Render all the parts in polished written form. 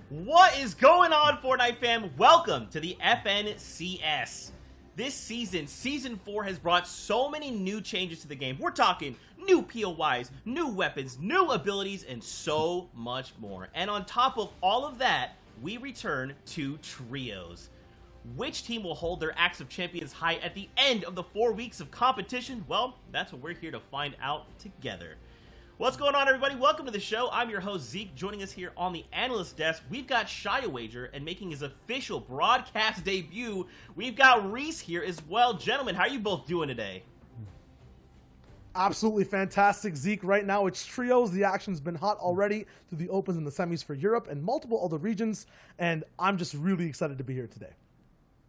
What is going on, Fortnite fam? Welcome to the FNCS. This season, Season 4 has brought so many new changes to the game. We're talking new POIs, new weapons, new abilities, and so much more. And on top of all of that, we return to trios. Which team will hold their Acts of Champions high at the end of the 4 weeks of competition? Well, that's what we're here to find out together. What's going on, everybody? Welcome to the show. I'm your host, Zeke. Joining us here on the analyst desk, we've got Shyawager, and making his official broadcast debut, we've got Reese here as well. Gentlemen, how are you both doing today? Absolutely fantastic, Zeke. Right now, it's trios. The action's been hot already through the opens and the semis for Europe and multiple other regions, and I'm just really excited to be here today.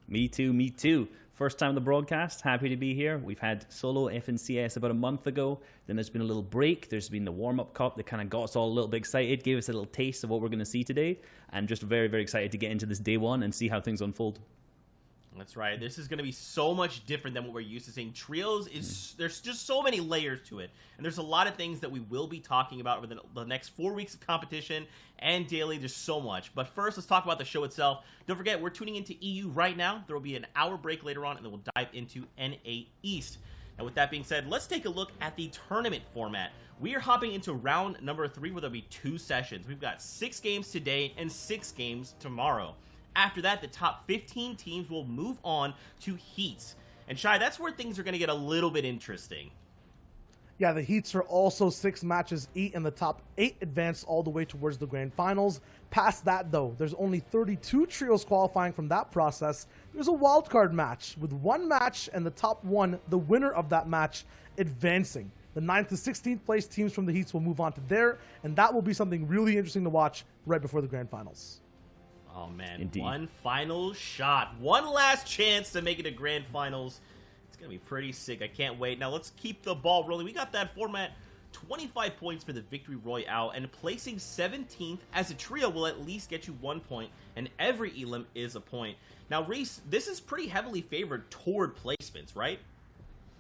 Me too. First time on the broadcast, happy to be here. We've had solo FNCS about a month ago. Then there's been a little break. There's been the warm-up cup that kind of got us all a little bit excited, gave us a little taste of what we're going to see today. And just very, very excited to get into this day one and see how things unfold. That's right. This is going to be so much different than what we're used to seeing. Trios is there's just so many layers to it, and there's a lot of things that we will be talking about over the next 4 weeks of competition and daily. There's so much. But first, let's talk about the show itself. Don't forget, we're tuning into EU right now. There will be an hour break later on, and then we'll dive into NA East. Now, with that being said, let's take a look at the tournament format. We are hopping into round number 3, where there'll be 2 sessions. We've got 6 games today and 6 games tomorrow. After that, the top 15 teams will move on to heats. And Shy, that's where things are going to get a little bit interesting. Yeah, the heats are also 6 matches each, and the top 8 advance all the way towards the grand finals. Past that, though, there's only 32 trios qualifying from that process. There's a wildcard match with 1 match, and the top 1, the winner of that match, advancing. The 9th to 16th place teams from the heats will move on to there, and that will be something really interesting to watch right before the grand finals. Oh, man. Indeed. One final shot. One last chance to make it to grand finals. It's going to be pretty sick. I can't wait. Now, let's keep the ball rolling. We got that format. 25 points for the Victory Royale, and placing 17th as a trio will at least get you 1 point, and every elim is a point. Now, Reese, this is pretty heavily favored toward placements, right?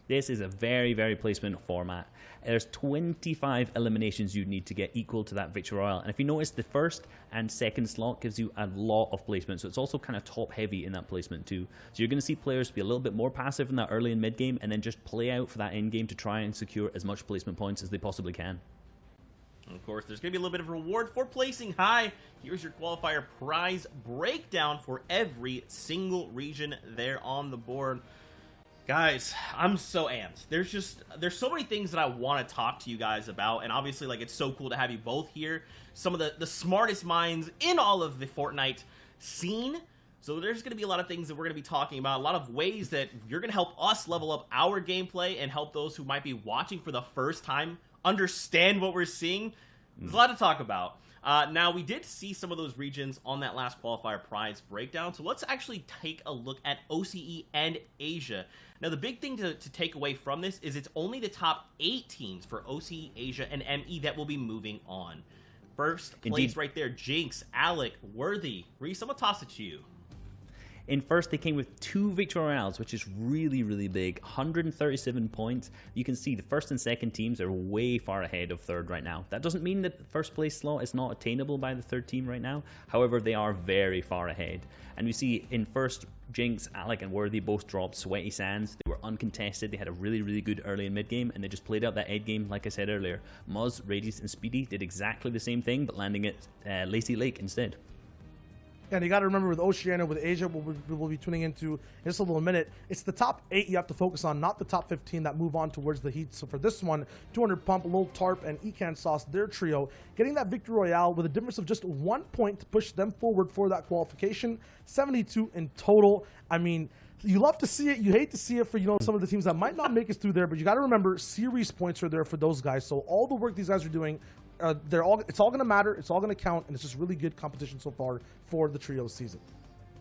This is a very, very placement format. There's 25 eliminations you need to get equal to that Victory Royale. And if you notice, the first and second slot gives you a lot of placement. So it's also kind of top heavy in that placement too. So you're going to see players be a little bit more passive in that early and mid game, and then just play out for that end game to try and secure as much placement points as they possibly can. Of course, there's going to be a little bit of reward for placing high. Here's your qualifier prize breakdown for every single region there on the board. Guys, I'm so amped. There's so many things that I want to talk to you guys about, and obviously, like, it's so cool to have you both here. Some of the smartest minds in all of the Fortnite scene. So there's going to be a lot of things that we're going to be talking about, a lot of ways that you're going to help us level up our gameplay and help those who might be watching for the first time understand what we're seeing. There's a lot to talk about. Now, we did see some of those regions on that last qualifier prize breakdown, so let's actually take a look at OCE and Asia. Now, the big thing to take away from this is it's only the top 8 teams for OCE, Asia, and ME that will be moving on. First place Indeed. right there, Jinx, Alec, Worthy. Reese, I'm going to toss it to you. In first, they came with 2 Victory Royales, which is really, really big. 137 points. You can see the first and second teams are way far ahead of third right now. That doesn't mean that the first place slot is not attainable by the third team right now. However, they are very far ahead. And we see in first, Jinx, Alec, and Worthy both dropped Sweaty Sands. They were uncontested. They had a really, really good early and mid game, and they just played out that end game, like I said earlier. Muzz, Radius, and Speedy did exactly the same thing, but landing at Lazy Lake instead. And you got to remember, with Oceania, with Asia, we'll be tuning into in just a little minute, it's the top 8 you have to focus on, not the top 15 that move on towards the heat. So for this one, 200 Pump, Lil Tarp, and Ecan Sauce, their trio, getting that Victory Royale with a difference of just 1 point to push them forward for that qualification. 72 in total. I mean, you love to see it. You hate to see it for, some of the teams that might not make it through there, but you got to remember, series points are there for those guys. So all the work these guys are doing, it's all going to matter. It's all going to count, and it's just really good competition so far for the trio season.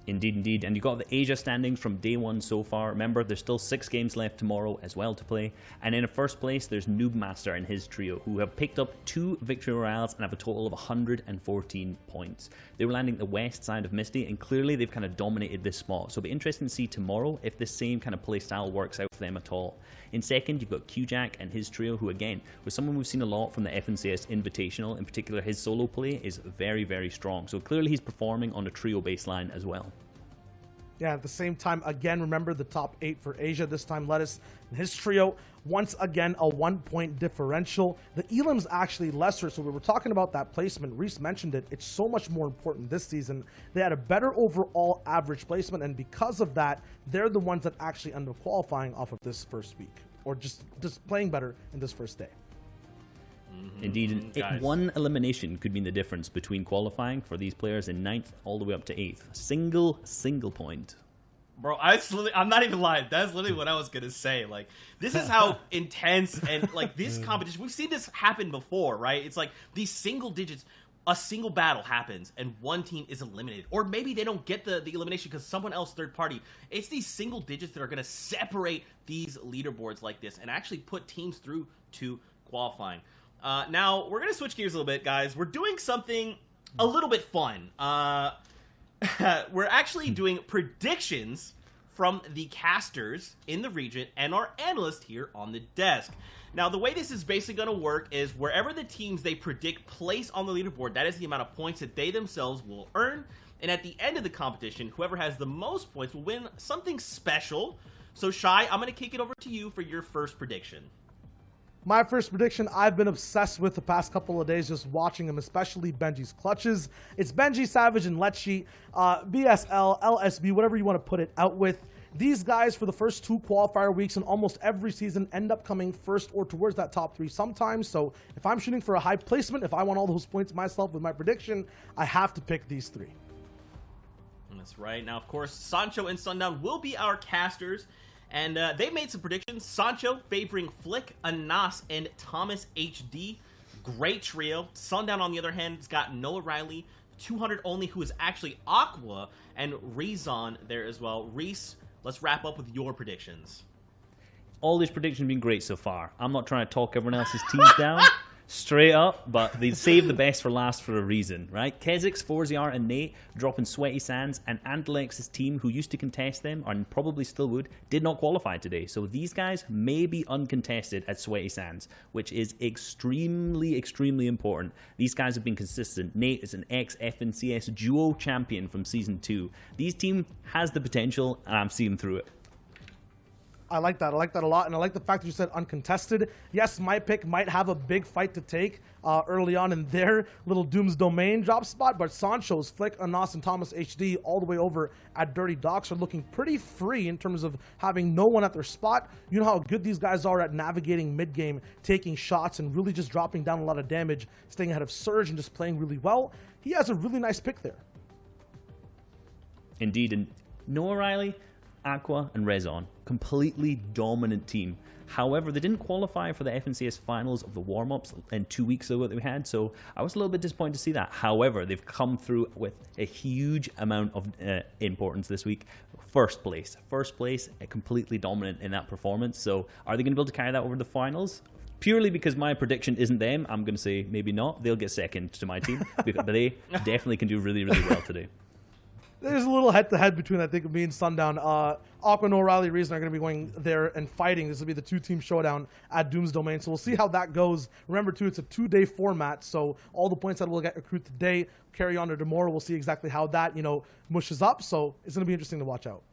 Indeed, indeed. And you got the Asia standings from day one so far. Remember, there's still 6 games left tomorrow as well to play. And in first place, there's Noobmaster and his trio, who have picked up 2 victory royales and have a total of 114 points. They were landing the west side of Misty, and clearly they've kind of dominated this spot. So it'll be interesting to see tomorrow if this same kind of play style works out for them at all. In second, you've got QJack and his trio, who again, was someone we've seen a lot from the FNCS Invitational. In particular, his solo play is very, very strong. So clearly he's performing on a trio baseline as well. Yeah, at the same time, again, remember the top 8 for Asia. This time, Lettuce and his trio, once again, a 1-point differential. The Elam's actually lesser, so we were talking about that placement. Reese mentioned it. It's so much more important this season. They had a better overall average placement, and because of that, they're the ones that actually end up qualifying off of this first week, or just playing better in this first day. Indeed, one elimination could mean the difference between qualifying for these players in 9th all the way up to 8th. Single point. Bro, I'm not even lying. That's literally what I was going to say. Like, this is how intense and, like, this competition, we've seen this happen before, right? It's like these single digits, a single battle happens and one team is eliminated. Or maybe they don't get the elimination because someone else third party. It's these single digits that are going to separate these leaderboards like this and actually put teams through to qualifying. Now, we're going to switch gears a little bit, guys. We're doing something a little bit fun. We're actually doing predictions from the casters in the region and our analyst here on the desk. Now, the way this is basically going to work is wherever the teams they predict place on the leaderboard, that is the amount of points that they themselves will earn. And at the end of the competition, whoever has the most points will win something special. So, Shai, I'm going to kick it over to you for your first prediction. My first prediction, I've been obsessed with the past couple of days, just watching him, especially Benji's clutches. It's Benji, Savage, and Lecce, BSL, LSB, whatever you want to put it out with. These guys, for the first 2 qualifier weeks and almost every season, end up coming first or towards that top 3 sometimes. So if I'm shooting for a high placement, if I want all those points myself with my prediction, I have to pick these 3. That's right. Now, of course, Sancho and Sundown will be our casters. And they made some predictions. Sancho favoring Flick, Anas, and Thomas HD. Great trio. Sundown, on the other hand, has got Noah Riley, 200 only, who is actually Aqua, and Rezon there as well. Reese, let's wrap up with your predictions. All these predictions have been great so far. I'm not trying to talk everyone else's teams down. Straight up, but they saved the best for last for a reason, right? Kezix, Forziar, and Nate dropping Sweaty Sands, and Andelex's team, who used to contest them, and probably still would, did not qualify today. So these guys may be uncontested at Sweaty Sands, which is extremely, extremely important. These guys have been consistent. Nate is an ex-FNCS duo champion from Season 2. These team has the potential, and I'm seeing through it. I like that. I like that a lot. And I like the fact that you said uncontested. Yes, my pick might have a big fight to take early on in their little Doom's Domain drop spot, but Sancho's, Flick, Anas, and Thomas HD all the way over at Dirty Docks are looking pretty free in terms of having no one at their spot. You know how good these guys are at navigating mid-game, taking shots, and really just dropping down a lot of damage, staying ahead of Surge and just playing really well. He has a really nice pick there. Indeed. And Noah Riley, Aqua, and Rezon, completely dominant team. However, they didn't qualify for the FNCS finals of the warm-ups in 2 weeks ago that we had, so I was a little bit disappointed to see that. However, they've come through with a huge amount of importance this week. First place, completely dominant in that performance. So are they going to be able to carry that over the finals? Purely because my prediction isn't them, I'm going to say maybe not. They'll get second to my team, but they definitely can do really, really well today. There's a little head-to-head between, I think, me and Sundown. Aqua and O'Reilly Reason are going to be going there and fighting. This will be the 2-team showdown at Doom's Domain. So we'll see how that goes. Remember, too, it's a 2-day format. So all the points that we'll get accrued today carry on to tomorrow. We'll see exactly how that, mushes up. So it's going to be interesting to watch out.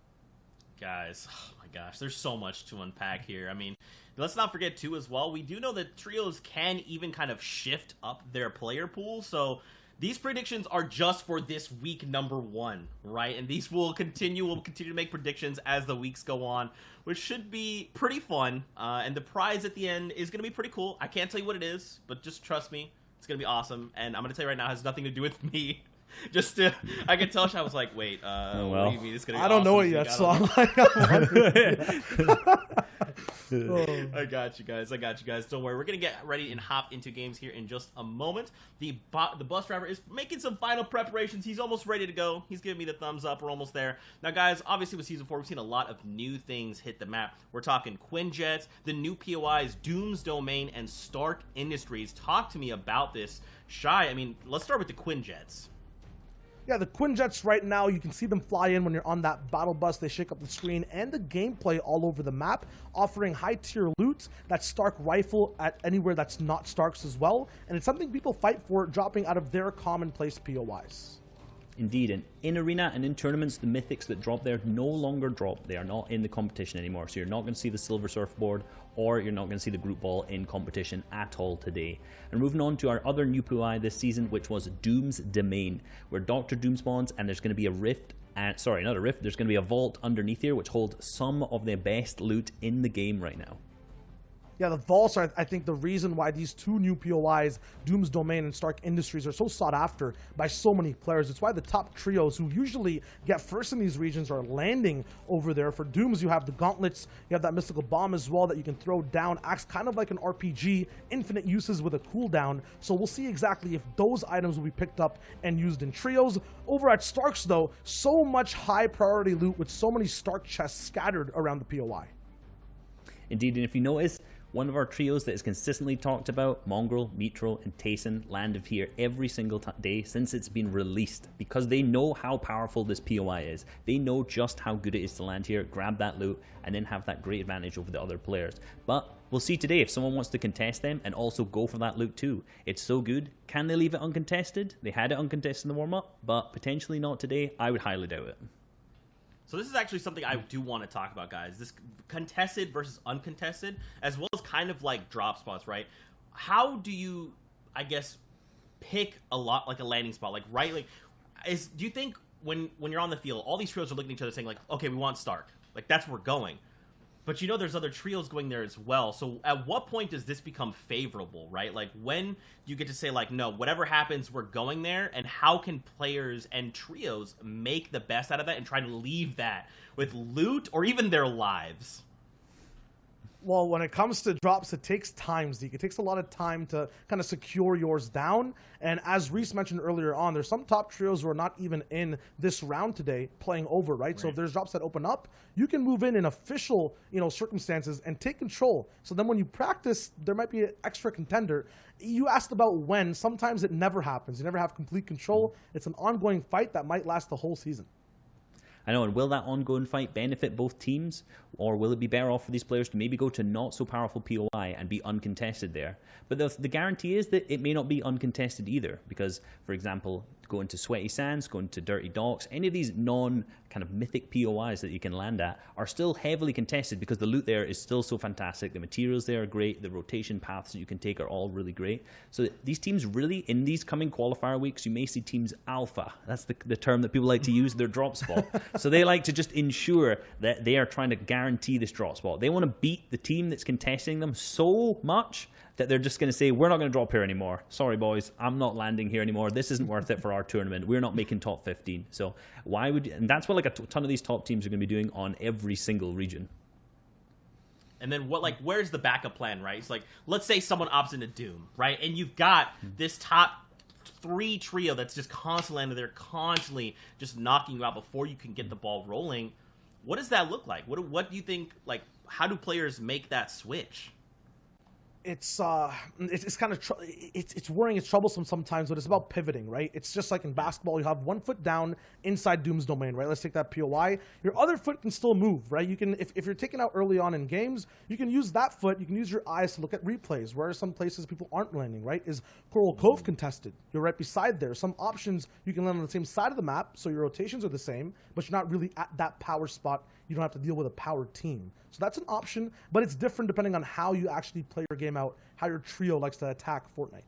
Guys, oh my gosh, there's so much to unpack here. I mean, let's not forget, too, as well, we do know that trios can even kind of shift up their player pool. So these predictions are just for this week number 1, right? And these will continue. We'll continue to make predictions as the weeks go on, which should be pretty fun. And the prize at the end is going to be pretty cool. I can't tell you what it is, but just trust me. It's going to be awesome. And I'm going to tell you right now, it has nothing to do with me. Just to, I could tell I was like, wait, well. what do you mean it's gonna be I don't know it awesome? yet, I so don't I'm know. like, I got you guys. Don't worry. We're gonna get ready and hop into games here in just a moment. The bus driver is making some final preparations. He's almost ready to go. He's giving me the thumbs up. We're almost there. Now, guys, obviously with Season 4, we've seen a lot of new things hit the map. We're talking Quinjets, the new POIs, Doom's Domain, and Stark Industries. Talk to me about this, Shy. I mean, let's start with the Quinjets. Yeah, the Quinjets right now, you can see them fly in when you're on that battle bus. They shake up the screen and the gameplay all over the map, offering high-tier loot, that Stark rifle at anywhere that's not Stark's as well. And it's something people fight for, dropping out of their commonplace POIs. Indeed, and in Arena and in tournaments, the mythics that drop there no longer drop. They are not in the competition anymore, so you're not going to see the silver surfboard, or you're not going to see the group ball in competition at all today. And moving on to our other new POI this season, which was Doom's Domain, where Dr. Doom spawns, and there's going to be a rift, sorry, not a rift, there's going to be a vault underneath here, which holds some of the best loot in the game right now. Yeah, the vaults are, I think, the reason why these two new POIs, Doom's Domain and Stark Industries, are so sought after by so many players. It's why the top trios who usually get first in these regions are landing over there. For Dooms, you have the gauntlets, you have that mystical bomb as well that you can throw down, acts kind of like an RPG, infinite uses with a cooldown. So we'll see exactly if those items will be picked up and used in trios. Over at Stark's, though, so much high priority loot with so many Stark chests scattered around the POI. Indeed, and if you notice, one of our trios that is consistently talked about, Mongrel, Mitro, and Tayson, landed here every single day since it's been released, because they know how powerful this POI is. They know just how good it is to land here, grab that loot, and then have that great advantage over the other players. But we'll see today if someone wants to contest them and also go for that loot too. It's so good. Can they leave it uncontested? They had it uncontested in the warm-up, but potentially not today. I would highly doubt it. So this is actually something I do want to talk about, guys. This contested versus uncontested, as well as kind of like drop spots, right? How do you, I guess, pick a lot like a landing spot? Like, right? Like, do you think when you're on the field, all these trios are looking at each other saying like, okay, we want Stark. Like, that's where we're going. But you know there's other trios going there as well. So at what point does this become favorable, right? Like, when you get to say, like, no, whatever happens, we're going there, and how can players and trios make the best out of that and try to leave that with loot or even their lives? Well, when it comes to drops, it takes time, Zeke. It takes a lot of time to kind of secure yours down. And as Reese mentioned earlier on, there's some top trios who are not even in this round today playing over, right? So if there's drops that open up, you can move in official, circumstances and take control. So then when you practice, there might be an extra contender. You asked about when. Sometimes it never happens. You never have complete control. It's an ongoing fight that might last the whole season. I know, and will that ongoing fight benefit both teams, or will it be better off for these players to maybe go to not so powerful POI and be uncontested there? But the guarantee is that it may not be uncontested either, because, for example, going to Sweaty Sands, going to Dirty Docks, any of these kind of mythic POIs that you can land at are still heavily contested because the loot there is still so fantastic. The materials there are great. The rotation paths that you can take are all really great. So these teams really, in these coming qualifier weeks, you may see teams alpha. That's the term that people like to use, their drop spot. So they like to just ensure that they are trying to guarantee this drop spot. They want to beat the team that's contesting them so much that they're just going to say, we're not going to drop here anymore. Sorry, boys, I'm not landing here anymore. This isn't worth it for our tournament. We're not making top 15. So why would you? And that's what like a ton of these top teams are going to be doing on every single region. And then where's the backup plan, right? It's like, let's say someone opts into Doom, right? And you've got this top 3 trio that's just constantly landing there, constantly just knocking you out before you can get the ball rolling. What does that look like? What do you think, like, how do players make that switch? It's kind of it's worrying, it's troublesome sometimes, but it's about pivoting, right? It's just like in basketball, you have one foot down inside Doom's domain, right? Let's take that POI. Your other foot can still move, right? You can, if you're taken out early on in games, you can use that foot. You can use your eyes to look at replays. Where are some places people aren't landing, right? Is Coral Cove contested? You're right beside there. Some options you can land on the same side of the map, so your rotations are the same, but you're not really at that power spot. You don't have to deal with a powered team. So that's an option, but it's different depending on how you actually play your game out, how your trio likes to attack Fortnite.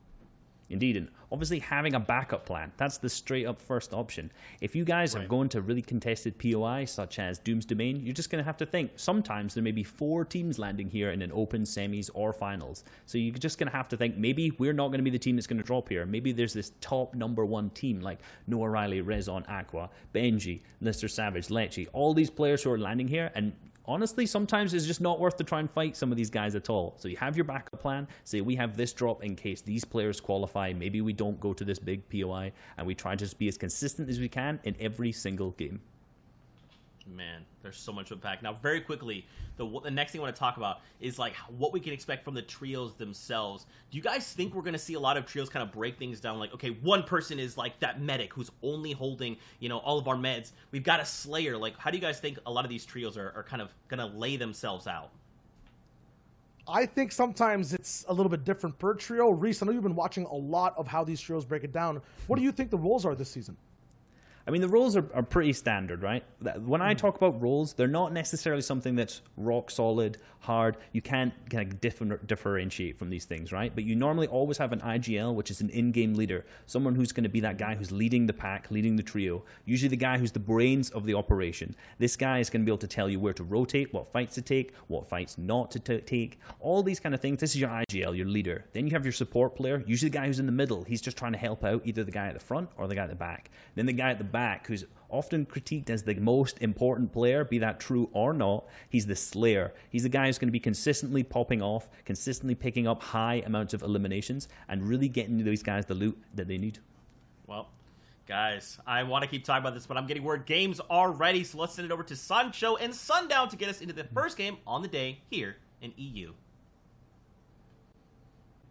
Indeed, and obviously having a backup plan, that's the straight up first option. If you guys are going to really contested POI, such as Doom's Domain, you're just going to have to think, sometimes there may be 4 teams landing here in an open semis or finals. So you're just going to have to think, maybe we're not going to be the team that's going to drop here. Maybe there's this top #1 team like Noah Riley, Rezon, Aqua, Benji, Mr. Savage, Lechi, all these players who are landing here, and honestly, sometimes it's just not worth to try and fight some of these guys at all. So you have your backup plan. Say we have this drop in case these players qualify. Maybe we don't go to this big POI, and we try to just be as consistent as we can in every single game. Man, there's so much to unpack. Now, very quickly, the next thing I want to talk about is like what we can expect from the trios themselves. Do you guys think we're going to see a lot of trios kind of break things down? Like, okay, one person is like that medic who's only holding, you know, all of our meds. We've got a Slayer. Like, how do you guys think a lot of these trios are kind of going to lay themselves out? I think sometimes it's a little bit different per trio. Reese, I know you've been watching a lot of how these trios break it down. What do you think the roles are this season? I mean, the roles are pretty standard, right? When I talk about roles, they're not necessarily something that's rock solid, hard. You can't kind of differentiate from these things, right? But you normally always have an IGL, which is an in-game leader, someone who's going to be that guy who's leading the pack, leading the trio, usually the guy who's the brains of the operation. This guy is going to be able to tell you where to rotate, what fights to take, what fights not to take, all these kind of things. This is your IGL, your leader. Then you have your support player, usually the guy who's in the middle. He's just trying to help out either the guy at the front or the guy at the back. Then the guy at the back, who's often critiqued as the most important player, be that true or not, he's the Slayer. He's the guy who's going to be consistently popping off, consistently picking up high amounts of eliminations, and really getting these guys the loot that they need. Well, guys, I want to keep talking about this, but I'm getting word games are ready, so let's send it over to Sancho and Sundown to get us into the first game on the day here in EU.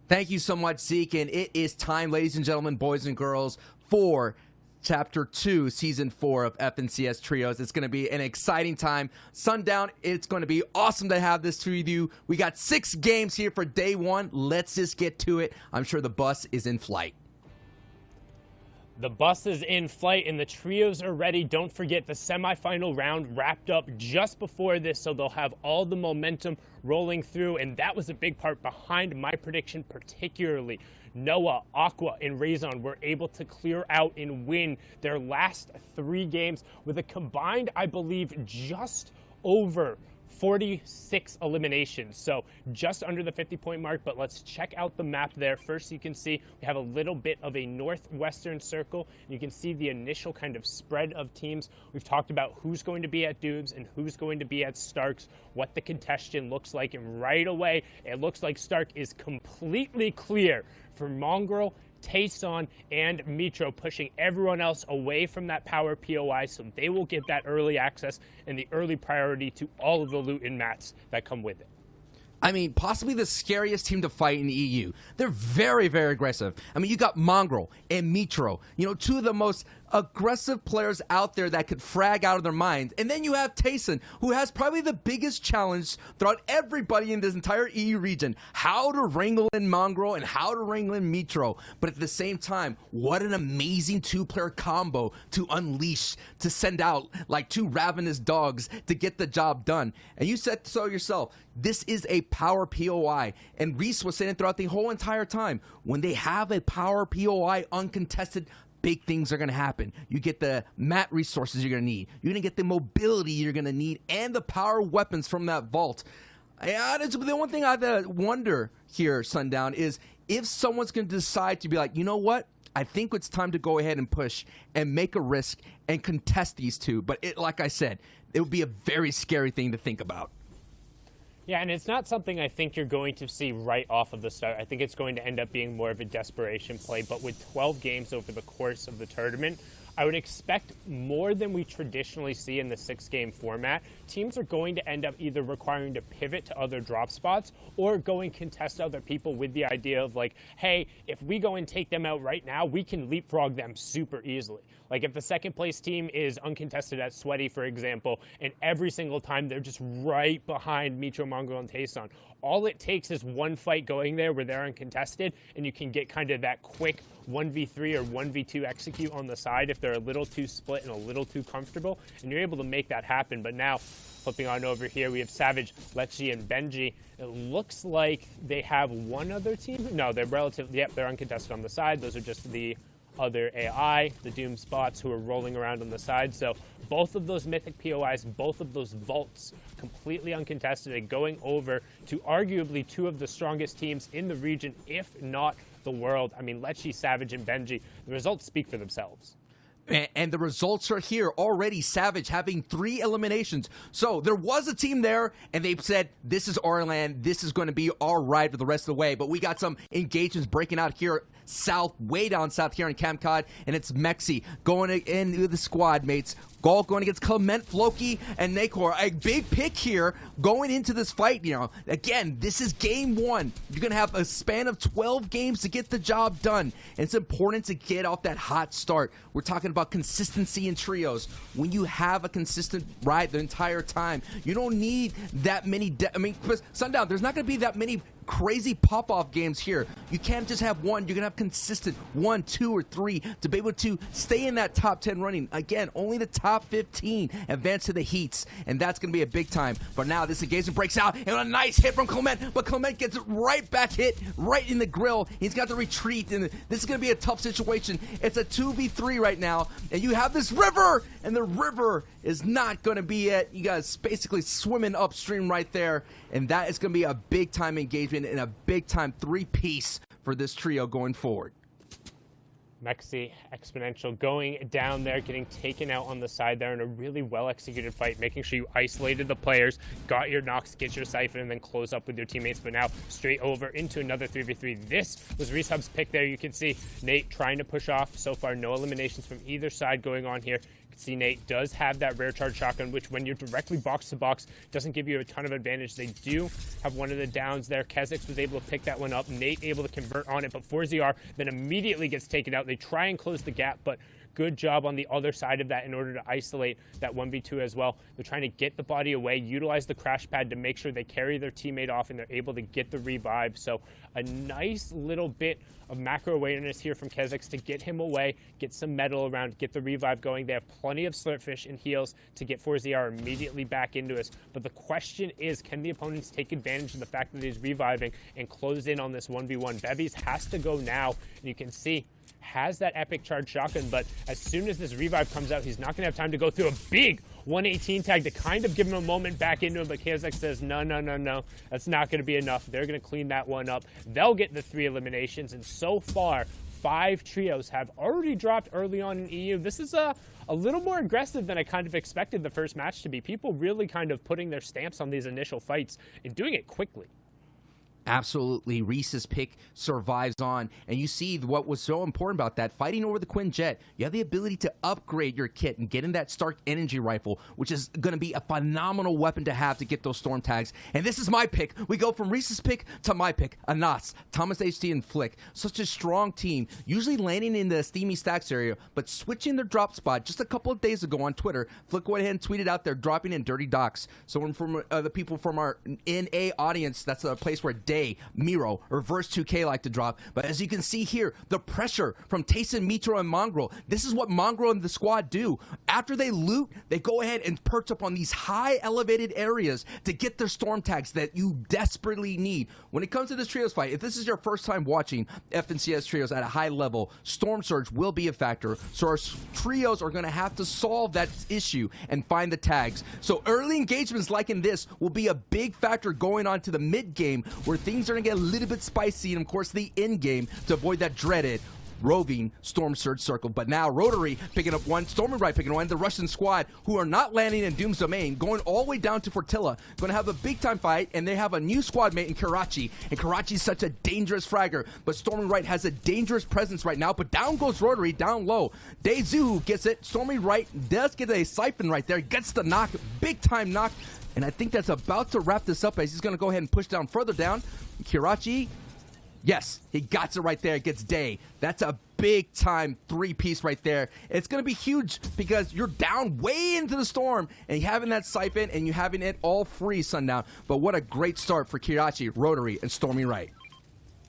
Thank you so much, Zeke, and it is time, ladies and gentlemen, boys and girls, for Chapter 2, Season 4 of FNCS Trios. It's going to be an exciting time. Sundown, it's going to be awesome to have this to you. We got 6 games here for day 1. Let's just get to it. I'm sure the bus is in flight. The bus is in flight and the trios are ready. Don't forget the semifinal round wrapped up just before this, so they'll have all the momentum rolling through, and that was a big part behind my prediction, particularly. Noah, Aqua, and Rezon were able to clear out and win their last 3 games with a combined, I believe, just over 46 eliminations, so just under the 50-point mark. But let's check out the map there. First, you can see we have a little bit of a northwestern circle. You can see the initial kind of spread of teams. We've talked about who's going to be at Dubs and who's going to be at Starks, what the contention looks like, and right away, it looks like Stark is completely clear for Mongrel, Tayson, and Mitro, pushing everyone else away from that power POI, so they will get that early access and the early priority to all of the loot and mats that come with it. I mean, possibly the scariest team to fight in the EU. They're very, very aggressive. I mean, you got Mongrel and Mitro, you know, 2 of the most aggressive players out there that could frag out of their minds. And then you have Tayson, who has probably the biggest challenge throughout everybody in this entire EU region. How to wrangle in Mongrel and how to wrangle in Mitro. But at the same time, what an amazing 2-player combo to unleash, to send out like 2 ravenous dogs to get the job done. And you said so yourself, this is a power POI. And Reese was saying it throughout the whole entire time. When they have a power POI uncontested, big things are going to happen. You get the mat resources you're going to need. You're going to get the mobility you're going to need and the power weapons from that vault. And the one thing I wonder here, Sundown, is if someone's going to decide to be like, you know what? I think it's time to go ahead and push and make a risk and contest these 2. But like I said, it would be a very scary thing to think about. Yeah, and it's not something I think you're going to see right off of the start. I think it's going to end up being more of a desperation play. But with 12 games over the course of the tournament, I would expect more than we traditionally see in the 6-game format. Teams are going to end up either requiring to pivot to other drop spots or go and contest other people with the idea of like, hey, if we go and take them out right now, we can leapfrog them super easily. Like if the second place team is uncontested at Sweaty, for example, and every single time they're just right behind Mitro, Mongrel, and Tayson, all it takes is one fight going there where they're uncontested, and you can get kind of that quick 1v3 or 1v2 execute on the side if they're a little too split and a little too comfortable, and you're able to make that happen. But now Flipping on over here, we have Savage, Lecce, and Benji. It looks like they have one other team. No, they're relatively, yep, they're uncontested on the side. Those are just the other AI, the Doom spots who are rolling around on the side. So both of those Mythic POIs, both of those vaults, completely uncontested and going over to arguably two of the strongest teams in the region, if not the world. I mean, Lecce, Savage, and Benji, the results speak for themselves. And the results are here already. Savage having 3 eliminations. So there was a team there, and they said, this is our land. This is going to be our ride for the rest of the way. But we got some engagements breaking out here south, way down south here in Camp Cod, and it's Mexi going in with the squad mates. Gall going against Clement, Floki, and Nakor. A big pick here going into this fight. You know, again, this is game 1. You're going to have a span of 12 games to get the job done. And it's important to get off that hot start. We're talking about consistency in trios. When you have a consistent ride the entire time, you don't need that many. I mean, Sundown, there's not going to be that many crazy pop-off games here. You can't just have one. You're going to have consistent 1, 2, or 3 to be able to stay in that top 10 running. Again, only the top 15 advance to the heats, and that's going to be a big time. But now this engagement breaks out, and a nice hit from Clement, but Clement gets right back hit, right in the grill. He's got to retreat, and this is going to be a tough situation. It's a 2v3 right now, and you have this river, and the river is not going to be it. You guys basically swimming upstream right there, and that is going to be a big-time engagement and a big-time 3-piece for this trio going forward. Mexi, Exponential going down there, getting taken out on the side there in a really well-executed fight, making sure you isolated the players, got your knocks, get your siphon, and then close up with your teammates. But now straight over into another 3v3. This was Resub's pick there. You can see Nate trying to push off. So far, no eliminations from either side going on here. See, Nate does have that rare charge shotgun, which when you're directly box to box doesn't give you a ton of advantage. They do have one of the downs there. Kezix was able to pick that one up. Nate able to convert on it, but 4ZR then immediately gets taken out. They try and close the gap, but good job on the other side of that in order to isolate that 1v2 as well. They're trying to get the body away, utilize the crash pad to make sure they carry their teammate off, and they're able to get the revive. So a nice little bit of macro awareness here from Kezix to get him away, get some metal around, get the revive going. They have plenty of slurpfish and heals to get 4ZR immediately back into us. But the question is, can the opponents take advantage of the fact that he's reviving and close in on this 1v1? Bevies has to go now, and you can see has that epic charge shotgun, but as soon as this revive comes out, he's not going to have time to go through a big 118 tag to kind of give him a moment back into him, but KSX says, no, that's not going to be enough. They're going to clean that one up. They'll get the 3 eliminations, and so far, 5 trios have already dropped early on in EU. This is a little more aggressive than I kind of expected the first match to be. People really kind of putting their stamps on these initial fights and doing it quickly. Absolutely. Reese's pick survives on. And you see what was so important about that. Fighting over the Quinjet, you have the ability to upgrade your kit and get in that Stark Energy Rifle, which is going to be a phenomenal weapon to have to get those storm tags. And this is my pick. We go from Reese's pick to my pick. Anas, Thomas HT, and Flick. Such a strong team. Usually landing in the Steamy Stacks area, but switching their drop spot just a couple of days ago on Twitter. Flick went ahead and tweeted out there dropping in Dirty Docks. So from the people from our NA audience, that's a place where Miro, Reverse 2K like to drop. But as you can see here, the pressure from Tayson, Mitro, and Mongrel. This is what Mongrel and the squad do. After they loot, they go ahead and perch up on these high elevated areas to get their storm tags that you desperately need. When it comes to this trios fight, if this is your first time watching FNCS trios at a high level, Storm Surge will be a factor. So our trios are going to have to solve that issue and find the tags. So early engagements like in this will be a big factor going on to the mid game, where things are going to get a little bit spicy, and of course the end game to avoid that dreaded roving Storm Surge circle. But now Rotary picking up one, Stormy Right picking one, the Russian squad who are not landing in Doom's domain, going all the way down to Fortilla, going to have a big time fight, and they have a new squad mate in Karachi, and Karachi's such a dangerous fragger, but Stormy Right has a dangerous presence right now, but down goes Rotary, down low. Dezu gets it, Stormy Right does get a siphon right there, gets the knock, big time knock, and I think that's about to wrap this up as he's going to go ahead and push down further down. Karachi, yes, he got it right there, gets Day. That's a big time 3-piece right there. It's going to be huge because you're down way into the storm and you having that siphon and you having it all free, Sundown. But what a great start for Karachi, Rotary, and Stormy Right.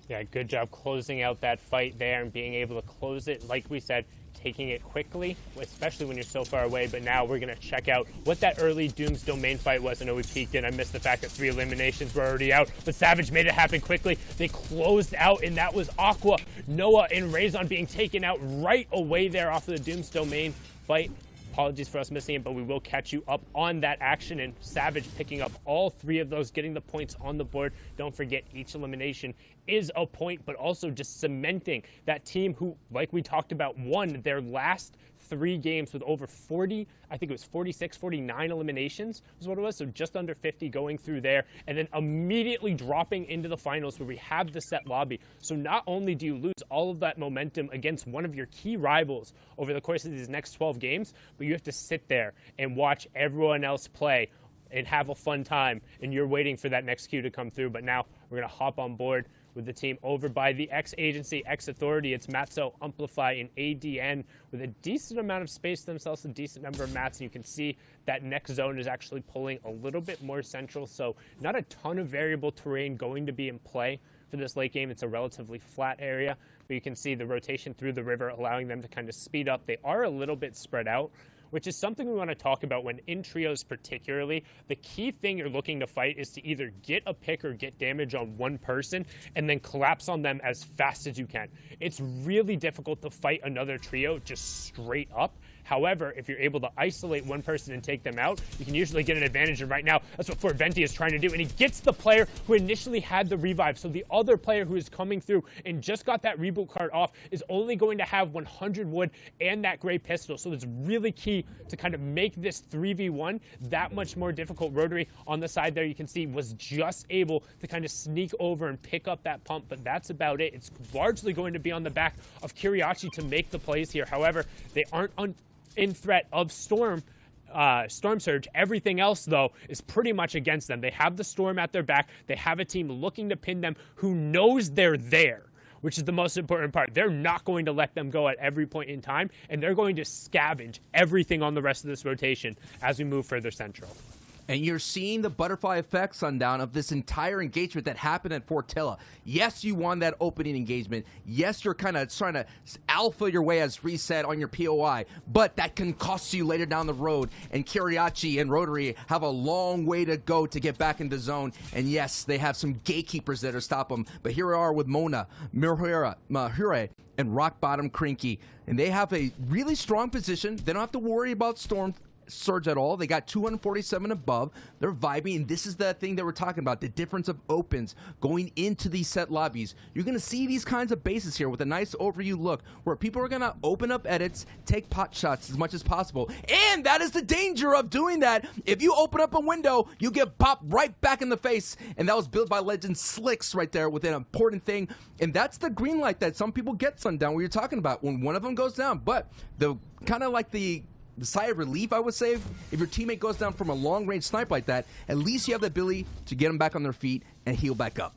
Yeah, good job closing out that fight there and being able to close it. Like we said, taking it quickly, especially when you're so far away. But now we're going to check out what that early Doom's domain fight was. I know we peeked in. I missed the fact that 3 eliminations were already out, but Savage made it happen quickly. They closed out, and that was Aqua, Noah, and Raison being taken out right away there off of the Doom's domain fight. Apologies for us missing it, but we will catch you up on that action, and Savage picking up all 3 of those, getting the points on the board. Don't forget, each elimination is a point, but also just cementing that team who, like we talked about, won their last 3 games with over 40, I think it was 46, 49 eliminations was what it was, so just under 50 going through there, and then immediately dropping into the finals where we have the set lobby. So not only do you lose all of that momentum against one of your key rivals over the course of these next 12 games, but you have to sit there and watch everyone else play and have a fun time, and you're waiting for that next cue to come through. But now we're going to hop on board with the team over by the X Agency, X Authority. It's Matzo, Amplify, and ADN with a decent amount of space to themselves, a decent number of mats. And you can see that next zone is actually pulling a little bit more central, so not a ton of variable terrain going to be in play for this late game. It's a relatively flat area, but you can see the rotation through the river allowing them to kind of speed up. They are a little bit spread out, which is something we want to talk about when in trios particularly. The key thing you're looking to fight is to either get a pick or get damage on one person and then collapse on them as fast as you can. It's really difficult to fight another trio just straight up. However, if you're able to isolate one person and take them out, you can usually get an advantage, and right now, that's what Fortventi is trying to do, and he gets the player who initially had the revive, so the other player who is coming through and just got that reboot card off is only going to have 100 wood and that gray pistol, so it's really key to kind of make this 3v1 that much more difficult. Rotary on the side there, you can see, was just able to kind of sneak over and pick up that pump, but that's about it. It's largely going to be on the back of Kiriachi to make the plays here. However, they aren't in threat of Storm Surge. Everything else, though, is pretty much against them. They have the Storm at their back. They have a team looking to pin them who knows they're there, which is the most important part. They're not going to let them go at every point in time, and they're going to scavenge everything on the rest of this rotation as we move further central. And you're seeing the butterfly effect, Sundown, of this entire engagement that happened at Fortilla. Yes, you won that opening engagement. Yes, you're kind of trying to alpha your way as reset on your POI, but that can cost you later down the road. And Kiriachi and Rotary have a long way to go to get back into zone. And yes, they have some gatekeepers that are stop them. But here we are with Mona, Mahure, and Rock Bottom Crinky. And they have a really strong position. They don't have to worry about Storm Surge at all. They got 247 above. They're vibing, and this is the thing that we're talking about, the difference of opens going into these set lobbies. You're going to see these kinds of bases here with a nice overview look where people are going to open up edits, take pot shots as much as possible, and that is the danger of doing that. If you open up a window, you get popped right back in the face, and that was built by Legend Slicks right there with an important thing, and that's the green light that some people get, Sundown, where you're talking about when one of them goes down. But the kind of like the sigh of relief, I would say, if your teammate goes down from a long-range snipe like that, at least you have the ability to get them back on their feet and heal back up.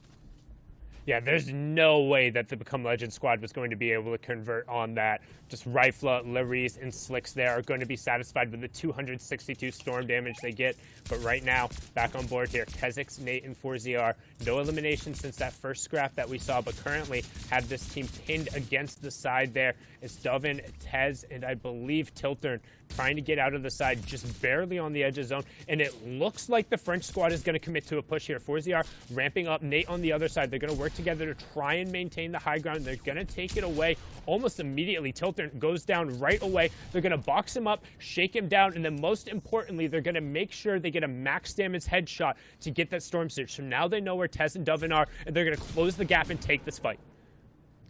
Yeah, there's no way that the Become Legend squad was going to be able to convert on that. Just Rifla, Larice, and Slicks there are going to be satisfied with the 262 storm damage they get. But right now, back on board here, Kezix, Nate, and 4ZR. No elimination since that first scrap that we saw, but currently have this team pinned against the side there. It's Dovin, Tez, and I believe Tiltern trying to get out of the side, just barely on the edge of zone. And it looks like the French squad is going to commit to a push here. 4ZR ramping up, Nate on the other side. They're going to work together to try and maintain the high ground. They're going to take it away almost immediately. Tiltern goes down right away. They're going to box him up, shake him down, and then most importantly, they're going to make sure they get a max damage headshot to get that Storm Surge. So now they know where Tez and Dovin are, and they're going to close the gap and take this fight.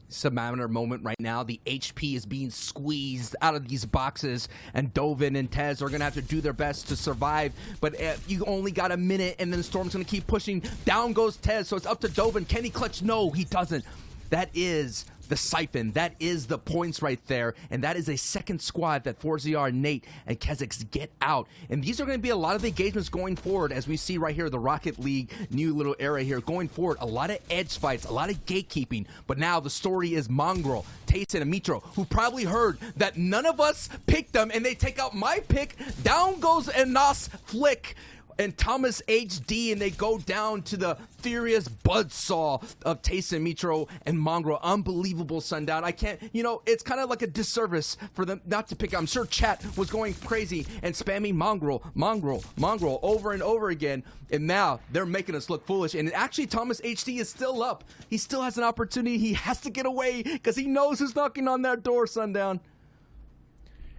Summoner moment right now. The HP is being squeezed out of these boxes, and Dovin and Tez are going to have to do their best to survive, but you only got a minute, and then Storm's going to keep pushing. Down goes Tez, so it's up to Dovin. Can he clutch? No, he doesn't. That is the siphon. That is the points right there, and that is a second squad that 4ZR, Nate, and Kezix get out. And these are going to be a lot of engagements going forward, as we see right here, the Rocket League new little area here going forward. A lot of edge fights, a lot of gatekeeping, but now the story is Mongrel, Tayson, and Mitro, who probably heard that none of us picked them, and they take out my pick. Down goes Enos Flick. and Thomas HD, and they go down to the furious buzzsaw of Tayson, Mitro, and Mongrel. Unbelievable, Sundown. I can't, it's kind of like a disservice for them not to pick. I'm sure chat was going crazy and spamming Mongrel over and over again, and now they're making us look foolish. And actually, Thomas HD is still up. He still has an opportunity. He has to get away because he knows who's knocking on that door, Sundown.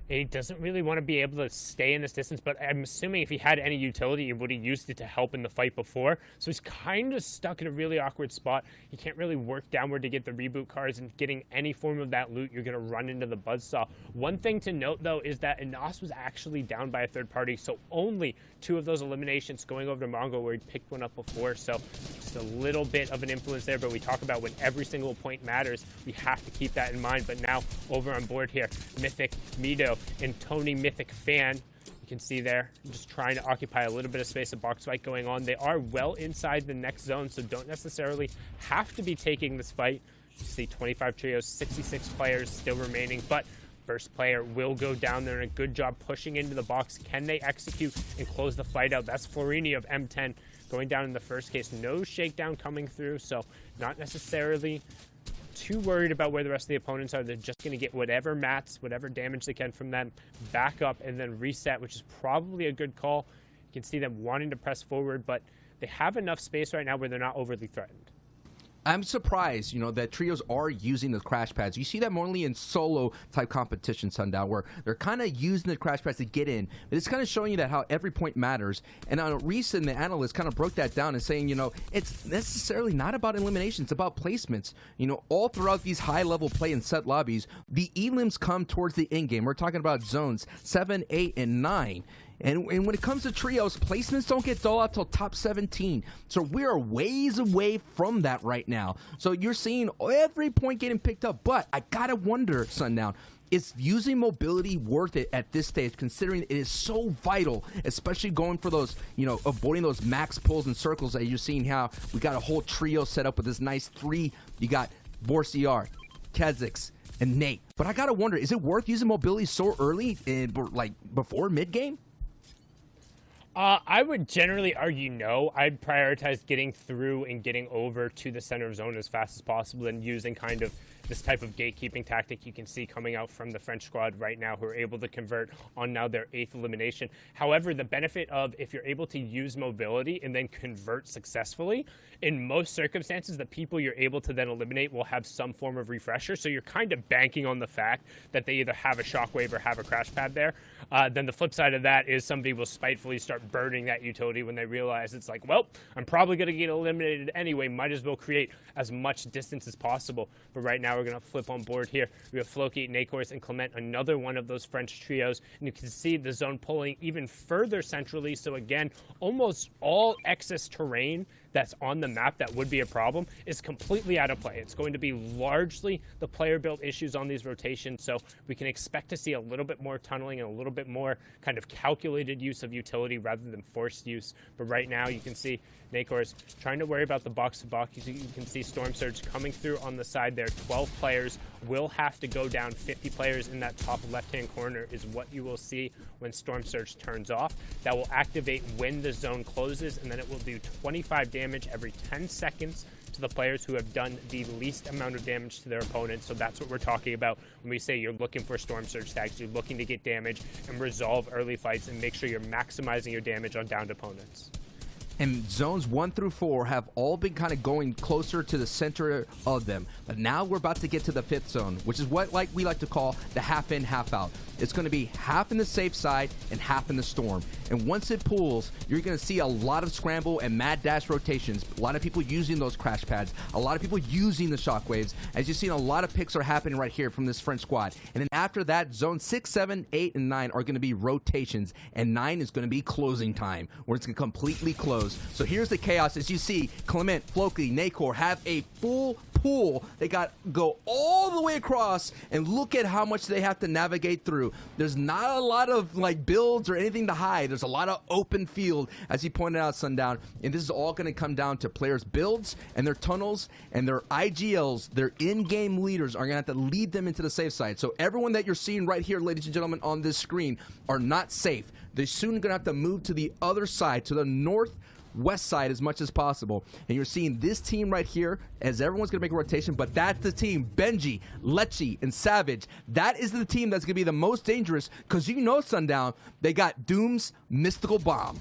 He doesn't really want to be able to stay in this distance, but I'm assuming if he had any utility, he would have used it to help in the fight before. So he's kind of stuck in a really awkward spot. He can't really work downward to get the reboot cards, and getting any form of that loot, you're going to run into the buzzsaw. One thing to note, though, is that Enos was actually down by a third party, so only 2 of those eliminations going over to Mongo, where he picked one up before. So just a little bit of an influence there, but we talk about when every single point matters, we have to keep that in mind. But now over on board here, Mythic, Mido, and Tony Mythic Fan, you can see there, just trying to occupy a little bit of space, a box fight going on. They are well inside the next zone, so don't necessarily have to be taking this fight. You see 25 trios, 66 players still remaining, but first player will go down there, and a good job pushing into the box. Can they execute and close the fight out? That's Florini of M10 going down in the first case. No shakedown coming through, so not necessarily too worried about where the rest of the opponents are. They're just going to get whatever mats, whatever damage they can from them, back up and then reset, which is probably a good call. You can see them wanting to press forward, but they have enough space right now where they're not overly threatened. I'm surprised, that trios are using the crash pads. You see that more only in solo type competition, Sundown, where they're kind of using the crash pads to get in. But it's kind of showing you that how every point matters. And on recent, the analyst kind of broke that down and saying, it's necessarily not about elimination. It's about placements. All throughout these high-level play and set lobbies, the elims come towards the end game. We're talking about zones 7, 8, and 9. And when it comes to trios, placements don't get dull out till top 17. So we are ways away from that right now. So you're seeing every point getting picked up. But I gotta wonder, Sundown, is using mobility worth it at this stage, considering it is so vital, especially going for those, avoiding those max pulls and circles that you're seeing how we got a whole trio set up with this nice 3. You got Borciar, Kazix, and Nate. But I gotta wonder, is it worth using mobility so early, before mid-game? I would generally argue no. I'd prioritize getting through and getting over to the center of zone as fast as possible and using kind of this type of gatekeeping tactic you can see coming out from the French squad right now, who are able to convert on now their 8th elimination. However, the benefit of if you're able to use mobility and then convert successfully, in most circumstances, the people you're able to then eliminate will have some form of refresher. So you're kind of banking on the fact that they either have a shockwave or have a crash pad there. Then the flip side of that is somebody will spitefully start burning that utility when they realize it's like, well, I'm probably going to get eliminated anyway. Might as well create as much distance as possible. But right now we're going to flip on board here. We have Floki, Nakors, and Clement, another one of those French trios. And you can see the zone pulling even further centrally. So again, almost all excess terrain that's on the map that would be a problem is completely out of play. It's going to be largely the player-built issues on these rotations, so we can expect to see a little bit more tunneling and a little bit more kind of calculated use of utility rather than forced use. But right now you can see Nakors trying to worry about the box-to-box. You can see Storm Surge coming through on the side there. 12 players will have to go down. 50 players in that top left-hand corner is what you will see when Storm Surge turns off. That will activate when the zone closes, and then it will do 25 damage every 10 seconds to the players who have done the least amount of damage to their opponent. So that's what we're talking about when we say you're looking for Storm Surge tags. You're looking to get damage and resolve early fights and make sure you're maximizing your damage on downed opponents. And zones 1 through 4 have all been kind of going closer to the center of them. But now we're about to get to the 5th zone, which is what we like to call the half in, half out. It's going to be half in the safe side and half in the storm. And once it pulls, you're going to see a lot of scramble and mad dash rotations. A lot of people using those crash pads. A lot of people using the shockwaves. As you've seen, a lot of picks are happening right here from this French squad. And then after that, zone 6, 7, 8, and 9 are going to be rotations. And 9 is going to be closing time, where it's going to completely close. So here's the chaos. As you see, Clement, Floki, Nakor have a full pool. They got to go all the way across, and look at how much they have to navigate through. There's not a lot of like builds or anything to hide. There's a lot of open field, as you pointed out, Sundown, and this is all going to come down to players' builds and their tunnels and their IGLs. Their in-game leaders are going to have to lead them into the safe side. So everyone that you're seeing right here, ladies and gentlemen, on this screen are not safe. They're soon going to have to move to the other side, to the northwest side as much as possible. And you're seeing this team right here, as everyone's going to make a rotation, but that's the team, Benji, Lecce, and Savage. That is the team that's going to be the most dangerous, because you know, Sundown, they got Doom's Mystical Bomb.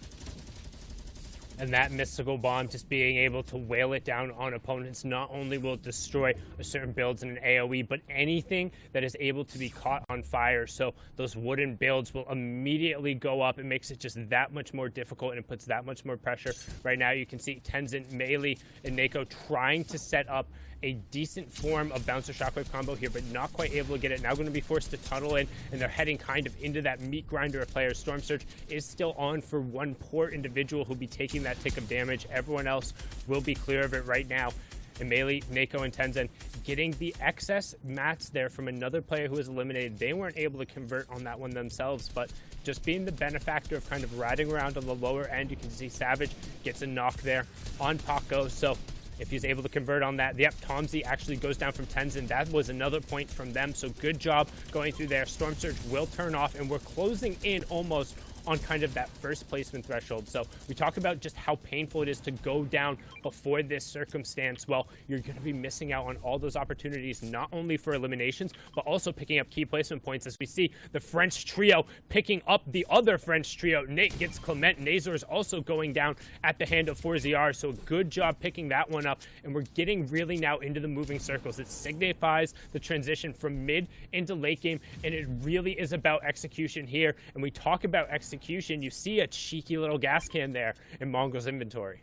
And that mystical bomb, just being able to wail it down on opponents, not only will it destroy a certain builds in an AoE, but anything that is able to be caught on fire. So those wooden builds will immediately go up. It makes it just that much more difficult, and it puts that much more pressure. Right now you can see Tenzin, Melee, and Nako trying to set up a decent form of bouncer shockwave combo here, but not quite able to get it. Now going to be forced to tunnel in, and they're heading kind of into that meat grinder of players. Storm Surge is still on for one poor individual who'll be taking that tick of damage. Everyone else will be clear of it right now. And Melee, Nako, and Tenzin getting the excess mats there from another player who was eliminated. They weren't able to convert on that one themselves, but just being the benefactor of kind of riding around on the lower end. You can see Savage gets a knock there on Paco, so if he's able to convert on that. Yep, Tomsy actually goes down from Tenzin. That was another point from them, so good job going through there. Storm Surge will turn off, and we're closing in almost on kind of that first placement threshold. So we talk about just how painful it is to go down before this circumstance. Well, you're going to be missing out on all those opportunities, not only for eliminations, but also picking up key placement points, as we see the French trio picking up the other French trio. Nate gets Clement. Nazor is also going down at the hand of 4ZR, so good job picking that one up. And we're getting really now into the moving circles. It signifies the transition from mid into late game, and it really is about execution here. And we talk about execution, you see a cheeky little gas can there in Mongo's inventory.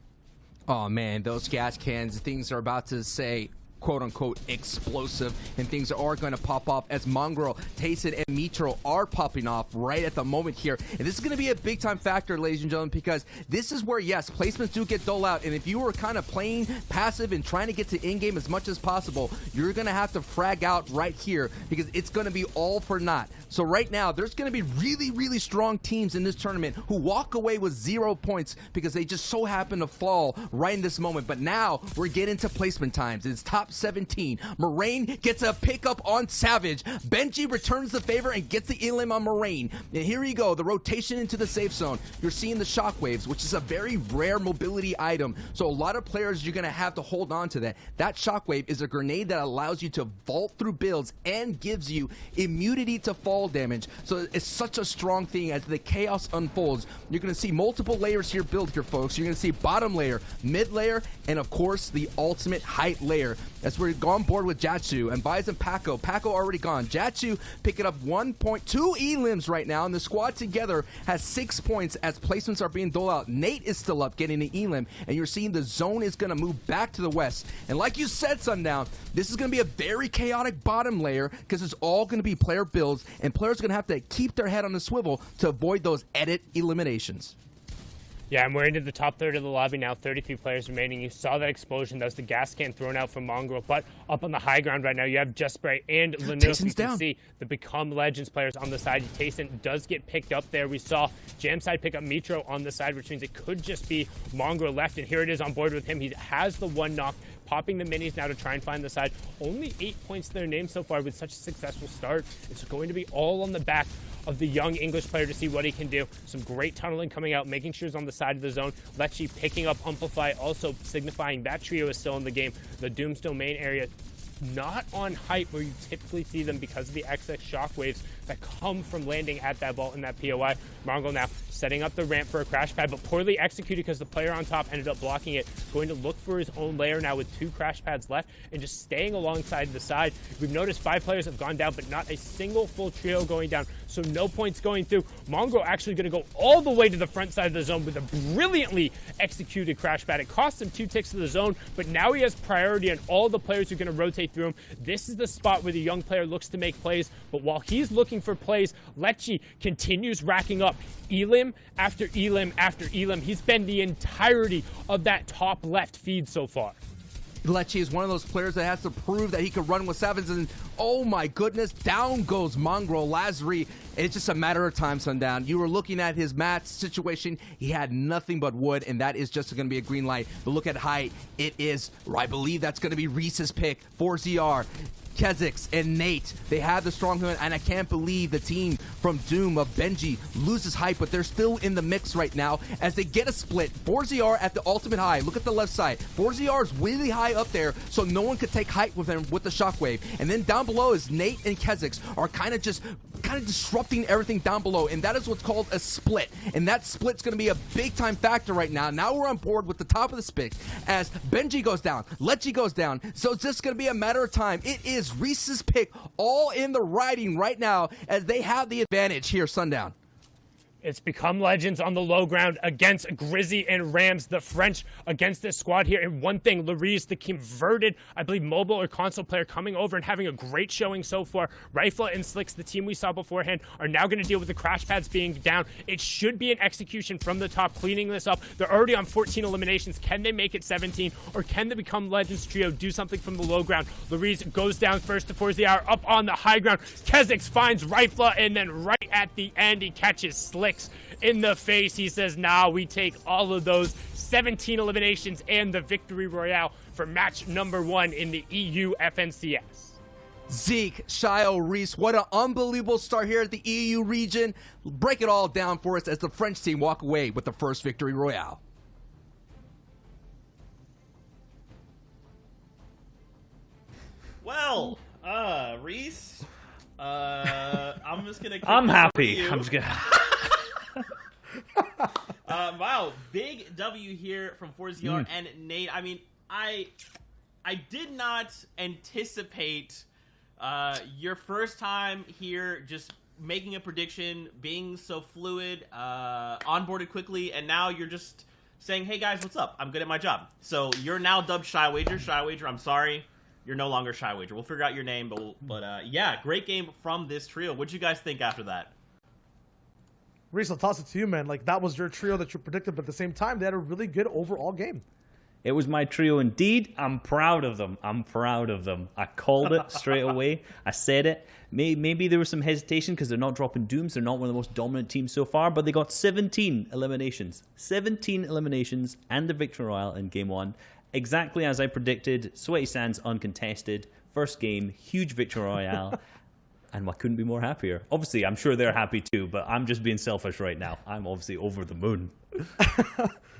Oh man, those gas cans, things are about to say quote-unquote explosive, and things are going to pop off as Mongrel, Tayson, and Mitro are popping off right at the moment here. And this is going to be a big-time factor, ladies and gentlemen, because this is where, yes, placements do get doled out, and if you were kind of playing passive and trying to get to in-game as much as possible, you're going to have to frag out right here, because it's going to be all for naught. So right now, there's going to be really, really strong teams in this tournament who walk away with 0 points because they just so happen to fall right in this moment. But now, we're getting to placement times. It's top 17. Moraine gets a pickup on Savage. Benji returns the favor and gets the elim on Moraine. And here you go, the rotation into the safe zone. You're seeing the shockwaves, which is a very rare mobility item. So a lot of players, you're going to have to hold on to that. That shockwave is a grenade that allows you to vault through builds and gives you immunity to fall damage. So it's such a strong thing as the chaos unfolds. You're going to see multiple layers here built here, folks. You're going to see bottom layer, mid layer, and of course the ultimate height layer. As we're on board with Jatsu and Bison Paco. Paco already gone. Jatsu picking up 1.2 elims right now, and the squad together has 6 points as placements are being doled out. Nate is still up getting an elim, and you're seeing the zone is going to move back to the west. And like you said, Sundown, this is going to be a very chaotic bottom layer because it's all going to be player builds, and players are going to have to keep their head on the swivel to avoid those edit eliminations. Yeah, and we're into the top third of the lobby now, 33 players remaining. You saw that explosion. That was the gas can thrown out from Mongrel. But up on the high ground right now, you have Just Spray and Lanouf. You can see the Become Legends players on the side. Tayson does get picked up there. We saw Jamside pick up Mitro on the side, which means it could just be Mongrel left. And here it is on board with him. He has the one knock, popping the minis now to try and find the side. Only 8 points to their name so far with such a successful start. It's going to be all on the back of the young English player to see what he can do. Some great tunneling coming out, making sure he's on the side of the zone. Lecce picking up Amplify, also signifying that trio is still in the game. The Doom's domain area not on height where you typically see them because of the excess shockwaves that come from landing at that vault in that POI. Mongrel now setting up the ramp for a crash pad, but poorly executed because the player on top ended up blocking it. Going to look for his own layer now with 2 crash pads left and just staying alongside the side. We've noticed 5 players have gone down, but not a single full trio going down, so no points going through. Mongrel actually going to go all the way to the front side of the zone with a brilliantly executed crash pad. It cost him 2 ticks to the zone, but now he has priority on all the players who are going to rotate through him. This is the spot where the young player looks to make plays, but while he's looking for plays, Lecce continues racking up elim after elim after elim. He's been the entirety of that top left feed so far. Lecce is one of those players that has to prove that he can run with sevens, and oh my goodness, down goes Mongrel. Lazari, it's just a matter of time, Sundown. You were looking at his match situation. He had nothing but wood, and that is just going to be a green light. But look at height. It is, I believe that's going to be Reese's pick for ZR. Kezix and Nate, they have the strong hand, and I can't believe the team from Doom of Benji loses height, but they're still in the mix right now as they get a split. 4ZR at the ultimate high. Look at the left side. 4ZR is really high up there, so no one could take height with him with the shockwave. And then down below is Nate and Kezix are kind of disrupting everything down below, and that is what's called a split. And that split's going to be a big time factor right now. Now we're on board with the top of the split as Benji goes down, Lecce goes down, so it's just going to be a matter of time. It is Reese's pick all in the riding right now as they have the advantage here, Sundown. It's become legends on the low ground against Grizzy and Rams, the French against this squad here. And one thing, Larice, the converted, I believe, mobile or console player coming over and having a great showing so far. Rifle and Slicks, the team we saw beforehand, are now going to deal with the crash pads being down. It should be an execution from the top, cleaning this up. They're already on 14 eliminations. Can they make it 17? Or can the Become Legends trio do something from the low ground? Larice goes down first to Force the Hour, up on the high ground. Kezix finds Rifle, and then right at the end, he catches Slicks in the face. He says, nah, we take all of those 17 eliminations and the victory royale for match number 1 in the EU FNCS. Zeke, Shio, Reese, what an unbelievable start here at the EU region. Break it all down for us as the French team walk away with the first victory royale. Well, Reese, I'm just gonna. I'm happy. I'm just gonna. Wow, big W here from 4ZR and Nate. I mean, I did not anticipate your first time here just making a prediction, being so fluid, onboarded quickly, and now you're just saying, hey guys, what's up? I'm good at my job. So you're now dubbed Shy Wager. Shy Wager, I'm sorry. You're no longer Shy Wager. We'll figure out your name, but yeah, great game from this trio. What'd you guys think after that? Reese, I'll toss it to you, man. Like, that was your trio that you predicted, but at the same time, they had a really good overall game. It was my trio indeed. I'm proud of them. I'm proud of them. I called it straight away. I said it. Maybe there was some hesitation because they're not dropping Dooms. They're not one of the most dominant teams so far, but they got 17 eliminations. 17 eliminations and the victory royale in game 1. Exactly as I predicted. Sweaty Sands uncontested. First game, huge victory royale. And I couldn't be more happier. Obviously, I'm sure they're happy too, but I'm just being selfish right now. I'm obviously over the moon.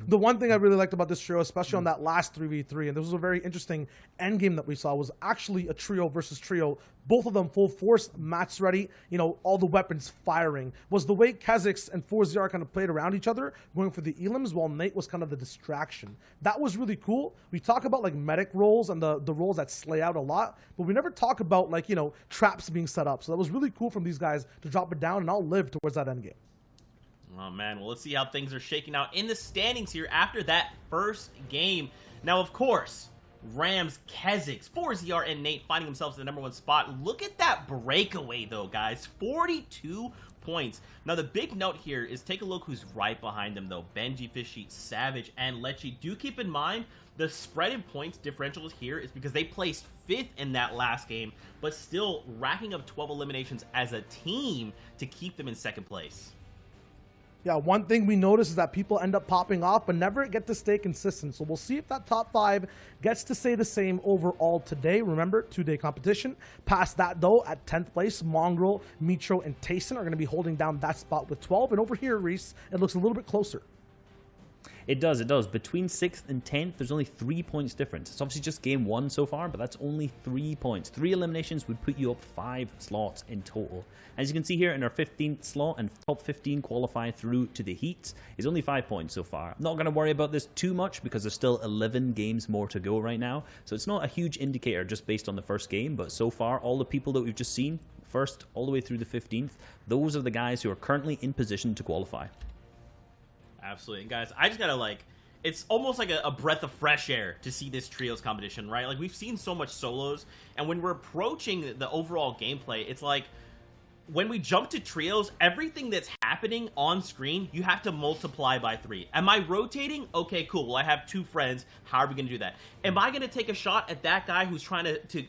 The one thing I really liked about this trio, especially on that last 3v3, and this was a very interesting end game that we saw, was actually a trio versus trio. Both of them full force, match ready, you know, all the weapons firing. Was the way Kezix and 4ZR kind of played around each other, going for the elims, while Nate was kind of the distraction. That was really cool. We talk about like medic roles and the roles that slay out a lot, but we never talk about like, you know, traps being set up. So that was really cool from these guys to drop it down, and I'll live towards that end game. Oh, man. Well, let's see how things are shaking out in the standings here after that first game. Now, of course, Rams, Kezix, 4ZR, and Nate finding themselves in the #1 spot. Look at that breakaway, though, guys. 42 points. Now, the big note here is take a look who's right behind them, though. Benji, Fishy, Savage, and Lecce. Do keep in mind the spread in points differentials here is because they placed 5th in that last game, but still racking up 12 eliminations as a team to keep them in 2nd place. Yeah, one thing we notice is that people end up popping off but never get to stay consistent. So we'll see if that top 5 gets to stay the same overall today. Remember, 2-day competition. Past that, though, at 10th place, Mongrel, Mitro, and Tayson are going to be holding down that spot with 12. And over here, Reese, it looks a little bit closer. It does. Between 6th and 10th, there's only 3 points difference. It's obviously just game 1 so far, but that's only 3 points. 3 eliminations would put you up 5 slots in total. As you can see here in our 15th slot and top 15 qualify through to the heats is only 5 points so far. I'm not going to worry about this too much because there's still 11 games more to go right now. So it's not a huge indicator just based on the first game, but so far all the people that we've just seen, first all the way through the 15th, those are the guys who are currently in position to qualify. Absolutely. And guys, I just gotta like, it's almost like a breath of fresh air to see this trios competition, right? Like, we've seen so much solos, and when we're approaching the overall gameplay, it's like, when we jump to trios, everything that's happening on screen, you have to multiply by 3. Am I rotating? Okay, cool. Well, I have 2 friends. How are we going to do that? Am I going to take a shot at that guy who's trying to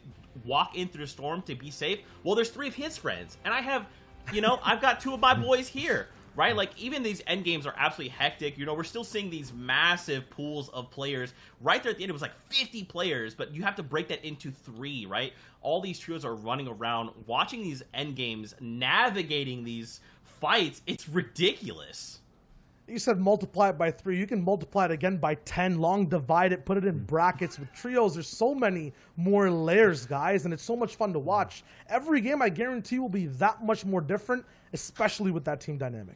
walk in through the storm to be safe? Well, there's 3 of his friends. And I have, you know, I've got 2 of my boys here. Right? Like, even these end games are absolutely hectic. You know, we're still seeing these massive pools of players. Right there at the end, it was like 50 players, but you have to break that into 3, right? All these trios are running around, watching these end games, navigating these fights. It's ridiculous. You said multiply it by 3. You can multiply it again by 10. Long divide it, put it in brackets. With trios, there's so many more layers, guys, and it's so much fun to watch. Every game, I guarantee, will be that much more different, especially with that team dynamic.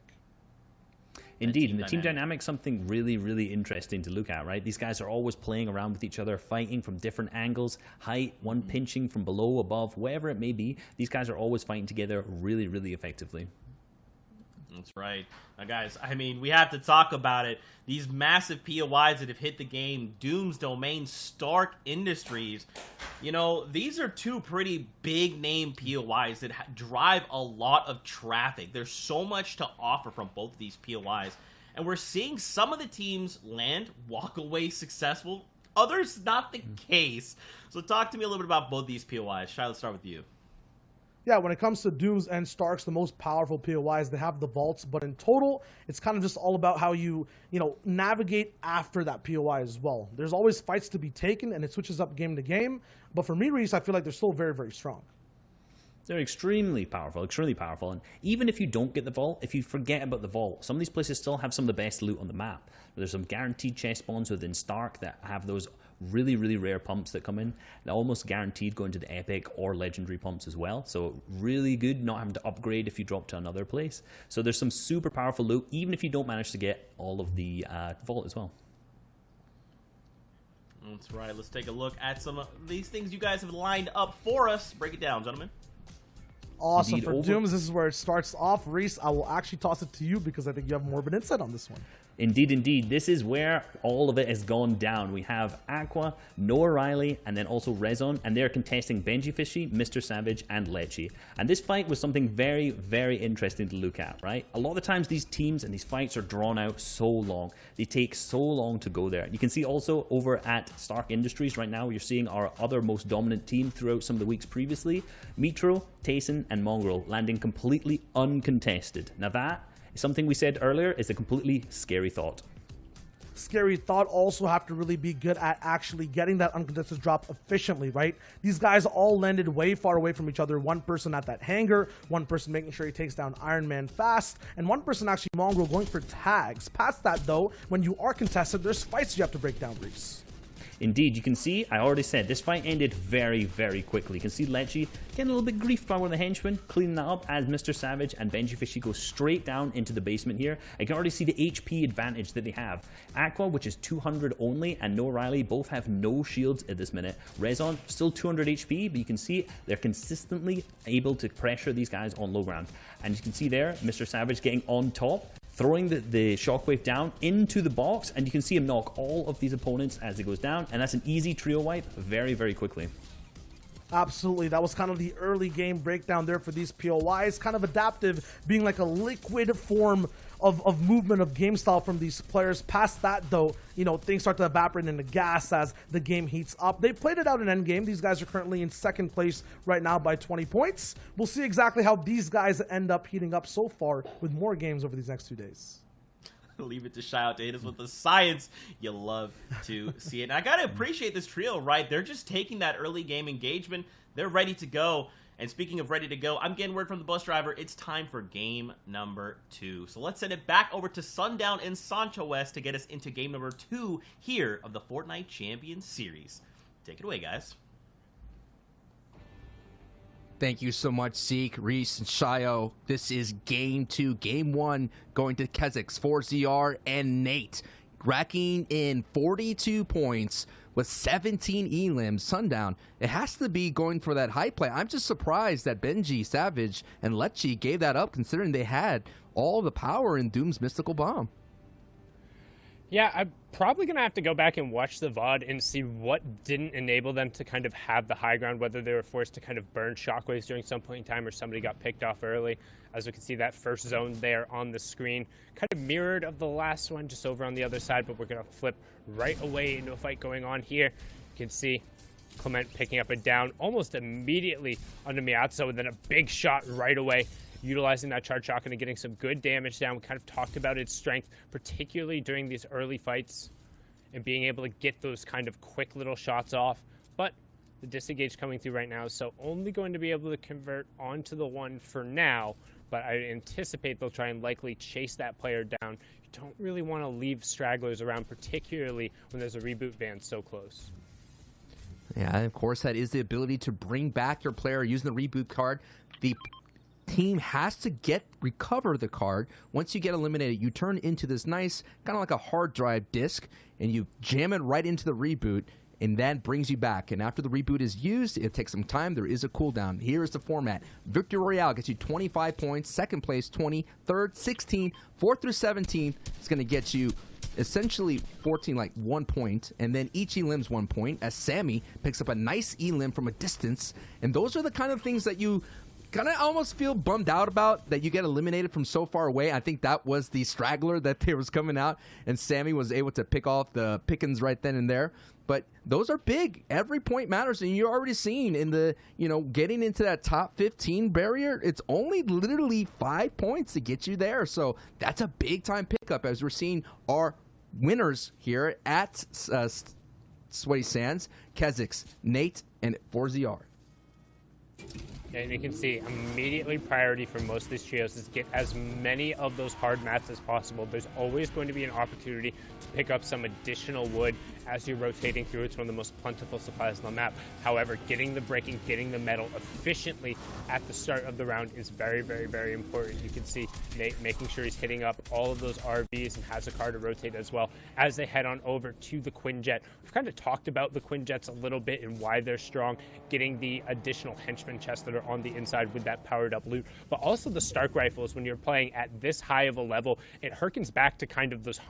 Indeed, and the team dynamic's something really, really interesting to look at, right? These guys are always playing around with each other, fighting from different angles, height, one pinching from below, above, wherever it may be. These guys are always fighting together really, really effectively. That's right. Now, guys, I mean, we have to talk about it. These massive POIs that have hit the game, Doom's Domain, Stark Industries, you know, these are 2 pretty big-name POIs that drive a lot of traffic. There's so much to offer from both of these POIs. And we're seeing some of the teams land, walk away successful. Others, not the case. So talk to me a little bit about both these POIs. Shai, let's start with you. Yeah, when it comes to Dooms and Starks, the most powerful POIs, they have the vaults, but in total, it's kind of just all about how you navigate after that POI as well. There's always fights to be taken, and it switches up game to game. But for me, Reese, I feel like they're still very, very strong. They're extremely powerful. And even if you don't get the vault, if you forget about the vault, some of these places still have some of the best loot on the map. There's some guaranteed chest spawns within Stark that have those really, really rare pumps that come in. They're almost guaranteed going to the epic or legendary pumps as well. So really good not having to upgrade if you drop to another place. So there's some super powerful loot, even if you don't manage to get all of the vault as well. That's right. Let's take a look at some of these things you guys have lined up for us. Break it down, gentlemen. Awesome. Indeed, for Dooms, this is where it starts off. Reese, I will actually toss it to you because I think you have more of an insight on this one. Indeed. This is where all of it has gone down. We have Aqua, Noah Riley, and then also Rezon, and they're contesting Benji Fishy, Mr. Savage, and Lecce. And this fight was something very, very interesting to look at, right? A lot of the times these teams and these fights are drawn out so long. They take so long to go there. You can see also over at Stark Industries right now, you're seeing our other most dominant team throughout some of the weeks previously, Metro, Tayson, and Mongrel landing completely uncontested. Now that, something we said earlier, is a completely scary thought. Scary thought. Also have to really be good at actually getting that uncontested drop efficiently, right? These guys all landed way far away from each other. One person at that hangar, one person making sure he takes down Iron Man fast, and one person actually Mongrel going for tags. Past that though, when you are contested, there's fights you have to break down, Reese. Indeed, you can see, I already said, this fight ended very, very quickly. You can see Lecce getting a little bit griefed by one of the henchmen, cleaning that up as Mr. Savage and Benji Fishy go straight down into the basement here. I can already see the HP advantage that they have. Aqua, which is 200 only, and No Riley both have no shields at this minute. Rezon, still 200 HP, but you can see they're consistently able to pressure these guys on low ground. And you can see there, Mr. Savage getting on top, throwing the shockwave down into the box, and you can see him knock all of these opponents as he goes down, and that's an easy trio wipe very, very quickly. Absolutely. That was kind of the early game breakdown there for these POIs. Kind of adaptive, being like a liquid form of movement of game style from these players. Past that, though, things start to evaporate into gas as the game heats up. They played it out in endgame. These guys are currently in second place right now by 20 points. We'll see exactly how these guys end up heating up so far with more games over these next 2 days. Leave it to Shai out to hit us with the science. You love to see it. And I got to appreciate this trio, right? They're just taking that early game engagement. They're ready to go. And speaking of ready to go, I'm getting word from the bus driver. It's time for game number 2. So let's send it back over to Sundown in Sancho West to get us into game number 2 here of the Fortnite Champion Series. Take it away, guys. Thank you so much, Zeke, Reese, and Shio. This is game 2. Game 1 going to Keziks, 4ZR, and Nate. Racking in 42 points with 17 elims. Sundown, it has to be going for that high play. I'm just surprised that Benji, Savage, and Lecce gave that up, considering they had all the power in Doom's Mystical Bomb. Yeah, I'm probably going to have to go back and watch the VOD and see what didn't enable them to kind of have the high ground, whether they were forced to kind of burn shockwaves during some point in time or somebody got picked off early. As we can see, that first zone there on the screen kind of mirrored of the last one, just over on the other side, but we're going to flip right away into a fight going on here. You can see Clement picking up a down almost immediately onto Miazzo, and then a big shot right away, utilizing that charge shotgun and getting some good damage down. We kind of talked about its strength, particularly during these early fights, and being able to get those kind of quick little shots off. But the disengage coming through right now, so only going to be able to convert onto the one for now, but I anticipate they'll try and likely chase that player down. You don't really want to leave stragglers around, particularly when there's a reboot van so close. Yeah, and of course, that is the ability to bring back your player using the reboot card. The team has to recover the card. Once you get eliminated, you turn into this nice, kind of like a hard drive disc, and you jam it right into the reboot, and that brings you back. And after the reboot is used, it takes some time. There is a cooldown. Here is the format. Victory Royale gets you 25 points. Second place, 20. Third, 16. Fourth through 17 is going to get you essentially 14, like 1 point, and then each elim's 1 point, as Sammy picks up a nice elim from a distance. And those are the kind of things that you kind of almost feel bummed out about, that you get eliminated from so far away. I think that was the straggler that there was coming out, and Sammy was able to pick off the pickings right then and there. But those are big. Every point matters, and you're already seeing in the, getting into that top 15 barrier, it's only literally 5 points to get you there. So that's a big-time pickup, as we're seeing our winners here at Sweaty Sands, Kezix, Nate, and 4ZR. And you can see immediately priority for most of these trios is get as many of those hard mats as possible. There's always going to be an opportunity to pick up some additional wood as you're rotating through. It's one of the most plentiful supplies on the map. However, getting the breaking, getting the metal efficiently at the start of the round is very, very, very important. You can see Nate making sure he's hitting up all of those RVs and has a car to rotate as well as they head on over to the Quinjet. We've kind of talked about the Quinjets a little bit and why they're strong, getting the additional henchman chests that are on the inside with that powered up loot, but also the Stark rifles. When you're playing at this high of a level, it harkens back to kind of those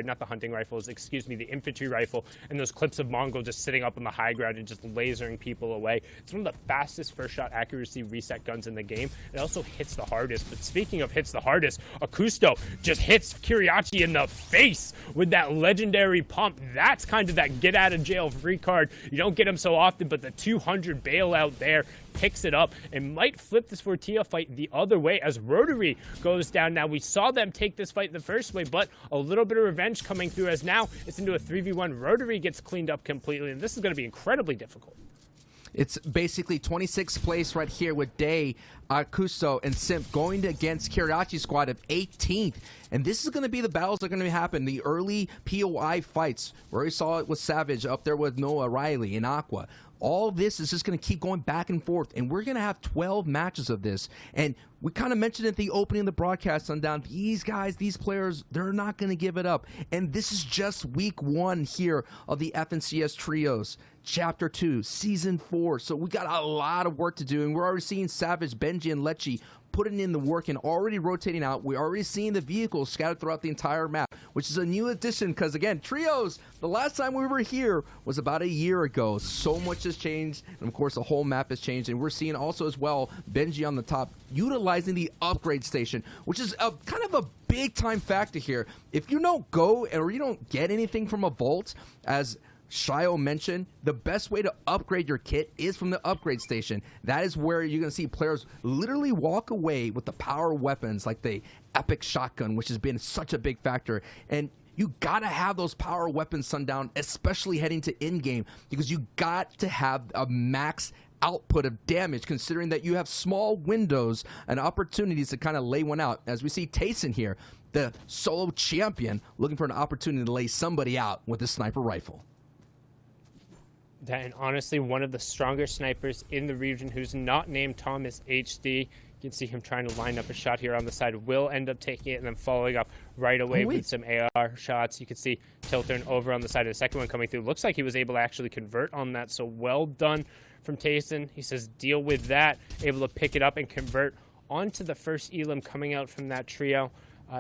not the hunting rifles, excuse me, the infantry rifle, and those clips of Mongol just sitting up on the high ground and just lasering people away. It's one of the fastest first shot accuracy reset guns in the game. It also hits the hardest. But speaking of hits the hardest, Akusto just hits Kiriachi in the face with that legendary pump. That's kind of that get out of jail free card. You don't get them so often, but the 200 bailout there picks it up and might flip this Fortilla fight the other way as Rotary goes down. Now, we saw them take this fight the first way, but a little bit of revenge coming through as now it's into a 3v1. Rotary gets cleaned up completely, and this is going to be incredibly difficult. It's basically 26th place right here with Day, Akuso, and Simp going against Kiriachi's squad of 18th. And this is going to be the battles that are going to happen. The early POI fights. We already saw it with Savage up there with Noah Riley in Aqua. All this is just going to keep going back and forth, and we're going to have 12 matches of this. And we kind of mentioned at the opening of the broadcast sundown, these guys, these players, they're not going to give it up. And this is just week 1 here of the FNCS Trios, Chapter 2, Season 4. So we got a lot of work to do, and we're already seeing Savage, Benji, and Lecce putting in the work and already rotating out. We're already seeing the vehicles scattered throughout the entire map, which is a new addition because, again, Trios, the last time we were here was about a year ago. So much has changed, and of course the whole map has changed, and we're seeing also as well Benji on the top utilizing the upgrade station, which is a kind of a big time factor here. If you don't go or you don't get anything from a vault, as Shio mentioned, the best way to upgrade your kit is from the upgrade station. That is where you're going to see players literally walk away with the power weapons like the epic shotgun, which has been such a big factor. And you got to have those power weapons, Sundown, especially heading to in-game, because you got to have a max output of damage, considering that you have small windows and opportunities to kind of lay one out. As we see Tayson here, the solo champion, looking for an opportunity to lay somebody out with a sniper rifle. And honestly, one of the stronger snipers in the region who's not named Thomas HD. You can see him trying to line up a shot here on the side. Will end up taking it and then following up right away with some AR shots. You can see Tiltern over on the side of the second one coming through. Looks like he was able to actually convert on that, so well done from Tayson. He says deal with that, able to pick it up and convert onto the first elim coming out from that trio.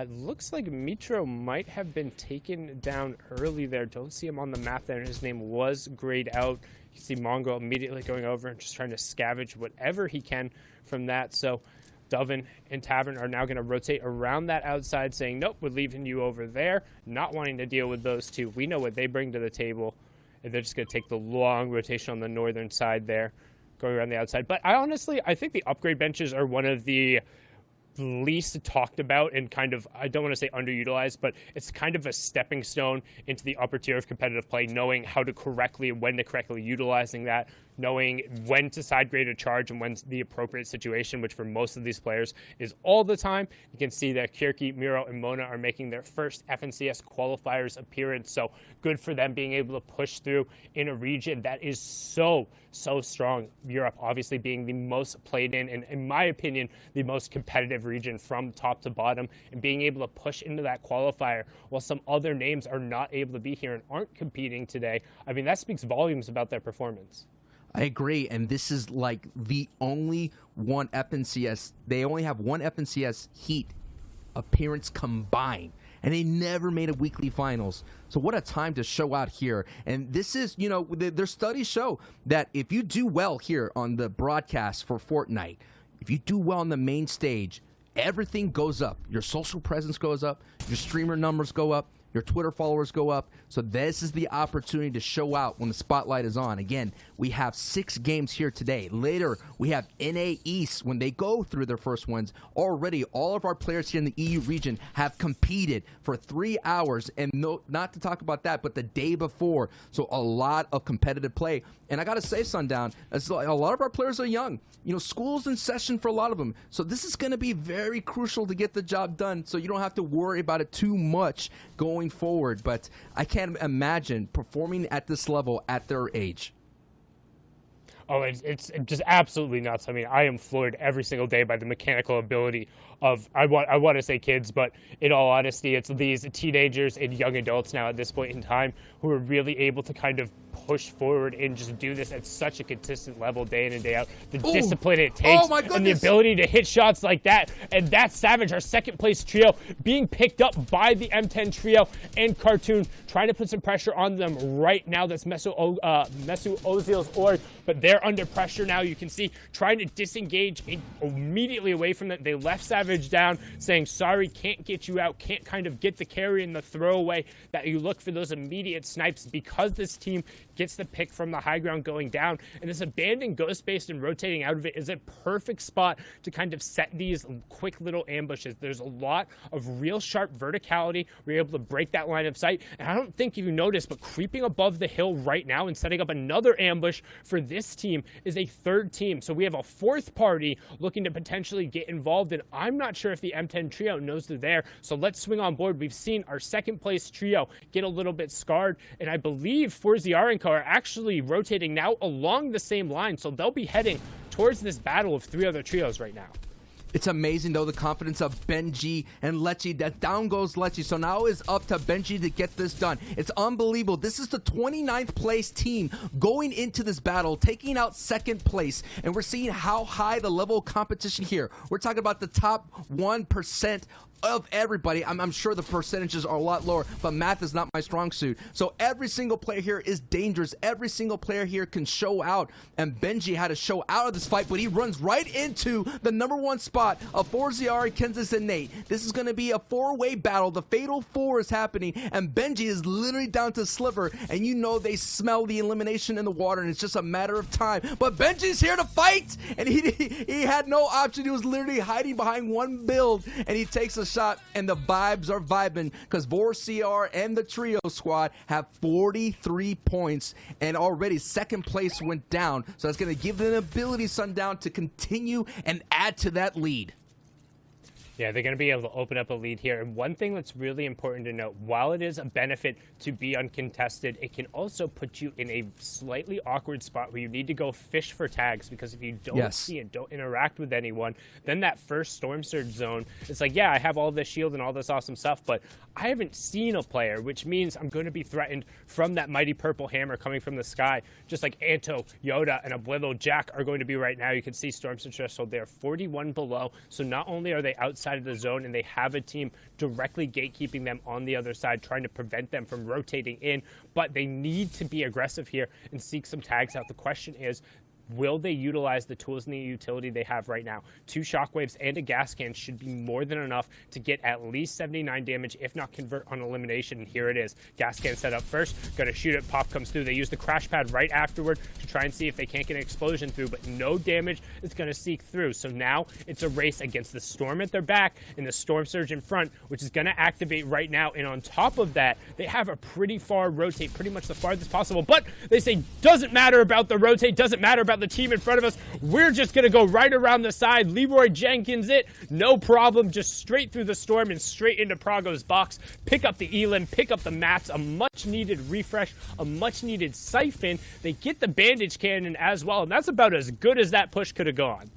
Looks like Mitro might have been taken down early there. Don't see him on the map there, and his name was grayed out. You see Mongrel immediately going over and just trying to scavenge whatever he can from that. So Dovin and Tavern are now going to rotate around that outside, saying, nope, we're leaving you over there, not wanting to deal with those two. We know what they bring to the table, and they're just going to take the long rotation on the northern side there, going around the outside. But I think the upgrade benches are one of the least talked about and kind of, I don't want to say underutilized, but it's kind of a stepping stone into the upper tier of competitive play, knowing how to correctly and when to correctly utilizing that, knowing when to side grade a charge and when's the appropriate situation, which for most of these players is all the time. You can see that Kirky, Miro, and Mona are making their first FNCS qualifiers appearance, so good for them being able to push through in a region that is so strong. Europe obviously being the most played in, and in my opinion, the most competitive region from top to bottom, and being able to push into that qualifier while some other names are not able to be here and aren't competing today. I mean, that speaks volumes about their performance. I agree, and this is like the only one FNCS. They only have one FNCS Heat appearance combined, and they never made a weekly finals. So what a time to show out here. And this is, their studies show that if you do well here on the broadcast for Fortnite, if you do well on the main stage, everything goes up. Your social presence goes up, your streamer numbers go up, your Twitter followers go up. So this is the opportunity to show out when the spotlight is on. Again, we have 6 games here today. Later, we have NA East when they go through their first ones. Already, all of our players here in the EU region have competed for 3 hours. And not to talk about that, but the day before. So a lot of competitive play. And I got to say, Sundown, a lot of our players are young. School's in session for a lot of them. So this is going to be very crucial to get the job done. So you don't have to worry about it too much going forward. But I can't imagine performing at this level at their age. Oh, it's just absolutely nuts. I mean, I am floored every single day by the mechanical ability of, I want to say kids, but in all honesty, it's these teenagers and young adults now at this point in time who are really able to kind of push forward and just do this at such a consistent level day in and day out. The discipline it takes and the ability to hit shots like that. And that's Savage, our second place trio, being picked up by the M10 trio and Cartoon, trying to put some pressure on them right now. That's Mesu Ozil's org, but they're under pressure now. You can see trying to disengage immediately away from that. They left Savage down, saying, sorry, can't get you out, can't kind of get the carry and the throwaway that you look for those immediate snipes, because this team gets the pick from the high ground going down. And this abandoned ghost base and rotating out of it is a perfect spot to kind of set these quick little ambushes. There's a lot of real sharp verticality. We're able to break that line of sight. And I don't think you noticed, but creeping above the hill right now and setting up another ambush for this team is a third team. So we have a fourth party looking to potentially get involved, and I'm not sure if the M10 trio knows they're there. So let's swing on board. We've seen our second place trio get a little bit scarred, and I believe Forzi Arenco are actually rotating now along the same line, so they'll be heading towards this battle of 3 other trios right now. It's amazing, though, the confidence of Benji and Lecce. That down goes Lecce. So now it's up to Benji to get this done. It's unbelievable. This is the 29th place team going into this battle, taking out second place. And we're seeing how high the level of competition here. We're talking about the top 1% of everybody. I'm sure the percentages are a lot lower, but math is not my strong suit. So every single player here is dangerous. Every single player here can show out, and Benji had to show out of this fight, but he runs right into the number 1 spot of Forziari, Kansas, and Nate. This is going to be a 4-way battle. The Fatal 4 is happening, and Benji is literally down to Sliver, and they smell the elimination in the water, and it's just a matter of time. But Benji's here to fight, and he had no option. He was literally hiding behind one build, and he takes a shot, and the vibes are vibing because VorCR and the trio squad have 43 points, and already second place went down. So that's going to give them an ability, Sundown, to continue and add to that lead. Yeah, they're going to be able to open up a lead here. And one thing that's really important to note, while it is a benefit to be uncontested, it can also put you in a slightly awkward spot where you need to go fish for tags, because if you don't see and don't interact with anyone, then that first Storm Surge zone, it's like, yeah, I have all this shield and all this awesome stuff, but I haven't seen a player, which means I'm going to be threatened from that mighty purple hammer coming from the sky, just like Anto, Yoda, and Abuelo Jack are going to be right now. You can see Storm Surge threshold there, 41 below. So not only are they outside outside of the zone, and they have a team directly gatekeeping them on the other side, trying to prevent them from rotating in. But they need to be aggressive here and seek some tags out. The question is, will they utilize the tools and the utility they have right now? 2 shockwaves and a gas can should be more than enough to get at least 79 damage, if not convert on elimination. And here it is. Gas can set up first. Gonna shoot it. Pop comes through. They use the crash pad right afterward to try and see if they can't get an explosion through, but no damage is gonna seek through. So now it's a race against the storm at their back and the storm surge in front, which is gonna activate right now. And on top of that, they have a pretty far rotate, pretty much the farthest possible. But they say, doesn't matter about the rotate, doesn't matter about the team in front of us. We're just going to go right around the side. Leroy Jenkins it. No problem. Just straight through the storm and straight into Prago's box. Pick up the Elim, pick up the mats, a much-needed refresh, a much-needed siphon. They get the bandage cannon as well, and that's about as good as that push could have gone.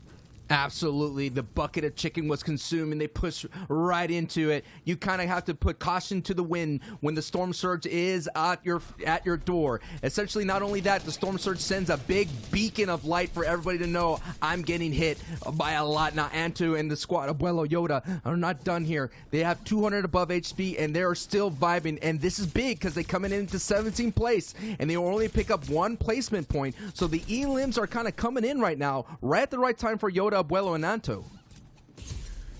Absolutely. The bucket of chicken was consumed and they pushed right into it. You kind of have to put caution to the wind when the storm surge is at your door. Essentially, not only that, the storm surge sends a big beacon of light for everybody to know I'm getting hit by a lot. Now, Antu and the squad, Abuelo, Yoda, are not done here. They have 200 above HP and they're still vibing. And this is big because they come in into 17th place and they only pick up 1 placement point. So the Elims are kind of coming in right now, right at the right time for Yoda, Abuelo, and Anto.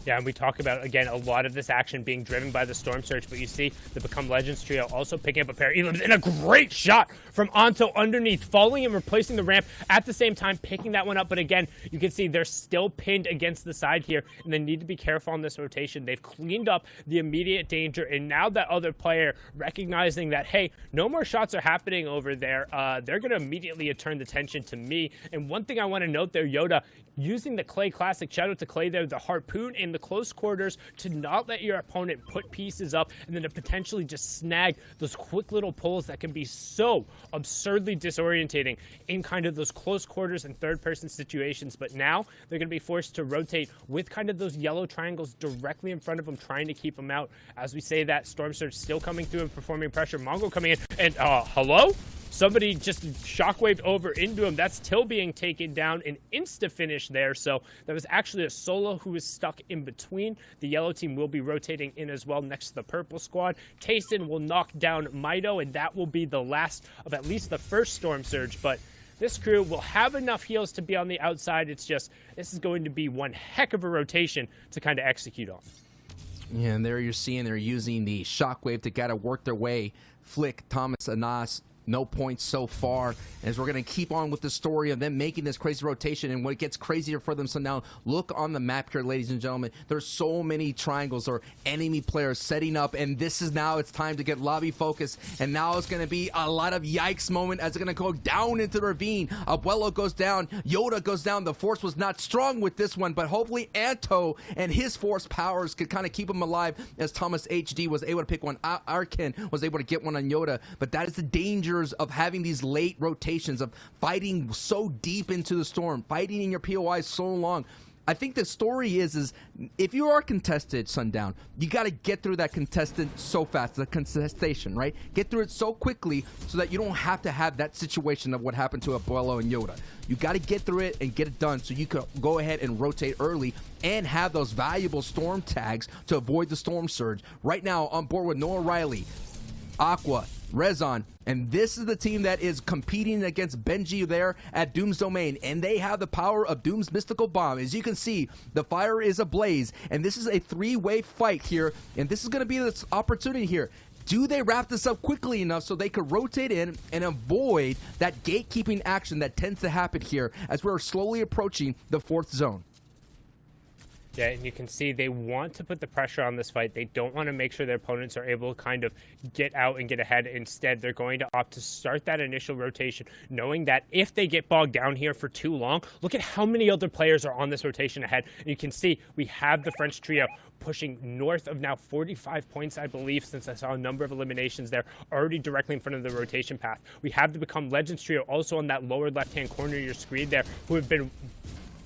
Yeah, and we talk about, again, a lot of this action being driven by the Storm Surge, but you see the Become Legends trio also picking up a pair of Elims, and a great shot from Anto underneath, following and replacing the ramp at the same time, picking that one up. But again, you can see they're still pinned against the side here, and they need to be careful on this rotation. They've cleaned up the immediate danger, and now that other player recognizing that, hey, no more shots are happening over there, they're going to immediately turn the attention to me. And one thing I want to note there, Yoda, using the Clay Classic, shout out to Clay there, the harpoon in the close quarters to not let your opponent put pieces up and then to potentially just snag those quick little pulls that can be so absurdly disorientating in kind of those close quarters and third-person situations. But now they're going to be forced to rotate with kind of those yellow triangles directly in front of them, trying to keep them out. As we say that, Storm Surge still coming through and performing pressure. Mongo coming in, and hello? Somebody just shockwaved over into him. That's Till being taken down, an insta-finish there. So that was actually a solo who was stuck in between. The yellow team will be rotating in as well next to the purple squad. Tayson will knock down Mido, and that will be the last of at least the first Storm Surge. But this crew will have enough heals to be on the outside. It's just, this is going to be one heck of a rotation to kind of execute on. Yeah, and there you're seeing they're using the shockwave to gotta work their way. Flick, Thomas, Anas, no points so far, as we're going to keep on with the story of them making this crazy rotation, and when it gets crazier for them. So now look on the map here, ladies and gentlemen. There's so many triangles or enemy players setting up, and this is now it's time to get lobby focus, and now it's going to be a lot of yikes moment as it's going to go down into the ravine. Abuelo goes down, Yoda goes down. The force was not strong with this one, but hopefully Anto and his force powers could kind of keep him alive, as Thomas HD was able to pick one. Arkin was able to get one on Yoda, but that is the danger of having these late rotations, of fighting so deep into the storm, fighting in your POI so long. I think the story is if you are contested, Sundown, you got to get through that contested so fast, the contestation, right? Get through it so quickly so that you don't have to have that situation of what happened to Abuelo and Yoda. You got to get through it and get it done so you can go ahead and rotate early and have those valuable storm tags to avoid the storm surge. Right now, on board with Noah Riley, Aqua, Rezon, and this is the team that is competing against Benji there at Doom's Domain, and they have the power of Doom's mystical bomb. As you can see, the fire is ablaze, and this is a 3-way fight here, and this is going to be this opportunity here. Do they wrap this up quickly enough so they could rotate in and avoid that gatekeeping action that tends to happen here as we're slowly approaching the 4th zone? Yeah, and you can see they want to put the pressure on this fight. They don't want to make sure their opponents are able to kind of get out and get ahead. Instead, they're going to opt to start that initial rotation, knowing that if they get bogged down here for too long, look at how many other players are on this rotation ahead. And you can see we have the French trio pushing north of now 45 points, I believe, since I saw a number of eliminations there, already directly in front of the rotation path. We have the Become Legends trio also on that lower left-hand corner of your screen there, who have been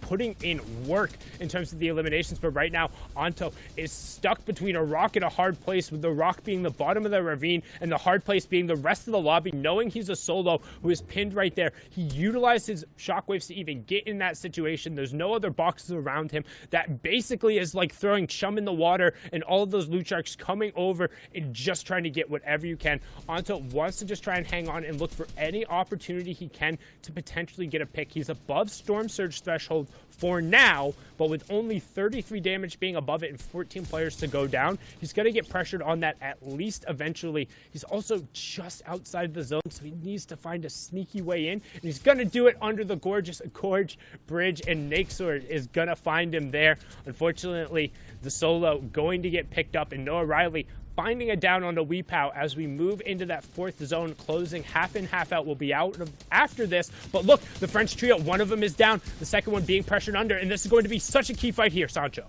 putting in work in terms of the eliminations. But right now, Anto is stuck between a rock and a hard place, with the rock being the bottom of the ravine and the hard place being the rest of the lobby. Knowing he's a solo who is pinned right there, he utilized his shockwaves to even get in that situation. There's no other boxes around him. That basically is like throwing chum in the water, and all of those loot sharks coming over and just trying to get whatever you can. Anto wants to just try and hang on and look for any opportunity he can to potentially get a pick. He's above Storm Surge threshold for now, but with only 33 damage being above it and 14 players to go down, he's going to get pressured on that at least eventually. He's also just outside the zone, so he needs to find a sneaky way in, and he's going to do it under the gorgeous Gorge Bridge, and Nakesword is going to find him there. Unfortunately, the solo going to get picked up, and Noah Riley finding a down on the Weepow as we move into that fourth zone, closing half in, half out. Will be out after this. But look, the French trio, one of them is down, the second one being pressured under, and this is going to be such a key fight here, Sancho.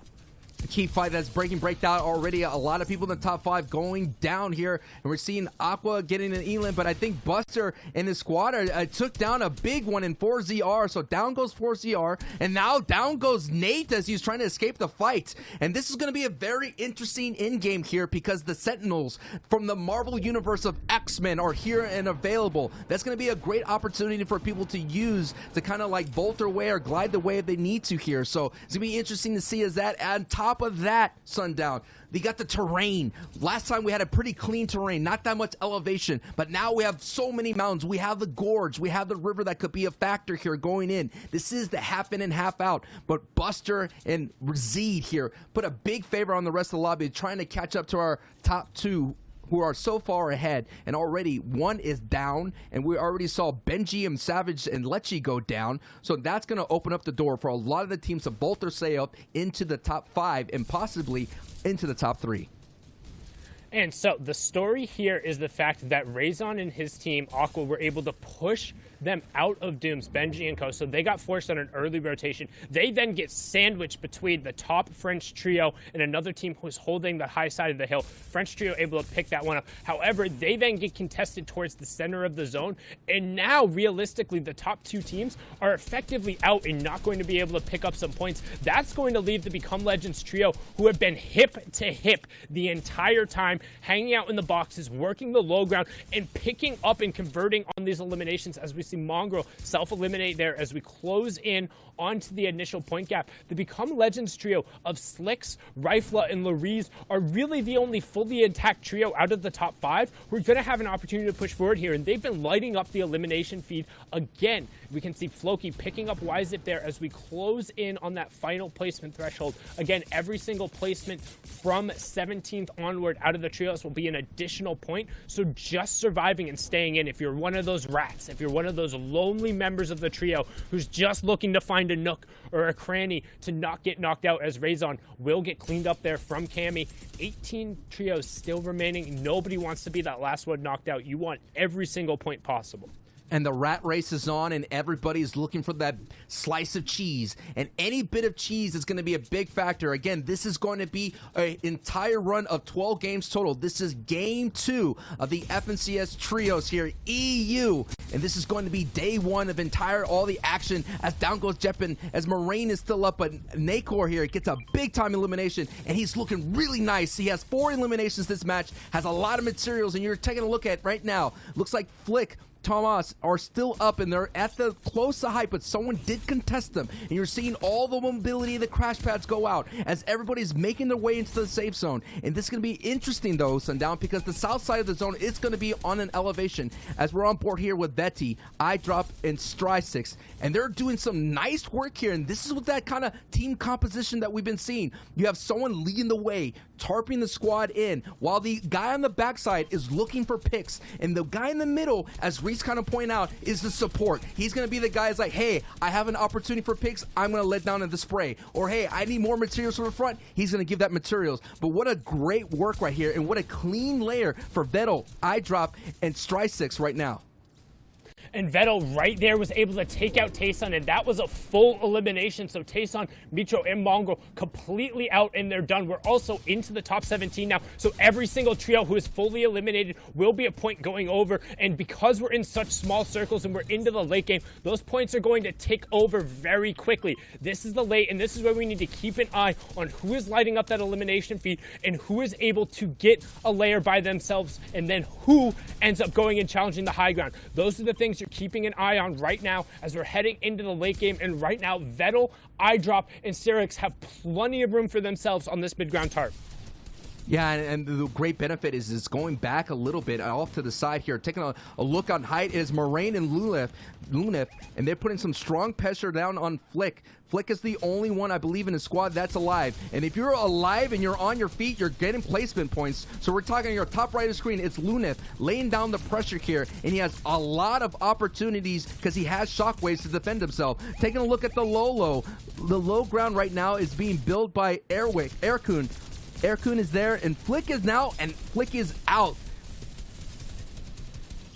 The key fight that's breakdown already. A lot of people in the top 5 going down here, and we're seeing Aqua getting an Elan, but I think Buster and his squad took down a big one in 4ZR, so down goes 4ZR, and now down goes Nate as he's trying to escape the fight. And this is going to be a very interesting in-game here, because the Sentinels from the Marvel universe of X-Men are here and available. That's going to be a great opportunity for people to use to kind of like vault their way or glide the way if they need to here. So it's going to be interesting to see as that on top of that, Sundown, they got the terrain. Last time we had a pretty clean terrain, not that much elevation, but now we have so many mountains. We have the gorge, we have the river that could be a factor here going in. This is the half in and half out, but Buster and Razid here put a big favor on the rest of the lobby, trying to catch up to our top 2 who are so far ahead, and already one is down, and we already saw Benji and Savage and Lechi go down, so that's going to open up the door for a lot of the teams to bolt their say up into the top 5 and possibly into the top 3. And so the story here is the fact that Raison and his team, Aqua, were able to push them out of Dooms, Benji and Co. So they got forced on an early rotation. They then get sandwiched between the top French trio and another team who's holding the high side of the hill. French trio able to pick that one up. However, they then get contested towards the center of the zone. And now, realistically, the top 2 teams are effectively out and not going to be able to pick up some points. That's going to leave the Become Legends trio, who have been hip to hip the entire time, hanging out in the boxes, working the low ground, and picking up and converting on these eliminations, as we see Mongrel self-eliminate there as we close in onto the initial point gap. The Become Legends trio of Slicks, Rifla, and Lariz are really the only fully intact trio out of the top 5 who are going to have an opportunity to push forward here, and they've been lighting up the elimination feed again. We can see Floki picking up Wyzip there as we close in on that final placement threshold. Again, every single placement from 17th onward out of the trios will be an additional point, so just surviving and staying in, if you're one of those rats, if you're one of those lonely members of the trio who's just looking to find a nook or a cranny to not get knocked out, as Raison will get cleaned up there from Cammy. 18 trios still remaining. Nobody wants to be that last one knocked out. You want every single point possible. And the rat race is on, and everybody's looking for that slice of cheese. And any bit of cheese is going to be a big factor. Again, this is going to be an entire run of 12 games total. This is game 2 of the FNCS Trios here, EU. And this is going to be day 1 of all the action as down goes Jeppin, as Moraine is still up, but Nakor here gets a big-time elimination, and he's looking really nice. He has 4 eliminations this match, has a lot of materials, and you're taking a look at right now. Looks like Flick, Tomas are still up, and they're at the close to height, but someone did contest them, and you're seeing all the mobility of the crash pads go out as everybody's making their way into the safe zone. And this is going to be interesting though, Sundown, because the south side of the zone is going to be on an elevation, as we're on board here with Betty, iDrop, and Strysix, and they're doing some nice work here. And this is with that kind of team composition that we've been seeing. You have someone leading the way, tarping the squad in, while the guy on the backside is looking for picks, and the guy in the middle, as Reese kind of point out, is the support. He's going to be the guy that's like, hey, I have an opportunity for picks, I'm going to let down in the spray. Or hey, I need more materials from the front, he's going to give that materials. But what a great work right here, and what a clean layer for Vettel, iDrop, and Strysix right now. and Vettel right there was able to take out Tayson, and that was a full elimination. So Tayson, Mitro, and Mongrel completely out, and they're done. We're also into the top 17 now, so every single trio who is fully eliminated will be a point going over, and because we're in such small circles and we're into the late game, those points are going to tick over very quickly. This is the late, and this is where we need to keep an eye on who is lighting up that elimination feed and who is able to get a layer by themselves, and then who ends up going and challenging the high ground. Those are the things you're keeping an eye on right now as we're heading into the late game, and right now Vettel, iDrop, and Syrinx have plenty of room for themselves on this mid-ground tarp. Yeah, and the great benefit is it's going back a little bit off to the side here. Taking a look on height is Moraine and Lunef, and they're putting some strong pressure down on Flick. Flick is the only one, I believe, in the squad that's alive. And if you're alive and you're on your feet, you're getting placement points. So we're talking your top right of the screen, it's Lunef laying down the pressure here, and he has a lot of opportunities because he has shockwaves to defend himself. Taking a look at the low ground right now is being built by Aircoon. Aircoon is there, and Flick is now, and Flick is out.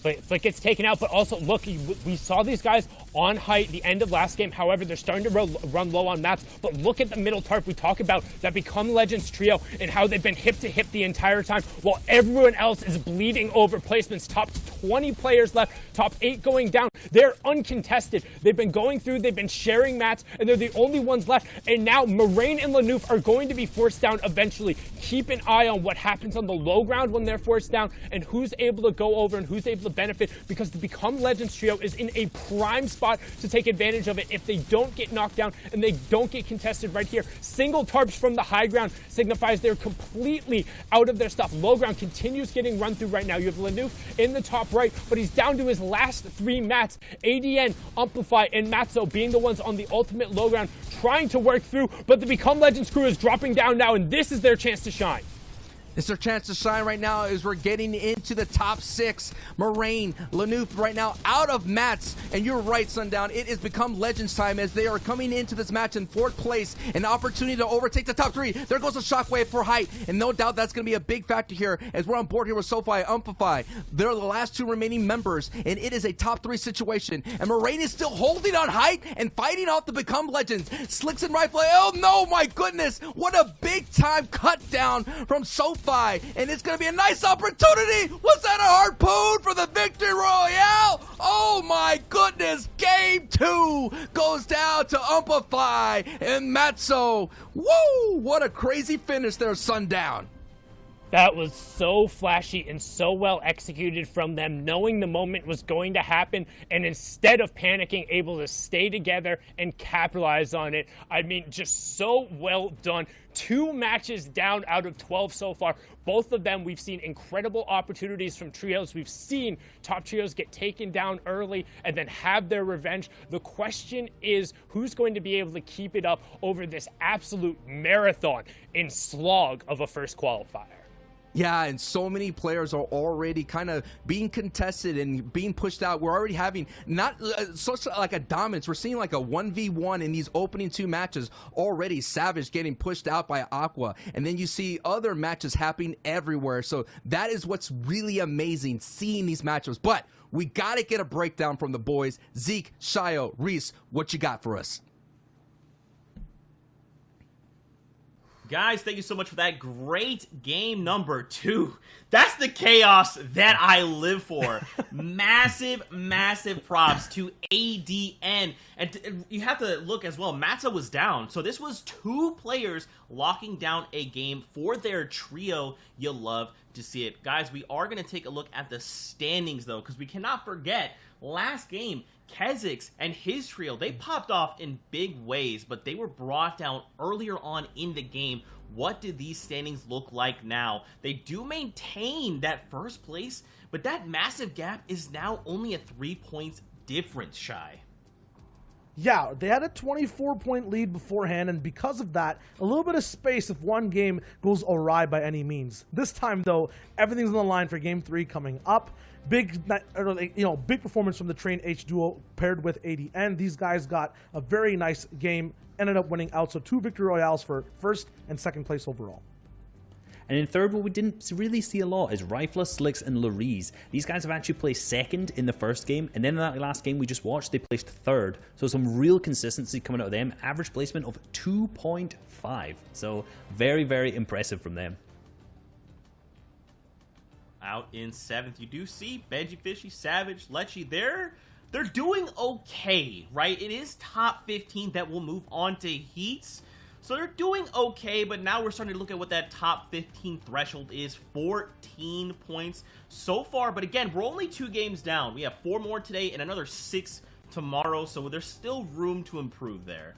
Flick gets taken out, but also, look, we saw these guys on height the end of last game. However, they're starting to run low on mats. But look at the middle tarp we talk about, that Become Legends trio, and how they've been hip to hip the entire time, while everyone else is bleeding over placements. Top 20 players left, top 8 going down. They're uncontested. They've been going through, they've been sharing mats, and they're the only ones left. And now Moraine and Lanouf are going to be forced down eventually. Keep an eye on what happens on the low ground when they're forced down, and who's able to go over and who's able to benefit, because the Become Legends trio is in a prime spot to take advantage of it if they don't get knocked down and they don't get contested right here. Single tarps from the high ground signifies they're completely out of their stuff. Low ground continues getting run through right now. You have Lanouf in the top right, but he's down to his last 3 mats. ADN, Amplify, and Matzo being the ones on the ultimate low ground trying to work through, but the Become Legends crew is dropping down now, and this is their chance to shine. It's their chance to shine right now as we're getting into the top 6. Moraine, Lanouf right now out of mats. And you're right, Sundown. It has become Legends time as they are coming into this match in 4th place. An opportunity to overtake the top 3. There goes a shockwave for height. And no doubt that's going to be a big factor here as we're on board here with SoFi, Amplify. They're the last 2 remaining members. And it is a top 3 situation. And Moraine is still holding on height and fighting off the Become Legends. Slicks and Rifle. Oh no, my goodness. What a big time cut down from SoFi. And it's going to be a nice opportunity. Was that a harpoon for the victory royale? Oh my goodness. Game 2 goes down to Amplify and Matzo. Woo! What a crazy finish there, Sundown. That was so flashy and so well executed from them, knowing the moment was going to happen, and instead of panicking, able to stay together and capitalize on it. I mean, just so well done. 2 matches down out of 12 so far. Both of them, we've seen incredible opportunities from trios. We've seen top trios get taken down early and then have their revenge. The question is, who's going to be able to keep it up over this absolute marathon in slog of a first qualifier? Yeah, and so many players are already kind of being contested and being pushed out. We're already having not such like a dominance. We're seeing like a 1v1 in these opening 2 matches already. Savage getting pushed out by Aqua. And then you see other matches happening everywhere. So that is what's really amazing, seeing these matchups. But we got to get a breakdown from the boys. Zeke, Shio, Reese, what you got for us? Guys, thank you so much for that great game number 2. That's the chaos that I live for. Massive, massive props to ADN. And you have to look as well, Matzo was down. So this was 2 players locking down a game for their trio. You love to see it. Guys, we are going to take a look at the standings, though, because we cannot forget, last game, Kezix and his trio, they popped off in big ways, but they were brought down earlier on in the game. What do these standings look like now? They do maintain that first place, but that massive gap is now only a 3 points difference, Shy. Yeah, they had a 24-point lead beforehand, and because of that, a little bit of space if one game goes awry by any means. This time, though, everything's on the line for Game 3 coming up. Big performance from the Train H duo paired with ADN. These guys got a very nice game, ended up winning out, so 2 victory royales for 1st and 2nd place overall. And in third, what we didn't really see a lot is Rifla, Slicks, and Lariz. These guys have actually placed second in the first game, and then in that last game we just watched, they placed third. So some real consistency coming out of them. Average placement of 2.5. So very, very impressive from them. Out in 7th, you do see Benji, Fishy, Savage, Lechy. They're doing okay, right? It is top 15 that will move on to heats. So they're doing okay, but now we're starting to look at what that top 15 threshold is. 14 points so far. But again, we're only 2 games down. We have 4 more today and another 6 tomorrow. So there's still room to improve there.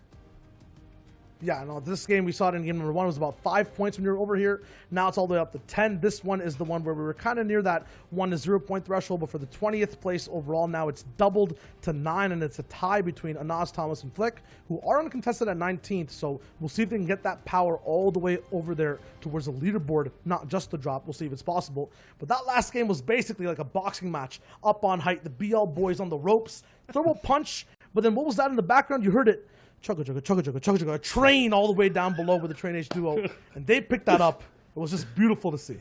Yeah, no, this game, we saw it in game number 1, was about 5 points when you were over here. Now it's all the way up to 10. This one is the one where we were kind of near that 1 to 0 point threshold, but for the 20th place overall, now it's doubled to 9, and it's a tie between Anas, Thomas, and Flick, who are uncontested at 19th, so we'll see if they can get that power all the way over there towards the leaderboard, not just the drop. We'll see if it's possible. But that last game was basically like a boxing match, up on height, the BL boys on the ropes, throw a punch, but then what was that in the background? You heard it. Chugga, chugga, chugga, chugga, chugga, chugga, a train all the way down below with the Train H duo, and they picked that up. It was just beautiful to see.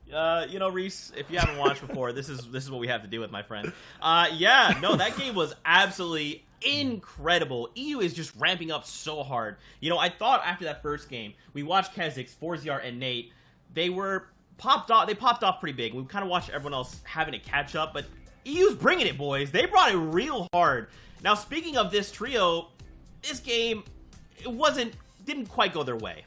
You know, Reese, if you haven't watched before, this is what we have to do with, my friend. Yeah, no, that game was absolutely incredible. EU is just ramping up so hard. You know, I thought after that first game, we watched Kezix, Forziar, and Nate. They were popped off. They popped off pretty big. We kind of watched everyone else having to catch up, but EU's bringing it, boys. They brought it real hard. Now, speaking of this trio, this game, didn't quite go their way.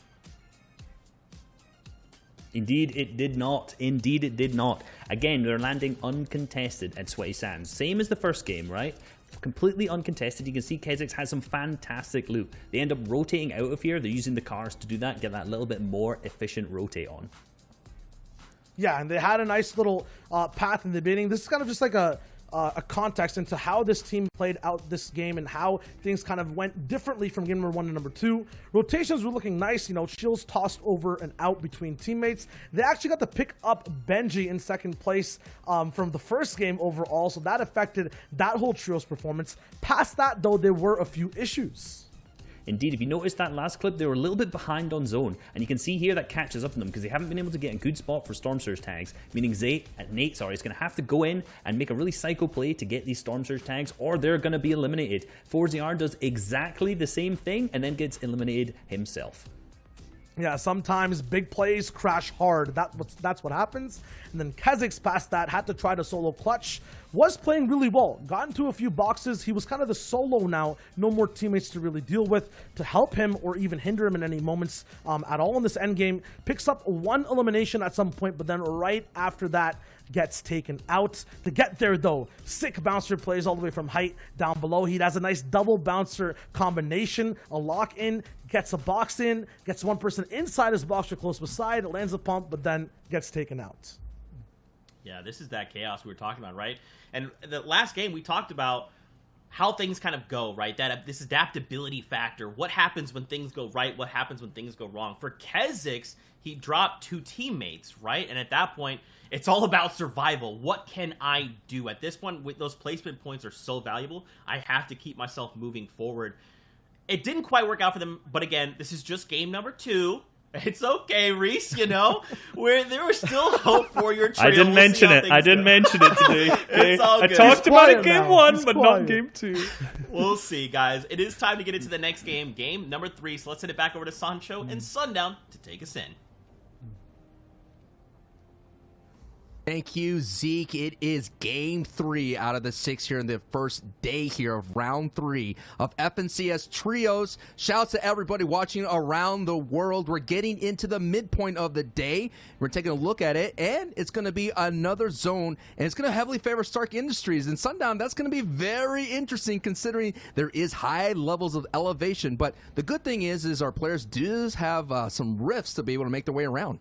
Indeed, it did not. Indeed, it did not. Again, they're landing uncontested at Sweaty Sands. Same as the first game, right? Completely uncontested. You can see Kezix has some fantastic loot. They end up rotating out of here. They're using the cars to do that, get that little bit more efficient rotate on. Yeah, and they had a nice little path in the beginning. This is kind of just like a context into how this team played out this game and how things kind of went differently from game number 1 to number 2. Rotations were looking nice, you know, Chills tossed over and out between teammates. They actually got to pick up Benji in second place from the first game overall, so that affected that whole trio's performance. Past that, though, there were a few issues. Indeed, if you notice that last clip, they were a little bit behind on zone, and you can see here that catches up to them because they haven't been able to get a good spot for Storm Surge tags, meaning Nate is going to have to go in and make a really psycho play to get these Storm Surge tags, or they're going to be eliminated. Forziar does exactly the same thing and then gets eliminated himself. Yeah, sometimes big plays crash hard. That's what happens. And then Kezix past that had to try to solo clutch. Was playing really well. Got into a few boxes. He was kind of the solo now. No more teammates to really deal with to help him or even hinder him in any moments at all in this endgame. Picks up 1 elimination at some point, but then right after that gets taken out. To get there, though, sick bouncer plays all the way from height down below. He has a nice double bouncer combination, a lock in, gets a box in, gets one person inside his box or close beside, lands a pump, but then gets taken out. Yeah, this is that chaos we were talking about, right? And the last game, we talked about how things kind of go, right? This adaptability factor. What happens when things go right? What happens when things go wrong? For Kezix, he dropped 2 teammates, right? And at that point, it's all about survival. What can I do? At this point, with those placement points are so valuable, I have to keep myself moving forward. It didn't quite work out for them, but again, this is just game number 2. It's okay, Reese, you know, there was still hope for your trio. I didn't mention it. I didn't mention it today. Okay? It's all good. I talked about it game now. 1, but not game 2. We'll see, guys. It is time to get into the next game, game number 3. So let's send it back over to Sancho and Sundown to take us in. Thank you, Zeke. It is game 3 out of the 6 here in the first day here of round 3 of FNCS Trios. Shouts to everybody watching around the world. We're getting into the midpoint of the day. We're taking a look at it, and it's going to be another zone, and it's going to heavily favor Stark Industries. And Sundown, that's going to be very interesting considering there is high levels of elevation. But the good thing is our players do have some rifts to be able to make their way around.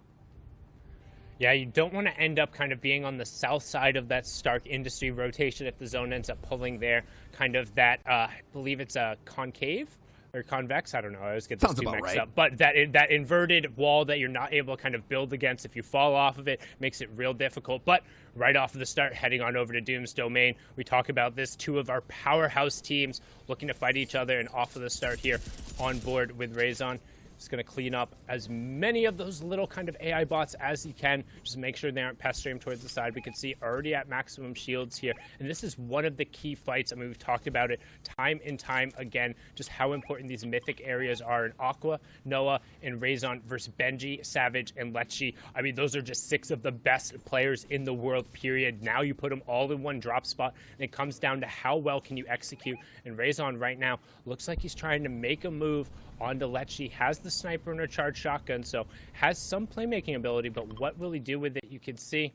Yeah, you don't want to end up kind of being on the south side of that Stark Industry rotation if the zone ends up pulling there. Kind of that, I believe it's a concave or convex. I don't know. I always get those two mixed up. But that inverted wall that you're not able to kind of build against if you fall off of it makes it real difficult. But right off of the start, heading on over to Doom's Domain, we talk about this. 2 of our powerhouse teams looking to fight each other, and off of the start here on board with Raison. Just going to clean up as many of those little kind of AI bots as he can. Just make sure they aren't pestering him towards the side. We can see already at maximum shields here. And this is one of the key fights. I mean, we've talked about it time and time again, just how important these mythic areas are in Aqua, Noah, and Raison versus Benji, Savage, and Lecce. I mean, those are just 6 of the best players in the world, period. Now you put them all in one drop spot, and it comes down to how well can you execute. And Raison right now looks like he's trying to make a move onto Lecce, has the sniper and a charged shotgun, so has some playmaking ability, but what will he do with it? You can see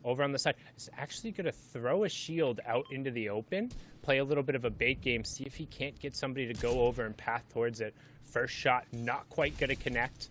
over on the side, he's actually going to throw a shield out into the open, play a little bit of a bait game, see if he can't get somebody to go over and path towards it. First shot, not quite going to connect,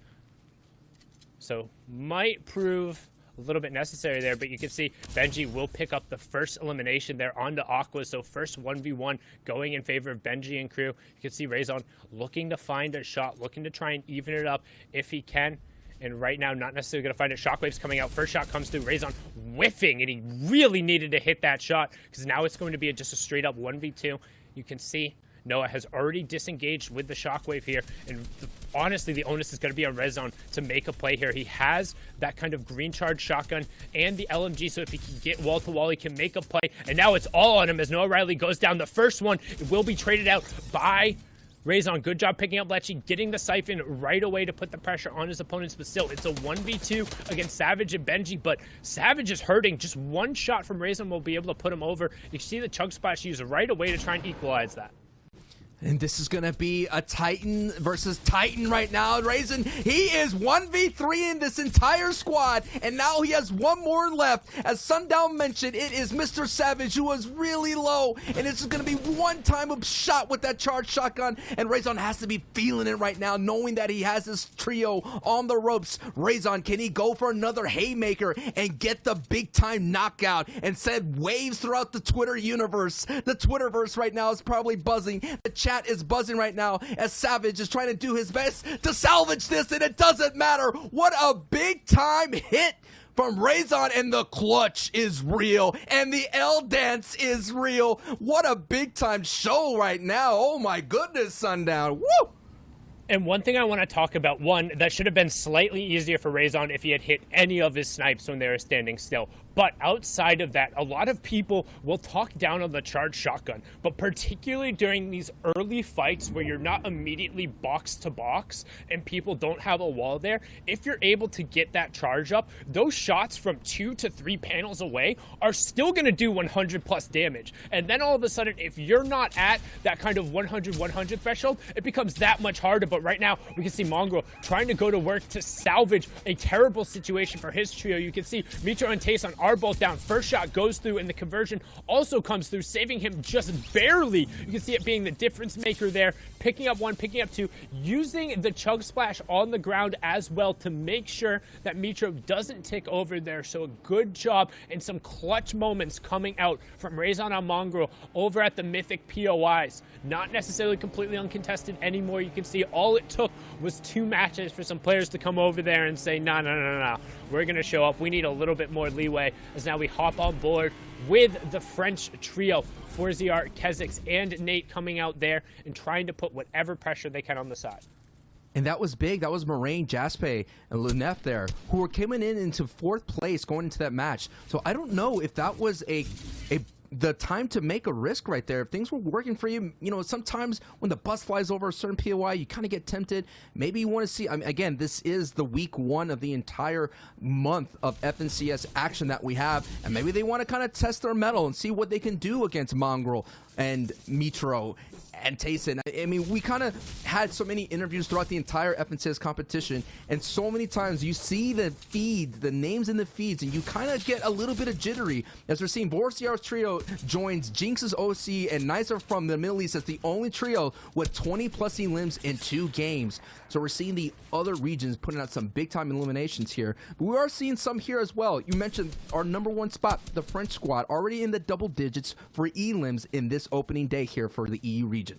so might prove a little bit necessary there, but you can see Benji will pick up the first elimination there onto Aqua, so first 1v1 going in favor of Benji and crew. You can see Raison looking to find a shot, looking to try and even it up if he can, and right now not necessarily going to find it. Shockwave's coming out, first shot comes through, Raison whiffing, and he really needed to hit that shot because now it's going to be just a straight up 1v2. You can see Noah has already disengaged with the Shockwave here, and honestly, the onus is going to be on Raison to make a play here. He has that kind of green charge shotgun and the LMG, so if he can get wall-to-wall, he can make a play, and now it's all on him as Noah Riley goes down. The first one, it will be traded out by Raison. Good job picking up Lecce, getting the Siphon right away to put the pressure on his opponents, but still, it's a 1v2 against Savage and Benji, but Savage is hurting. Just one shot from Raison will be able to put him over. You see the Chug Splash used right away to try and equalize that. And this is going to be a Titan versus Titan right now. Raison, he is 1v3 in this entire squad, and now he has one more left. As Sundown mentioned, it is Mr. Savage, who was really low, and it's going to be one time of shot with that charged shotgun, and Raison has to be feeling it right now, knowing that he has this trio on the ropes. Raison, can he go for another haymaker and get the big-time knockout and send waves throughout the Twitter universe? The Twitterverse right now is probably buzzing. The chat is buzzing right now as Savage is trying to do his best to salvage this, and it doesn't matter. What a big time hit from Raison, and the clutch is real, and the L dance is real. What a big time show right now. Oh my goodness, Sundown. Woo! And one thing I want to talk about, one, that should have been slightly easier for Raison if he had hit any of his snipes when they were standing still. But outside of that, a lot of people will talk down on the charged shotgun, but particularly during these early fights where you're not immediately box to box and people don't have a wall there, if you're able to get that charge up, those shots from 2 to 3 panels away are still going to do 100 plus damage. And then all of a sudden, if you're not at that kind of 100 threshold, it becomes that much harder. But right now, we can see Mongrel trying to go to work to salvage a terrible situation for his trio. You can see Mitro and Tayson are both down. First shot goes through, and the conversion also comes through, saving him just barely. You can see it being the difference maker there, picking up 1, picking up 2, using the Chug Splash on the ground as well to make sure that Mitro doesn't tick over there. So a good job and some clutch moments coming out from Raison on Mongrel over at the Mythic POIs. Not necessarily completely uncontested anymore. You can see all it took was 2 matches for some players to come over there and say, no, we're going to show up. We need a little bit more leeway, as now we hop on board with the French trio, Forziar, Kezix, and Nate coming out there and trying to put whatever pressure they can on the side. And that was big. That was Moraine, Jaspe, and Lunef there, who were coming into 4th place going into that match. So I don't know if that was the time to make a risk right there. If things were working for you, you know, sometimes when the bus flies over a certain POI, you kind of get tempted. Maybe you want to see, I mean, again, this is the week 1 of the entire month of FNCS action that we have, and maybe they want to kind of test their mettle and see what they can do against Mongrel and Mitro and Tayson. I mean, we kind of had so many interviews throughout the entire FNCS competition, and so many times you see the feed, the names in the feeds, and you kind of get a little bit of jittery as we're seeing Vorciar's trio joins Jinx's OC and Nicer from the Middle East as the only trio with 20 plus elims in 2 games. So we're seeing the other regions putting out some big time eliminations here, but we are seeing some here as well. You mentioned our number 1 spot, the French squad, already in the double digits for elims in this opening day here for the EU region.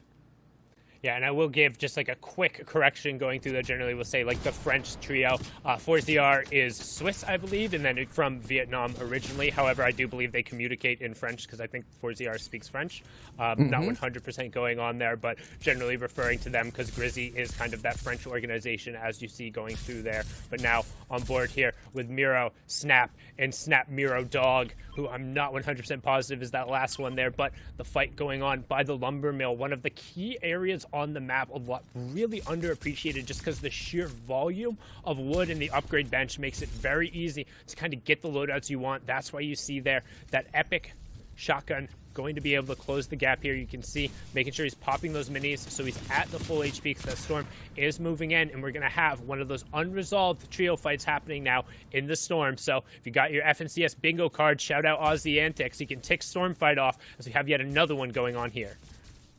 Yeah, and I will give just like a quick correction going through that. Generally, we'll say like the French trio. Forziar is Swiss, I believe, and then from Vietnam originally. However, I do believe they communicate in French because I think Forziar speaks French. Not 100% going on there, but generally referring to them because Grizzy is kind of that French organization as you see going through there. But now on board here with Miro, Snap, and Snap Miro Dog, who I'm not 100% positive is that last one there, but the fight going on by the lumber mill, one of the key areas on the map, a lot really underappreciated just because the sheer volume of wood in the upgrade bench makes it very easy to kind of get the loadouts you want. That's why you see there that epic shotgun going to be able to close the gap here. You can see making sure he's popping those minis so he's at the full HP because that storm is moving in, and we're going to have one of those unresolved trio fights happening now in the storm. So if you got your FNCS bingo card, shout out Aussie Antics. You can tick storm fight off as we have yet another one going on here.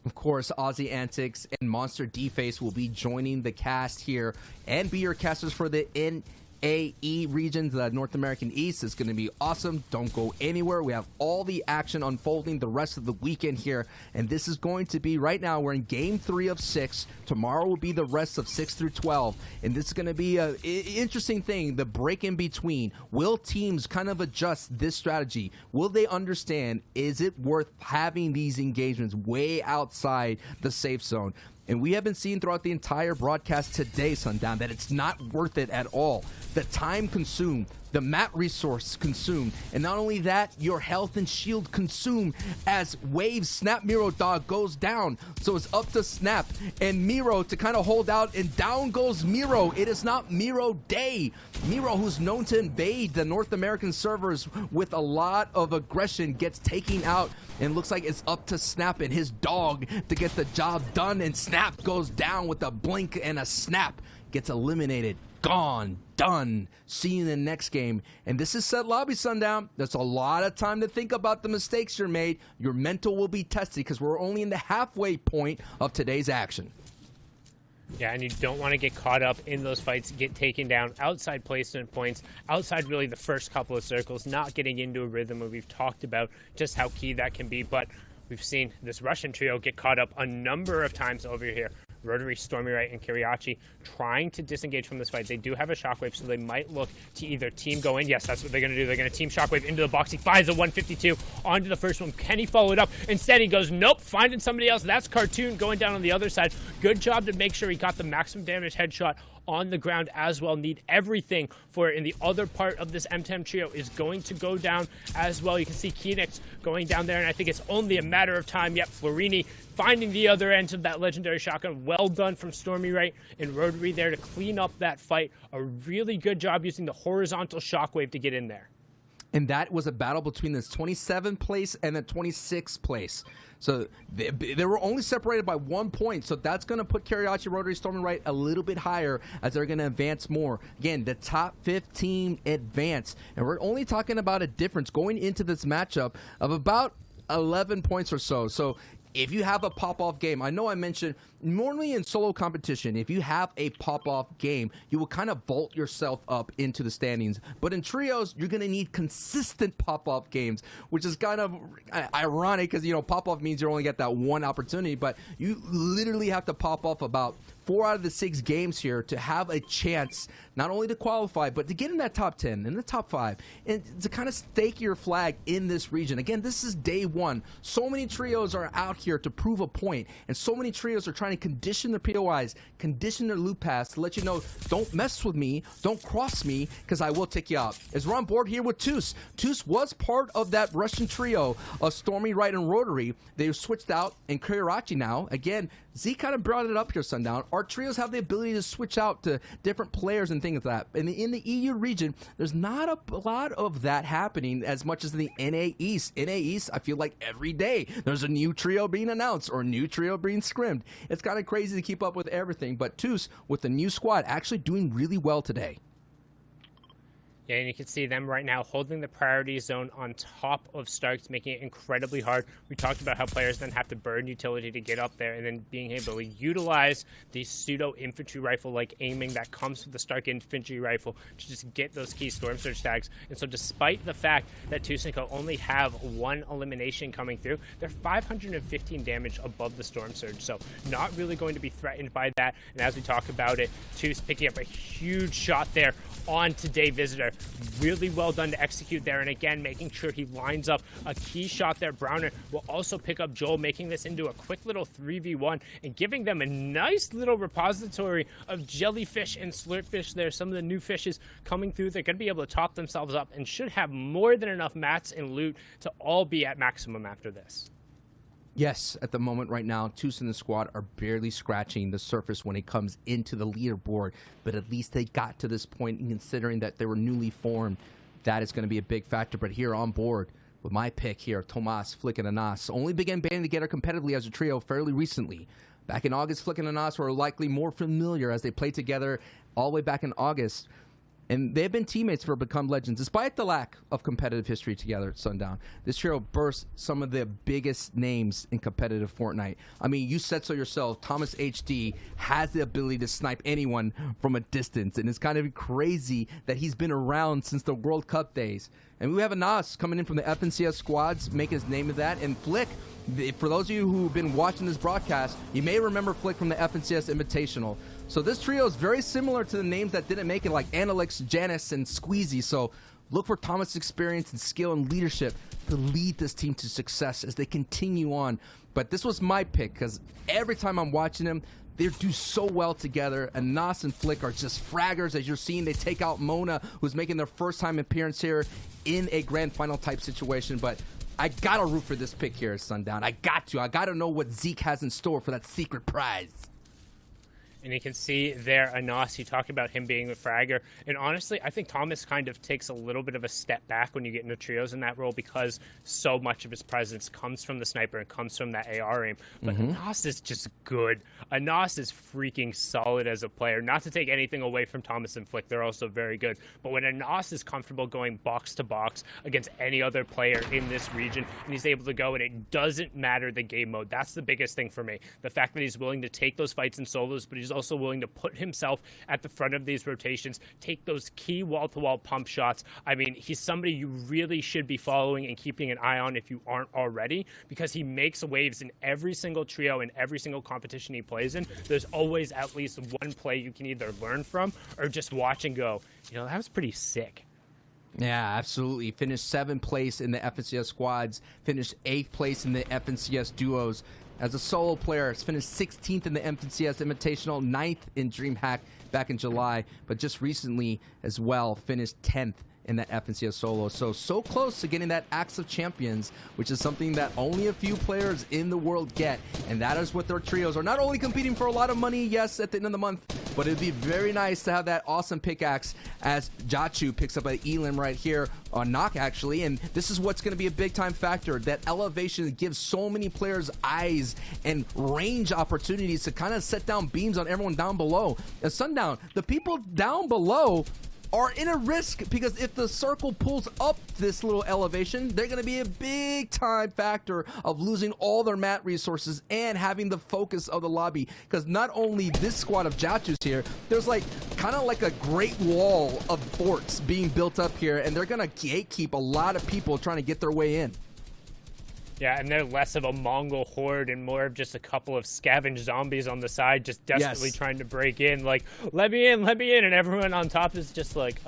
Of course, Aussie Antics and Monster D-Face will be joining the cast here and be your casters for the NAE region, the North American East. Is going to be awesome. Don't go anywhere. We have all the action unfolding the rest of the weekend here, and this is going to be, right now, we're in Game 3 of 6. Tomorrow will be the rest of 6 through 12, and this is going to be an interesting thing, the break in between. Will teams kind of adjust this strategy? Will they understand, is it worth having these engagements way outside the safe zone? And we have been seeing throughout the entire broadcast today, Sundown, that it's not worth it at all. The time consumed, the map resource consumed, and not only that, your health and shield consumed as Wave's Snap Miro Dog goes down. So it's up to Snap and Miro to kind of hold out, and down goes Miro. It is not Miro Day. Miro, who's known to invade the North American servers with a lot of aggression, gets taken out, and looks like it's up to Snap and his dog to get the job done, and Snap goes down with a blink and a snap, gets eliminated. Gone, done. See you in the next game. And this is Set Lobby, Sundown. There's a lot of time to think about the mistakes you made. Your mental will be tested because we're only in the halfway point of today's action. Yeah, and you don't want to get caught up in those fights, get taken down outside placement points, outside really the first couple of circles, not getting into a rhythm where we've talked about just how key that can be. But we've seen this Russian trio get caught up a number of times over here. Rotary, Stormy Right, and Kiriachi trying to disengage from this fight. They do have a Shockwave, so they might look to either team go in. Yes, that's what they're going to do. They're going to team Shockwave into the box. He finds a 152 onto the first one. Can he follow it up? Instead, he goes, nope, finding somebody else. That's Cartoon going down on the other side. Good job to make sure he got the maximum damage headshot on the ground as well. Need everything for it. And the other part of this M10 trio is going to go down as well. You can see Keenix going down there, and I think it's only a matter of time. Yep, Florini finding the other end of that legendary shotgun. Well done from Stormy Right and Rotary there to clean up that fight. A really good job using the horizontal shockwave to get in there. And that was a battle between this 27th place and the 26th place. So they were only separated by 1 point. So that's going to put Kiriachi, Rotary, Stormy Right a little bit higher as they're going to advance more. Again, the top 15 advance. And we're only talking about a difference going into this matchup of about 11 points or so. So if you have a pop-off game, I know I mentioned normally in solo competition, if you have a pop-off game, you will kind of vault yourself up into the standings. But in trios, you're going to need consistent pop-off games, which is kind of ironic because, you know, pop-off means you only get that one opportunity, but you literally have to pop off about 4 out of the 6 games here to have a chance not only to qualify, but to get in that top 10, in the top 5, and to kind of stake your flag in this region. Again, this is day 1. So many trios are out here to prove a point, and so many trios are trying to condition their POIs, condition their loop pass to let you know, don't mess with me, don't cross me, because I will take you out. As we're on board here with Toos. Toos was part of that Russian trio of Stormy Right and Rotary. They switched out, and Kiriachi now, again, Z kind of brought it up here, Sundown. Our trios have the ability to switch out to different players and things like that. And in the EU region, there's not a lot of that happening as much as in the NA East. NA East, I feel like every day there's a new trio being announced or a new trio being scrimmed. It's kind of crazy to keep up with everything. But Toos, with the new squad, actually doing really well today. Yeah, and you can see them right now holding the priority zone on top of Starks, making it incredibly hard. We talked about how players then have to burn utility to get up there, and then being able to utilize the pseudo-infantry rifle-like aiming that comes with the Stark infantry rifle to just get those key Storm Surge tags. And so despite the fact that TwoSynco only have one elimination coming through, they're 515 damage above the Storm Surge, so not really going to be threatened by that. And as we talk about it, Two's picking up a huge shot there on Today Visitor. Really well done to execute there, and again making sure he lines up a key shot there. Browner will also pick up Joel, making this into a quick little 3v1 and giving them a nice little repository of jellyfish and slurpfish there. Some of the new fishes coming through, they're going to be able to top themselves up and should have more than enough mats and loot to all be at maximum after this. Yes, at the moment right now, Toos and the squad are barely scratching the surface when it comes into the leaderboard, but at least they got to this point, and considering that they were newly formed, that is going to be a big factor. But here on board with my pick here, Tomas, Flick, and Anas only began banding together competitively as a trio fairly recently. Back in August, Flick and Anas were likely more familiar as they played together all the way back in August. And they've been teammates for Become Legends, despite the lack of competitive history together at Sundown. This trio bursts some of the biggest names in competitive Fortnite. I mean, you said so yourself, Thomas HD has the ability to snipe anyone from a distance, and it's kind of crazy that he's been around since the World Cup days. And we have Anas coming in from the FNCS squads, making his name of that, and Flick, for those of you who've been watching this broadcast, you may remember Flick from the FNCS Invitational. So this trio is very similar to the names that didn't make it, like Analix, Janice, and Squeezy. So look for Thomas' experience and skill and leadership to lead this team to success as they continue on. But this was my pick because every time I'm watching them, they do so well together. And Nas and Flick are just fraggers. As you're seeing, they take out Mona, who's making their first time appearance here in a grand final type situation. But I gotta root for this pick here at Sundown. I got to. I gotta know what Zeke has in store for that secret prize. And you can see there, Anas, you talk about him being the fragger. And honestly, I think Thomas kind of takes a little bit of a step back when you get into trios in that role because so much of his presence comes from the sniper and comes from that AR aim. But Anas is just good. Anas is freaking solid as a player. Not to take anything away from Thomas and Flick, they're also very good. But when Anas is comfortable going box to box against any other player in this region, and he's able to go, and it doesn't matter the game mode. That's the biggest thing for me. The fact that he's willing to take those fights in solos, but he's also willing to put himself at the front of these rotations, take those key wall-to-wall pump shots. I mean, he's somebody you really should be following and keeping an eye on if you aren't already, because he makes waves in every single trio and every single competition he plays in. There's always at least one play you can either learn from or just watch and go, you know, that was pretty sick. Yeah, absolutely. Finished 7th place in the FNCS squads, finished 8th place in the FNCS duos. As a solo player, it's finished 16th in the FNCS Invitational, 9th in DreamHack back in July, but just recently as well finished 10th in that FNCS solo. So close to getting that Axe of Champions, which is something that only a few players in the world get. And that is what their trios are not only competing for a lot of money, yes, at the end of the month, but it'd be very nice to have that awesome pickaxe as Jachu picks up an Elim right here on Knock, actually. And this is what's going to be a big-time factor. That elevation gives so many players eyes and range opportunities to kind of set down beams on everyone down below. At Sundown, the people down below are in a risk because if the circle pulls up this little elevation, they're going to be a big time factor of losing all their mat resources and having the focus of the lobby. Because not only this squad of Jachus here, there's like kind of like a great wall of forts being built up here, and they're going to gatekeep a lot of people trying to get their way in. Yeah, and they're less of a Mongol horde and more of just a couple of scavenged zombies on the side just desperately trying to break in. Like, let me in, and everyone on top is just like,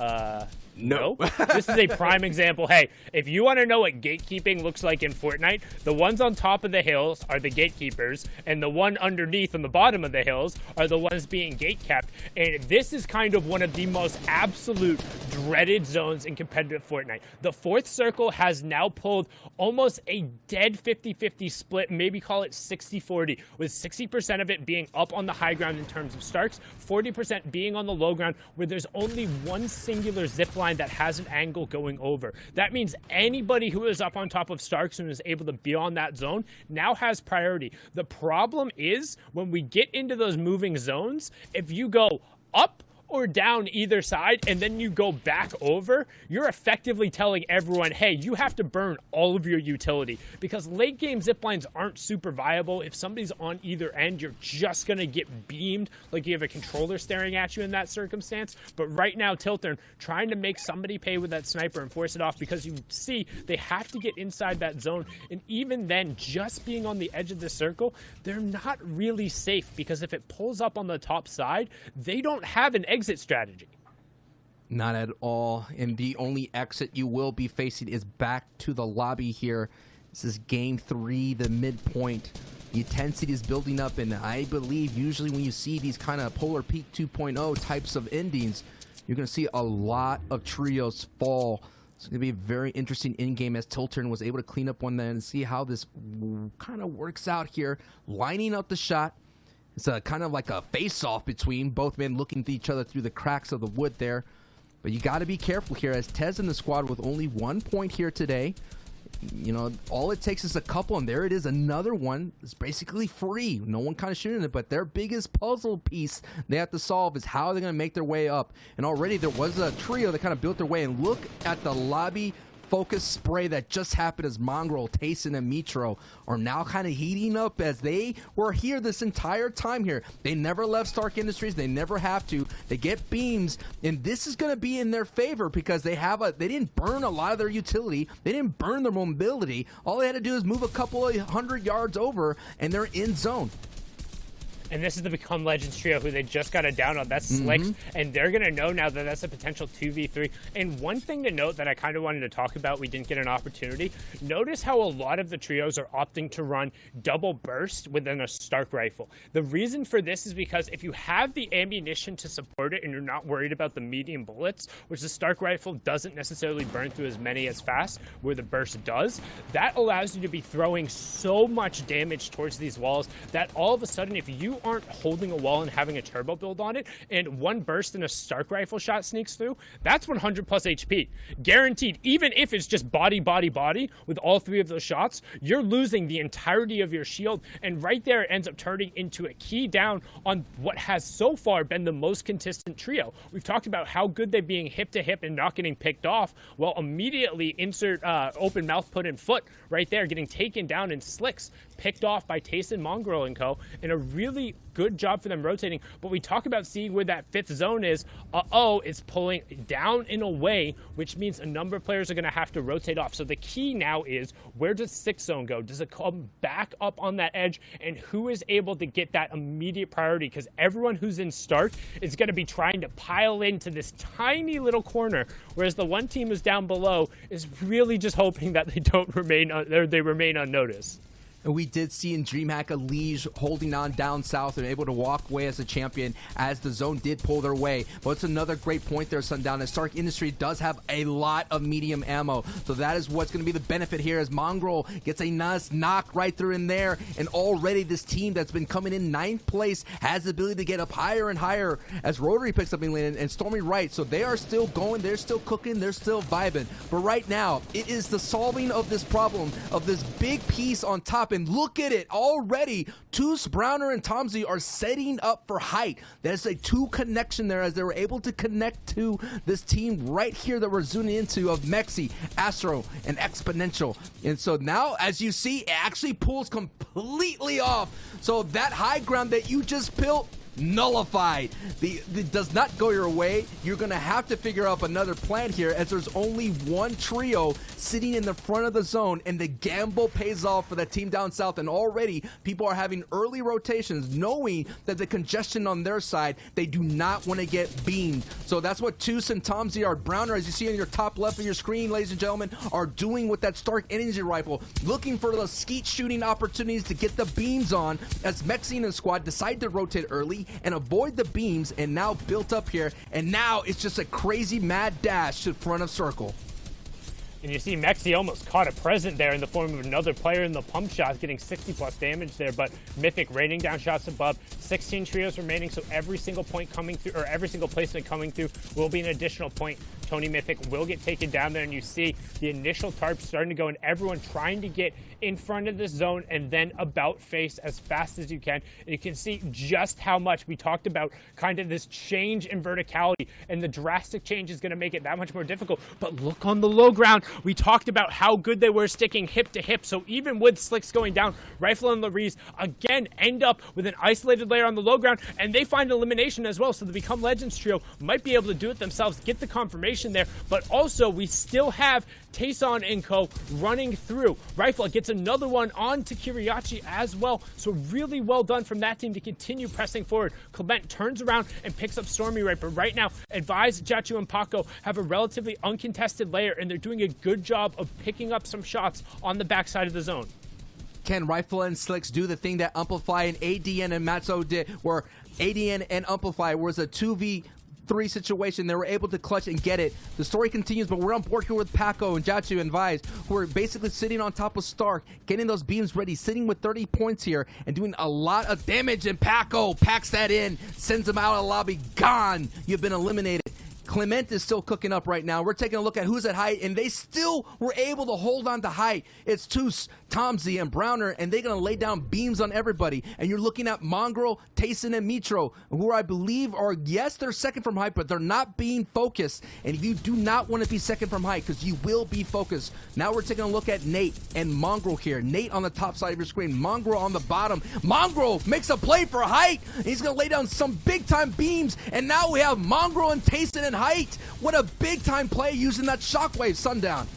no. This is a prime example. Hey, if you want to know what gatekeeping looks like in Fortnite, the ones on top of the hills are the gatekeepers, and the one underneath on the bottom of the hills are the ones being gatekept. And this is kind of one of the most absolute dreaded zones in competitive Fortnite. The 4th circle has now pulled almost a dead 50-50 split, maybe call it 60-40, with 60% of it being up on the high ground in terms of Starks, 40% being on the low ground where there's only one singular zip line that has an angle going over. That means anybody who is up on top of Starks and is able to be on that zone now has priority. The problem is when we get into those moving zones, if you go up or down either side, and then you go back over, you're effectively telling everyone, hey, you have to burn all of your utility, because late game ziplines aren't super viable. If somebody's on either end, you're just going to get beamed like you have a controller staring at you in that circumstance. But right now, Tiltern trying to make somebody pay with that sniper and force it off, because you see they have to get inside that zone, and even then, just being on the edge of the circle, they're not really safe, because if it pulls up on the top side, they don't have an exit strategy. Not at all. And the only exit you will be facing is back to the lobby here. This is game 3, the midpoint. The intensity is building up, and I believe usually when you see these kind of Polar Peak 2.0 types of endings, you're going to see a lot of trios fall. It's going to be a very interesting in-game as Tiltern was able to clean up one there and see how this kind of works out here. Lining up the shot. It's a kind of like a face-off between both men looking at each other through the cracks of the wood there. But you got to be careful here as Tez in the squad with only 1 point here today. You know, all it takes is a couple, and there it is, another one. It's basically free. No one kind of shooting it, but their biggest puzzle piece they have to solve is how they're going to make their way up. And already there was a trio that kind of built their way, and look at the lobby focus spray that just happened as Mongrel, Tayson, and Mitro are now kind of heating up as they were here this entire time here. They never left Stark Industries. They never have to. They get beams, and this is going to be in their favor because they didn't burn a lot of their utility. They didn't burn their mobility. All they had to do is move a couple of 100 yards over, and they're in zone. And this is the Become Legends trio who they just got a down on. That's Slicks, and they're going to know now that that's a potential 2v3. And one thing to note that I kind of wanted to talk about, we didn't get an opportunity. Notice how a lot of the trios are opting to run double burst within a Stark rifle. The reason for this is because if you have the ammunition to support it and you're not worried about the medium bullets, which the Stark rifle doesn't necessarily burn through as many as fast, where the burst does, that allows you to be throwing so much damage towards these walls that all of a sudden, if you aren't holding a wall and having a turbo build on it, and one burst in a Stark rifle shot sneaks through, that's 100 plus HP. Guaranteed, even if it's just body, body, body, with all 3 of those shots, you're losing the entirety of your shield, and right there it ends up turning into a key down on what has so far been the most consistent trio. We've talked about how good they're being hip to hip and not getting picked off, well, immediately insert open mouth put in foot right there, getting taken down in Slicks, picked off by Tayson, Mongrel, and co. And a really good job for them rotating. But we talk about seeing where that 5th zone is. It's pulling down and away, which means a number of players are going to have to rotate off. So the key now is, where does 6th zone go? Does it come back up on that edge? And who is able to get that immediate priority? Because everyone who's in Stark is going to be trying to pile into this tiny little corner, whereas the one team who's down below is really just hoping that they remain unnoticed. And we did see in DreamHack a Liege holding on down south and able to walk away as a champion as the zone did pull their way. But it's another great point there, Sundown, as Stark Industry does have a lot of medium ammo. So that is what's going to be the benefit here as Mongrel gets a nice knock right through in there. And already this team that's been coming in 9th place has the ability to get up higher and higher as Rotary picks up in lane and Stormy right. So they are still going, they're still cooking, they're still vibing. But right now, it is the solving of this problem of this big piece on top. And look at it already. Toos, Browner, and Tomsy are setting up for height. There's a 2 connection there as they were able to connect to this team right here that we're zooming into of Mexi, Astro, and Exponential. And so now, as you see, it actually pulls completely off. So that high ground that you just built, nullified. It does not go your way. You're going to have to figure out another plan here as there's only one trio sitting in the front of the zone, and the gamble pays off for that team down south. And already people are having early rotations knowing that the congestion on their side, they do not want to get beamed. So that's what Toos and Tomsy are. Browner, as you see on your top left of your screen, ladies and gentlemen, are doing with that Stark Energy Rifle, looking for those skeet shooting opportunities to get the beams on as Mexi and his squad decide to rotate early and avoid the beams, and now built up here, and now it's just a crazy mad dash to the front of circle. And you see Mexi almost caught a present there in the form of another player in the pump shots, getting 60 plus damage there, but Mythic raining down shots above. 16 trios remaining, so every single point coming through, or every single placement coming through will be an additional point Tony Mythic will get taken down there, and you see the initial tarp starting to go, and everyone trying to get in front of the zone and then about face as fast as you can. And you can see just how much we talked about kind of this change in verticality, and the drastic change is going to make it that much more difficult. But look on the low ground. We talked about how good they were sticking hip to hip. So even with Slicks going down, Rifle and Larice again end up with an isolated layer on the low ground, and they find elimination as well. So the Become Legends trio might be able to do it themselves, get the confirmation there. But also we still have Tayson and co running through. Rifle gets another one on to Kiriachi as well. So really well done from that team to continue pressing forward. Clement turns around and picks up Stormy right, but right now Advise, Jachu, and Paco have a relatively uncontested layer, and they're doing a good job of picking up some shots on the backside of the zone. Can Rifle and Slicks do the thing that Amplify and ADN and Matzo did, where ADN and Amplify was a 2v3 situation? They were able to clutch and get it. The story continues, but we're on board here with Paco and Jachu and Vise, who are basically sitting on top of Stark, getting those beams ready, sitting with 30 points here, and doing a lot of damage. And Paco packs that in, sends him out of the lobby. Gone. You've been eliminated. Clement is still cooking up right now. We're taking a look at who's at height, and they still were able to hold on to height. It's Toos, Tomsy, and Browner, and they're going to lay down beams on everybody. And you're looking at Mongrel, Tayson, and Mitro, who I believe are, yes, they're second from height, but they're not being focused. And you do not want to be second from height, because you will be focused. Now we're taking a look at Nate and Mongrel here. Nate on the top side of your screen, Mongrel on the bottom. Mongrel makes a play for height. He's going to lay down some big-time beams, and now we have Mongrel and Tayson and height. What a big time play using that shockwave, Sundown.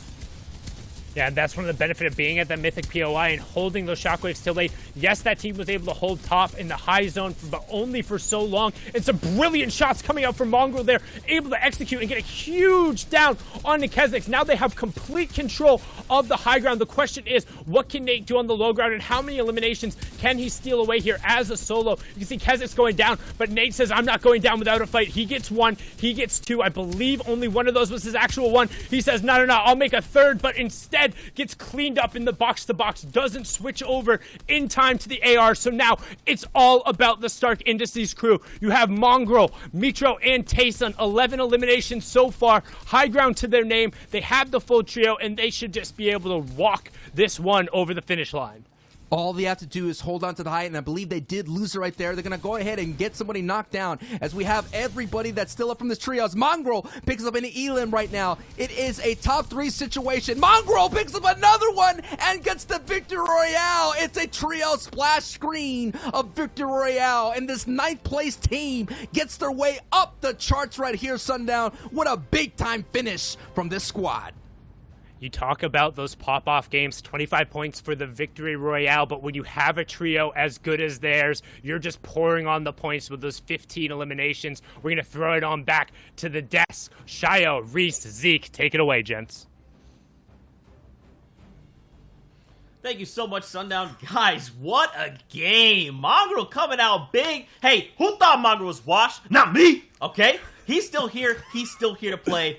Yeah, and that's one of the benefits of being at that Mythic POI and holding those shockwaves till late. Yes, that team was able to hold top in the high zone, but only for so long. And some brilliant shots coming out from Mongrel there, able to execute and get a huge down on the Kesnix. Now they have complete control of the high ground. The question is, what can Nate do on the low ground, and how many eliminations can he steal away here as a solo? You can see Kesnix going down, but Nate says, I'm not going down without a fight. He gets one, he gets two. I believe only one of those was his actual one. He says, no, I'll make a third, but instead gets cleaned up in the box-to-box, doesn't switch over in time to the AR. So now it's all about the Stark Indices crew. You have Mongrel, Mitro, and Tayson. 11 eliminations so far. High ground to their name. They have the full trio, and they should just be able to walk this one over the finish line. All they have to do is hold on to the height, and I believe they did lose it right there. They're going to go ahead and get somebody knocked down as we have everybody that's still up from this trio. As Mongrel picks up an Elim right now. It is a top 3 situation. Mongrel picks up another one and gets the Victory Royale. It's a trio splash screen of Victory Royale, and this 9th place team gets their way up the charts right here, Sundown. What a big-time finish from this squad. You talk about those pop-off games, 25 points for the Victory Royale, but when you have a trio as good as theirs, you're just pouring on the points with those 15 eliminations. We're going to throw it on back to the desk. Shio, Reese, Zeke, take it away, gents. Thank you so much, Sundown. Guys, what a game. Mongrel coming out big. Hey, who thought Mongrel was washed? Not me, okay? He's still here. He's still here to play.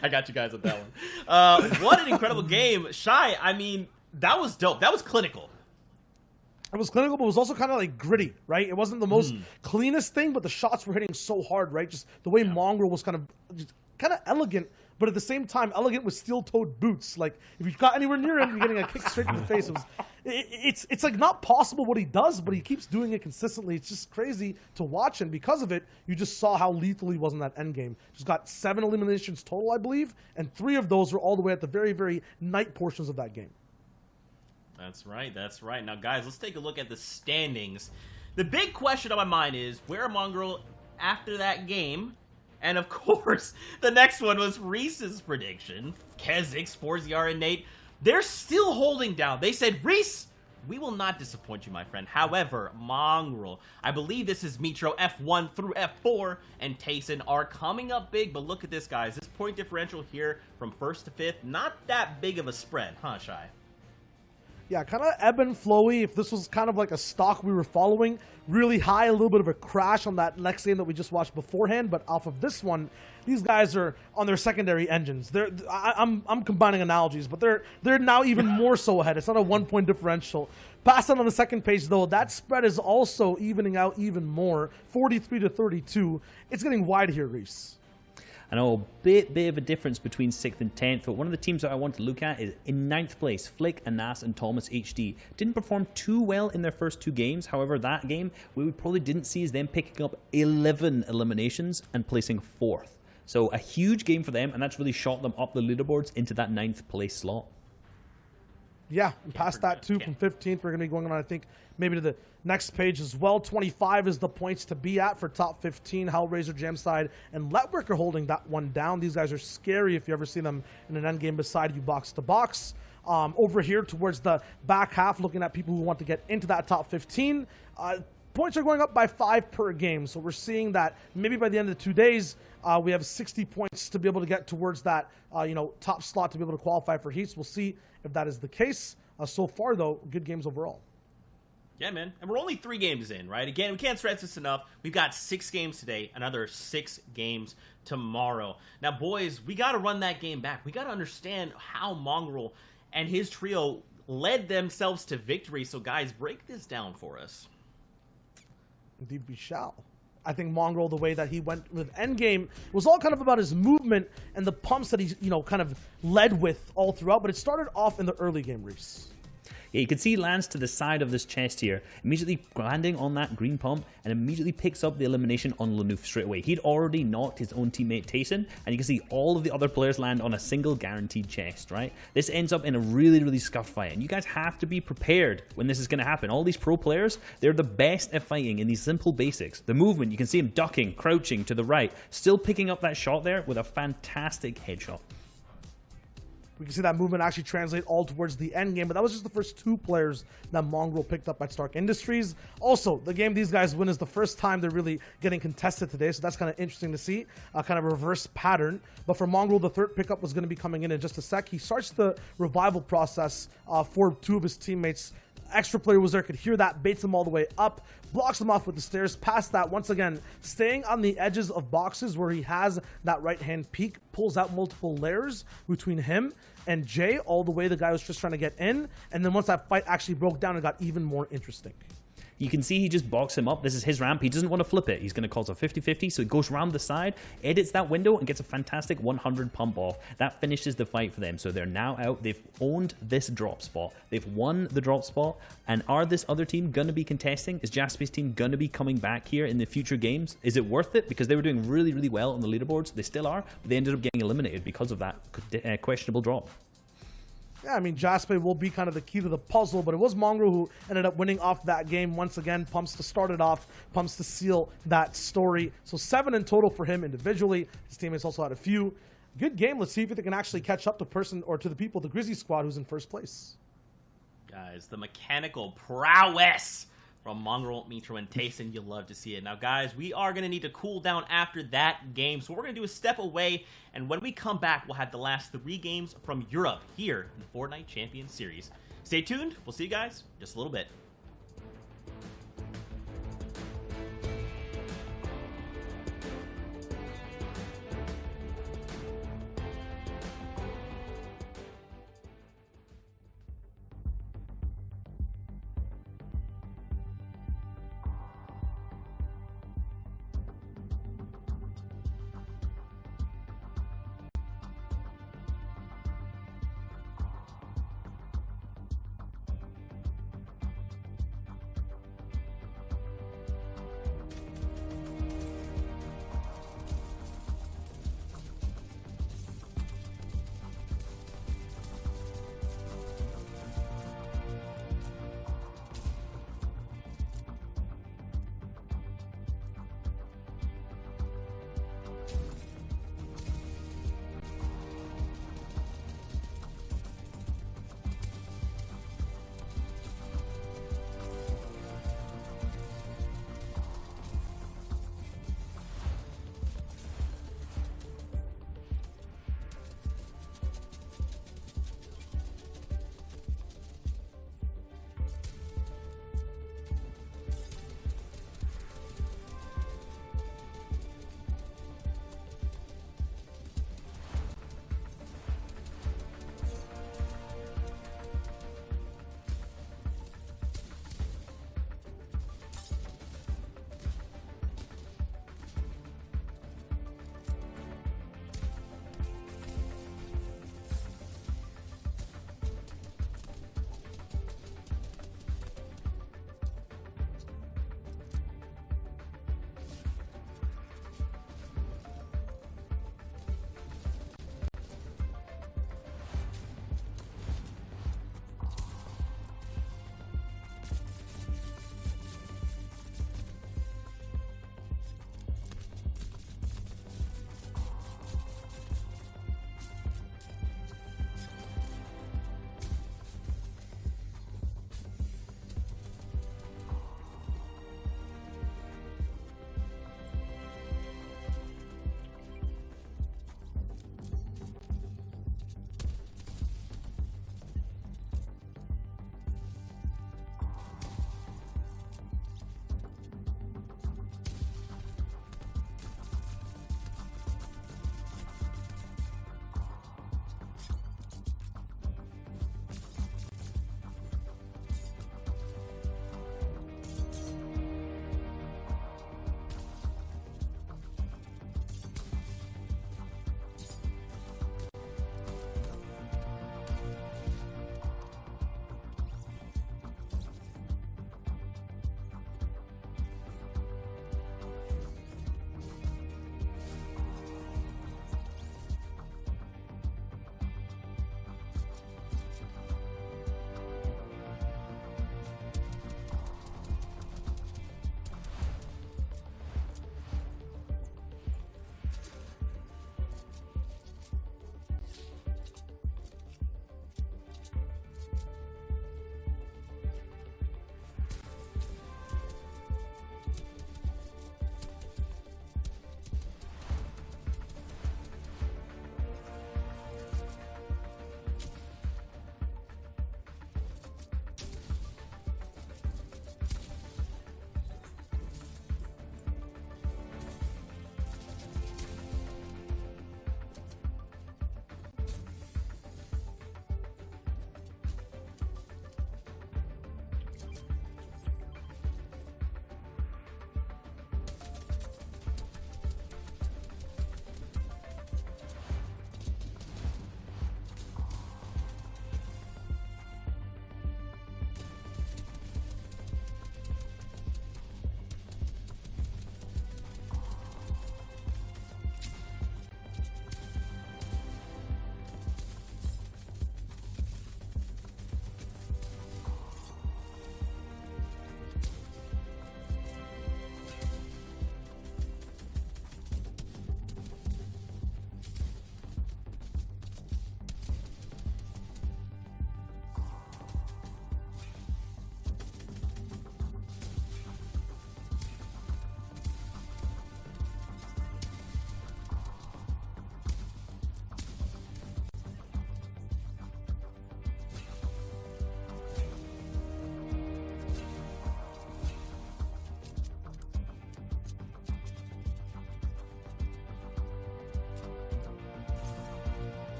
I got you guys with that one. What an incredible game. Shy, I mean, that was dope. That was clinical. It was clinical, but it was also kind of like gritty, right? It wasn't the most cleanest thing, but the shots were hitting so hard, right? Just the way Mongrel was kind of elegant, but at the same time, elegant with steel-toed boots. Like, if you got anywhere near him, you're getting a kick straight in the face. It's like not possible what he does, but he keeps doing it consistently. It's just crazy to watch, and because of it, you just saw how lethal he was in that end game. Just got 7 eliminations total, I believe, and 3 of those were all the way at the very, very night portions of that game. That's right, that's right. Now, guys, let's take a look at the standings. The big question on my mind is, where are Mongrel after that game? And, of course, the next one was Reese's prediction. Kesnix, Forziar, and Nate, they're still holding down. They said, Reese, we will not disappoint you, my friend. However, Mongrel, I believe this is Mitro, F1 through F4, and Tayson are coming up big. But look at this, guys. This point differential here from 1st to 5th, not that big of a spread, huh, Shy? Yeah, kind of ebb and flowy. If this was kind of like a stock we were following, really high, a little bit of a crash on that next game that we just watched beforehand. But off of this one, these guys are on their secondary engines. I'm combining analogies, but they're now even more so ahead. It's not a 1-point differential. Past on the second page, though, that spread is also evening out even more, 43 to 32. It's getting wide here, Reese. I know a bit of a difference between 6th and 10th, but one of the teams that I want to look at is in 9th place, Flick, Anas, and Thomas HD. Didn't perform too well in their first 2 games. However, that game, we probably didn't see is them picking up 11 eliminations and placing 4th. So a huge game for them, and that's really shot them up the leaderboards into that 9th place slot. Yeah, and past that too, from 15th, we're going to be going on, I think, maybe to the next page as well. 25 is the points to be at for top 15. Hellraiser, Jamside, and Letwork are holding that one down. These guys are scary if you ever see them in an endgame beside you box to box. Over here towards the back half, looking at people who want to get into that top 15, points are going up by 5 per game. So we're seeing that maybe by the end of the 2 days, we have 60 points to be able to get towards that, top slot to be able to qualify for heats. We'll see if that is the case. So far, though, good games overall. Yeah, man. And we're only 3 games in, right? Again, we can't stress this enough. We've got 6 games today, another 6 games tomorrow. Now, boys, we got to run that game back. We got to understand how Mongrel and his trio led themselves to victory. So, guys, break this down for us. Indeed, we shall. I think Mongrel, the way that he went with Endgame, was all kind of about his movement and the pumps that he, kind of led with all throughout. But it started off in the early game, Reese. Yeah, you can see he lands to the side of this chest here, immediately landing on that green pump, and immediately picks up the elimination on Lanouf straight away. He'd already knocked his own teammate Tayson, and you can see all of the other players land on a single guaranteed chest, right? This ends up in a really scuffed fight, and you guys have to be prepared when this is going to happen. All these pro players, they're the best at fighting in these simple basics. The movement, you can see him ducking, crouching to the right, still picking up that shot there with a fantastic headshot. We can see that movement actually translate all towards the end game, but that was just the first 2 players that Mongrel picked up at Stark Industries. Also, the game these guys win is the first time they're really getting contested today, so that's kind of interesting to see, kind of a reverse pattern. But for Mongrel, the 3rd pickup was going to be coming in just a sec. He starts the revival process for 2 of his teammates. Extra player was there, could hear that, baits him all the way up, blocks him off with the stairs. Past that, once again, staying on the edges of boxes where he has that right-hand peek, pulls out multiple layers between him and Jay, all the way the guy was just trying to get in. And then once that fight actually broke down, it got even more interesting. You can see he just boxed him up. This is his ramp. He doesn't want to flip it. He's going to cause a 50-50, so he goes around the side, edits that window, and gets a fantastic 100 pump off. That finishes the fight for them, so they're now out. They've owned this drop spot. They've won the drop spot, and are this other team going to be contesting? Is Jaspy's team going to be coming back here in the future games? Is it worth it? Because they were doing really well on the leaderboards. They still are, but they ended up getting eliminated because of that questionable drop. Yeah, I mean, Jaspe will be kind of the key to the puzzle, but it was Mongrel who ended up winning off that game once again. Pumps to start it off, pumps to seal that story. So 7 in total for him individually. His teammates also had a few. Good game. Let's see if they can actually catch up to the people, the Grizzly squad, who's in first place. Guys, the mechanical prowess from Mongrel, Mitro, and Tayson. You'll love to see it. Now, guys, we are going to need to cool down after that game, so we're going to do a step away, and when we come back, we'll have the last 3 games from Europe here in the Fortnite Champion Series. Stay tuned. We'll see you guys in just a little bit.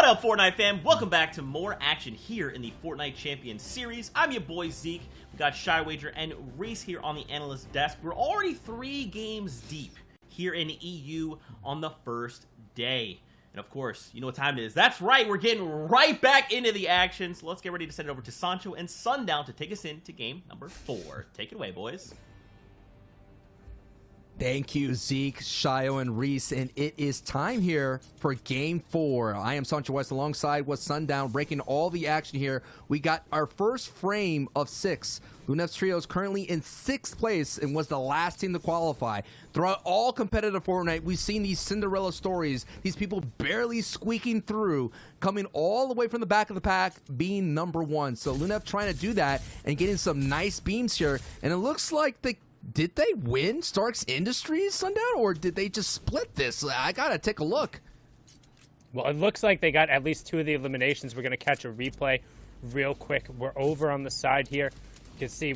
up, Fortnite fam? Welcome back to more action here in the Fortnite Champion Series. I'm your boy Zeke. We got Shy Wager and Reese here on the analyst desk. We're already 3 games deep here in EU on the first day. And of course, you know what time it is. That's right, we're getting right back into the action. So let's get ready to send it over to Sancho and Sundown to take us into game number 4. Take it away, boys. Thank you, Zeke, Shio, and Reese, and it is time here for Game 4. I am Sancho West alongside with Sundown, breaking all the action here. We got our first frame of 6. Lunev's Trio is currently in 6th place and was the last team to qualify. Throughout all competitive Fortnite, we've seen these Cinderella stories, these people barely squeaking through, coming all the way from the back of the pack, being number 1. So Lunev trying to do that and getting some nice beams here, and it looks like did they win Stark's Industries, Sundown, or did they just split this? I gotta take a look. Well, it looks like they got at least 2 of the eliminations. We're going to catch a replay real quick. We're over on the side here. You can see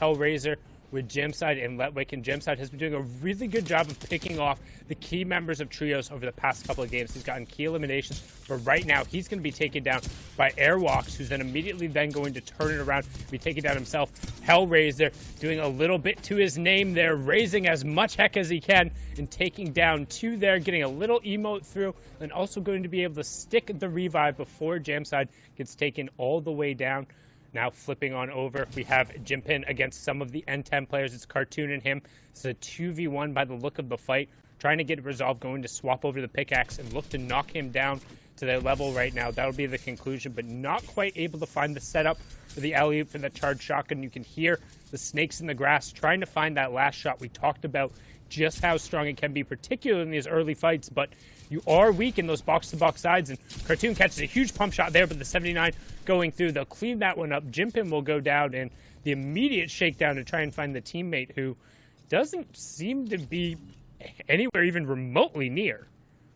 Hellraiser with Gemside and Letwick, and Gemside has been doing a really good job of picking off the key members of Trios over the past couple of games. He's gotten key eliminations, but right now he's going to be taken down by Airwalks, who's then immediately going to turn it around and be taken down himself. Hellraiser doing a little bit to his name there, raising as much heck as he can and taking down 2 there, getting a little emote through, and also going to be able to stick the revive before Gemside gets taken all the way down. Now flipping on over, we have Jimpin against some of the N10 players. It's Cartoon and him. It's a 2v1 by the look of the fight. Trying to get it resolved, going to swap over the pickaxe and look to knock him down to their level right now. That'll be the conclusion, but not quite able to find the setup for the alley-oop for the charged shotgun. You can hear the snakes in the grass trying to find that last shot. We talked about just how strong it can be, particularly in these early fights, but you are weak in those box-to-box sides, and Cartoon catches a huge pump shot there, but the 79 going through. They'll clean that one up. Jimpin will go down, and the immediate shakedown to try and find the teammate who doesn't seem to be anywhere even remotely near.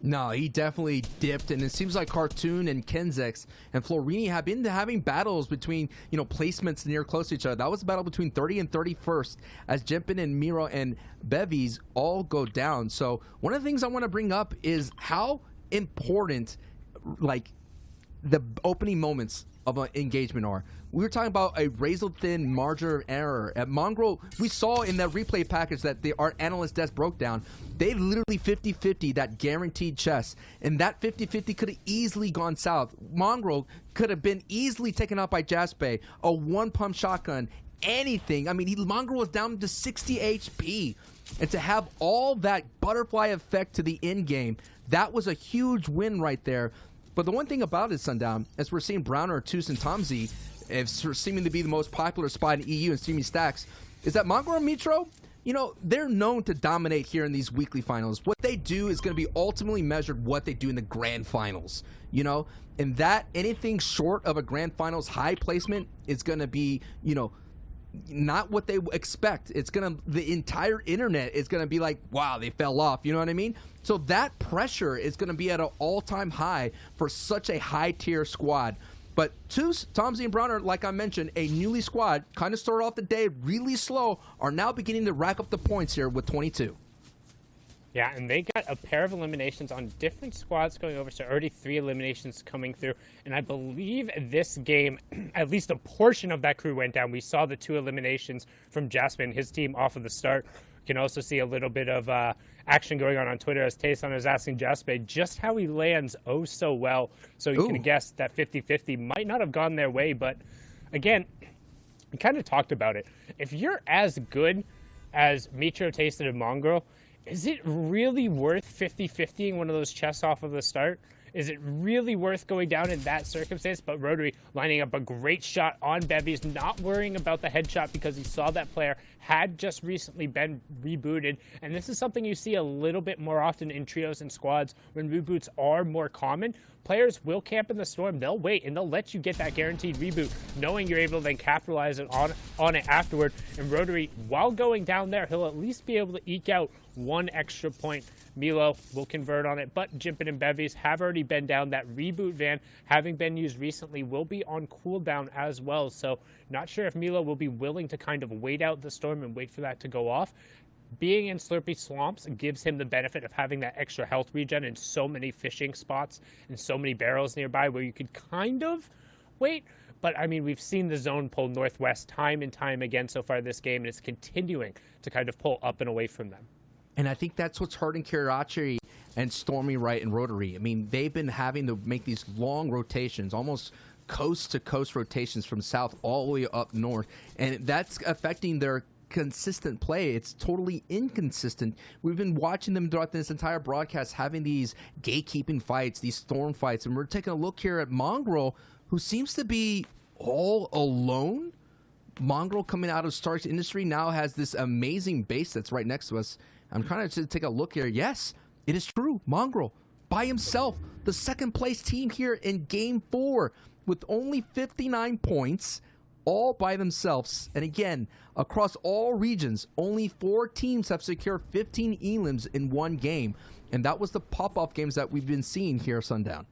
No, he definitely dipped, and it seems like Cartoon and Kenzex and Florini have been having battles between, placements near close to each other. That was a battle between 30 and 31st as Jimpin and Miro and Bevies all go down. So one of the things I want to bring up is how important, the opening moments of an engagement are. We were talking about a razor-thin margin of error. At Mongrel, we saw in that replay package that our analyst desk broke down, they literally 50-50 that guaranteed chess, and that 50-50 could have easily gone south. Mongrel could have been easily taken out by Jaspe, a 1-pump shotgun, anything. I mean, Mongrel was down to 60 HP, and to have all that butterfly effect to the end game, that was a huge win right there. But the one thing about it, Sundown, as we're seeing Browner, Toos, and Tomzy, seeming to be the most popular spot in EU and streaming stacks, is that Mongrel and Mitro, they're known to dominate here in these weekly finals. What they do is going to be ultimately measured what they do in the grand finals, and that anything short of a grand finals high placement is going to be, not what they expect. The entire internet is gonna be like, wow, they fell off. You know what I mean? So that pressure is gonna be at an all-time high for such a high-tier squad. But Toos, Tomzy, and Browner, like I mentioned, a newly squad, kind of started off the day really slow, are now beginning to rack up the points here with 22. Yeah, and they got a pair of eliminations on different squads going over, so already 3 eliminations coming through. And I believe this game, at least a portion of that crew went down. We saw the 2 eliminations from Jasper and his team off of the start. You can also see a little bit of action going on Twitter as Tayson is asking Jasper just how he lands oh so well. So you can guess that 50-50 might not have gone their way, but again, we kind of talked about it. If you're as good as Mitro, Tayson, and Mongrel, is it really worth 50-50ing one of those chests off of the start? Is it really worth going down in that circumstance? But Rotary lining up a great shot on Bevies, not worrying about the headshot because he saw that player had just recently been rebooted. And this is something you see a little bit more often in trios and squads when reboots are more common. Players will camp in the storm. They'll wait, and they'll let you get that guaranteed reboot, knowing you're able to then capitalize on it afterward. And Rotary, while going down there, he'll at least be able to eke out 1 extra point. Milo will convert on it, but Jimpin and Bevies have already been down. That reboot van, having been used recently, will be on cooldown as well. So not sure if Milo will be willing to kind of wait out the storm and wait for that to go off. being in Slurpy Swamps gives him the benefit of having that extra health regen and so many fishing spots and so many barrels nearby where you could kind of wait. But, I mean, we've seen the zone pull northwest time and time again so far this game, and it's continuing to kind of pull up and away from them. And I think that's what's hurting Kirachi and Stormy Right and Rotary. I mean, they've been having to make these long rotations, almost coast-to-coast rotations from south all the way up north, and that's affecting their consistent play. It's totally inconsistent. We've been watching them throughout this entire broadcast having these gatekeeping fights, these storm fights, and we're taking a look here at Mongrel, who seems to be all alone. Mongrel, coming out of Stark's Industry, now has this amazing base that's right next to us. I'm trying to take a look here. Yes, it is true. Mongrel, by himself, the second place team here in Game 4 with only 59 points, all by themselves. And again, across all regions, only 4 teams have secured 15 elims in one game. And that was the pop-off games that we've been seeing here at Sundown.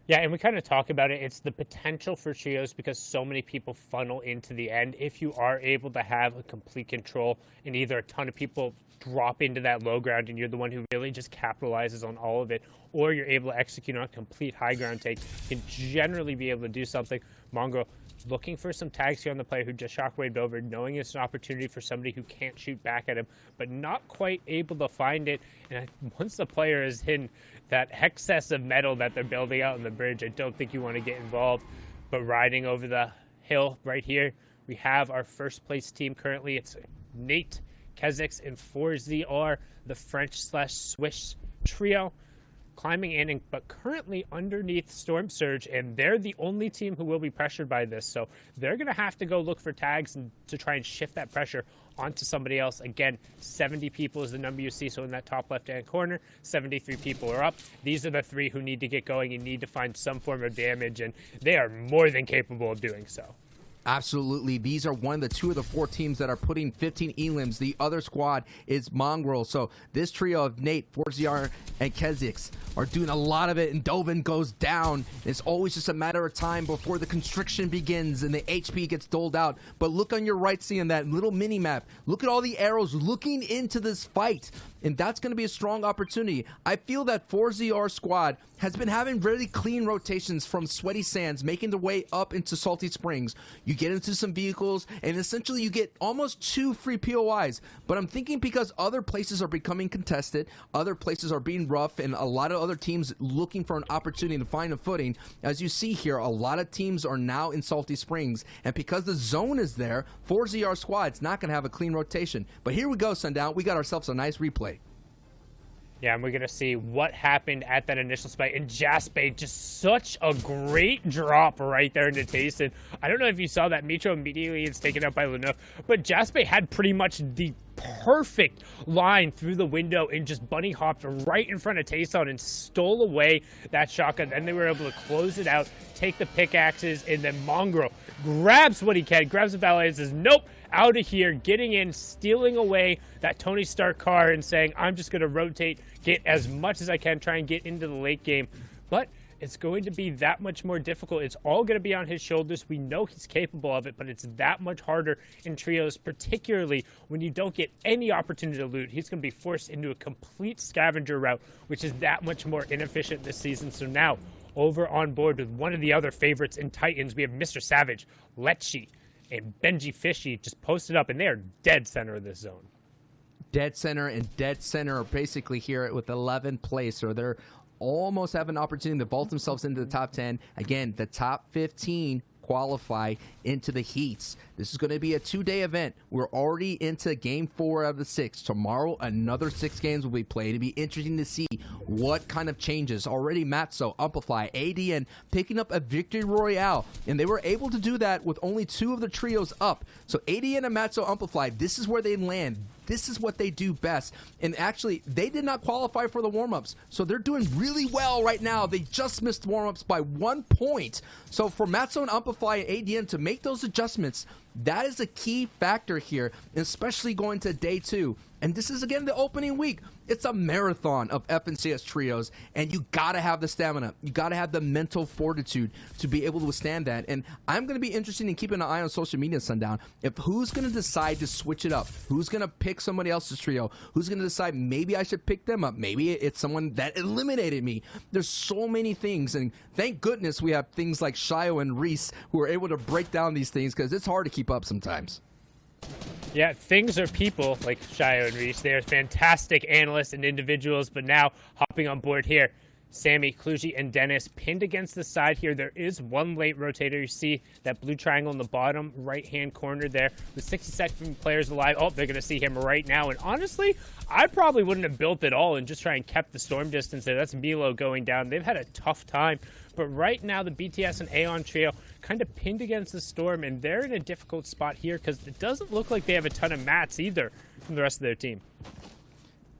Yeah, and we kind of talk about it. It's the potential for trios because so many people funnel into the end. If you are able to have a complete control and either a ton of people drop into that low ground and you're the one who really just capitalizes on all of it, or you're able to execute on a complete high ground take, you can generally be able to do something. Mongrel looking for some tags here on the player who just shockwaved over, knowing it's an opportunity for somebody who can't shoot back at him, but not quite able to find it. And once the player is in that excess of metal that they're building out on the bridge, I don't think you want to get involved. But riding over the hill right here, we have our first place team currently. It's Nate, Kezix, and 4ZR, the French/Swiss trio, climbing in, but currently underneath Storm Surge, and they're the only team who will be pressured by this. So they're going to have to go look for tags and to try and shift that pressure onto somebody else. Again, 70 people is the number you see. So in that top left-hand corner, 73 people are up. These are the 3 who need to get going and need to find some form of damage, and they are more than capable of doing so. Absolutely. These are one of the 2 of the 4 teams that are putting 15 elims. The other squad is Mongrel. So this trio of Nate, 4ZR, and Kezix are doing a lot of it, and Dovin goes down. It's always just a matter of time before the constriction begins and the HP gets doled out. But look on your right, seeing that little mini map. Look at all the arrows looking into this fight, and that's going to be a strong opportunity. I feel that 4ZR squad has been having really clean rotations from Sweaty Sands, making their way up into Salty Springs. You get into some vehicles, and essentially you get almost 2 free POIs. But I'm thinking because other places are becoming contested, other places are being rough, and a lot of other teams looking for an opportunity to find a footing. As you see here, a lot of teams are now in Salty Springs, and because the zone is there, 4ZR squad's not going to have a clean rotation. But here we go, Sundown. We got ourselves a nice replay. Yeah, and we're going to see what happened at that initial spike. And Jaspe, just such a great drop right there into Tayson. I don't know if you saw that. Mitro immediately is taken out by Lenouf. But Jaspe had pretty much the perfect line through the window and just bunny hopped right in front of Tayson and stole away that shotgun. Then they were able to close it out, take the pickaxes, and then Mongrel grabs what he can, grabs the valet and says, nope, out of here, getting in, stealing away that Tony Stark car and saying, I'm just going to rotate, get as much as I can, try and get into the late game. But it's going to be that much more difficult. It's all going to be on his shoulders. We know he's capable of it, but it's that much harder in trios, particularly when you don't get any opportunity to loot. He's going to be forced into a complete scavenger route, which is that much more inefficient this season. So now, over on board with one of the other favorites in Titans, we have Mr. Savage, Lecce, and Benji Fishy just posted up, and they are dead center of this zone. Dead center and dead center are basically here with 11th place, so they're almost have an opportunity to vault themselves into the top 10. Again, the top 15 qualify into the heats. This is going to be a 2-day event. We're already into game 4 of the 6. Tomorrow, another 6 games will be played. It'll be interesting to see what kind of changes. Already Matzo, Amplify, ADN picking up a victory royale, and they were able to do that with only 2 of the trios up. So ADN and Matzo Amplify, this is where they land. This is what they do best. And actually, they did not qualify for the warm-ups. So they're doing really well right now. They just missed warm-ups by 1 point. So for Matzo and Amplify and ADN to make those adjustments, That is a key factor here, especially going to day 2. And this is, again, the opening week. It's a marathon of FNCS trios, and you got to have the stamina. You got to have the mental fortitude to be able to withstand that. And I'm going to be interested in keeping an eye on social media, Sundown, if who's going to decide to switch it up, who's going to pick somebody else's trio, who's going to decide maybe I should pick them up, maybe it's someone that eliminated me. There's so many things, and thank goodness we have things like Shio and Reese who are able to break down these things, because it's hard to keep up sometimes. Yeah, things are people like Shio and Reese. They are fantastic analysts and individuals, but now hopping on board here, Sammy, Kluji, and Dennis pinned against the side here. There is one late rotator. You see that blue triangle in the bottom right-hand corner there with 60-second players alive. Oh, they're going to see him right now. And honestly, I probably wouldn't have built it all and just try and kept the storm distance there. That's Milo going down. They've had a tough time. But right now, the BTS and Aeon trio kind of pinned against the storm, and they're in a difficult spot here because it doesn't look like they have a ton of mats either from the rest of their team.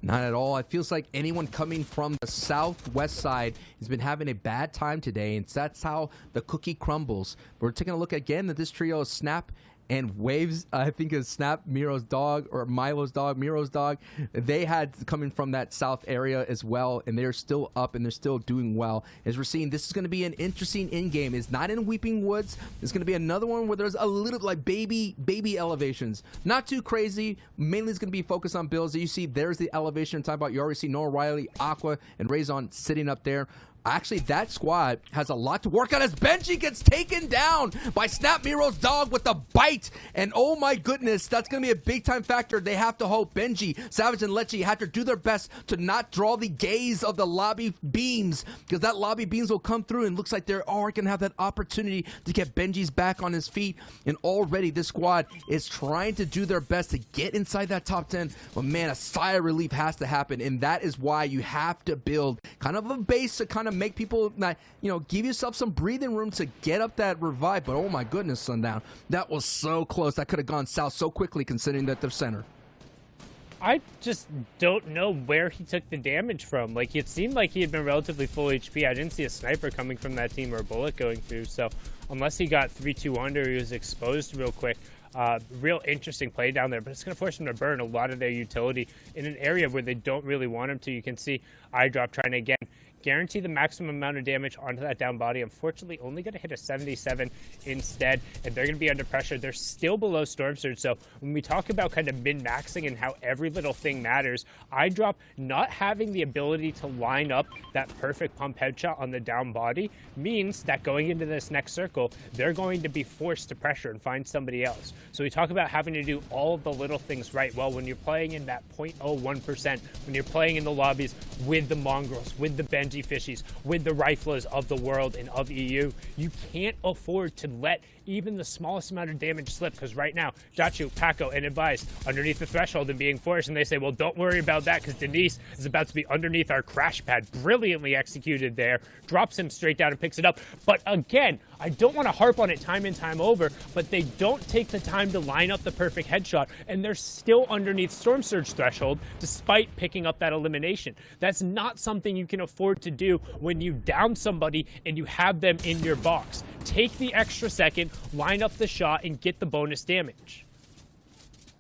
Not at all. It feels like anyone coming from the southwest side has been having a bad time today, and that's how the cookie crumbles. We're taking a look again at this trio of Snap and Waves. I think it's Snap, Miro's dog, or Milo's dog, Miro's dog. They had coming from that south area as well, and they're still up and they're still doing well. As we're seeing, this is going to be an interesting in-game. It's not in Weeping Woods. It's going to be another one where there's a little like baby elevations. Not too crazy. Mainly it's going to be focused on builds. You see, there's the elevation I'm talking about. You already see Noah Riley, Aqua, and Raison sitting up there. Actually, that squad has a lot to work on as Benji gets taken down by Snap Miro's dog with a bite. And oh my goodness, that's going to be a big-time factor. They have to hope Benji, Savage, and Lechi have to do their best to not draw the gaze of the lobby beams, because that lobby beams will come through and looks like they're going to have that opportunity to get Benji's back on his feet. And already this squad is trying to do their best to get inside that top 10. But man, a sigh of relief has to happen, and that is why you have to build kind of a base to kind of make people, give yourself some breathing room to get up that revive. But oh my goodness, Sundown, that was so close. That could have gone south so quickly considering that they're center. I just don't know where he took the damage from. Like, it seemed like he had been relatively full HP. I didn't see a sniper coming from that team or a bullet going through. So unless he got 3-2 under, he was exposed real quick. Real interesting play down there, but it's going to force them to burn a lot of their utility in an area where they don't really want him to. You can see iDrop trying to, again, guarantee the maximum amount of damage onto that down body. Unfortunately, only going to hit a 77 instead, and they're going to be under pressure. They're still below Storm Surge, so when we talk about kind of min-maxing and how every little thing matters, iDrop not having the ability to line up that perfect pump headshot on the down body means that going into this next circle, they're going to be forced to pressure and find somebody else. So we talk about having to do all of the little things right. Well, when you're playing in that 0.01%, when you're playing in the lobbies with the Mongrels, with the Benji Fishies, with the Riflers of the world and of EU, you can't afford to let even the smallest amount of damage slip, because right now, Jachu, Paco, and Advice underneath the threshold and being forced, and they say, well, don't worry about that, because Denise is about to be underneath our crash pad. Brilliantly executed there. Drops him straight down and picks it up. But again, I don't want to harp on it time and time over, but they don't take the time to line up the perfect headshot, and they're still underneath Storm Surge threshold despite picking up that elimination. That's not something you can afford to do when you down somebody and you have them in your box. Take the extra second, line up the shot, and get the bonus damage.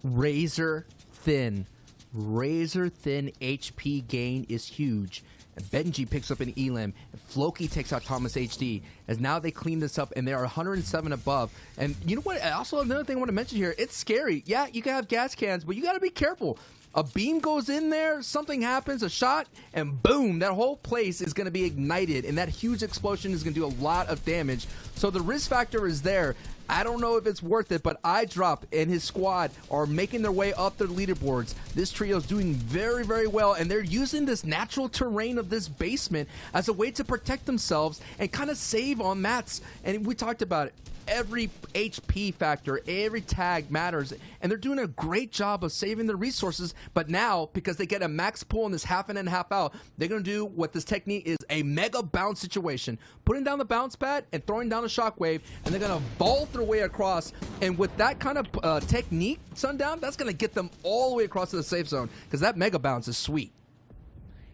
Razor thin HP gain is huge. And Benji picks up an Elim, and Floki takes out Thomas HD, as now they clean this up, and they are 107 above. And you know what? Also, another thing I want to mention here, it's scary. Yeah, you can have gas cans, but you got to be careful. A beam goes in there, something happens, a shot, and boom, that whole place is going to be ignited, and that huge explosion is going to do a lot of damage. So the risk factor is there. I don't know if it's worth it, but iDrop and his squad are making their way up their leaderboards. This trio is doing very, very well, and they're using this natural terrain of this basement as a way to protect themselves and kind of save on mats. And we talked about it. Every HP factor, every tag matters, and they're doing a great job of saving their resources. But now, because they get a max pull in this half in and half out, they're going to do what this technique is, a mega bounce situation. Putting down the bounce pad and throwing down a shockwave, and they're going to vault their way across. And with that kind of technique, Sundown, that's going to get them all the way across to the safe zone, because that mega bounce is sweet.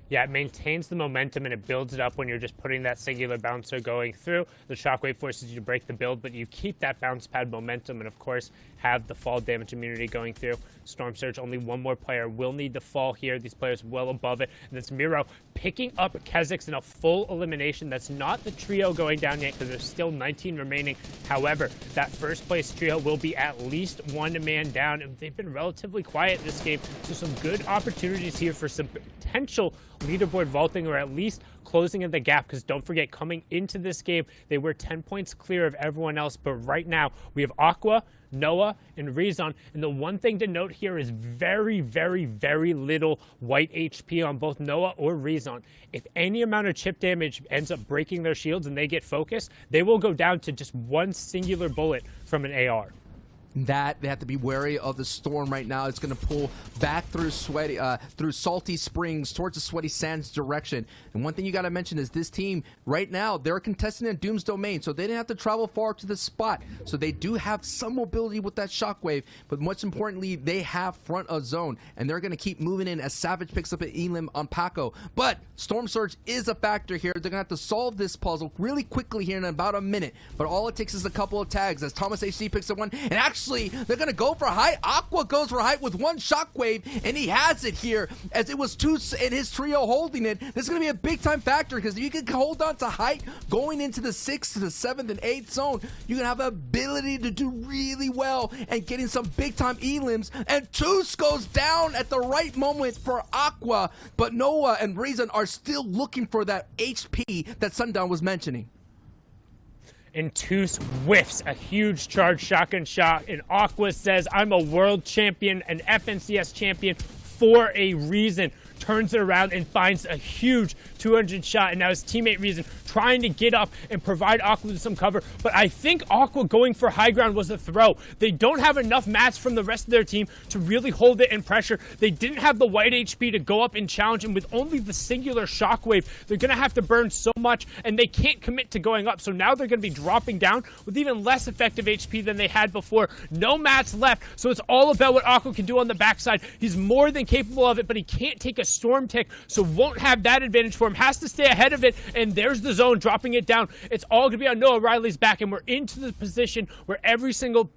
Yeah, it maintains the momentum and it builds it up when you're just putting that singular bouncer going through. The shockwave forces you to break the build, but you keep that bounce pad momentum and, of course, have the fall damage immunity going through. Storm Surge, only one more player will need to fall here. These players well above it. And it's Miro picking up Kha'Zix in a full elimination. That's not the trio going down yet because there's still 19 remaining. However, that first place trio will be at least one man down. And they've been relatively quiet this game. So some good opportunities here for some potential leaderboard vaulting or at least closing of the gap, because don't forget, coming into this game, they were 10 points clear of everyone else. But right now, we have Aqua, Noah, and Rezon. And the one thing to note here is very, very, very little white HP on both Noah or Rezon. If any amount of chip damage ends up breaking their shields and they get focused, they will go down to just one singular bullet from an AR. That they have to be wary of the storm right now. It's going to pull back through through Salty Springs towards the Sweaty Sands direction. And one thing you got to mention is this team right now, they're a contestant in Doom's domain, so they didn't have to travel far to the spot. So they do have some mobility with that shockwave, but much importantly, they have front of zone, and they're going to keep moving in as Savage picks up an Elim on Paco. But Storm Surge is a factor here. They're going to have to solve this puzzle really quickly here in about a minute. But all it takes is a couple of tags as Thomas HC picks up one, and actually they're going to go for height. Aqua goes for height with one shockwave, and he has it here as it was two in his trio holding it. This is going to be a big-time factor because if you can hold on to height going into the 6th, the 7th, and 8th zone, you're going to have the ability to do really well and getting some big-time elims. And Toos goes down at the right moment for Aqua, but Noah and Rezon are still looking for that HP that Sundown was mentioning. And Toos whiffs a huge charge shotgun shot, and Aqua says, I'm a world champion, an FNCS champion for a reason. Turns it around and finds a huge 200 shot, and now his teammate Reason trying to get up and provide Aqua with some cover, but I think Aqua going for high ground was a throw. They don't have enough mats from the rest of their team to really hold it in pressure. They didn't have the white HP to go up and challenge, and with only the singular shockwave, they're going to have to burn so much, and they can't commit to going up, so now they're going to be dropping down with even less effective HP than they had before. No mats left, so it's all about what Aqua can do on the backside. He's more than capable of it, but he can't take a storm tick, so won't have that advantage for him. Has to stay ahead of it, and there's the zone dropping it down. It's all going to be on Noah Riley's back, and we're into the position where every single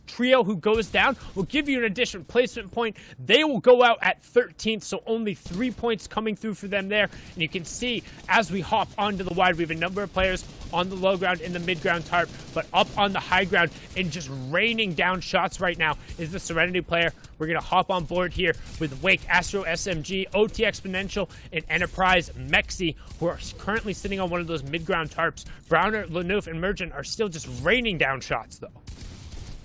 trio who goes down will give you an additional placement point. They will go out at 13th, so only 3 points coming through for them there. And you can see as we hop onto the wide, we have a number of players on the low ground in the mid ground tarp, but up on the high ground and just raining down shots right now is the Serenity player. We're going to hop on board here with Wake, Astro SMG, OT Exponential, and Enterprise Mexi, who are currently sitting on one of those mid ground tarps. Browner, Lanouf, and Merchant are still just raining down shots though.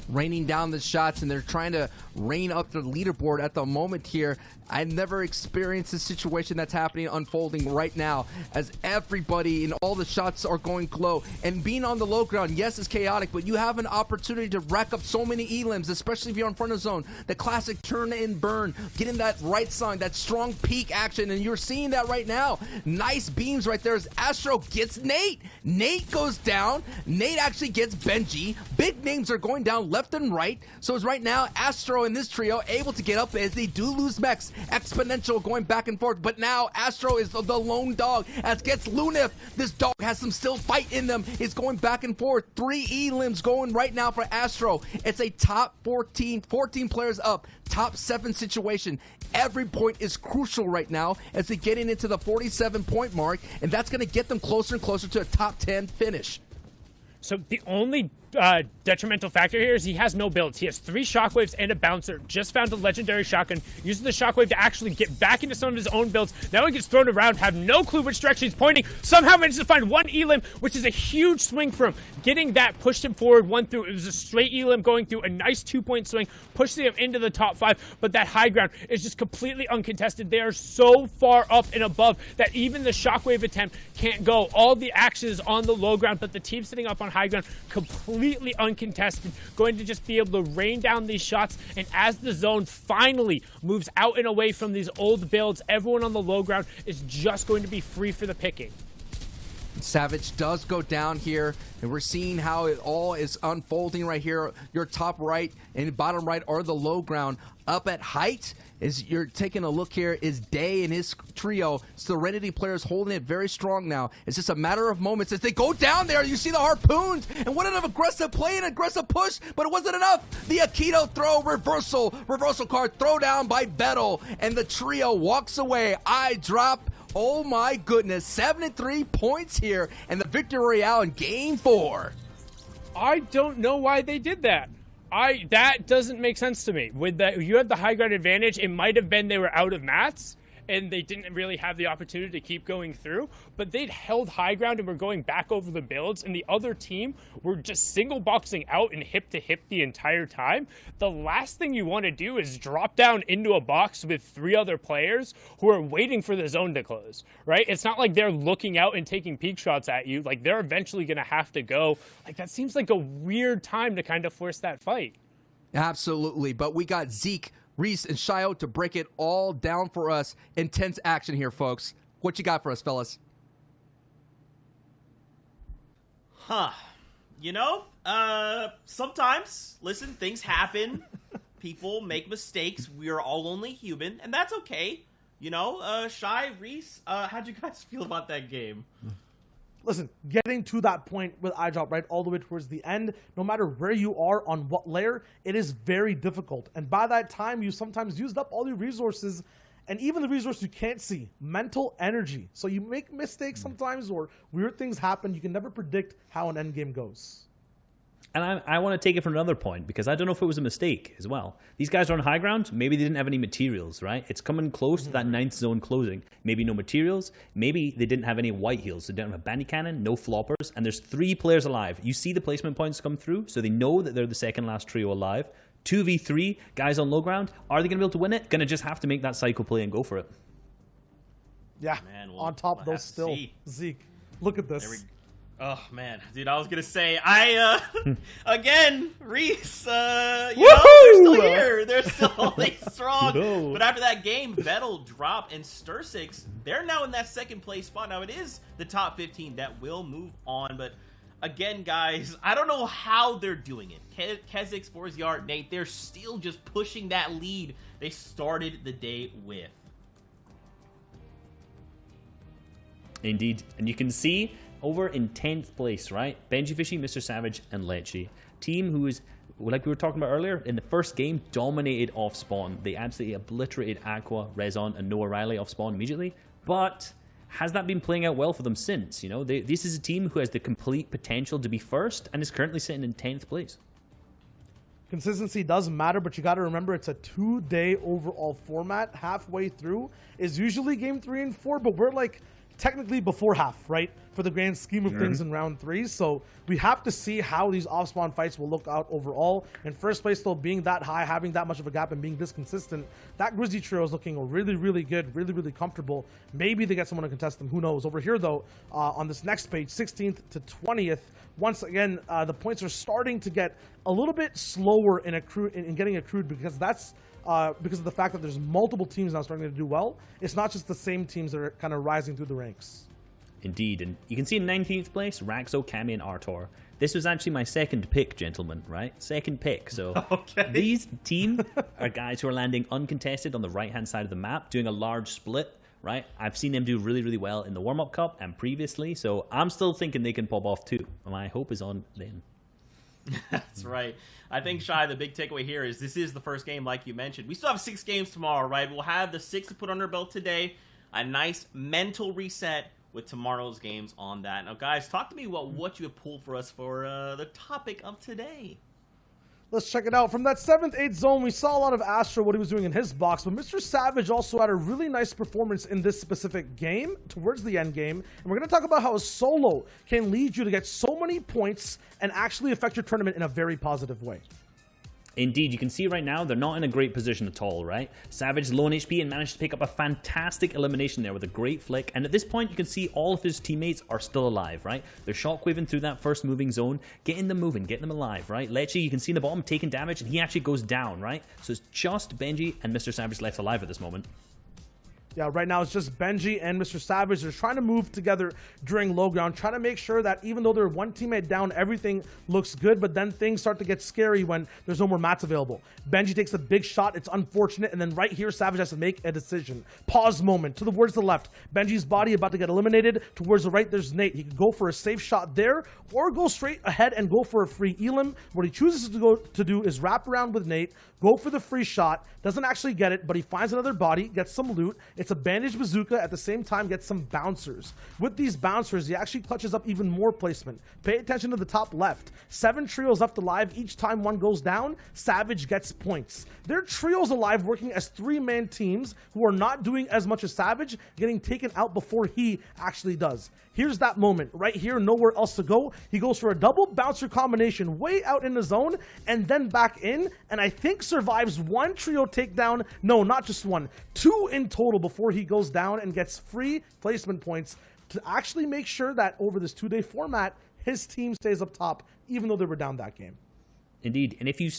Raining down the shots, and they're trying to rain up the leaderboard at the moment here. I never experienced a situation that's happening, unfolding right now, as everybody and all the shots are going low. And being on the low ground, yes, it's chaotic, but you have an opportunity to rack up so many elims, especially if you're in front of zone. The classic turn and burn, getting that right side, that strong peak action, and you're seeing that right now. Nice beams right there as Astro gets Nate. Nate goes down. Nate actually gets Benji. Big names are going down left and right. So it's right now Astro and this trio able to get up as they do lose Mex. Exponential going back and forth, but now Astro is the lone dog as gets Lunif. This dog has some still fight in them. It's going back and forth. 3 elims going right now for Astro. It's a top 14 players up, top 7 situation. Every point is crucial right now as they're getting into the 47 point mark, and that's going to get them closer and closer to a top 10 finish. So the only detrimental factor here is he has no builds. He has 3 shockwaves and a bouncer. Just found a legendary shotgun. Uses the shockwave to actually get back into some of his own builds. Now he gets thrown around, have no clue which direction he's pointing. Somehow manages to find 1 elim, which is a huge swing for him. Getting that pushed him forward 1 through. It was a straight elim going through, a nice 2-point swing, pushing him into the top 5. But that high ground is just completely uncontested. They are so far up and above that even the shockwave attempt can't go. All the action is on the low ground, but the team sitting up on high ground completely uncontested, going to just be able to rain down these shots. And as the zone finally moves out and away from these old builds, everyone on the low ground is just going to be free for the picking. Savage does go down here, and we're seeing how it all is unfolding right here. Your top right and bottom right are the low ground. Up at height, is you're taking a look here, is Day and his trio. Serenity players holding it very strong now. It's just a matter of moments as they go down there. You see the harpoons, and what an aggressive play and aggressive push, but it wasn't enough. The Aikido throw, reversal card, throw down by Bettle, and the trio walks away. Eye drop. Oh my goodness, 73 points here, and the Victory Royale in Game 4. I don't know why they did that. That doesn't make sense to me. With that, you had the high ground advantage. It might have been they were out of mats and they didn't really have the opportunity to keep going through, but they'd held high ground and were going back over the builds, and the other team were just single boxing out and hip to hip the entire time. The last thing you want to do is drop down into a box with 3 other players who are waiting for the zone to close, right? It's not like they're looking out and taking peek shots at you. Like, they're eventually going to have to go. Like, that seems like a weird time to kind of force that fight. Absolutely, but we got Zeke, Reese, and Shio to break it all down for us. Intense action here, folks. What you got for us, fellas? You know, sometimes, listen, things happen. People make mistakes. We are all only human, and that's okay. You know, Shy, Reese, how'd you guys feel about that game? Listen, getting to that point with iDrop, right, all the way towards the end, no matter where you are on what layer, it is very difficult. And by that time, you sometimes used up all your resources, and even the resource you can't see, mental energy. So you make mistakes sometimes, or weird things happen. You can never predict how an end game goes. And I want to take it from another point, because I don't know if it was a mistake as well. These guys are on high ground. Maybe they didn't have any materials, right? It's coming close to that 9th zone closing. Maybe no materials. Maybe they didn't have any white heals. They didn't have a bandy cannon, no floppers, and there's 3 players alive. You see the placement points come through, so they know that they're the second last trio alive. 2v3, guys on low ground. Are they going to be able to win it? Going to just have to make that cycle play and go for it. Yeah, Man, on top of those still. Zeke, look at this. Oh, man. Dude, I was going to say, again, Reese, you know, they're still here. They're still holding strong. No. But after that game, Vettel, Drop, and Stursix, they're now in that second place spot. Now, it is the top 15 that will move on. But again, guys, I don't know how they're doing it. Kezix, Forziart, Nate, they're still just pushing that lead they started the day with. Indeed. And you can see over in 10th place, right? Benji Fishy, Mr. Savage, and Lecce. Team who is, like we were talking about earlier, in the first game, dominated off spawn. They absolutely obliterated Aqua, Rezon, and Noah Riley off spawn immediately. But has that been playing out well for them since? You know, this is a team who has the complete potential to be first and is currently sitting in 10th place. Consistency does matter, but you got to remember it's a 2-day overall format. Halfway through is usually game 3 and 4, but we're like technically before half, right? For the grand scheme of things in round 3. So we have to see how these off-spawn fights will look out overall. In first place, though, being that high, having that much of a gap, and being this consistent, that Grizzly trio is looking really, really good, really, really comfortable. Maybe they get someone to contest them. Who knows? Over here, though, on this next page, 16th to 20th, once again, the points are starting to get a little bit slower in getting accrued, because that's because of the fact that there's multiple teams now starting to do well. It's not just the same teams that are kind of rising through the ranks. Indeed, and you can see in 19th place, Raxo, Kami, and Artor. This was actually my second pick, gentlemen, right? Second pick. So okay. These team are guys who are landing uncontested on the right-hand side of the map, doing a large split, right? I've seen them do really, really well in the warm-up cup and previously, so I'm still thinking they can pop off too. My hope is on them. That's right. I think, Shy, the big takeaway here is this is the first game, like you mentioned. We still have 6 games tomorrow, right? We'll have the 6 to put under our belt today. A nice mental reset with tomorrow's games on that. Now, guys, talk to me about what you have pulled for us for the topic of today. Let's check it out. From that 7th, 8th zone, we saw a lot of Astro, what he was doing in his box, but Mr. Savage also had a really nice performance in this specific game, towards the end game. And we're going to talk about how a solo can lead you to get so many points and actually affect your tournament in a very positive way. Indeed, you can see right now they're not in a great position at all, right? Savage low on HP and managed to pick up a fantastic elimination there with a great flick. And at this point, you can see all of his teammates are still alive, right? They're shockwaving through that first moving zone, getting them moving, getting them alive, right? Lecce, you can see in the bottom, taking damage, and he actually goes down, right? So it's just Benji and Mr. Savage left alive at this moment. Yeah, right now it's just Benji and Mr. Savage. They're trying to move together during low ground, trying to make sure that even though they're one teammate down, everything looks good, but then things start to get scary when there's no more mats available. Benji takes a big shot. It's unfortunate, and then right here, Savage has to make a decision. Pause moment. Towards the left, Benji's body about to get eliminated. Towards the right, there's Nate. He could go for a safe shot there, or go straight ahead and go for a free elim. What he chooses to do is wrap around with Nate, go for the free shot, doesn't actually get it, but he finds another body, gets some loot. It's a bandaged bazooka, at the same time gets some bouncers. With these bouncers, he actually clutches up even more placement. Pay attention to the top left. 7 trios left alive. Each time one goes down, Savage gets points. Their trios alive working as 3-man teams who are not doing as much as Savage, getting taken out before he actually does. Here's that moment. Right here, nowhere else to go. He goes for a double bouncer combination way out in the zone and then back in, and I think survives 1 trio takedown. No, not just 1. 2 in total before he goes down and gets free placement points to actually make sure that over this 2-day format, his team stays up top, even though they were down that game. Indeed. And if you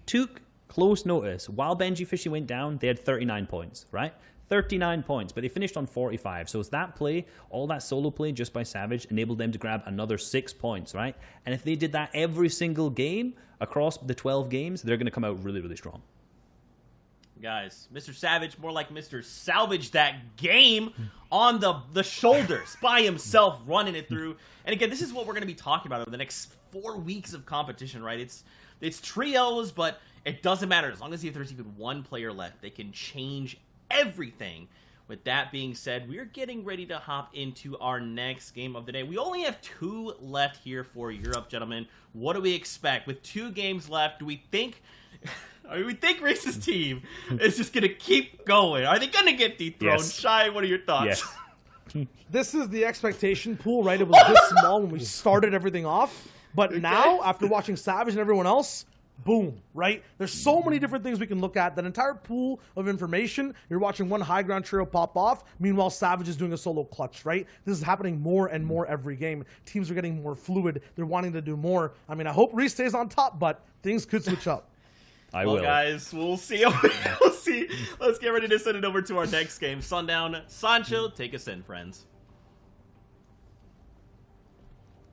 took close notice, while Benji Fishy went down, they had 39 points, right? 39 points, but they finished on 45. So it's that play, all that solo play just by Savage, enabled them to grab another 6 points, right? And if they did that every single game across the 12 games, they're going to come out really, really strong. Guys, Mr. Savage, more like Mr. Salvage that game on the shoulders by himself, running it through. And again, this is what we're going to be talking about over the next 4 weeks of competition, right? It's trios, but it doesn't matter. As long as there's even one player left, they can change everything. With that being said, we're getting ready to hop into our next game of the day. We only have 2 left here for Europe, gentlemen. What do we expect? With 2 games left, do we think... we think Reese's team is just going to keep going? Are they going to get dethroned? Yes. Shy, what are your thoughts? Yes. This is the expectation pool, right? It was this small when we started everything off. But now, after watching Savage and everyone else, boom, right? There's so many different things we can look at. That entire pool of information, you're watching one high ground trio pop off. Meanwhile, Savage is doing a solo clutch, right? This is happening more and more every game. Teams are getting more fluid. They're wanting to do more. I mean, I hope Reese stays on top, but things could switch up. Well, guys, we'll see. We'll see. Let's get ready to send it over to our next game. Sundown, Sancho, take us in, friends.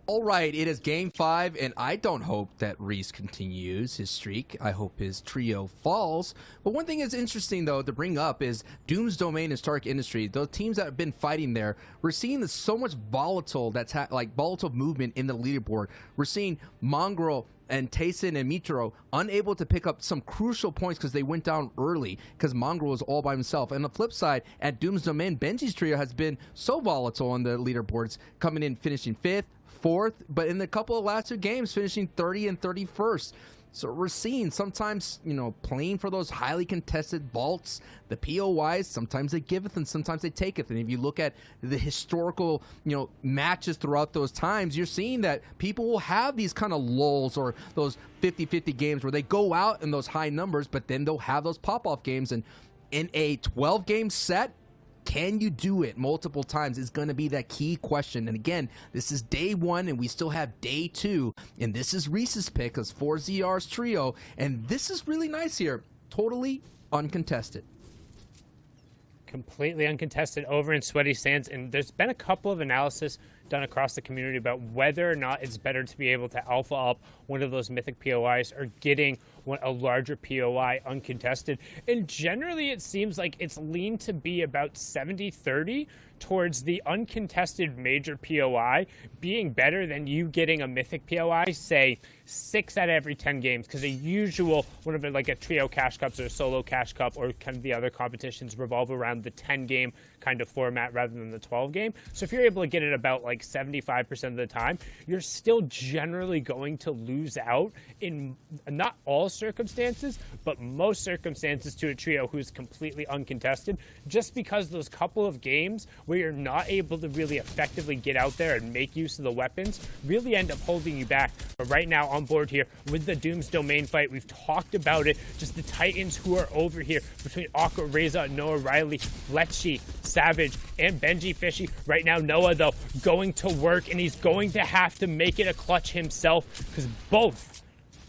All right, it is game 5, and I don't hope that Reese continues his streak. I hope his trio falls. But one thing that's interesting, though, to bring up is Doom's Domain and Stark Industry. Those teams that have been fighting there, we're seeing this so much volatile, volatile movement in the leaderboard. We're seeing Mongrel and Tayson and Mitro unable to pick up some crucial points because they went down early because Mongrel was all by himself. And the flip side, at Doom's Domain, Benji's trio has been so volatile on the leaderboards, coming in, finishing 5th, 4th, but in the couple of last 2 games, finishing 30 and 31st. So we're seeing sometimes, playing for those highly contested vaults, the POIs, sometimes they giveth and sometimes they taketh. And if you look at the historical, matches throughout those times, you're seeing that people will have these kind of lulls or those 50-50 games where they go out in those high numbers, but then they'll have those pop-off games. And in a 12-game set, can you do it multiple times is going to be that key question. And again, this is day 1 and we still have day 2. And this is Reese's pick as 4ZR's trio. And this is really nice here. Totally uncontested. Completely uncontested over in Sweaty Sands. And there's been a couple of analysis done across the community about whether or not it's better to be able to alpha up one of those mythic POIs or getting a larger POI uncontested. And generally it seems like it's leaned to be about 70-30 towards the uncontested major POI being better than you getting a mythic POI, say 6 out of every 10 games, because a usual one of it, like a trio cash cups or a solo cash cup or kind of the other competitions revolve around the 10 game kind of format rather than the 12 game. So if you're able to get it about like 75% of the time, you're still generally going to lose out in not all circumstances, but most circumstances to a trio who's completely uncontested, just because those couple of games where you're not able to really effectively get out there and make use of the weapons really end up holding you back. But right now on board here with the Doom's Domain fight, we've talked about it, just the Titans who are over here between Aqua, Reza, Noah Riley, Fletchy, Savage, and Benji Fishy. Right now Noah, though, going to work, and he's going to have to make it a clutch himself because both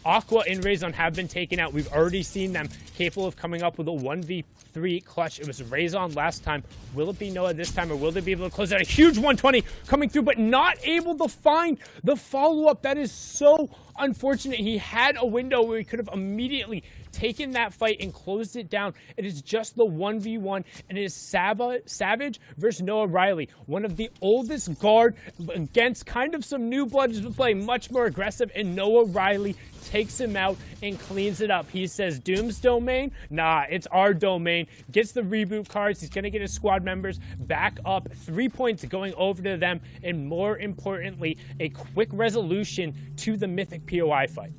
Aqua and Raison have been taken out. We've already seen them capable of coming up with a 1v3 clutch. It was Raison last time. Will it be Noah this time, or will they be able to close out? A huge 120 coming through, but not able to find the follow-up. That is so unfortunate. He had a window where he could have immediately taken that fight and closed it down. It is just the 1v1, and it is Savage versus Noah Riley, one of the oldest guard against kind of some new blood who's been playing much more aggressive, and Noah Riley takes him out and cleans it up. He says, Doom's domain? Nah, it's our domain. Gets the reboot cards. He's going to get his squad members back up. 3 points going over to them, and more importantly, a quick resolution to the Mythic POI fight.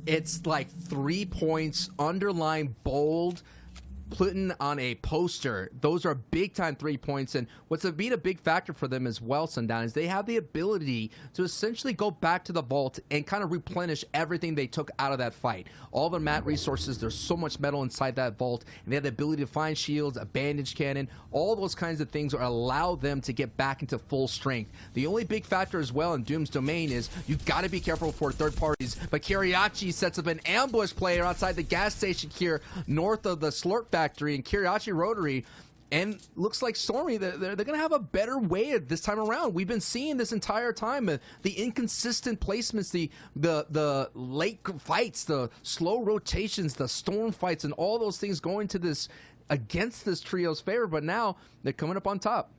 It's like 3 points, underlined, bold, putting on a poster. Those are big time 3 points, and what's been a big factor for them as well, Sundown, is they have the ability to essentially go back to the vault and kind of replenish everything they took out of that fight. All the mat resources, there's so much metal inside that vault, and they have the ability to find shields, a bandage cannon, all those kinds of things allow them to get back into full strength. The only big factor as well in Doom's domain is you got to be careful for third parties, but Kiriachi sets up an ambush player outside the gas station here north of the Slurp Factory and Kiriachi Rotary, and looks like Stormy, they're going to have a better way this time around. We've been seeing this entire time, the inconsistent placements, the late fights, the slow rotations, the storm fights, and all those things going to this against this trio's favor, but now they're coming up on top.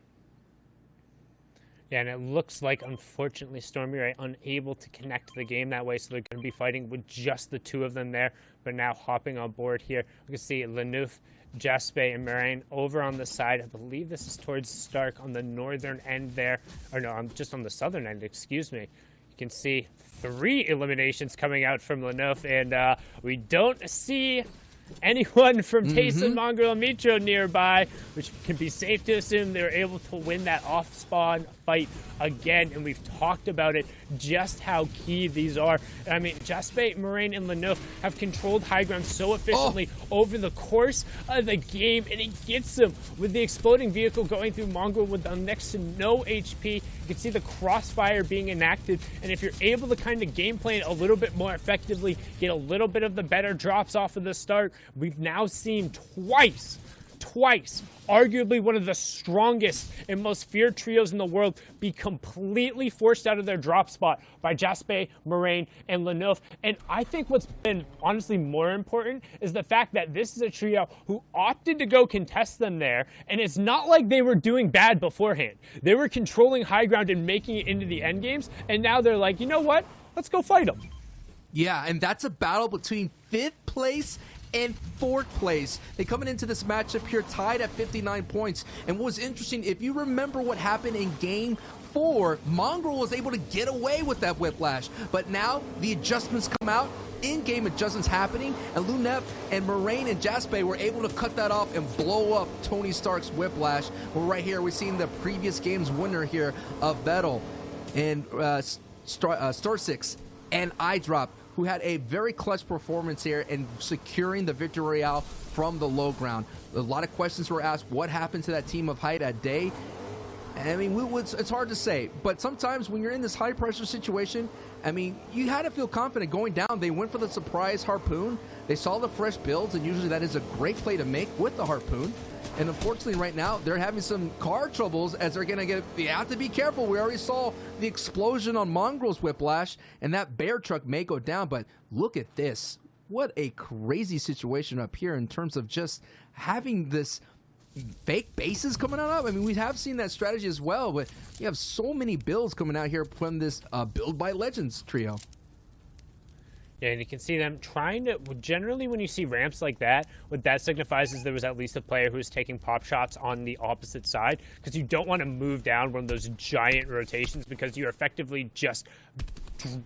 Yeah, and it looks like, unfortunately, Stormy Ray unable to connect the game that way, so they're going to be fighting with just the two of them there. But now hopping on board here, we can see Lenouf, Jaspe, and Moraine over on the side. I believe this is towards Stark on the northern end there. Or no, I'm just on the southern end, excuse me. You can see 3 eliminations coming out from Lenouf, and we don't see anyone from Tayson, Mongrel, and Mitro nearby, which can be safe to assume they were able to win that off-spawn fight again, and we've talked about it, just how key these are. I mean, Jaspe, Moraine, and Lenouf have controlled high ground so efficiently over the course of the game, and it gets them with the exploding vehicle going through Mongrel with next to no HP. You can see the crossfire being enacted, and if you're able to kind of game plan a little bit more effectively, get a little bit of the better drops off of the start, we've now seen twice, arguably one of the strongest and most feared trios in the world, be completely forced out of their drop spot by Jaspe, Moraine, and Lenouf. And I think what's been honestly more important is the fact that this is a trio who opted to go contest them there, and it's not like they were doing bad beforehand. They were controlling high ground and making it into the end games, and now they're like, you know what? Let's go fight them. Yeah, and that's a battle between 5th place and 4th place. They coming into this matchup here tied at 59 points. And what was interesting, if you remember what happened in game 4, Mongrel was able to get away with that whiplash. But now the adjustments come out, in-game adjustments happening, and Lunef and Moraine and Jaspe were able to cut that off and blow up Tony Stark's whiplash. We're right here, we're seeing the previous game's winner here of Vettel and Star 6 and iDrop, who had a very clutch performance here in securing the Victory Royale from the low ground. A lot of questions were asked, what happened to that team of Height at Day? I mean, it's hard to say, but sometimes when you're in this high-pressure situation, I mean, you had to feel confident going down. They went for the surprise Harpoon. They saw the fresh builds, and usually that is a great play to make with the Harpoon. And unfortunately, right now, they're having some car troubles as they're going to get... You have to be careful. We already saw the explosion on Mongrel's whiplash, and that bear truck may go down. But look at this. What a crazy situation up here in terms of just having this fake bases coming out. I mean, we have seen that strategy as well, but you have so many builds coming out here from this Build by Legends trio. Yeah, and you can see them trying to, generally when you see ramps like that, what that signifies is there was at least a player who was taking pop shots on the opposite side, because you don't want to move down one of those giant rotations because you're effectively just